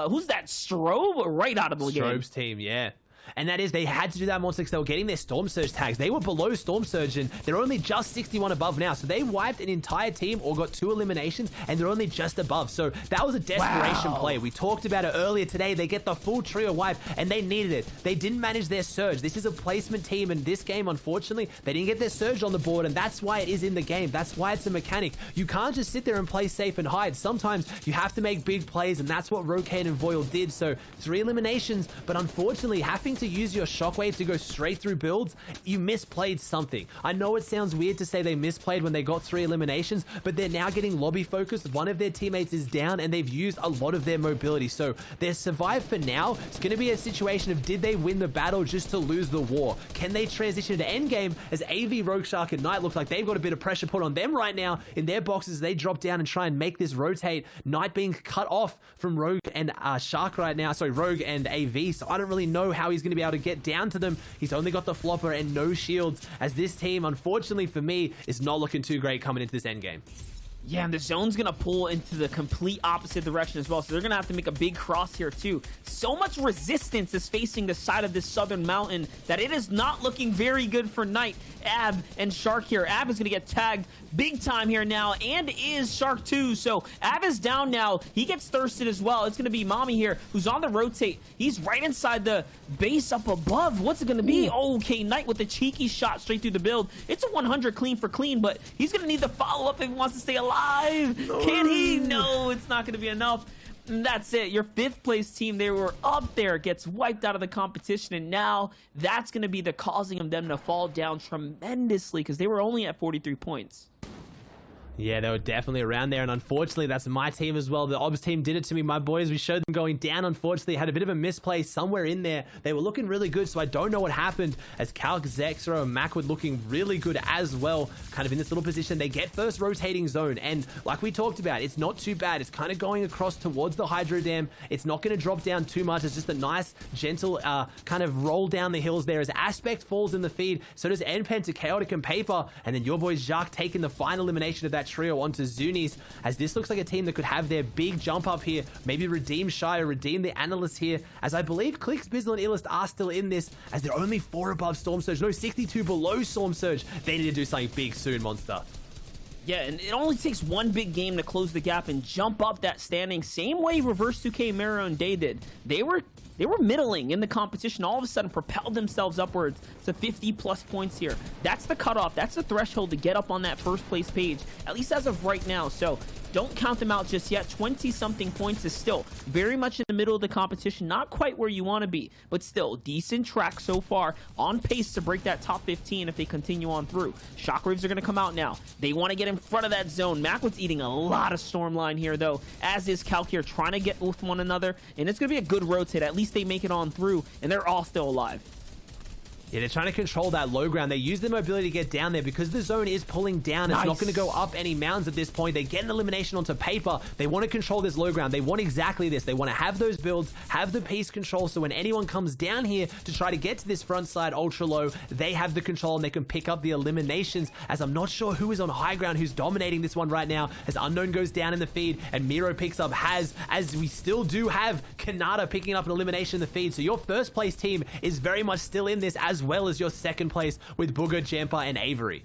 who's that? Strobe? Right out of the game. Strobe's team, yeah. And that is, they had to do that more because they were getting their Storm Surge tags. They were below Storm Surge, and they're only just 61 above now. So they wiped an entire team or got 2 eliminations, and they're only just above. So that was a desperation play. We talked about it earlier today. They get the full trio wipe, and they needed it. They didn't manage their Surge. This is a placement team, and this game, unfortunately, they didn't get their Surge on the board, and that's why it is in the game. That's why it's a mechanic. You can't just sit there and play safe and hide. Sometimes you have to make big plays, and that's what Rokane and Voil did. So 3 eliminations, but unfortunately, having to use your shockwave to go straight through builds, you misplayed something. I know it sounds weird to say they misplayed when they got 3 eliminations, but they're now getting lobby focused. One of their teammates is down, and they've used a lot of their mobility. So they're survived for now. It's going to be a situation of, did they win the battle just to lose the war? Can they transition to endgame, as AV, Rogue Shark, and Knight look like they've got a bit of pressure put on them right now in their boxes. They drop down and try and make this rotate. Knight being cut off from Rogue and Shark right now. Sorry, Rogue and AV. So I don't really know how he's going to be able to get down to them. He's only got the flopper and no shields, as this team, unfortunately for me, is not looking too great coming into this endgame. Yeah, and the zone's going to pull into the complete opposite direction as well, so they're going to have to make a big cross here too. So much resistance is facing the side of this southern mountain that it is not looking very good for Knight, Ab, and Shark here. Ab is going to get tagged big time here now, and is Shark too, so Ab is down now. He gets thirsted as well. It's going to be Mommy here, who's on the rotate. He's right inside the base up above. What's it going to be? Oh, okay, Knight with a cheeky shot straight through the build. It's a 100 clean for clean, but he's going to need the follow-up if he wants to stay alive. Can he? No, it's not going to be enough. And that's it. Your 5th place team, they were up there, gets wiped out of the competition, and now that's going to be the causing of them to fall down tremendously because they were only at 43 points. Yeah, they were definitely around there, and unfortunately, that's my team as well. The OBS team did it to me, my boys. We showed them going down. Unfortunately, had a bit of a misplay somewhere in there. They were looking really good, so I don't know what happened as Calc, Zexro, and Mac were looking really good as well, kind of in this little position. They get first rotating zone, and like we talked about, it's not too bad. It's kind of going across towards the Hydro Dam. It's not going to drop down too much. It's just a nice, gentle kind of roll down the hills there as Aspect falls in the feed. So does NPen to Chaotic and Paper, and then your boys Jacques taking the final elimination of that trio onto Zunis, as this looks like a team that could have their big jump up here, maybe redeem Shire, redeem the Analyst here, as I believe Clicks, Bizzle, and Illist are still in this, as they're only 4 above Storm Surge, no 62 below Storm Surge. They need to do something big soon, Monster. Yeah, and it only takes one big game to close the gap and jump up that standing, same way Reverse 2K, Mero, and Day did. They were middling in the competition, all of a sudden propelled themselves upwards to 50 plus points here. That's the cutoff. That's the threshold to get up on that first place page, at least as of right now. So don't count them out just yet. 20-something points is still very much in the middle of the competition. Not quite where you want to be, but still decent track so far. On pace to break that top 15 if they continue on through. Shockwaves are going to come out now. They want to get in front of that zone. Macwood's eating a lot of Stormline here, though, as is Calc here trying to get with one another. And it's going to be a good rotate. At least they make it on through, and they're all still alive. Yeah, they're trying to control that low ground. They use their mobility to get down there because the zone is pulling down. It's not going to go up any mounds at this point. They get an elimination onto Paper. They want to control this low ground. They want exactly this. They want to have those builds, have the piece control, so when anyone comes down here to try to get to this front side ultra low, they have the control and they can pick up the eliminations, as I'm not sure who is on high ground, who's dominating this one right now, as Unknown goes down in the feed and Miro picks up Haz, as we still do have Kanata picking up an elimination in the feed. So your first place team is very much still in this, as well as your second place with Booger, Jampa, and Avery.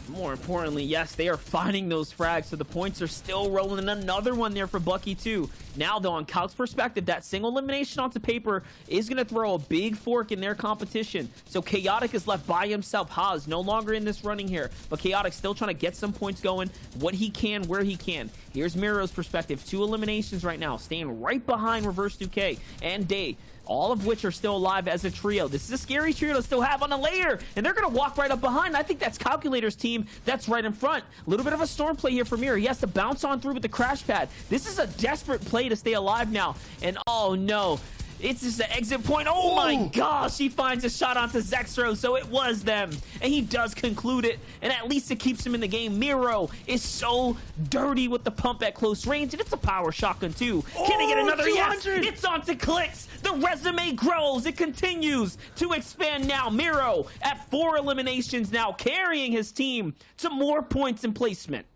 More importantly, yes, they are finding those frags, so the points are still rolling. Another one there for Bucky, too. Now, though, on Calc's perspective, that single elimination onto Paper is going to throw a big fork in their competition. So Chaotic is left by himself. Haas no longer in this running here, but Chaotic still trying to get some points going, what he can, where he can. Here's Miro's perspective. 2 eliminations right now, staying right behind Reverse 2K and Day, all of which are still alive as a trio. This is a scary trio to still have on a layer, and they're going to walk right up behind. I think that's Calculator's team that's right in front. A little bit of a storm play here for Miro. He has to bounce on through with the crash pad. This is a desperate play to stay alive now, and oh no. It's just an exit point. Oh my gosh, he finds a shot onto Zexro, so it was them. And he does conclude it, and at least it keeps him in the game. Miro is so dirty with the pump at close range, and it's a power shotgun too. Can he get another? 200? Yes, it's onto Clicks. The resume grows. It continues to expand now. Miro at 4 eliminations now, carrying his team to more points and placement.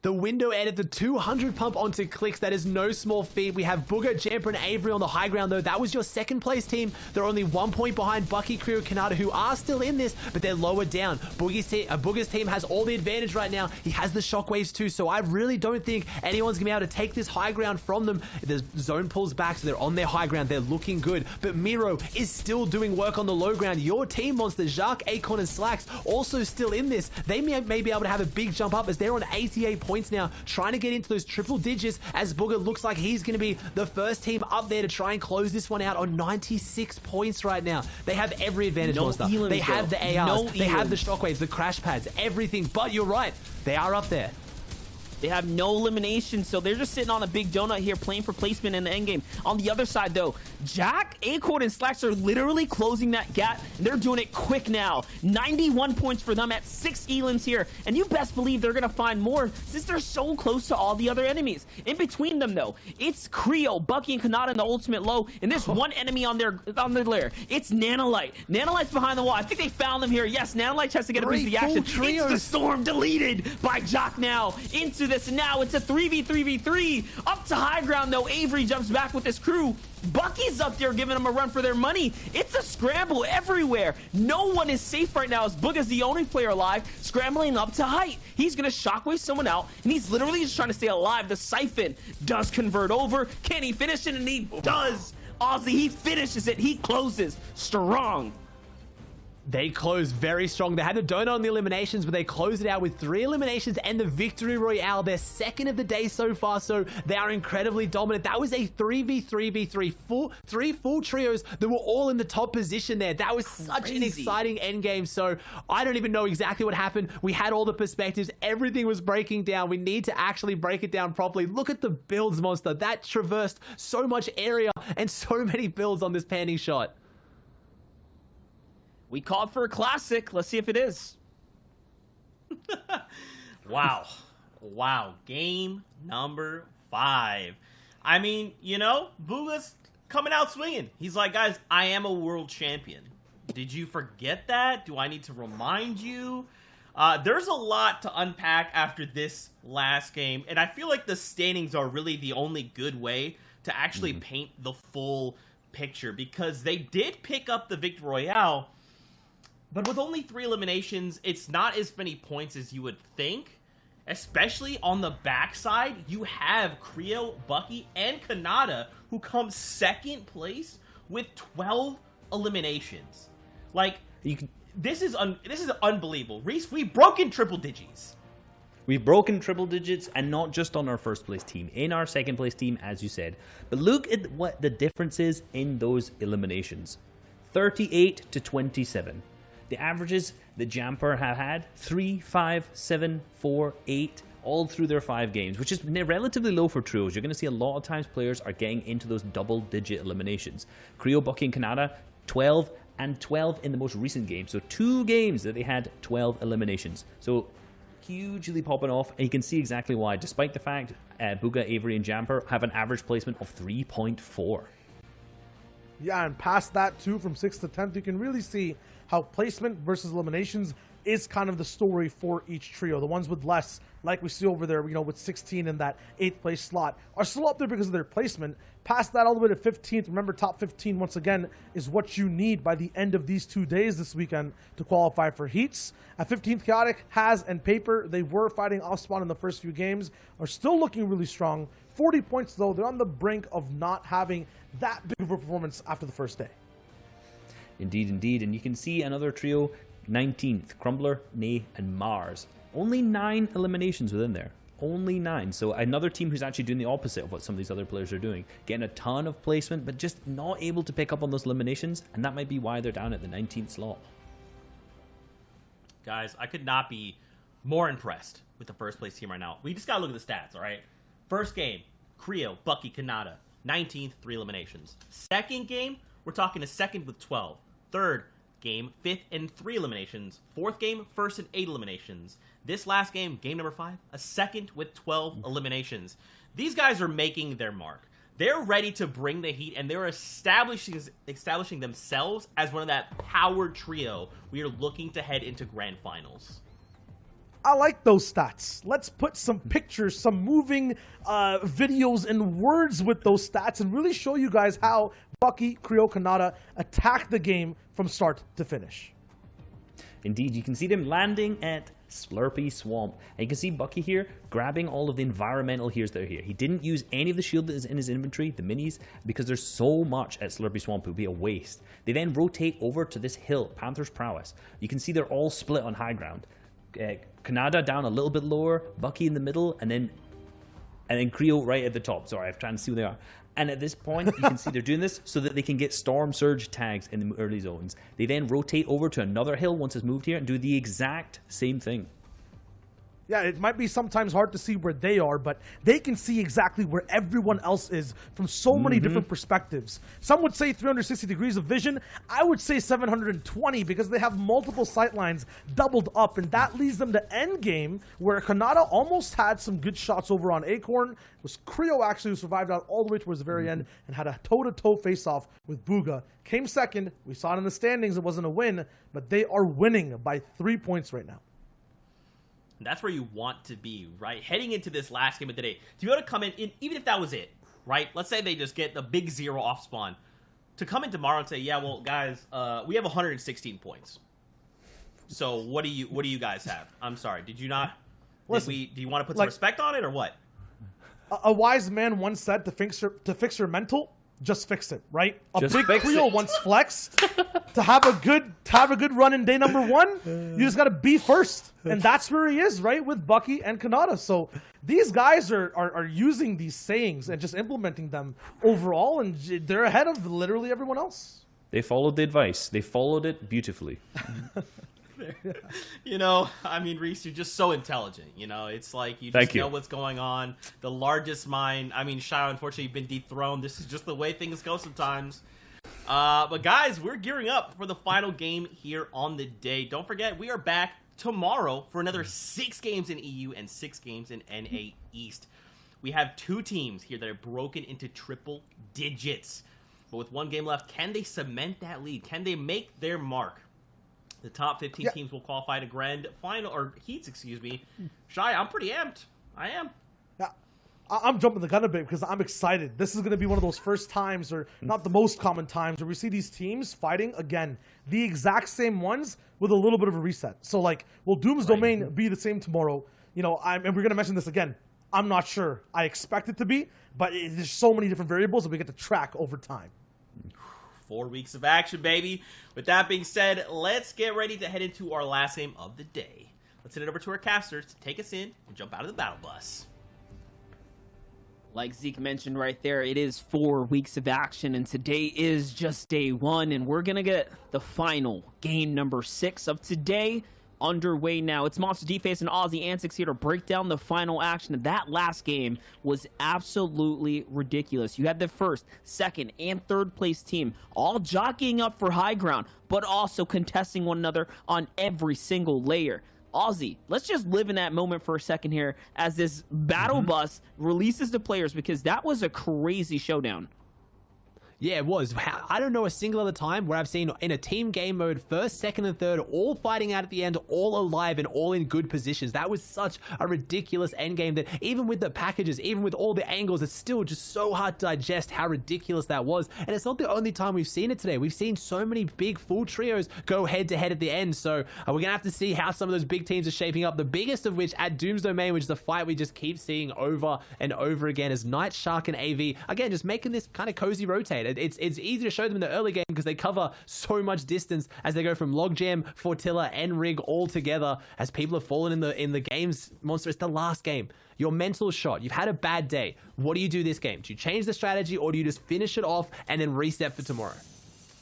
The window added the 200 pump onto Clicks. That is no small feat. We have Booger, Jamper, and Avery on the high ground, though. That was your second place team. They're only 1 point behind Bucky, Crew, and Kanata, who are still in this, but they're lower down. Booger's team has all the advantage right now. He has the shockwaves too, so I really don't think anyone's going to be able to take this high ground from them. The zone pulls back, so they're on their high ground. They're looking good, but Miro is still doing work on the low ground. Your team monster, Jacques, Acorn, and Slacks, also still in this. They may be able to have a big jump up, as they're on 88 points now, trying to get into those triple digits, as Booger looks like he's going to be the first team up there to try and close this one out on 96 points right now. They have every advantage, monster. They have the ARs, they have the shockwaves, the crash pads, everything, but you're right, they are up there. They have no elimination, so they're just sitting on a big donut here, playing for placement in the endgame. On the other side, though, Jack, Acorn, and Slacks are literally closing that gap, and they're doing it quick now. 91 points for them at 6 elims here, and you best believe they're going to find more since they're so close to all the other enemies. In between them, though, it's Creo, Bucky, and Kanata in the ultimate low, and there's one enemy on their lair. It's Nanolite. Nanolite's behind the wall. I think they found them here. Yes, Nanolite tries to get a piece of the action. It's the Storm deleted by Jock now into this, and now it's a 3v3v3. Up to high ground, though. Avery jumps back with his crew. Bucky's up there giving them a run for their money. It's a scramble everywhere. No one is safe right now as Booga's the only player alive, scrambling up to height. He's going to shockwave someone out, and he's literally just trying to stay alive. The Siphon does convert over. Can he finish it? And he does. Ozzy, he finishes it. He closes strong. They closed very strong. They had the donut on the eliminations, but they closed it out with 3 eliminations and the victory royale. Their second of the day so far, so they are incredibly dominant. That was a 3v3v3, three full trios that were all in the top position there. That was such an exciting endgame, so I don't even know exactly what happened. We had all the perspectives. Everything was breaking down. We need to actually break it down properly. Look at the builds, Monster. That traversed so much area and so many builds on this panning shot. We called for a classic. Let's see if it is. Wow. Wow. Game number 5. I mean, you know, Booga's coming out swinging. He's like, guys, I am a world champion. Did you forget that? Do I need to remind you? There's a lot to unpack after this last game, and I feel like the standings are really the only good way to actually paint the full picture, because they did pick up the Victory Royale, but with only 3 eliminations, it's not as many points as you would think. Especially on the backside, you have Creo, Bucky, and Kanata, who come second place with 12 eliminations. Like, this is unbelievable. Reese, we've broken triple digits. We've broken triple digits, and not just on our first place team, in our second place team, as you said. But look at what the difference is in those eliminations. 38 to 27. The averages that Jamper have had, 3, 5, 7, 4, 8, all through their 5 games, which is relatively low for trios. You're going to see a lot of times players are getting into those double-digit eliminations. Creo, Bucky, and Kanata, 12 and 12 in the most recent game. So 2 games that they had 12 eliminations. So hugely popping off, and you can see exactly why, despite the fact Booga, Avery, and Jamper have an average placement of 3.4. Yeah, and past that too, from 6th to 10th, you can really see how placement versus eliminations is kind of the story for each trio. The ones with less, like we see over there, you know, with 16 in that 8th place slot, are still up there because of their placement. Past that all the way to 15th, remember, top 15, once again, is what you need by the end of these 2 days this weekend to qualify for heats. At 15th, Chaotic, Haz, and Paper, they were fighting off spawn in the first few games, are still looking really strong. 40 points, though, they're on the brink of not having that big of a performance after the first day. Indeed, indeed. And you can see another trio, 19th, Crumbler, Nay, and Mars. Only 9 eliminations within there. Only 9. So another team who's actually doing the opposite of what some of these other players are doing. Getting a ton of placement, but just not able to pick up on those eliminations. And that might be why they're down at the 19th slot. Guys, I could not be more impressed with the first place team right now. We just got to look at the stats, all right? First game, Creo, Bucky, Kanata, 19th, 3 eliminations. Second game, we're talking a second with 12. Third game, 5th and 3 eliminations. Fourth game, 1st and 8 eliminations. This last game, game number 5, a second with 12 eliminations. These guys are making their mark. They're ready to bring the heat, and they're establishing themselves as one of that power trio we are looking to head into grand finals. I like those stats. Let's put some pictures, some moving videos and words with those stats and really show you guys how Bucky, Creo, Kanata attack the game from start to finish. Indeed, you can see them landing at Slurpy Swamp. And you can see Bucky here grabbing all of the environmental heals that are here. He didn't use any of the shield that is in his inventory, the minis, because there's so much at Slurpy Swamp. It would be a waste. They then rotate over to this hill, Panther's Prowess. You can see they're all split on high ground. Kanata down a little bit lower, Bucky in the middle, and then Creo right at the top. Sorry, I'm trying to see where they are. And at this point, you can see they're doing this so that they can get Storm Surge tags in the early zones. They then rotate over to another hill once it's moved here and do the exact same thing. Yeah, it might be sometimes hard to see where they are, but they can see exactly where everyone else is from so many different perspectives. Some would say 360 degrees of vision. I would say 720 because they have multiple sight lines doubled up, and that leads them to endgame, where Kanata almost had some good shots over on Acorn. It was Creo actually who survived out all the way towards the very end and had a toe-to-toe face-off with Bugha. Came second. We saw it in the standings. It wasn't a win, but they are winning by 3 points right now. That's where you want to be, right? Heading into this last game of the day, to be able to come in, even if that was it, right? Let's say they just get the big 0 off spawn. To come in tomorrow and say, yeah, well, guys, we have 116 points. So what do you guys have? I'm sorry, did you not? Listen, do you want to put some respect on it or what? A wise man once said to fix your mental, just fix it, right? A Just big fix Creo it. once flexed to have a good run in day number 1. You just got to be first, and that's where he is, right, with Bucky and Kanata. So these guys are using these sayings and just implementing them overall, and they're ahead of literally everyone else. They followed the advice. They followed it beautifully. You know, I mean, Reese, you're just so intelligent. You know, it's like you just know what's going on. The largest mind. I mean, Shio, unfortunately, you've been dethroned. This is just the way things go sometimes. But guys, we're gearing up for the final game here on the day. Don't forget, we are back tomorrow for another 6 games in EU and 6 games in NA East. We have 2 teams here that are broken into triple digits. But with 1 game left, can they cement that lead? Can they make their mark? The top 15 teams will qualify to grand final, or heats, excuse me. Shai, I'm pretty amped. I am. Yeah, I'm jumping the gun a bit because I'm excited. This is going to be one of those first times, or not the most common times, where we see these teams fighting again. The exact same ones with a little bit of a reset. So, like, will Doom's Domain be the same tomorrow? You know, and we're going to mention this again. I'm not sure. I expect it to be, but there's so many different variables that we get to track over time. 4 weeks of action, baby. With that being said, let's get ready to head into our last game of the day. Let's head it over to our casters to take us in and jump out of the battle bus. Like Zeke mentioned right there, it is 4 weeks of action, and today is just day 1, and we're going to get the final game number 6 of today underway now. It's Monster D-Face and Aussie Antics here to break down the final action. That last game was absolutely ridiculous. You had the first, second, and third place team all jockeying up for high ground, but also contesting one another on every single layer. Aussie, let's just live in that moment for a second here as this battle bus releases the players, because that was a crazy showdown. Yeah, it was. I don't know a single other time where I've seen in a team game mode, first, second, and third, all fighting out at the end, all alive and all in good positions. That was such a ridiculous endgame that even with the packages, even with all the angles, it's still just so hard to digest how ridiculous that was. And it's not the only time we've seen it today. We've seen so many big full trios go head-to-head at the end. So we're going to have to see how some of those big teams are shaping up. The biggest of which at Doom's Domain, which is a fight we just keep seeing over and over again, is Night Shark and AV. Again, just making this kind of cozy rotate. It's easy to show them in the early game because they cover so much distance as they go from Logjam, Fortilla, and Rig all together. As people have fallen in the games, Monster, it's the last game. Your mental shot. You've had a bad day. What do you do this game? Do you change the strategy, or do you just finish it off and then reset for tomorrow?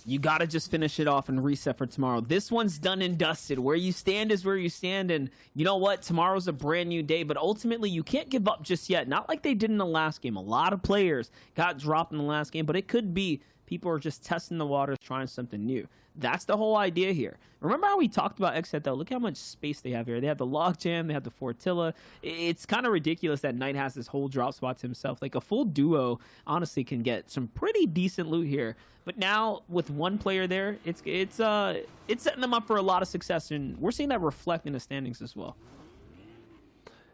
You got to just finish it off and reset for tomorrow. This one's done and dusted. Where you stand is where you stand, and you know what? Tomorrow's a brand new day, but ultimately you can't give up just yet. Not like they did in the last game. A lot of players got dropped in the last game, but it could be people are just testing the waters, trying something new. That's the whole idea here. Remember how we talked about Xset, though? Look how much space they have here. They have the Logjam, they have the Fortilla. It's kind of ridiculous that Knight has this whole drop spot to himself. Like, a full duo, honestly, can get some pretty decent loot here. But now, with one player there, it's setting them up for a lot of success, and we're seeing that reflect in the standings as well.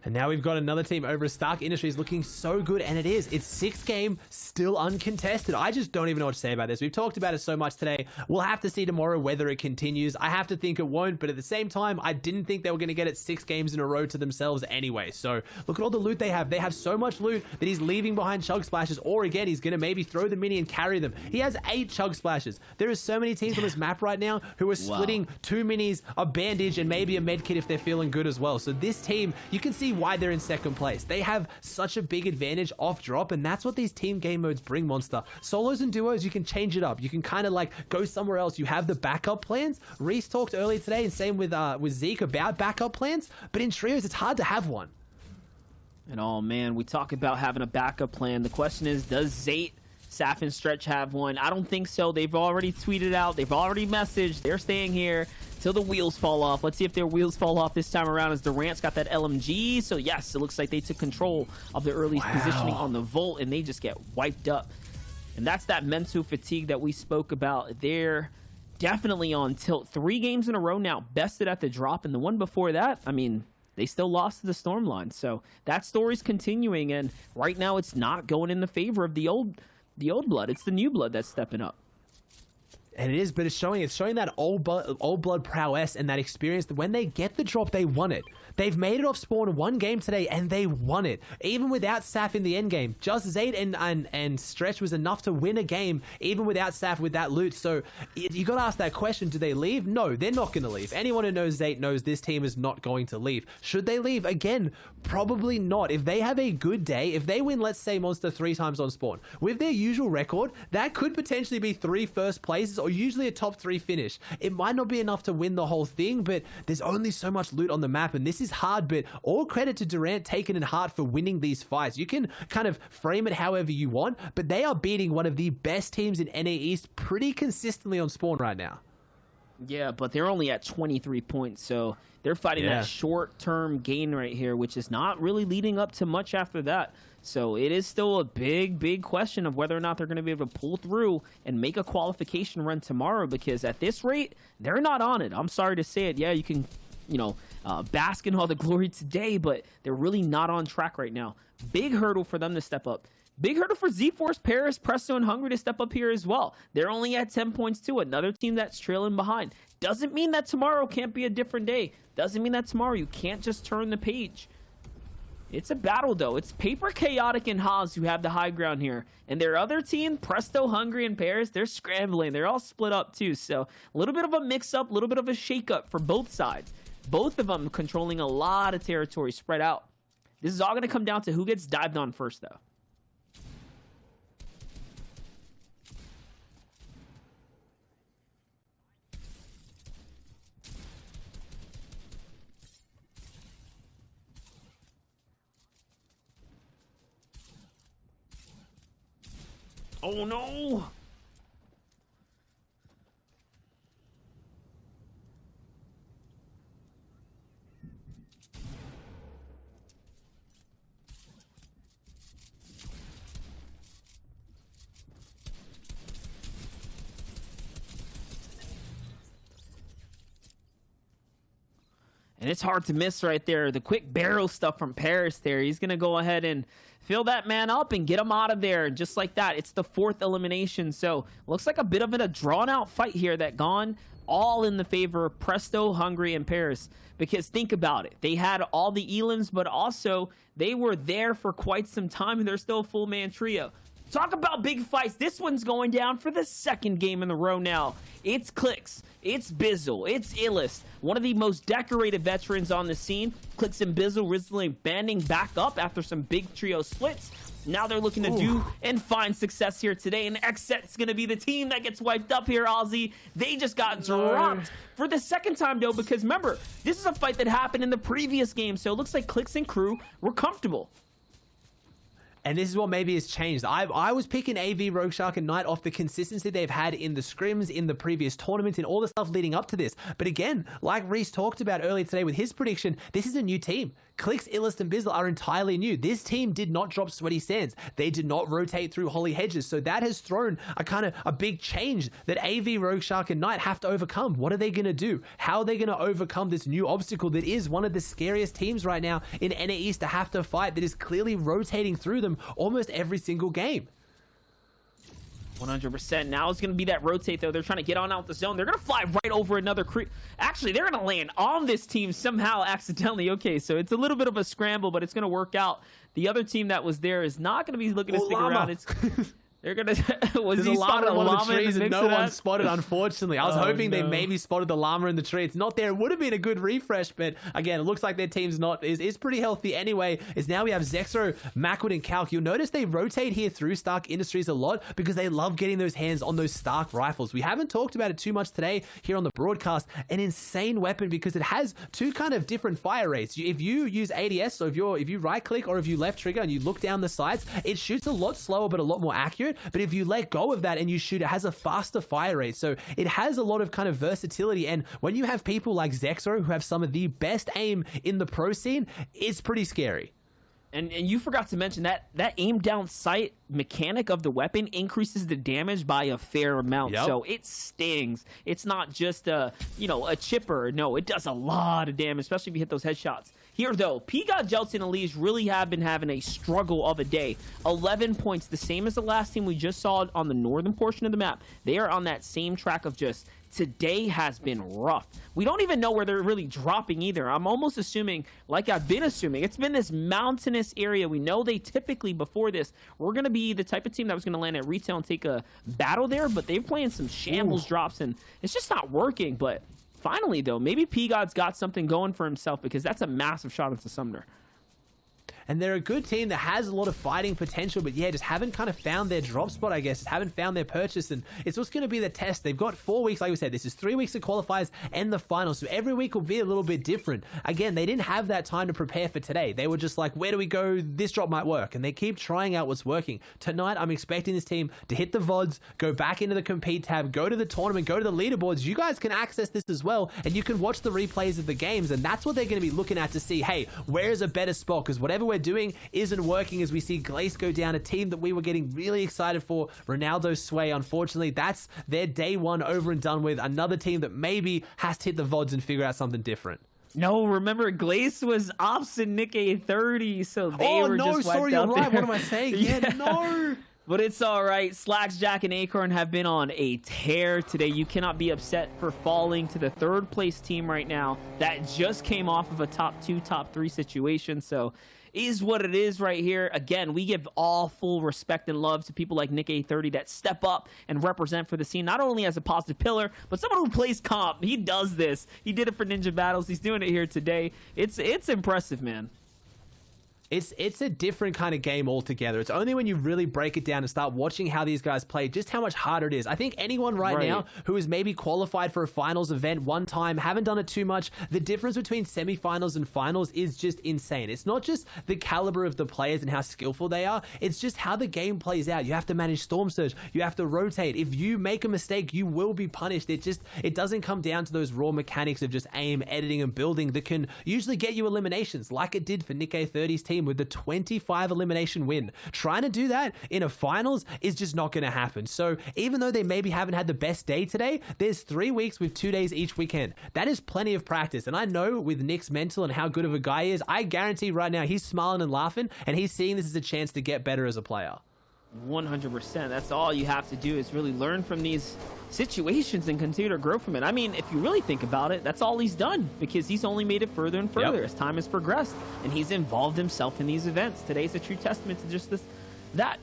And now we've got another team over at Stark Industries looking so good, and it is. It's 6th game, still uncontested. I just don't even know what to say about this. We've talked about it so much today. We'll have to see tomorrow whether it continues. I have to think it won't, but at the same time, I didn't think they were going to get it 6 games in a row to themselves anyway. So look at all the loot they have. They have so much loot that he's leaving behind Chug Splashes, or again, he's going to maybe throw the mini and carry them. He has 8 Chug Splashes. There are so many teams on this map right now who are splitting 2 minis, a bandage, and maybe a med kit if they're feeling good as well. So this team, you can see why they're in second place. They have such a big advantage off drop, and that's what these team game modes bring, Monster. Solos and duos, you can change it up. You can kind of like go somewhere else. You have the backup plans. Reese talked earlier today, and same with Zeke about backup plans, but in trios, it's hard to have one. And oh man, we talk about having a backup plan. The question is, does Zayt, Saf, and Stretch have one? I don't think so. They've already tweeted out. They've already messaged. They're staying here till the wheels fall off. Let's see if their wheels fall off this time around as Durant's got that LMG. So yes, it looks like they took control of the early positioning on the Volt, and they just get wiped up. And that's that mental fatigue that we spoke about. They're definitely on tilt. 3 games in a row now, bested at the drop. And the one before that, I mean, they still lost to the Stormline. So that story's continuing, and right now it's not going in the favor of the old blood. It's the new blood that's stepping up. And it is, but it's showing that old blood prowess and that experience that when they get the drop, they won it. They've made it off spawn 1 game today, and they won it. Even without Saf in the end game. Just Zayt and Stretch was enough to win a game, even without Saf with that loot. So you got to ask that question, do they leave? No, they're not going to leave. Anyone who knows Zayt knows this team is not going to leave. Should they leave? Again, probably not. If they have a good day, if they win, let's say, Monster 3 times on spawn, with their usual record, that could potentially be 3 first places or usually a top 3 finish. It might not be enough to win the whole thing, but there's only so much loot on the map, and this is hard, but all credit to Durant, Taken, and Hart for winning these fights. You can kind of frame it however you want, but they are beating one of the best teams in NA East pretty consistently on spawn right now. Yeah, but they're only at 23 points, so they're fighting that short-term gain right here, which is not really leading up to much after that. So it is still a big, big question of whether or not they're going to be able to pull through and make a qualification run tomorrow, because at this rate, they're not on it. I'm sorry to say it. Yeah, you can, bask in all the glory today, but they're really not on track right now. Big hurdle for them to step up. Big hurdle for Z-Force, Paris, Presto, and Hungry to step up here as well. They're only at 10 points too. Another team that's trailing behind. Doesn't mean that tomorrow can't be a different day. Doesn't mean that tomorrow you can't just turn the page. It's a battle, though. It's Paper, Chaotic, and Haas who have the high ground here. And their other team, Presto, Hungry, and Paris, they're scrambling. They're all split up, too. So a little bit of a mix-up, a little bit of a shake-up for both sides. Both of them controlling a lot of territory spread out. This is all going to come down to who gets dived on first, though. Oh no! And it's hard to miss right there. The quick barrel stuff from Paris there. He's going to go ahead and fill that man up and get him out of there. Just like that. It's the 4th elimination. So looks like a bit of a drawn-out fight here that gone all in the favor of Presto, Hungry, and Paris. Because think about it. They had all the elims, but also they were there for quite some time, and they're still a full-man trio. Talk about big fights. This one's going down for the 2nd game in a row now. It's Clicks. It's Bizzle. It's Illest. One of the most decorated veterans on the scene. Clicks and Bizzle recently banding back up after some big trio splits. Now they're looking to do and find success here today. And XSET's going to be the team that gets wiped up here, Ozzy. They just got dropped for the 2nd time, though, because remember, this is a fight that happened in the previous game. So it looks like Clicks and crew were comfortable. And this is what maybe has changed. I was picking AV, Rogue Shark, and Knight off the consistency they've had in the scrims, in the previous tournaments, in all the stuff leading up to this. But again, like Reese talked about earlier today with his prediction, this is a new team. Clicks, Illest, and Bizzle are entirely new. This team did not drop Sweaty Sands. They did not rotate through Holly Hedges. So that has thrown a big change that AV, Rogue Shark, and Knight have to overcome. What are they going to do? How are they going to overcome this new obstacle that is one of the scariest teams right now in NA East to have to fight, that is clearly rotating through them almost every single game? 100%. Now it's going to be that rotate, though. They're trying to get on out the zone. They're going to fly right over another creep. Actually, they're going to land on this team somehow accidentally. Okay, so it's a little bit of a scramble, but it's going to work out. The other team that was there is not going to be looking to stick around. They're gonna. Was There's he a llama spotted in one of the llama in trees the and mix no of one that? spotted, unfortunately. I was hoping they no. maybe spotted the llama in the tree. It's not there. It would have been a good refresh, but again, it looks like their team's is pretty healthy anyway. Is now we have Zexro, Macwood, and Calc. You'll notice they rotate here through Stark Industries a lot because they love getting those hands on those Stark rifles. We haven't talked about it too much today here on the broadcast. An insane weapon because it has two kind of different fire rates. If you use ADS, so if you right click or if you left trigger and you look down the sights, it shoots a lot slower but a lot more accurate. But if you let go of that and you shoot, it has a faster fire rate. So it has a lot of kind of versatility. And when you have people like Zexro who have some of the best aim in the pro scene, it's pretty scary. And you forgot to mention that aim down sight mechanic of the weapon increases the damage by a fair amount. Yep. So it stings. It's not just a chipper. No, it does a lot of damage, especially if you hit those headshots. Here, though, Pigot, Jeltsin, and Elise really have been having a struggle of a day. 11 points, the same as the last team we just saw on the northern portion of the map. They are on that same track of just, today has been rough. We don't even know where they're really dropping either. I'm almost assuming, like I've been assuming, it's been this mountainous area. We know they typically, before this, we're going to be the type of team that was going to land at retail and take a battle there, but they're playing some shambles drops, and it's just not working. But finally, though, maybe P-God's got something going for himself because that's a massive shot into Sumner. And they're a good team that has a lot of fighting potential, but yeah, just haven't kind of found their drop spot, I guess. Just haven't found their purchase, and it's what's going to be the test. They've got 4 weeks, like we said. This is 3 weeks of qualifiers and the finals, so every week will be a little bit different. Again, they didn't have that time to prepare for today. They were just like, where do we go? This drop might work, and they keep trying out what's working. Tonight, I'm expecting this team to hit the VODs, go back into the compete tab, go to the tournament, go to the leaderboards. You guys can access this as well, and you can watch the replays of the games, and that's what they're going to be looking at to see, hey, where is a better spot? Because whatever we're doing isn't working, as we see Glace go down, a team that we were getting really excited for. Ronaldo Sway, unfortunately, that's their day one over and done with. Another team that maybe has to hit the VODs and figure out something different. No, remember, Glace was opposite Nick A30, so they were just wiped you're out right. there. What am I saying? Yeah, no. But it's all right. Slacks, Jack, and Acorn have been on a tear today. You cannot be upset for falling to the third place team right now. That just came off of a top 2, top 3 situation. So is what it is right here. Again, we give all full respect and love to people like Nick A30 that step up and represent for the scene, not only as a positive pillar, but someone who plays comp. He does this. He did it for Ninja Battles. He's doing it here today. It's impressive, man. It's a different kind of game altogether. It's only when you really break it down and start watching how these guys play just how much harder it is. I think anyone right now who has maybe qualified for a finals event one time, haven't done it too much, the difference between semifinals and finals is just insane. It's not just the caliber of the players and how skillful they are, it's just how the game plays out. You have to manage Storm Surge, you have to rotate. If you make a mistake, you will be punished. It doesn't come down to those raw mechanics of just aim, editing, and building that can usually get you eliminations, like it did for Nick A30's team with the 25 elimination win. Trying to do that in a finals is just not going to happen. So even though they maybe haven't had the best day today, there's 3 weeks with 2 days each weekend. That is plenty of practice. And I know with Nick's mental and how good of a guy he is, I guarantee right now he's smiling and laughing, and he's seeing this as a chance to get better as a player. 100%. That's all you have to do is really learn from these situations and continue to grow from it. I mean, if you really think about it, that's all he's done, because he's only made it further and further as time has progressed, and he's involved himself in these events. Today's a true testament to just that.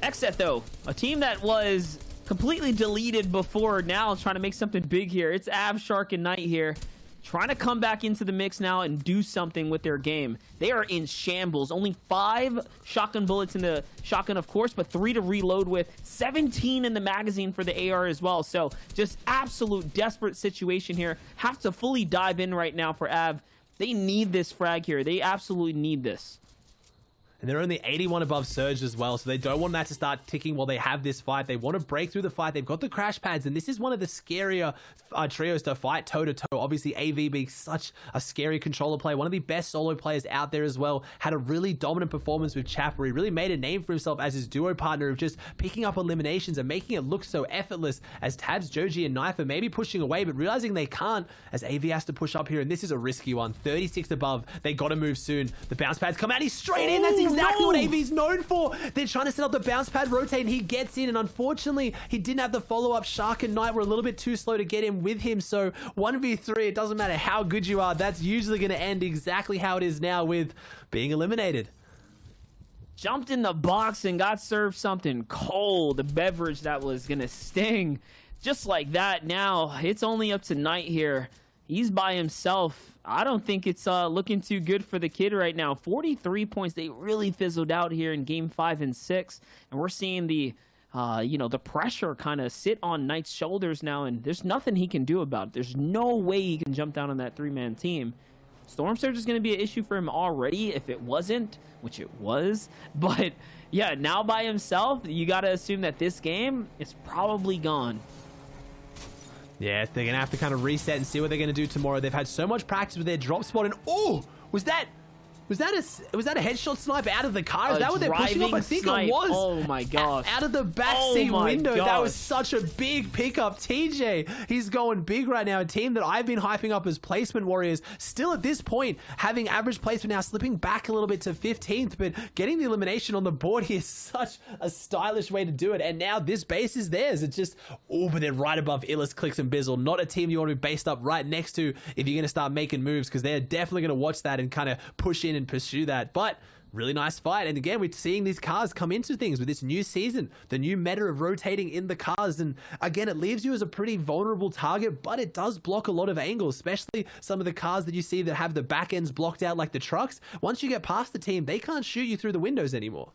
Xset, though, a team that was completely deleted before, now trying to make something big here. It's Av, Shark, and Knight here, trying to come back into the mix now and do something with their game. They are in shambles. Only 5 shotgun bullets in the shotgun, of course, but 3 to reload with. 17 in the magazine for the AR as well. So just absolute desperate situation here. Have to fully dive in right now for Av. They need this frag here. They absolutely need this. And they're only 81 above Surge as well, so they don't want that to start ticking while they have this fight. They want to break through the fight. They've got the crash pads, and this is one of the scarier trios to fight toe-to-toe. Obviously, AV being such a scary controller player, one of the best solo players out there as well, had a really dominant performance with Chap, where he really made a name for himself as his duo partner of just picking up eliminations and making it look so effortless, as Tabs, Joji, and Knife are maybe pushing away, but realizing they can't, as AV has to push up here, and this is a risky one. 36 above. They got to move soon. The bounce pads come out. He's straight in. That's exactly what AV's known for. They're trying to set up the bounce pad rotate, and he gets in, and unfortunately he didn't have the follow-up. Shark and Knight were a little bit too slow to get in with him, so 1v3, it doesn't matter how good you are, that's usually going to end exactly how it is now, with being eliminated. jumped in the box and got served something cold, a beverage that was going to sting. Just like that, now it's only up to Knight here. He's by himself. I don't think it's looking too good for the kid right now. 43 points. They really fizzled out here in game 5 and 6. And we're seeing the, the pressure kind of sit on Knight's shoulders now. And there's nothing he can do about it. There's no way he can jump down on that 3-man team. Storm Surge is going to be an issue for him already if it wasn't, which it was. But, yeah, now by himself, you got to assume that this game is probably gone. Yeah, they're going to have to kind of reset and see what they're going to do tomorrow. They've had so much practice with their drop spot, and was that a headshot snipe out of the car? Is that what they're pushing up? I think snipe. It was. Oh my gosh. Out of the backseat window. That was such a big pickup. TJ, he's going big right now. A team that I've been hyping up as placement warriors, still at this point, having average placement now slipping back a little bit to 15th, but getting the elimination on the board here is such a stylish way to do it. And now this base is theirs. It's just, but they're right above Illest, Clicks, and Bizzle. Not a team you want to be based up right next to if you're going to start making moves, because they're definitely going to watch that and kind of push in and pursue that. But really nice fight. And again, we're seeing these cars come into things with this new season, the new meta of rotating in the cars. And again, it leaves you as a pretty vulnerable target, but it does block a lot of angles, especially some of the cars that you see that have the back ends blocked out like the trucks. Once you get past the team, they can't shoot you through the windows anymore.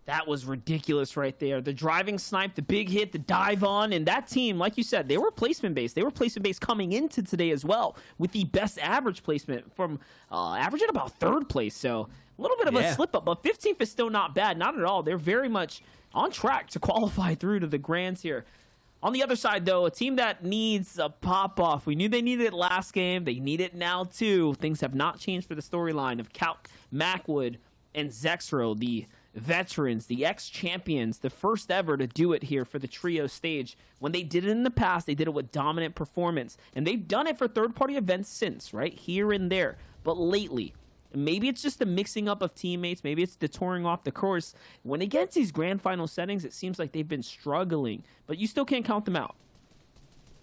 That was ridiculous right there. The driving snipe, the big hit, the dive on, and that team, like you said, they were placement based. They were placement based coming into today as well, with the best average placement from averaging about 3rd place. So a little bit of a slip up, but 15th is still not bad. Not at all. They're very much on track to qualify through to the Grands here. On the other side, though, a team that needs a pop-off. We knew they needed it last game. They need it now, too. Things have not changed for the storyline of Calc, Macwood, and Zexro, the veterans, the ex-champions, the first ever to do it here for the trio stage. When they did it in the past, they did it with dominant performance. And they've done it for third-party events since, right? Here and there. But lately, maybe it's just the mixing up of teammates. Maybe it's the touring off the course. When it gets these grand final settings, it seems like they've been struggling. But you still can't count them out.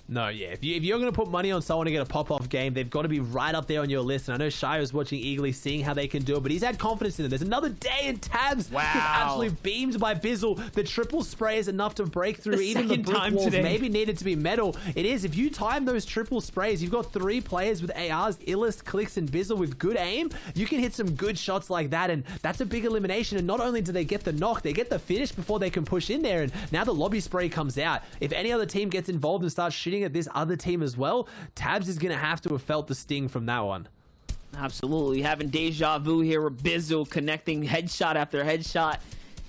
No, yeah. If you're going to put money on someone to get a pop-off game, they've got to be right up there on your list. And I know Shai was watching eagerly, seeing how they can do it, but he's had confidence in it. There's another day, and Tabs gets absolutely beamed by Bizzle. The triple spray is enough to break through. Even the brick walls maybe needed to be metal. It is. If you time those triple sprays, you've got 3 players with ARs, Illest, Clicks, and Bizzle with good aim. You can hit some good shots like that, and that's a big elimination. And not only do they get the knock, they get the finish before they can push in there. And now the lobby spray comes out. If any other team gets involved and starts shooting at this other team as well, Tabs is going to have felt the sting from that one. Absolutely. Having deja vu here with Bizzle connecting headshot after headshot.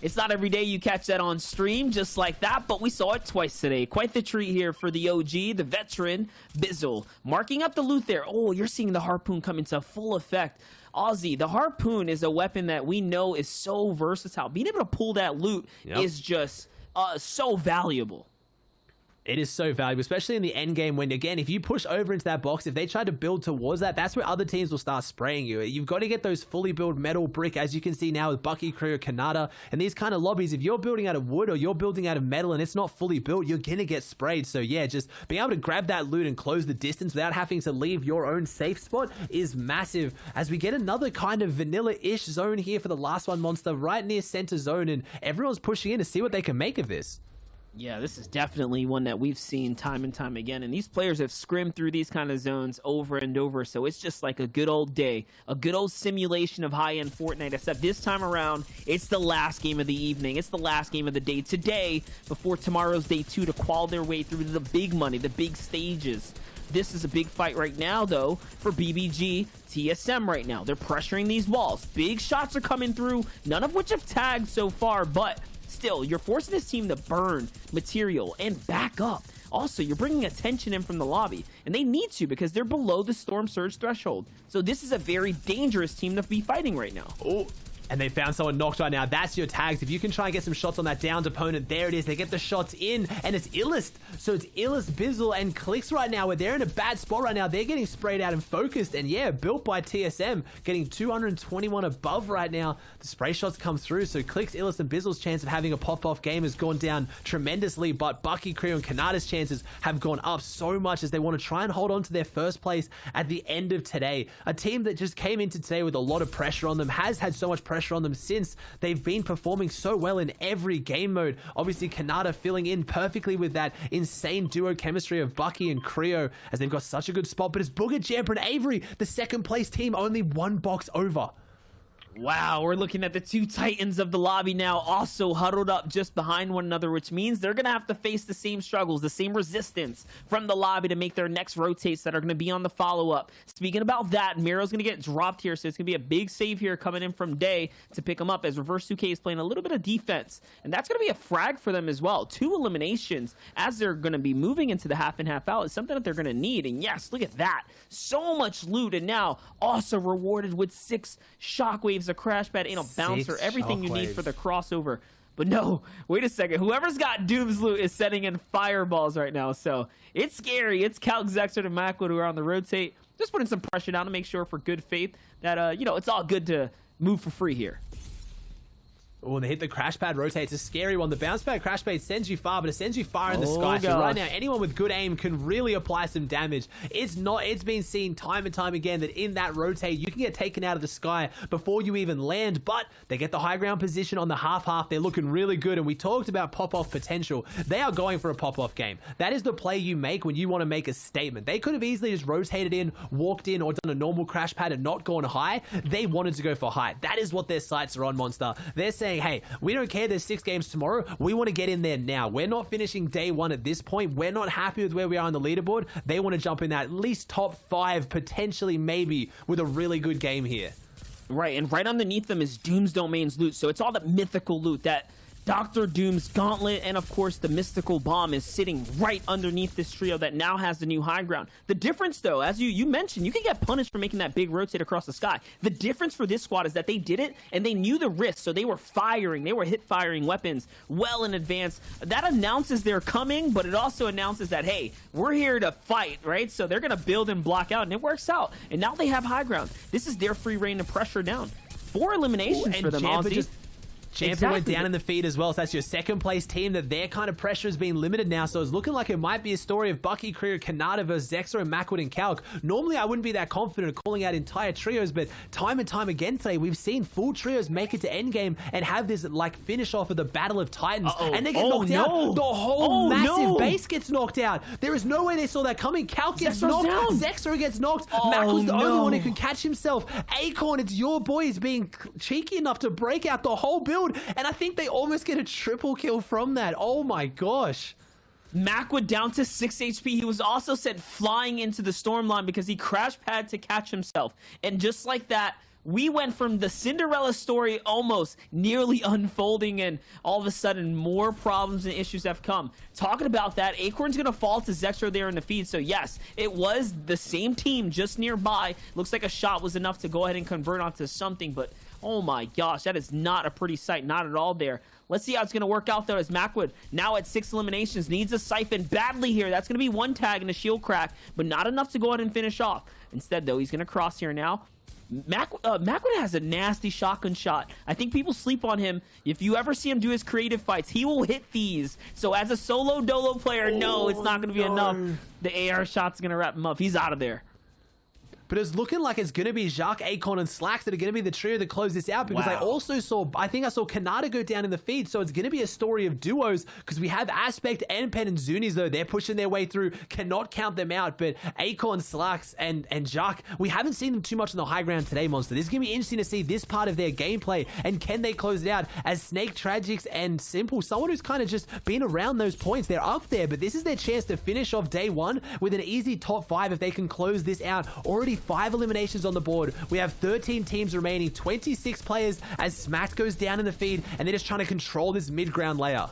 It's not every day you catch that on stream just like that, but we saw it twice today. Quite the treat here for the OG, the veteran, Bizzle. Marking up the loot there. Oh, you're seeing the harpoon come into full effect. Aussie, the harpoon is a weapon that we know is so versatile. Being able to pull that loot is just so valuable. It is so valuable, especially in the end game when, again, if you push over into that box, if they try to build towards that, that's where other teams will start spraying you. You've got to get those fully built metal brick, as you can see now with Bucky, Creo, Kanata, and these kind of lobbies. If you're building out of wood or you're building out of metal and it's not fully built, you're going to get sprayed. So yeah, just being able to grab that loot and close the distance without having to leave your own safe spot is massive. As we get another kind of vanilla-ish zone here for the last one, Monster, right near center zone, and everyone's pushing in to see what they can make of this. Yeah, this is definitely one that we've seen time and time again, and these players have scrimmed through these kind of zones over and over, so it's just like a good old day, a good old simulation of high-end Fortnite, except this time around, it's the last game of the evening, it's the last game of the day today, before tomorrow's day 2 to qual their way through to the big money, the big stages. This is a big fight right now, though, for BBG, TSM right now. They're pressuring these walls. Big shots are coming through, none of which have tagged so far, but still, you're forcing this team to burn material and back up. Also, you're bringing attention in from the lobby, and they need to because they're below the Storm Surge threshold. So this is a very dangerous team to be fighting right now. Oh, and they found someone knocked right now. That's your tags. If you can try and get some shots on that downed opponent, there it is. They get the shots in, and it's Illest. So it's Illest, Bizzle, and Clicks right now, where they're in a bad spot right now. They're getting sprayed out and focused, and yeah, built by TSM, getting 221 above right now. The spray shots come through, so Clicks, Illest, and Bizzle's chance of having a pop-off game has gone down tremendously, but Bucky, Creo, and Kanata's chances have gone up so much as they want to try and hold on to their first place at the end of today. A team that just came into today with a lot of pressure on them, has had so much pressure pressure on them since they've been performing so well in every game mode. Obviously, Kanata filling in perfectly with that insane duo chemistry of Bucky and Creo, as they've got such a good spot. But it's Booger, Jamper, and Avery, the second place team, only one box over. Wow, we're looking at the two titans of the lobby now, also huddled up just behind one another, which means they're going to have to face the same struggles, the same resistance from the lobby to make their next rotates that are going to be on the follow-up. Speaking about that, Miro's going to get dropped here, so it's going to be a big save here coming in from Day to pick him up, as Reverse 2K is playing a little bit of defense, and that's going to be a frag for them as well. 2 eliminations as they're going to be moving into the half in, half out is something that they're going to need, and yes, look at that. So much loot, and now also rewarded with 6 shockwaves, a crash pad, and a bouncer, everything you need for the crossover. But no, wait a second. Whoever's got Doom's loot is setting in fireballs right now, so it's scary. It's Calc, Zexer, and Macwood who are on the rotate, just putting some pressure down to make sure for good faith that, you know, it's all good to move for free here. Oh, and they hit the crash pad rotate. It's a scary one. The bounce pad crash pad sends you far, but it sends you far in the sky. So right now, anyone with good aim can really apply some damage. It's been seen time and time again that in that rotate, you can get taken out of the sky before you even land, but they get the high ground position on the half-half. They're looking really good, and we talked about pop-off potential. They are going for a pop-off game. That is the play you make when you want to make a statement. They could have easily just rotated in, walked in, or done a normal crash pad and not gone high. They wanted to go for high. That is what their sights are on, Monster. They're saying, hey, we don't care, there's 6 games tomorrow, we want to get in there now. We're not finishing day 1 at this point. We're not happy with where we are on the leaderboard. They want to jump in that at least top 5, potentially maybe, with a really good game here. Right, and right underneath them is Doom's Domain's loot, so it's all the mythical loot that Dr. Doom's gauntlet, and of course the mystical bomb is sitting right underneath this trio that now has the new high ground. The difference though, as you mentioned, you can get punished for making that big rotate across the sky. The difference for this squad is that they did it and they knew the risk, so they were hit firing weapons well in advance. That announces they're coming, but it also announces that, hey, we're here to fight, right? So they're gonna build and block out, and it works out. And now they have high ground. This is their free reign to pressure down. 4 eliminations for them, Ozzy. Champion went down in the feed as well, so that's your second place team that their kind of pressure has been limited now, so it's looking like it might be a story of Bucky, Krier, Kanata versus Zexer and Macwood and Calc. Normally I wouldn't be that confident of calling out entire trios, but time and time again today we've seen full trios make it to endgame and have this like finish off of the Battle of Titans, and they get knocked out. The whole massive base gets knocked out. There is no way they saw that coming. Calc gets knocked, Zexer gets knocked, Macwood's the only one who can catch himself. Acorn, it's your boys being cheeky enough to break out the whole build. And I think they almost get a triple kill from that. Oh my gosh. Macwood down to 6 HP. He was also sent flying into the storm line because he crash pad to catch himself. And just like that, we went from the Cinderella story almost nearly unfolding, and all of a sudden more problems and issues have come. Talking about that, Acorn's going to fall to Zexer there in the feed. So yes, it was the same team just nearby. Looks like a shot was enough to go ahead and convert onto something, but oh my gosh, that is not a pretty sight, not at all there. Let's see how it's going to work out though, as Macwood now at 6 eliminations needs a siphon badly here. That's going to be 1 tag and a shield crack, but not enough to go ahead and finish off. Instead though, he's going to cross here now. Macwood has a nasty shotgun shot. I think people sleep on him. If you ever see him do his creative fights, he will hit these. So as a solo dolo player, no, it's not going to be enough. The AR shot's going to wrap him up. He's out of there. But it's looking like it's going to be Jacques, Acorn, and Slacks that are going to be the trio that close this out, because I also saw, I think I saw Kanata go down in the feed, so it's going to be a story of duos, because we have Aspect and Pen and Zunis, though. They're pushing their way through, cannot count them out, but Acorn, Slacks, and Jacques, we haven't seen them too much on the high ground today, Monster. This is going to be interesting to see this part of their gameplay, and can they close it out, as Snake, Tragics, and Simple, someone who's kind of just been around those points. They're up there, but this is their chance to finish off day 1 with an easy top 5 if they can close this out. Already 5 eliminations on the board. We have 13 teams remaining, 26 players as Smack goes down in the feed, and they're just trying to control this mid-ground layer.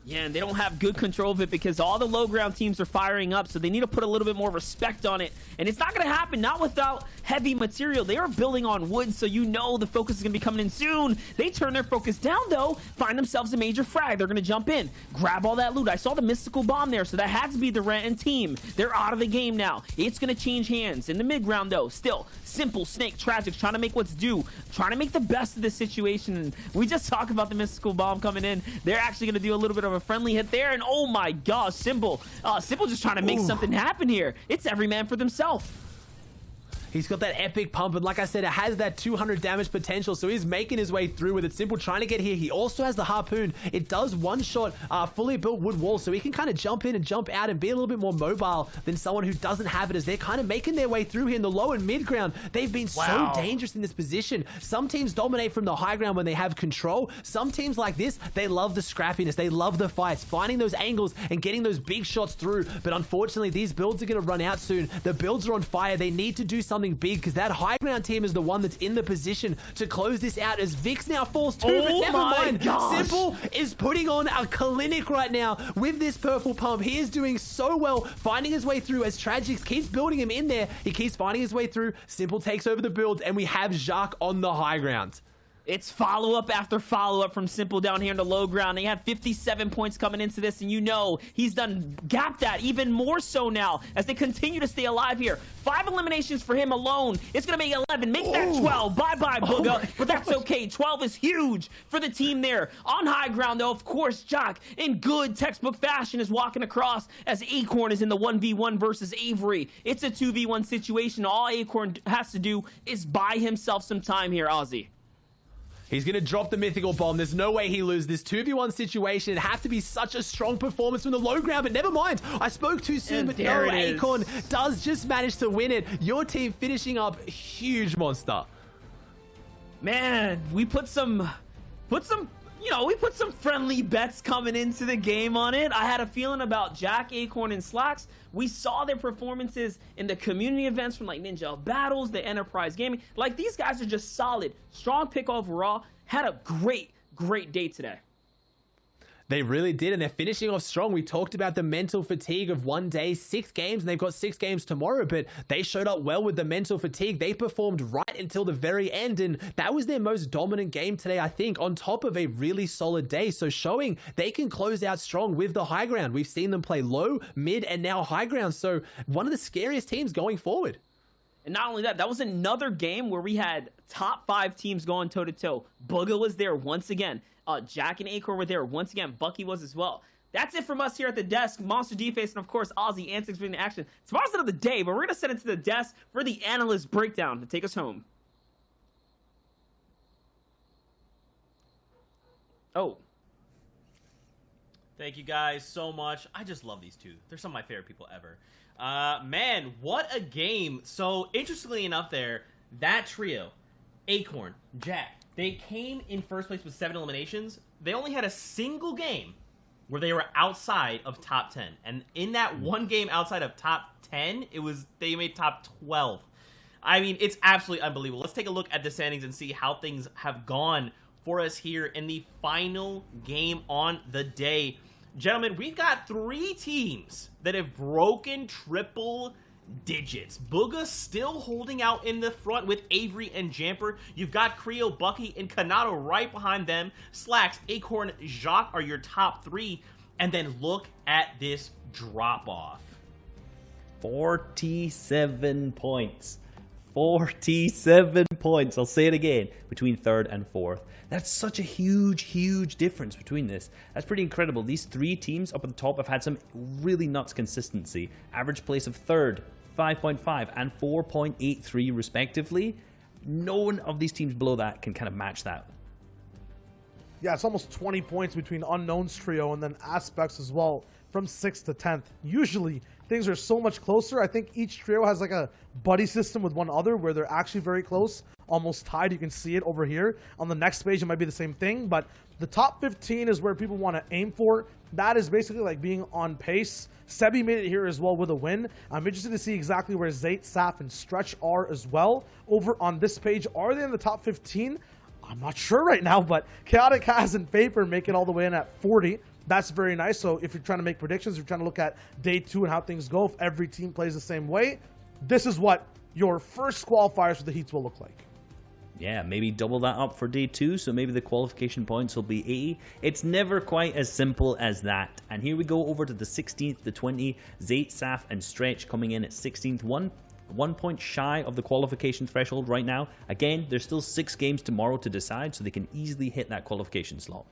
Yeah, and they don't have good control of it because all the low ground teams are firing up, so they need to put a little bit more respect on it. And it's not going to happen, not without heavy material. They are building on wood, so you know the focus is going to be coming in soon. They turn their focus down, though, find themselves a major frag. They're going to jump in, grab all that loot. I saw the mystical bomb there, so that had to be the Renton team. They're out of the game now. It's going to change hands. In the mid-ground, though, still, Simple, Snake, Tragic, trying to make what's due, trying to make the best of this situation. And we just talked about the mystical bomb coming in. They're actually going to do a little bit of a friendly hit there, and oh my gosh, Simple just trying to make something happen here. It's every man for themselves. He's got that epic pump, and like I said, it has that 200 damage potential, so he's making his way through with it. Simple trying to get here. He also has the harpoon. It does one-shot fully built wood wall, so he can kind of jump in and jump out and be a little bit more mobile than someone who doesn't have it, as they're kind of making their way through here in the low and mid ground. They've been so dangerous in this position. Some teams dominate from the high ground when they have control. Some teams like this, they love the scrappiness. They love the fights, finding those angles and getting those big shots through. But unfortunately, these builds are going to run out soon. The builds are on fire. They need to do something big, because that high ground team is the one that's in the position to close this out, as Vix now falls too. But never mind. Simple is putting on a clinic right now with this purple pump. He is doing so well, finding his way through as Tragic keeps building him in there. He keeps finding his way through. Simple takes over the builds, and we have Jacques on the high ground. It's follow-up after follow-up from Simple down here in the low ground. He had 57 points coming into this, and you know he's done gapped that even more so now as they continue to stay alive here. 5 eliminations for him alone. It's going to make 11. Make that 12. Bye-bye, Booga. But that's okay. 12 is huge for the team there. On high ground, though, of course, Jock, in good textbook fashion, is walking across as Acorn is in the 1v1 versus Avery. It's a 2v1 situation. All Acorn has to do is buy himself some time here, Ozzy. He's going to drop the mythical bomb. There's no way he loses this 2v1 situation. It'd have to be such a strong performance from the low ground, but never mind. I spoke too soon, but no, Acorn does just manage to win it. Your team finishing up huge monster. Man, we put some friendly bets coming into the game on it. I had a feeling about Jack, Acorn, and Slacks. We saw their performances in the community events from like Ninja Battles, the Enterprise Gaming. Like, these guys are just solid. Strong pick overall. Had a great day today. They really did, and they're finishing off strong. We talked about the mental fatigue of one day, 6 games, and they've got 6 games tomorrow, but they showed up well with the mental fatigue. They performed right until the very end, and that was their most dominant game today, I think, on top of a really solid day. So showing they can close out strong with the high ground. We've seen them play low, mid, and now high ground. So one of the scariest teams going forward. And not only that, that was another game where we had top 5 teams going toe-to-toe. Booga was there once again. Jack and Acorn were there once again. Bucky was as well. That's it from us here at the desk. Monster D-Face and, of course, Ozzy Antics being in action. Tomorrow's the end of the day, but we're going to send it to the desk for the analyst breakdown to take us home. Oh. Thank you guys so much. I just love these two. They're some of my favorite people ever. Man, what a game. So, interestingly enough there, that trio, Acorn, Jack, they came in first place with 7 eliminations. They only had a single game where they were outside of top 10. And in that one game outside of top 10, they made top 12. I mean, it's absolutely unbelievable. Let's take a look at the standings and see how things have gone for us here in the final game on the day. Gentlemen, we've got 3 teams that have broken triple digits. Booga still holding out in the front with Avery and Jamper. You've got Creo, Bucky, and Kanado right behind them. Slacks, Acorn, Jacques are your top 3. And then look at this drop-off. 47 points. 47 points. I'll say it again. Between 3rd and 4th. That's such a huge difference between this. That's pretty incredible. These 3 teams up at the top have had some really nuts consistency. Average place of 3rd, 5.5 and 4.83 respectively. No one of these teams below that can kind of match that. Yeah, it's almost 20 points between Unknown's trio and then Aspects as well from 6th to 10th. Usually, things are so much closer. I think each trio has like a buddy system with one other where they're actually very close, almost tied. You can see it over here. On the next page, it might be the same thing, but the top 15 is where people want to aim for. That is basically like being on pace. Sebi made it here as well with a win. I'm interested to see exactly where Zayt, Saf, and Stretch are as well. Over on this page, are they in the top 15? I'm not sure right now, but Chaotic Has and Vapor make it all the way in at 40. That's very nice. So if you're trying to make predictions, you're trying to look at day 2 and how things go, if every team plays the same way, this is what your first qualifiers for the Heats will look like. Yeah, maybe double that up for day 2, so maybe the qualification points will be 80. It's never quite as simple as that. And here we go over to the 16th to 20. Zayt, Saf, and Stretch coming in at 16th. One point shy of the qualification threshold right now. Again, there's still 6 games tomorrow to decide, so they can easily hit that qualification slot.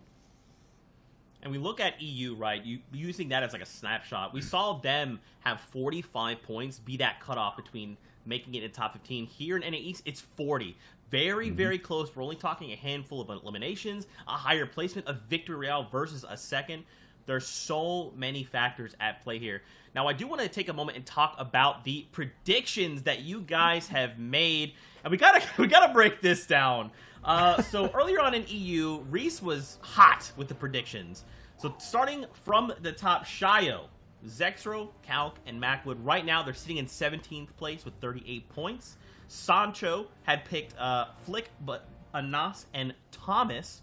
And we look at EU, right, using that as like a snapshot. We saw them have 45 points, be that cutoff between making it in top 15. Here in NA East, it's 40. Very, very close. We're only talking a handful of eliminations, a higher placement, a victory royale versus a second. There's so many factors at play here. Now, I do want to take a moment and talk about the predictions that you guys have made. And we gotta break this down. So earlier on in EU, Reese was hot with the predictions. So starting from the top, Shio, Zexro, Calc, and Macwood. Right now, they're sitting in 17th place with 38 points. Sancho had picked Flick, but Anas and Thomas.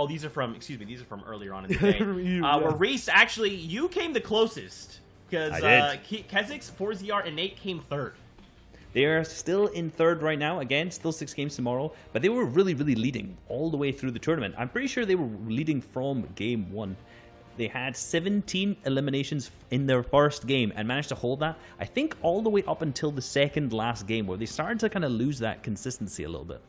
These are from earlier on in the day. Where Reese, actually, you came the closest. Because Kezix, 4ZR, and Nate came third. They are still in third right now. Again, still 6 games tomorrow. But they were really, really leading all the way through the tournament. I'm pretty sure they were leading from game 1. They had 17 eliminations in their first game and managed to hold that, I think, all the way up until the second last game, where they started to kind of lose that consistency a little bit.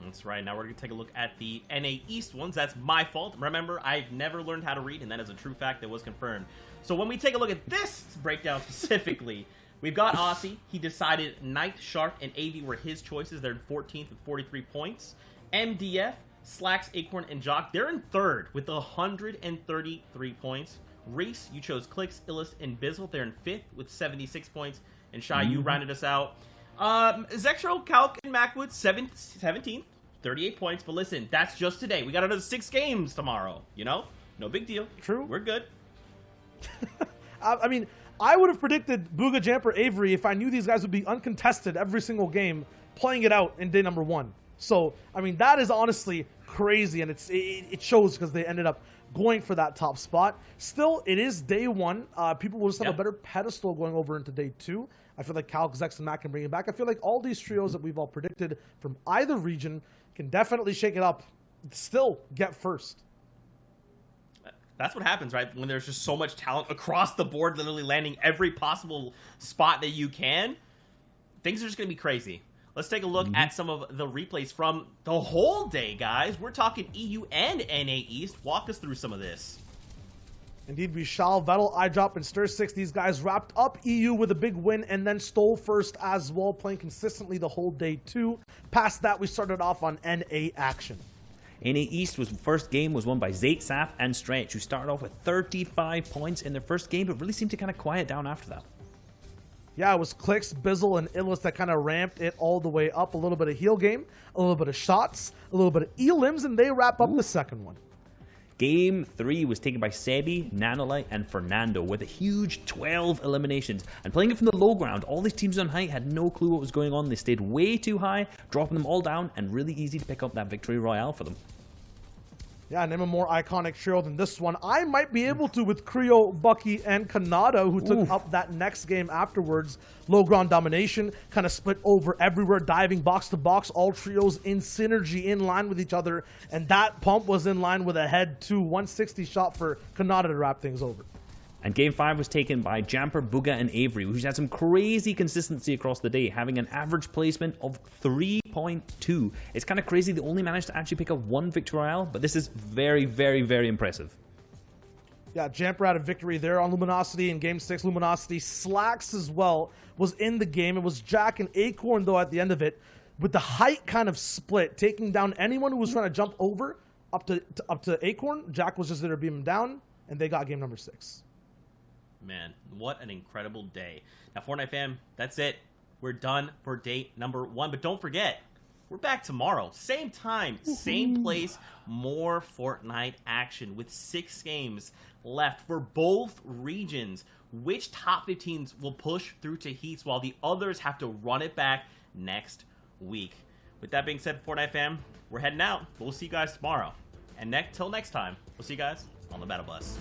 That's right. Now we're going to take a look at the NA East ones. That's my fault. Remember, I've never learned how to read, and that is a true fact that was confirmed. So when we take a look at this breakdown specifically, we've got Aussie. He decided Knight, Shark, and AV were his choices. They're in 14th with 43 points. MDF, Slacks, Acorn, and Jock, they're in third with 133 points. Reese, you chose Clicks, Illust, and Bizzle. They're in 5th with 76 points. And Shy, you rounded us out. Zexro, Calc, and Macwood, 17th, 38 points. But listen, that's just today. We got another 6 games tomorrow, you know? No big deal. True. We're good. I mean, I would have predicted Booga, Jamper, Avery if I knew these guys would be uncontested every single game, playing it out in day number 1. So, I mean, that is honestly crazy, and it shows because they ended up going for that top spot. Still, it is day 1. People will just have a better pedestal going over into day 2. I feel like Calc, Zex, and Mac can bring it back. I feel like all these trios that we've all predicted from either region can definitely shake it up, still get first. That's what happens, right? When there's just so much talent across the board, literally landing every possible spot that you can, things are just going to be crazy. Let's take a look at some of the replays from the whole day, guys. We're talking EU and NA East. Walk us through some of this. Indeed, we shall. Vettel, iDrop, and Stir6. These guys wrapped up EU with a big win and then stole first as well, playing consistently the whole day too. Past that, we started off on NA action. NA East first game was won by Zayt, Saf, and Stretch, who started off with 35 points in their first game, but really seemed to kind of quiet down after that. Yeah, it was Clicks, Bizzle, and Illus that kind of ramped it all the way up. A little bit of heal game, a little bit of shots, a little bit of elims, and they wrap up the second one. Game 3 was taken by Sebi, Nanolite, and Fernando with a huge 12 eliminations. And playing it from the low ground, all these teams on high had no clue what was going on. They stayed way too high, dropping them all down, and really easy to pick up that victory royale for them. Yeah, name a more iconic trio than this one. I might be able to with Creo, Bucky, and Kanata, who took up that next game afterwards. Low ground domination, kind of split over everywhere, diving box to box, all trios in synergy, in line with each other. And that pump was in line with a head to 160 shot for Kanata to wrap things over. And Game 5 was taken by Jamper, Booga, and Avery, who's had some crazy consistency across the day, having an average placement of 3.2. It's kind of crazy they only managed to actually pick up 1 victory royale, but this is very, very, very impressive. Yeah, Jamper had a victory there on Luminosity in Game 6. Luminosity Slacks as well was in the game. It was Jack and Acorn, though, at the end of it, with the height kind of split, taking down anyone who was trying to jump over up to Acorn. Jack was just there to beam him down, and they got game number 6. Man, what an incredible day. Now, Fortnite fam, that's it. We're done for day number 1. But don't forget, we're back tomorrow. Same time, same place, more Fortnite action with 6 games left for both regions. Which top 15s will push through to heats while the others have to run it back next week? With that being said, Fortnite fam, we're heading out. We'll see you guys tomorrow. And till next time, we'll see you guys on the Battle Bus.